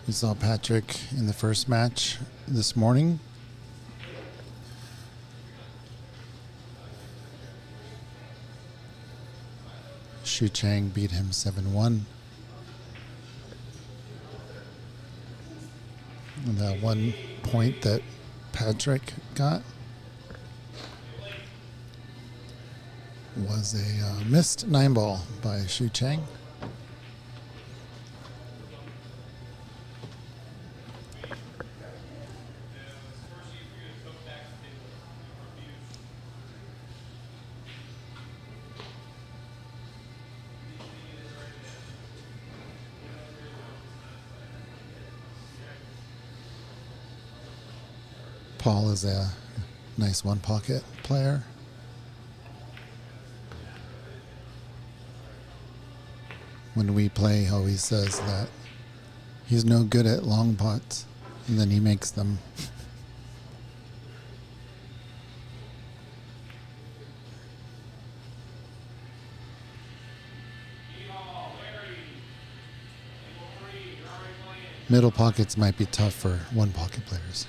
We saw Patrick in the first match this morning. Shu Chang beat him 7-1. And that 1 point that Patrick got was a missed 9-ball by Shu Chang. Paul is a nice one-pocket player. When we play, he always says that he's no good at long pots, and then he makes them. Middle pockets might be tough for one-pocket players.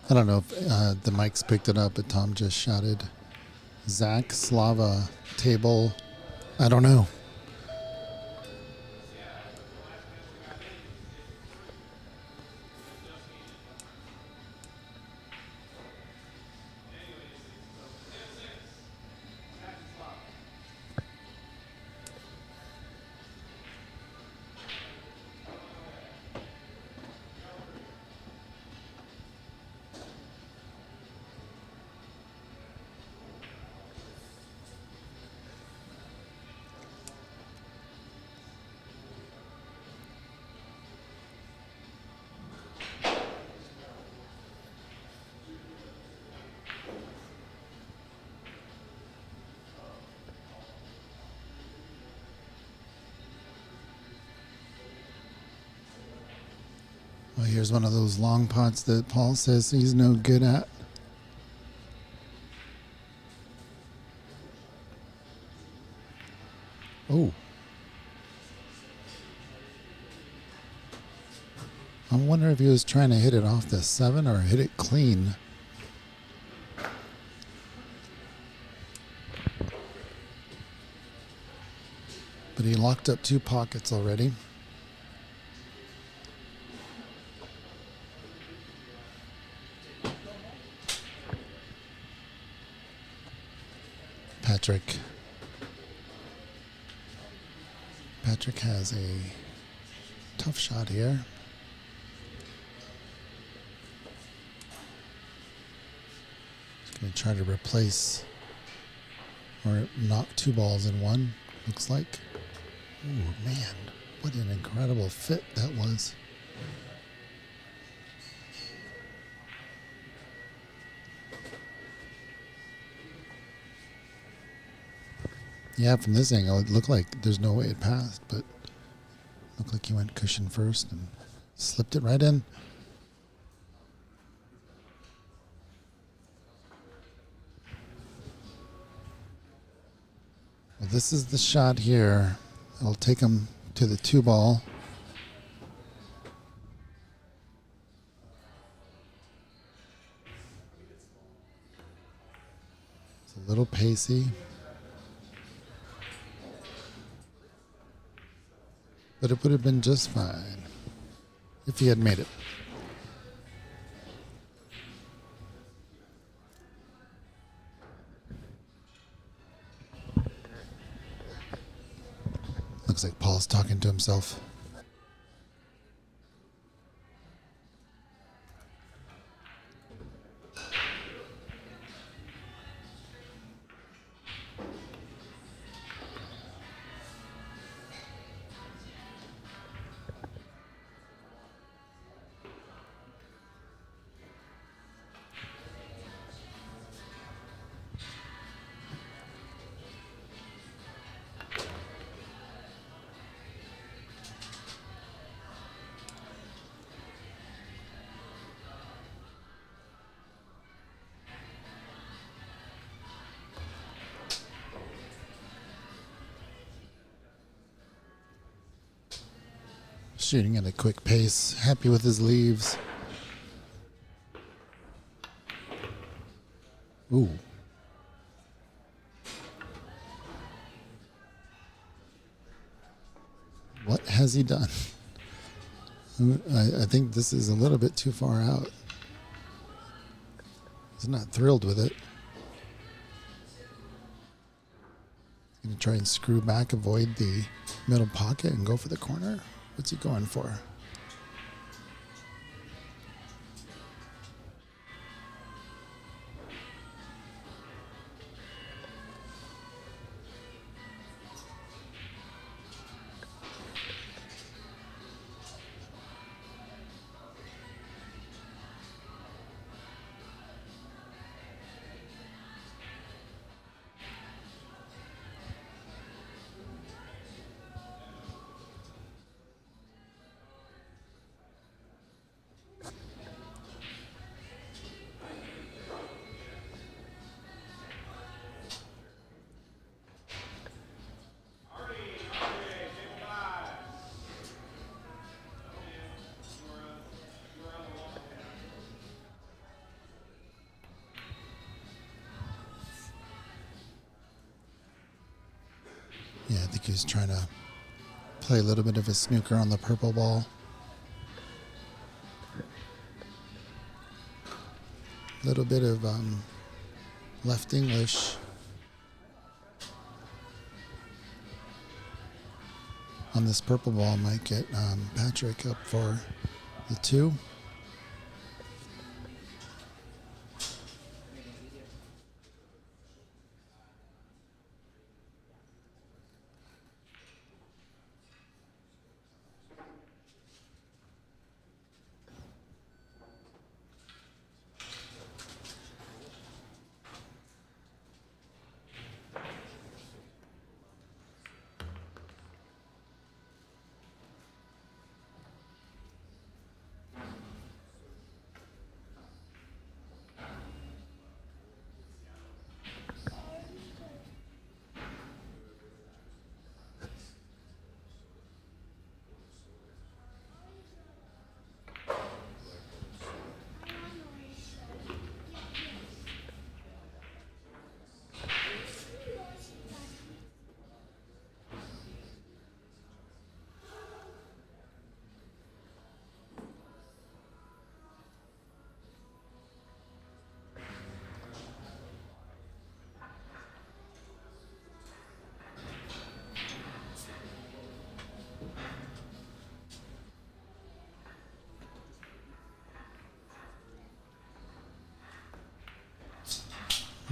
I don't know if the mics picked it up, but Tom just shouted, Zach Slava table. I don't know. Well, here's one of those long pots that Paul says he's no good at. Oh. I wonder if he was trying to hit it off the 7 or hit it clean. But he locked up 2 pockets already. Patrick has a tough shot here. He's going to try to replace or knock 2 balls in one, looks like. Oh man, what an incredible fit that was. Yeah, from this angle, it looked like there's no way it passed, but looked like he went cushion first and slipped it right in. Well, this is the shot here. I'll take him to the 2 ball. It's a little pacey. But it would have been just fine if he had made it. Looks like Paul's talking to himself. Shooting at a quick pace. Happy with his leaves. Ooh. What has he done? I think this is a little bit too far out. He's not thrilled with it. He's going to try and screw back, avoid the middle pocket, and go for the corner. What's he going for? Yeah, I think he's trying to play a little bit of a snooker on the purple ball. A little bit of left English on this purple ball might get Patrick up for the 2.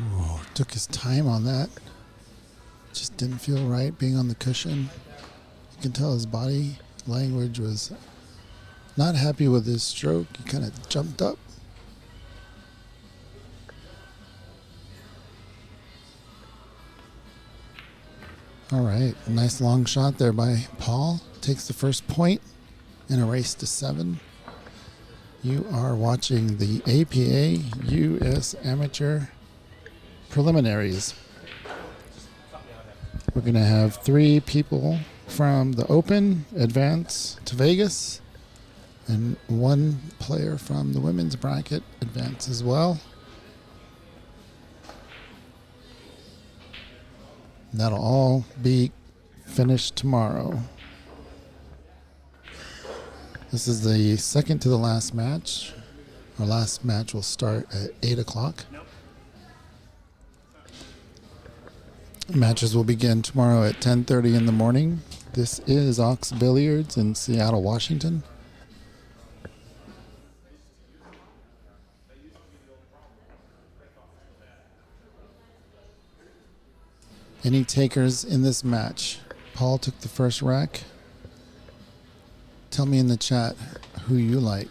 Ooh, took his time on that. Just didn't feel right being on the cushion. You can tell his body language was not happy with his stroke. He kind of jumped up. All right, nice long shot there by Paul. Takes the first point in a race to 7. You are watching the APA US Amateur Preliminaries. We're going to have 3 people from the Open advance to Vegas, and 1 player from the women's bracket advance as well. And that'll all be finished tomorrow. This is the second to the last match. Our last match will start at 8 o'clock. Matches will begin tomorrow at 10:30 in the morning. This is Ox Billiards in Seattle, Washington. Any takers in this match? Paul took the first rack. Tell me in the chat who you like.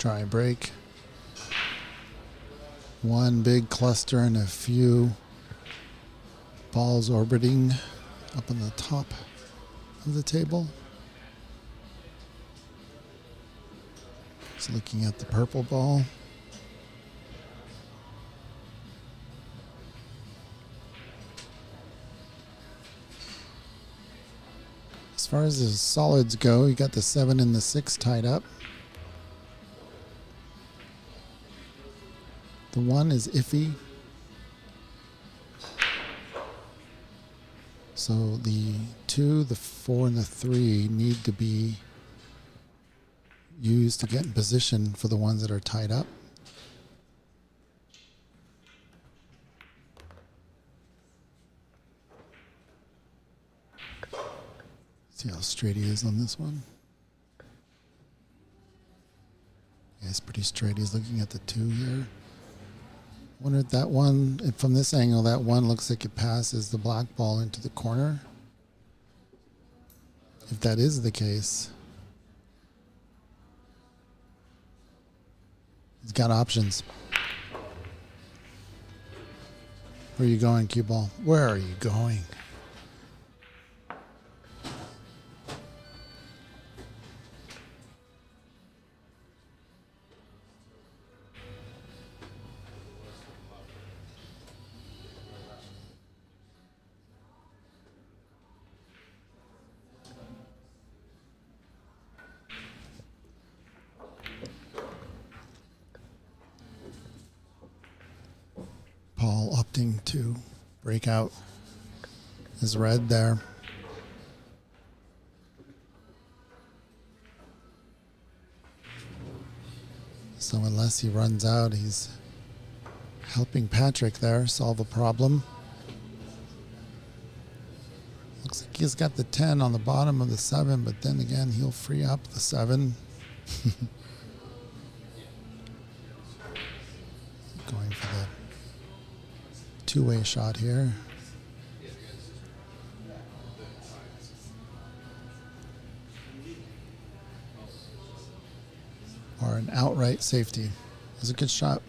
Try break. One big cluster and a few balls orbiting up on the top of the table. Just looking at the purple ball. As far as the solids go, you got the 7 and the 6 tied up. The 1 is iffy. So the 2, the 4, and the 3 need to be used to get in position for the ones that are tied up. See how straight he is on this one. Yeah, he's pretty straight. He's looking at the 2 here. Wonder if that one, if from this angle, that 1 looks like it passes the black ball into the corner. If that is the case, he's got options. Where are you going, cue ball? Where are you going? Paul opting to break out his red there. So unless he runs out, he's helping Patrick there solve a problem. Looks like he's got the 10 on the bottom of the 7, but then again, he'll free up the 7. Going for the two-way shot here. Or an outright safety. It was a good shot.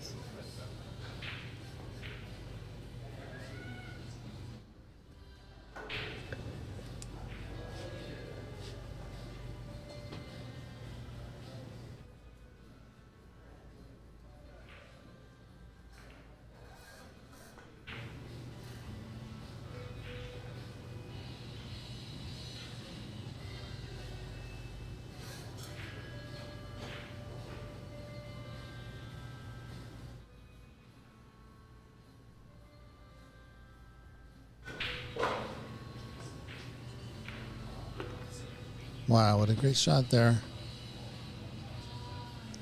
Wow, what a great shot there.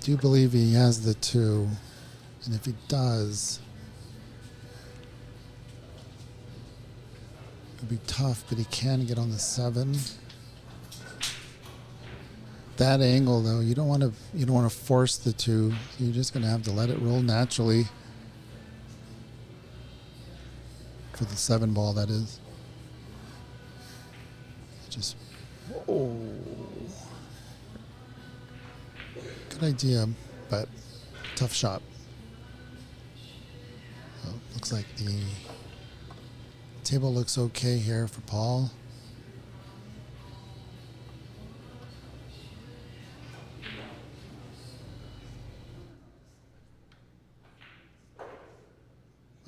Do believe he has the 2. And if he does, it'll be tough, but he can get on the 7. That angle though, you don't want to force the 2. You're just going to have to let it roll naturally. For the 7 ball, that is. Just oh, good idea, but tough shot. Well, looks like the table looks okay here for Paul.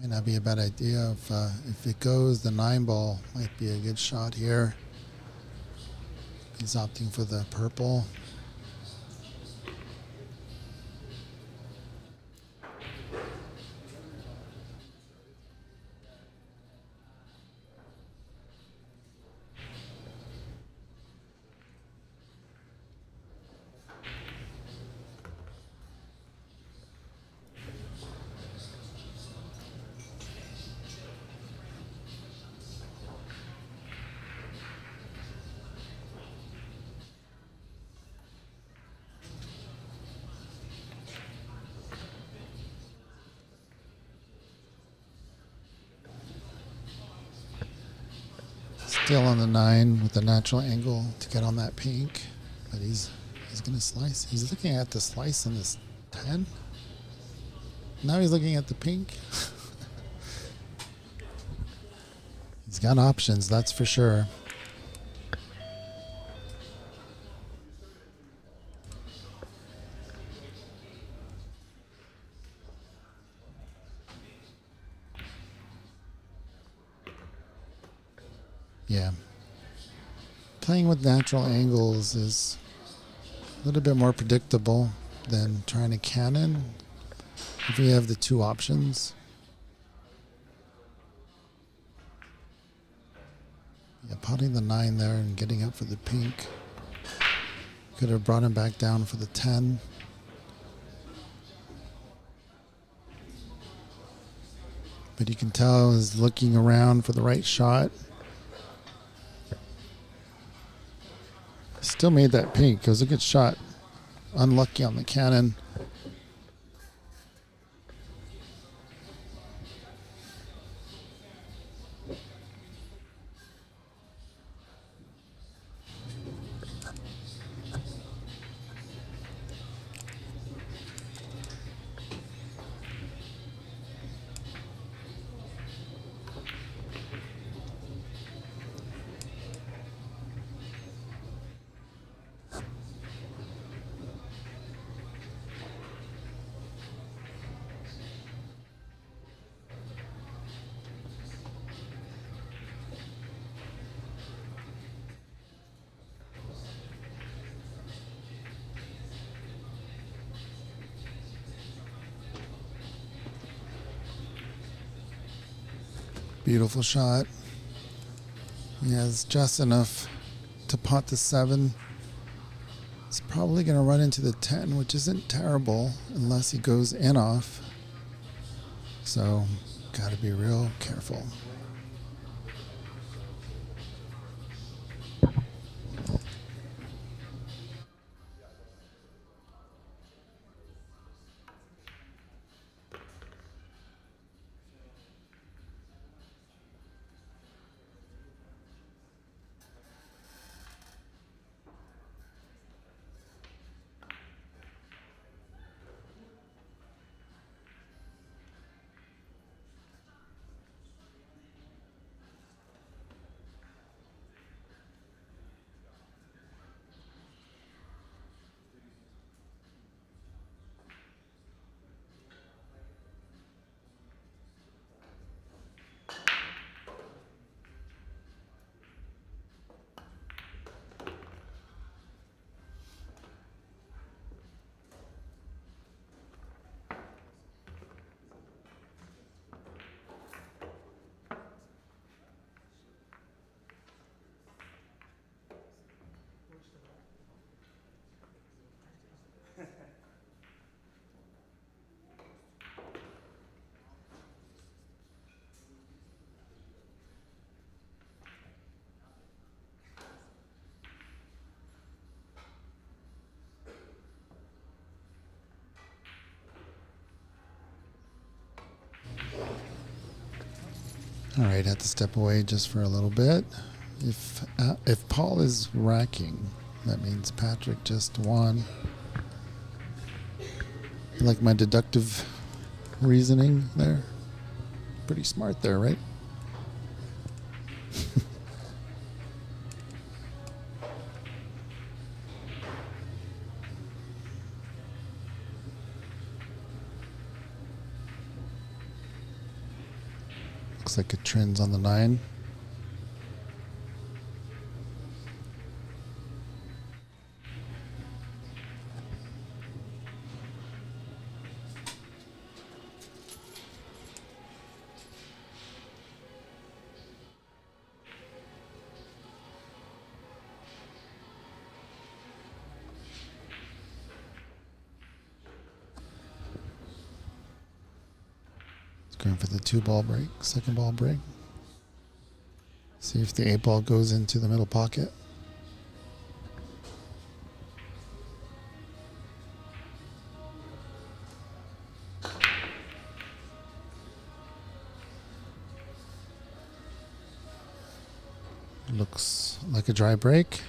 Might not be a bad idea if it goes, the 9 ball might be a good shot here. He's opting for the purple. Still on the 9 with the natural angle to get on that pink, but he's going to slice. He's looking at the slice in this 10. Now he's looking at the pink. He's got options, that's for sure. Yeah. Playing with natural angles is a little bit more predictable than trying to cannon if you have the two options. Yeah, potting the 9 there and getting up for the pink. Could have brought him back down for the 10. But you can tell he's looking around for the right shot. Still made that pink. It was a good shot. Unlucky on the cannon. Beautiful shot. He has just enough to pot the 7. He's probably going to run into the 10, which isn't terrible unless he goes in off. So, got to be real careful. All right, have to step away just for a little bit. If Paul is racking, that means Patrick just won. You like my deductive reasoning there? Pretty smart there, right? Looks like it trends on the 9. Going for the 2-ball break, second ball break. See if the 8-ball goes into the middle pocket. Looks like a dry break.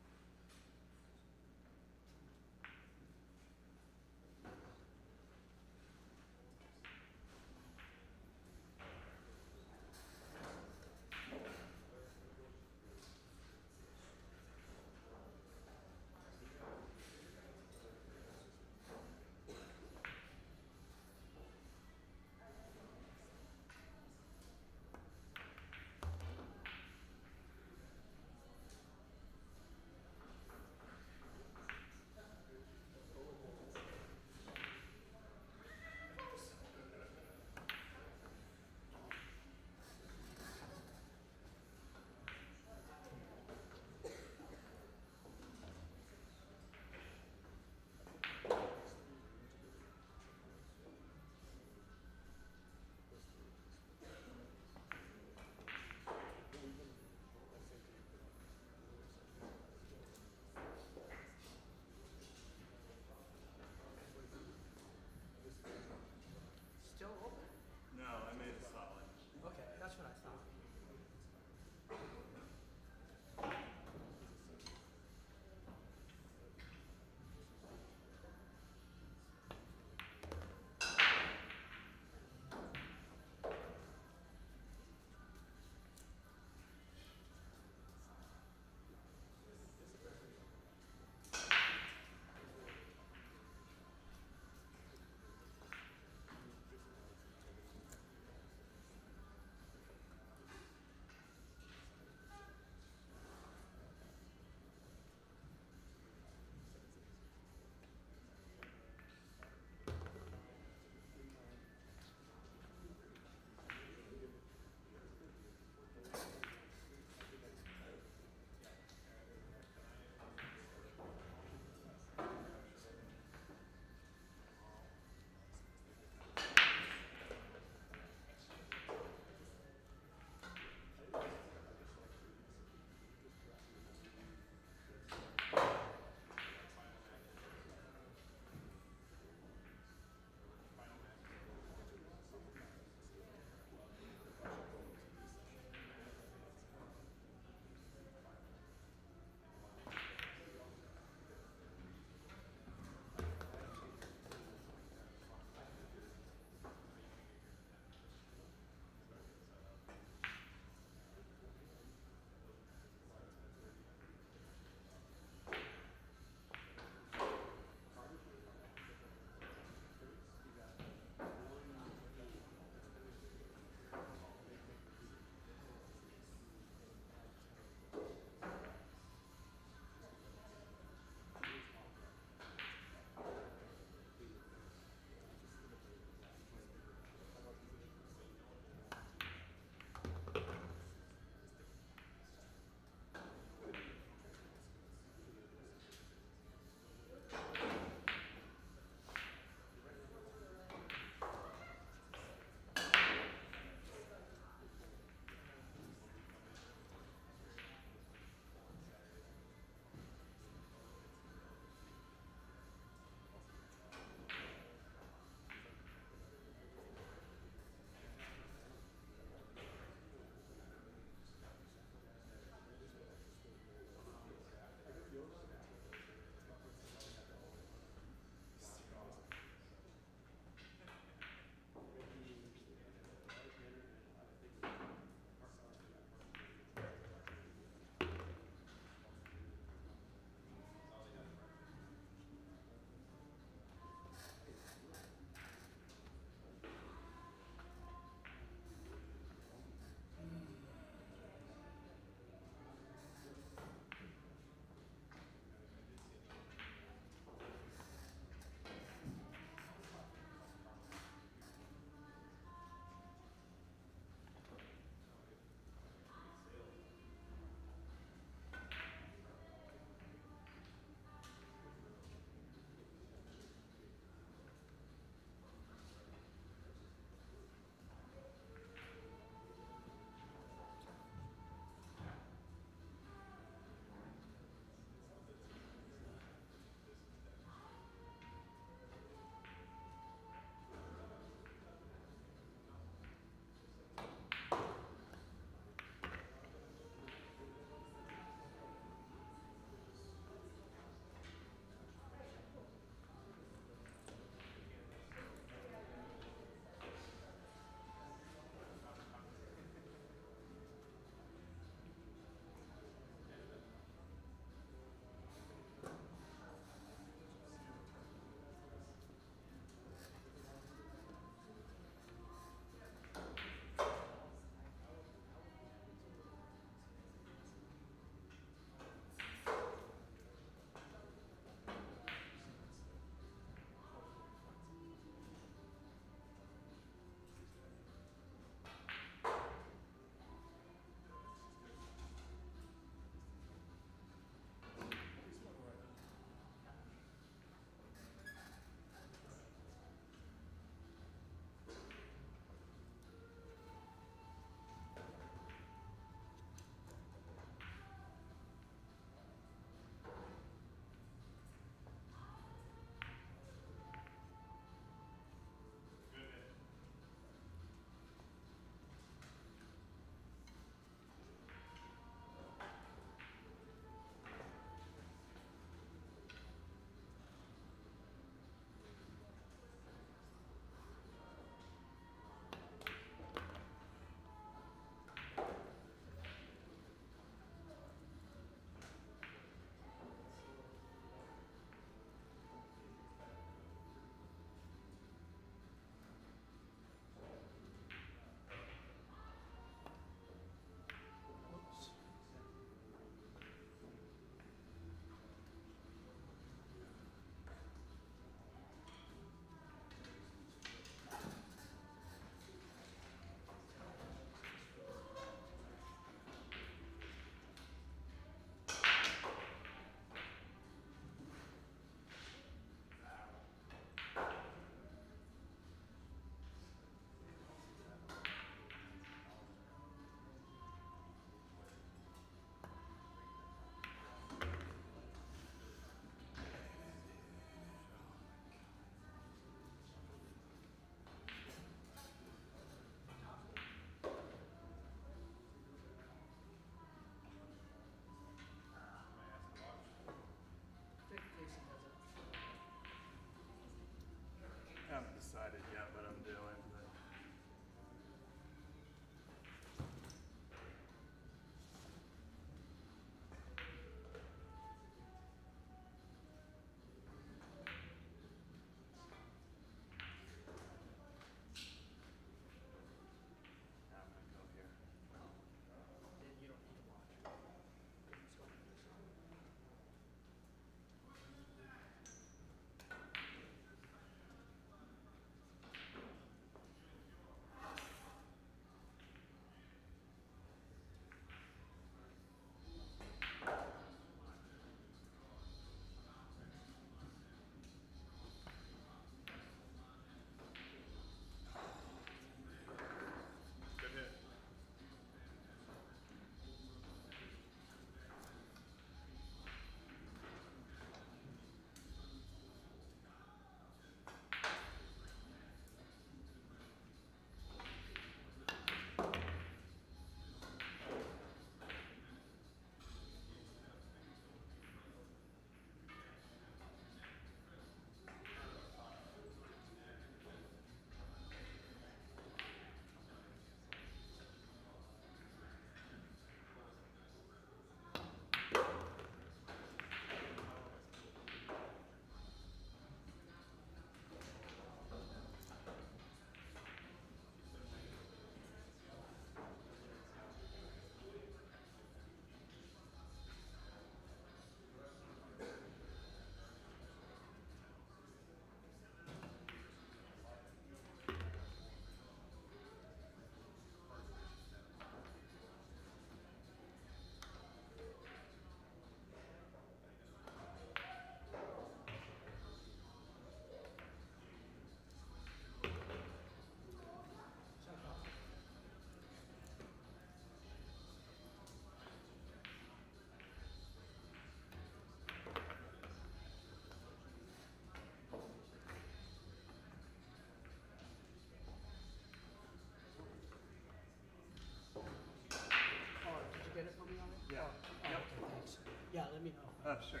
Yeah. Oh, Yep. okay, thanks. Yeah, let me know. Sure.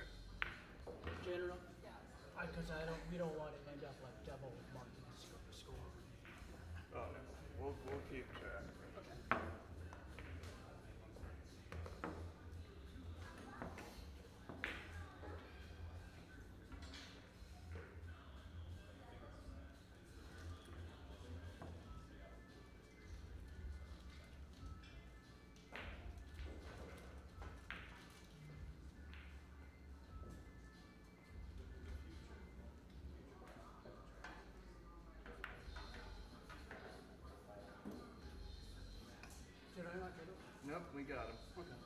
General? Because we don't want to end up like double marking the score. Oh, no. We'll keep track. Okay. Did I not get it? Nope, we got him. Okay.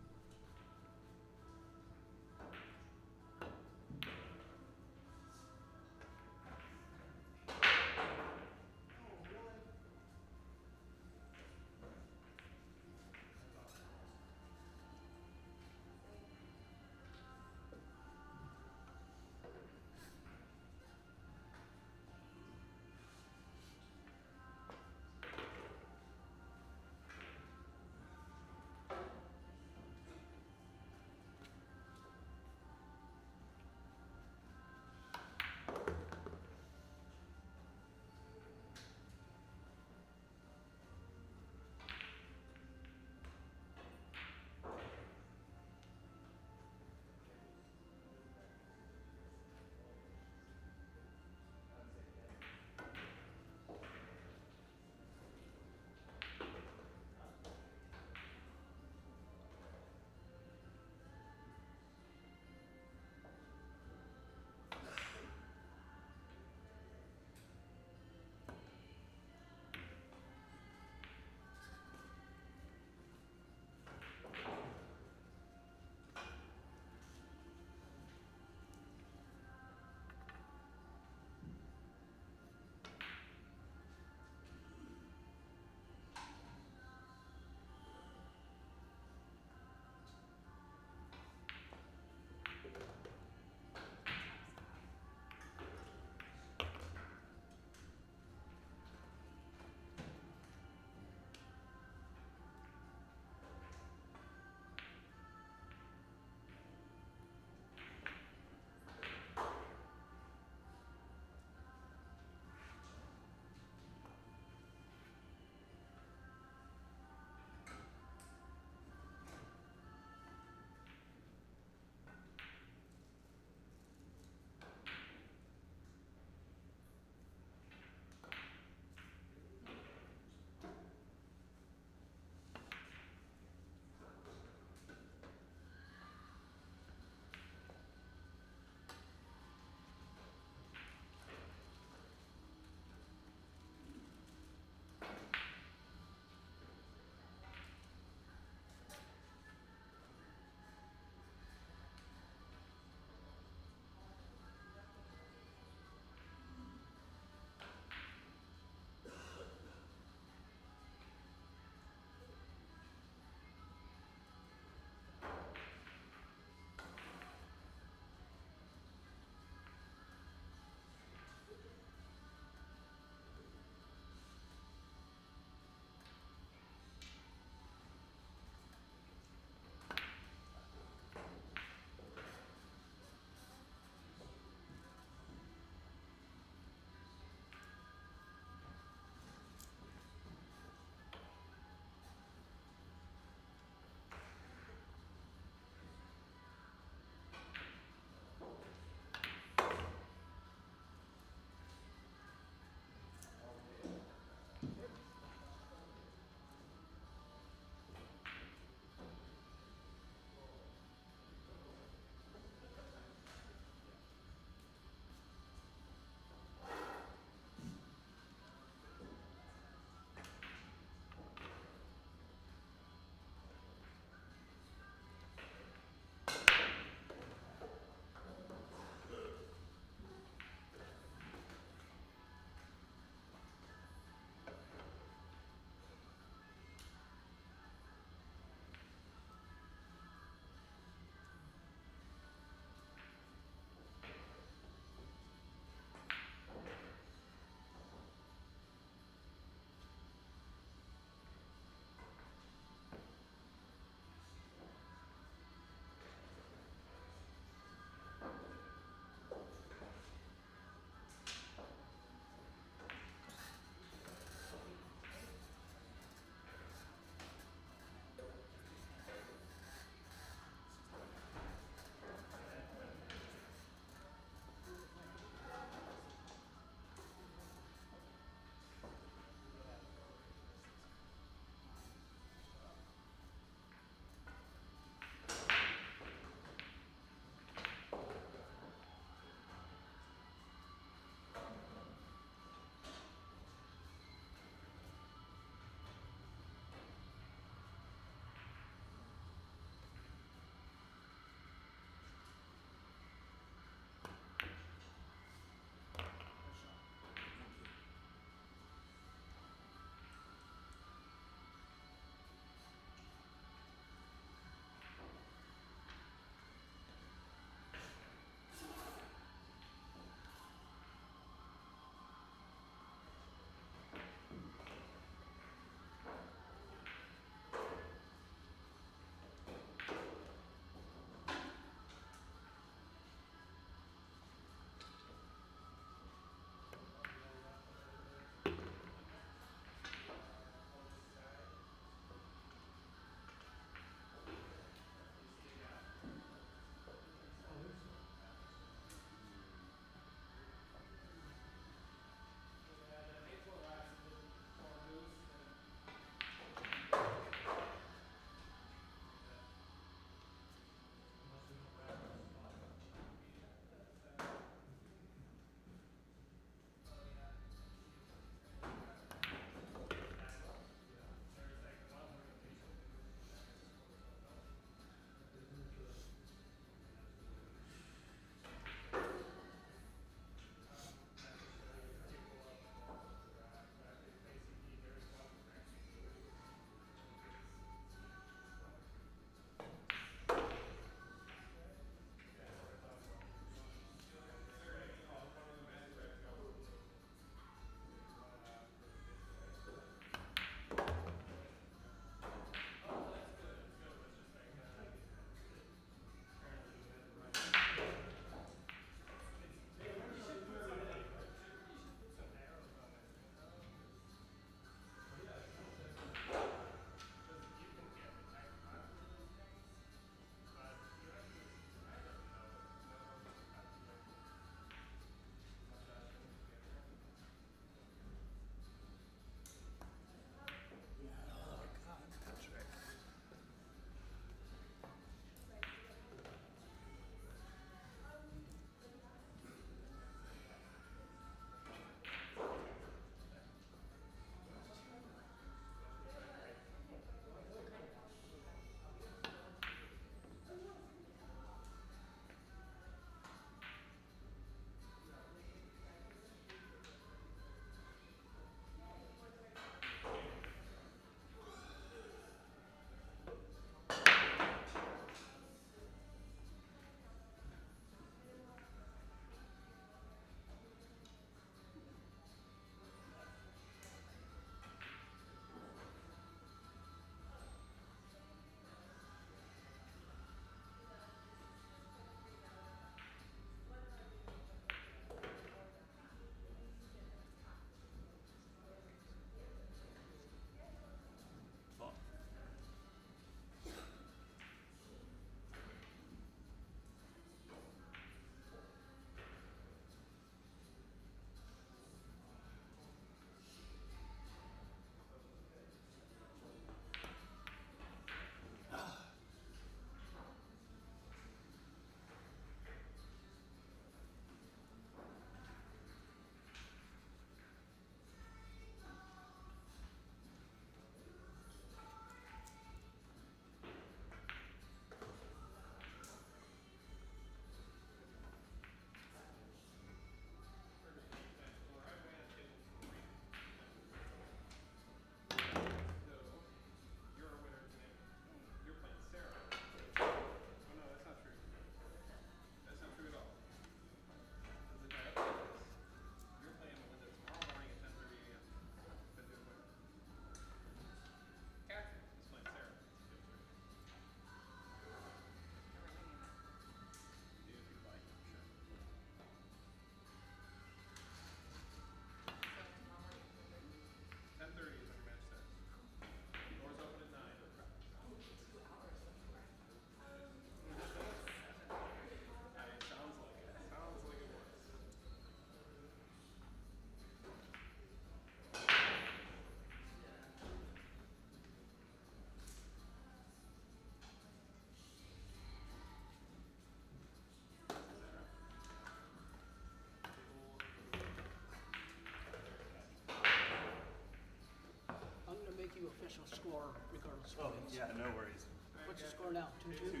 Oh, yeah, no worries. What's the score now? 2-2? 2-2.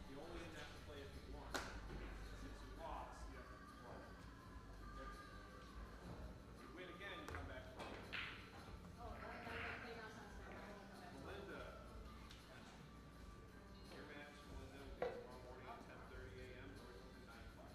You only have to play if you won. Since you lost, you have to play. If you win again, you come back to play. Melinda. Your match, Melinda, will be tomorrow morning at 10:30 a.m. or 9 o'clock.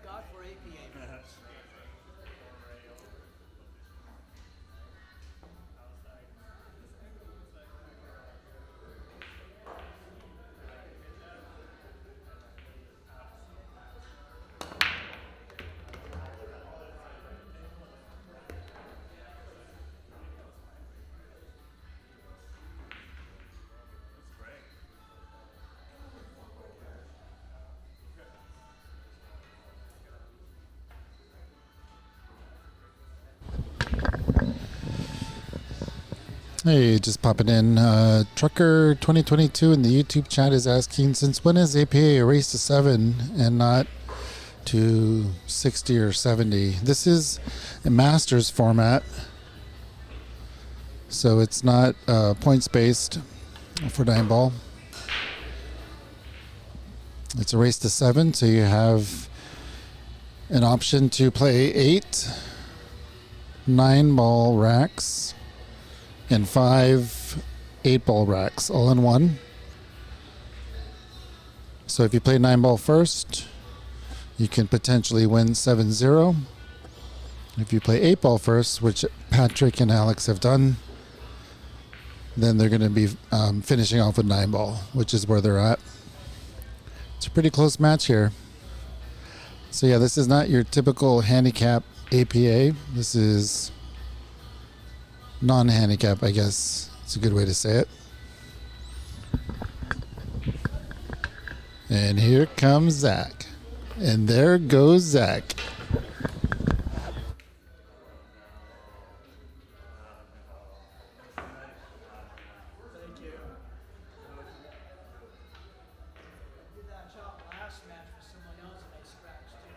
God for APA. Hey, just popping in. Trucker 2022 in the YouTube chat is asking, since when is APA a race to 7 and not to 60 or 70? This is a Masters format, so it's not points based for 9 ball. It's a race to 7, so you have an option to play 8 9-ball racks and 5 8-ball racks all in one. So if you play 9-ball first, you can potentially win 7-0. If you play 8-ball first, which Patrick and Alex have done, then they're going to be finishing off with 9-ball, which is where they're at. It's a pretty close match here. So yeah, this is not your typical handicap APA. This is non-handicap, I guess. It's a good way to say it. And here comes Zach. And there goes Zach. Thank you. I did that chop last match for someone else and I scratched too.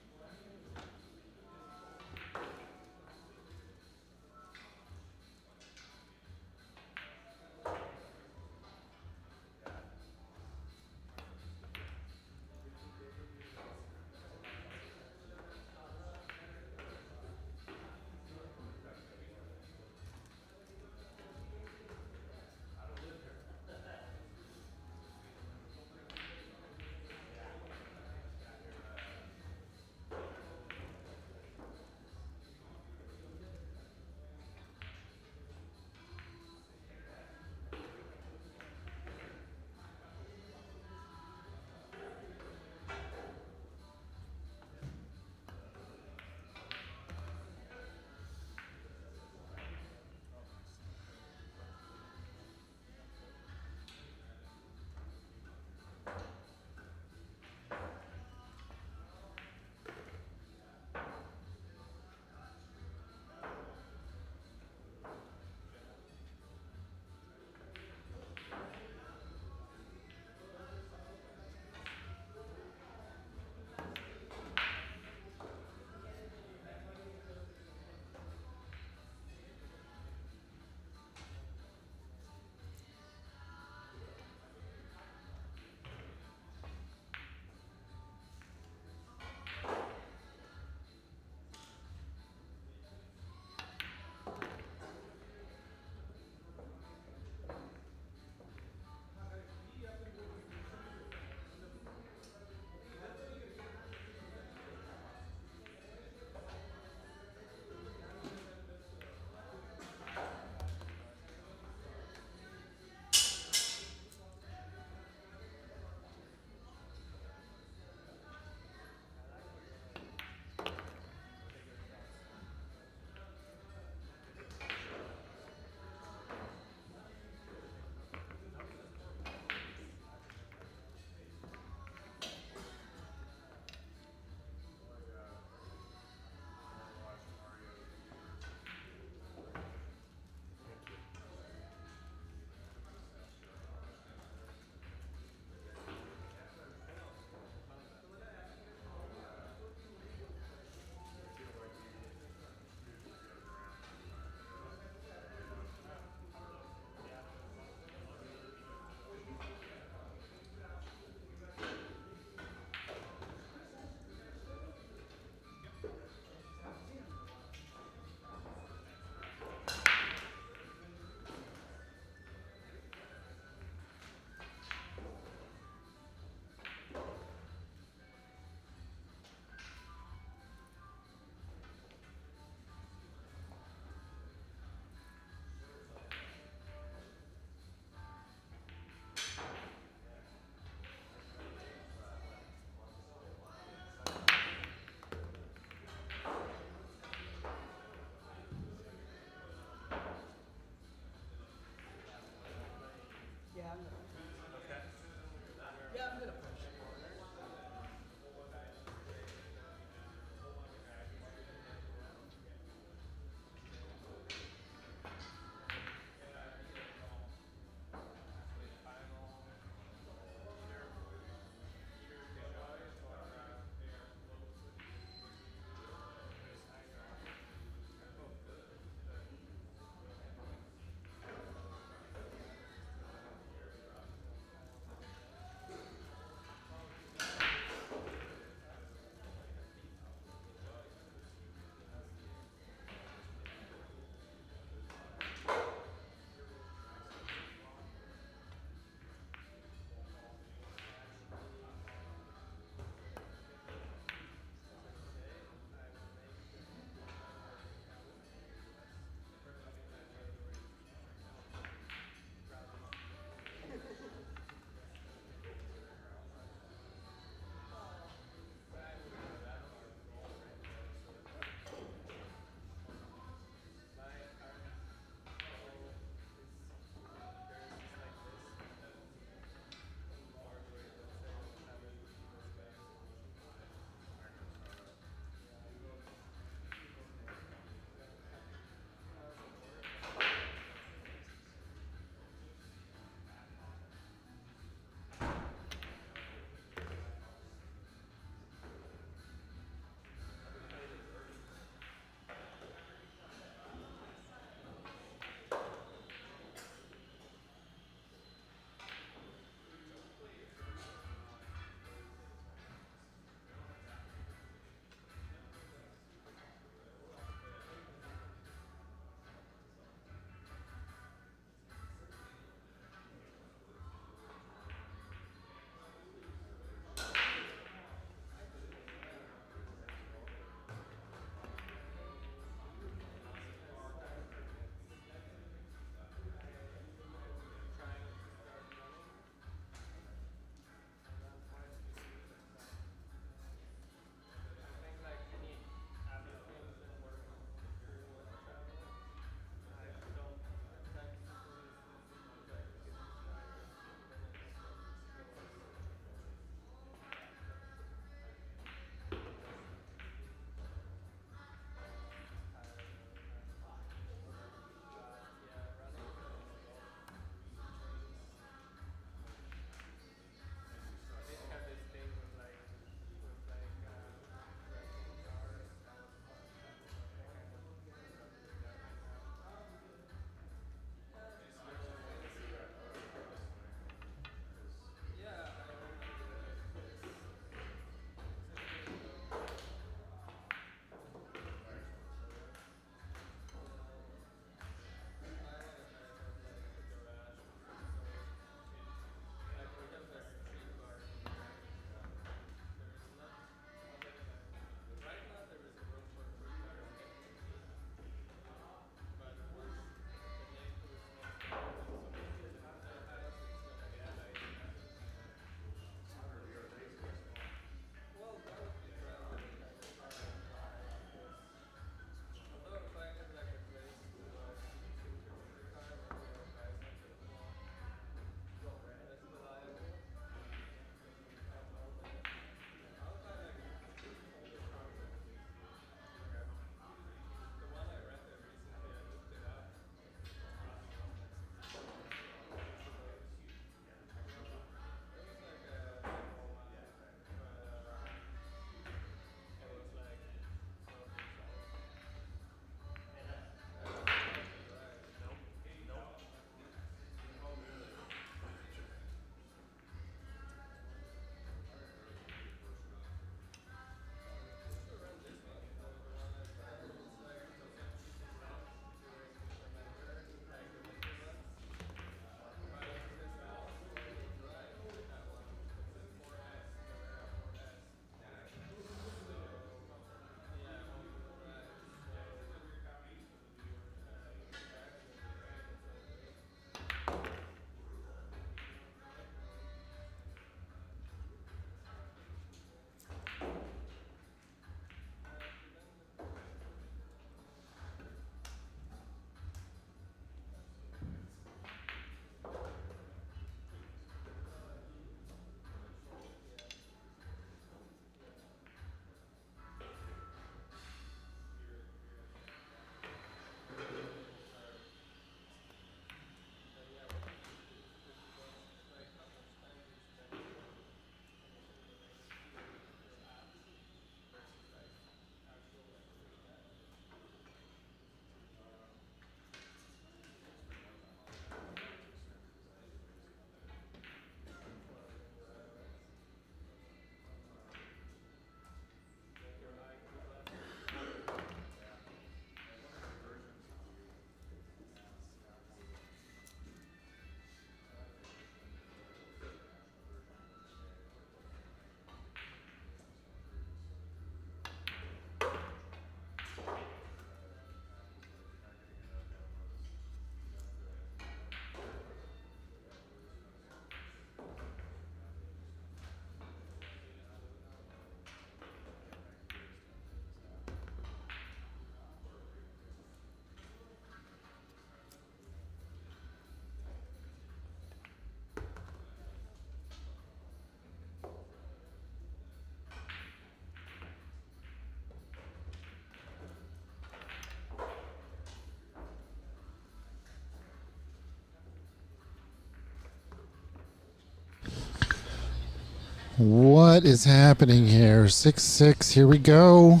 What is happening here? 6-6. Here we go.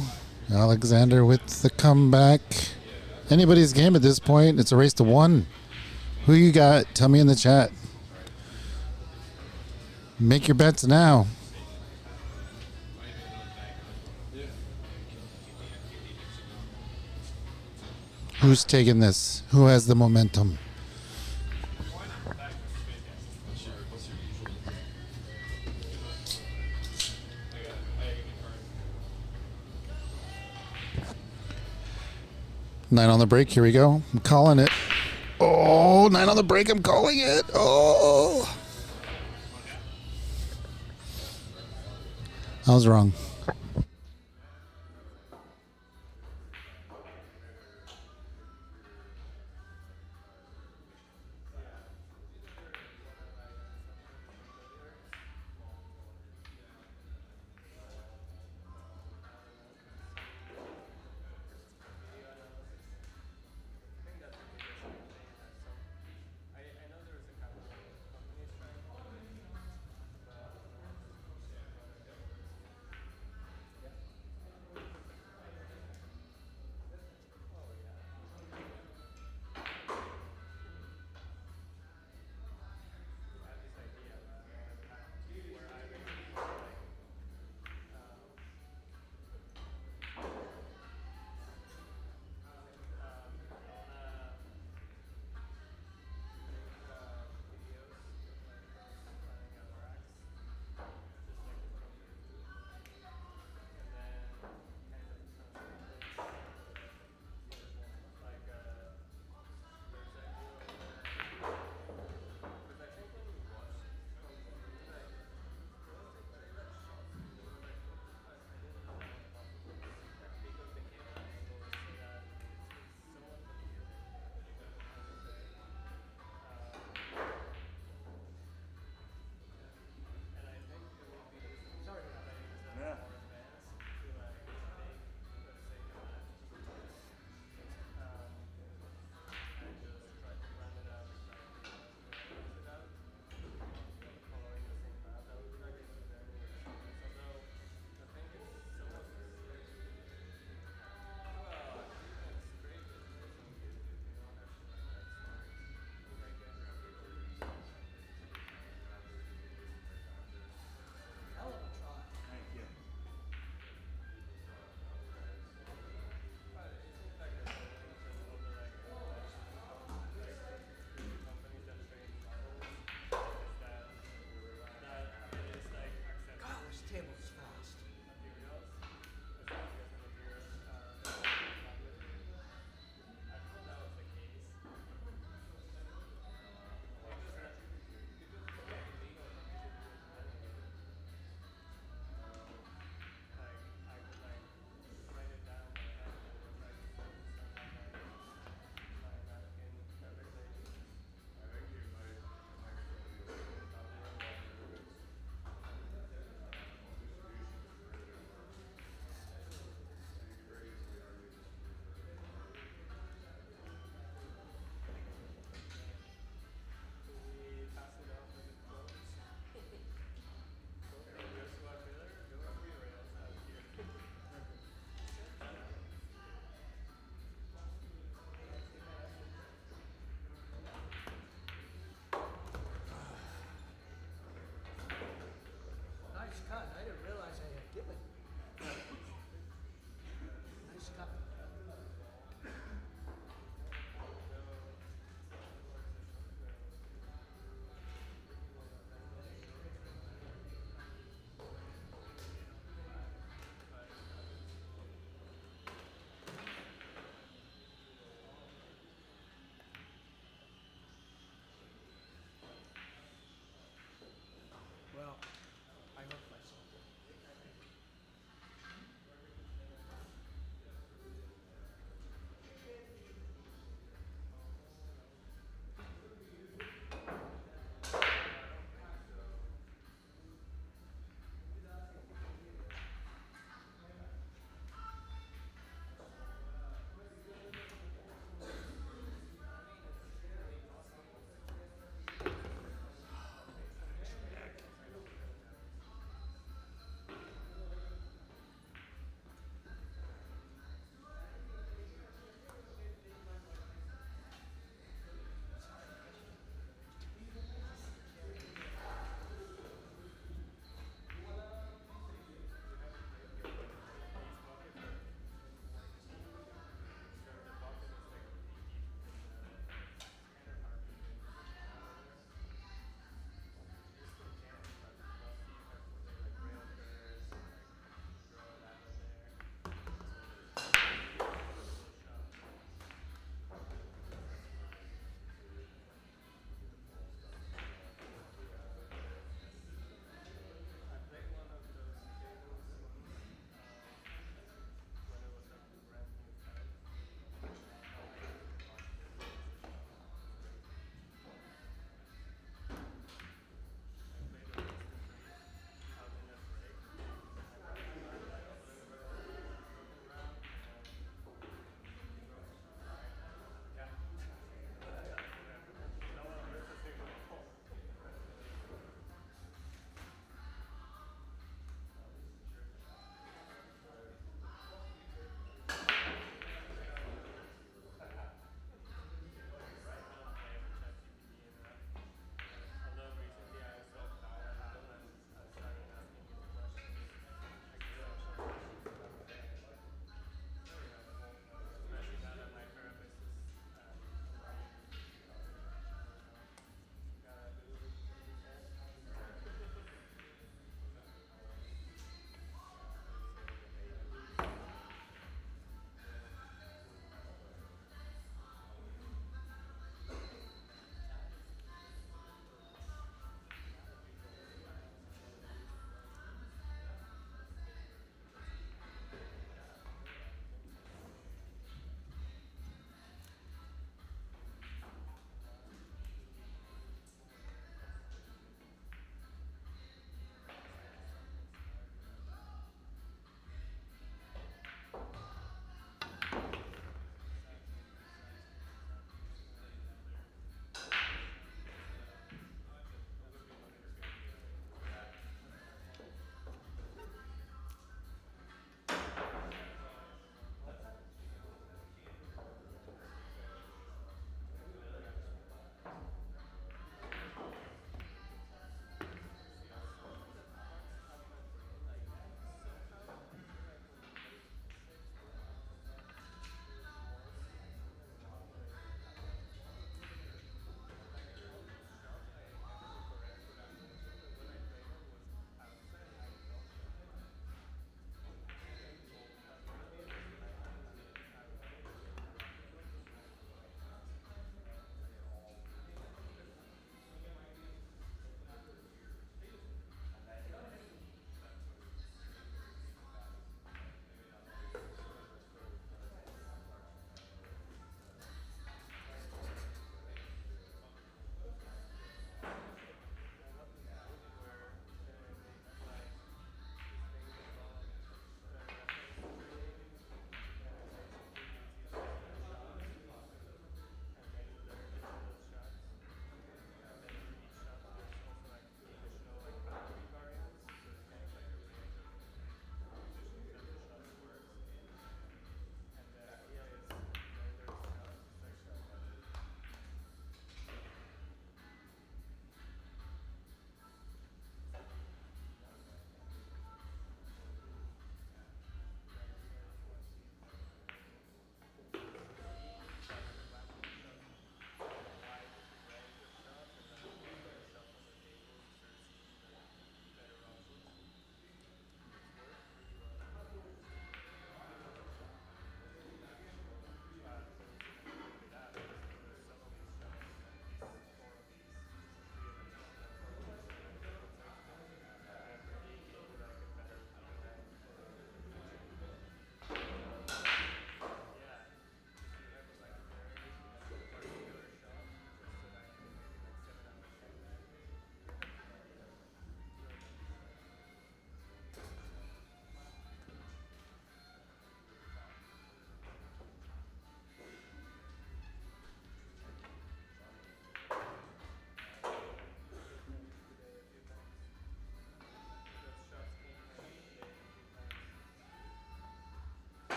Alexander with the comeback. Anybody's game at this point. It's a race to one. Who you got? Tell me in the chat. Make your bets now. Who's taking this? Who has the momentum? Nine on the break. Here we go. I'm calling it. Oh, nine on the break. I'm calling it. Oh. I was wrong.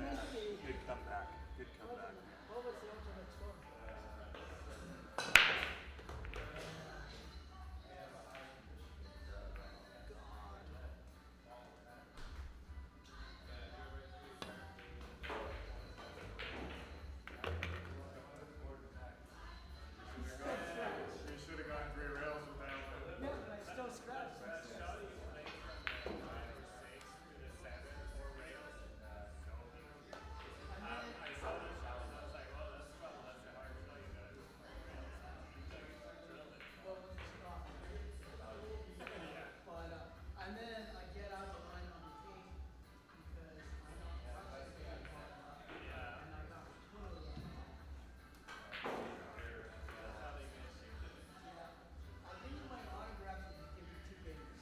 Good comeback. Good comeback. What was the ultimate score? You should have gone 3 rails with that one. Yeah, but I still scratched. And then I get out the line on the tape because I don't practice very hard enough. And I got totally off. Yeah. I think my autograph would be given 2 games.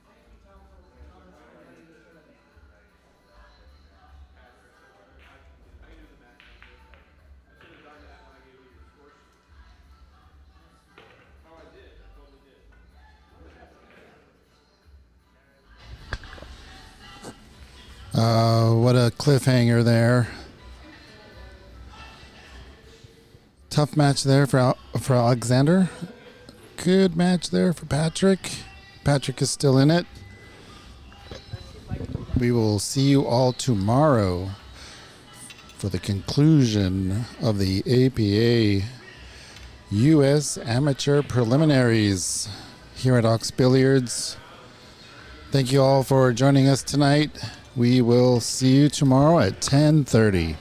Thank you, Tom, for running the tournament. I can do the match. I should have done that when I gave you your score sheet. Oh, I did. I totally did. What a cliffhanger there. Tough match there for Alexander. Good match there for Patrick. Patrick is still in it. We will see you all tomorrow for the conclusion of the APA US Amateur Preliminaries here at Ox Billiards. Thank you all for joining us tonight. We will see you tomorrow at 10:30.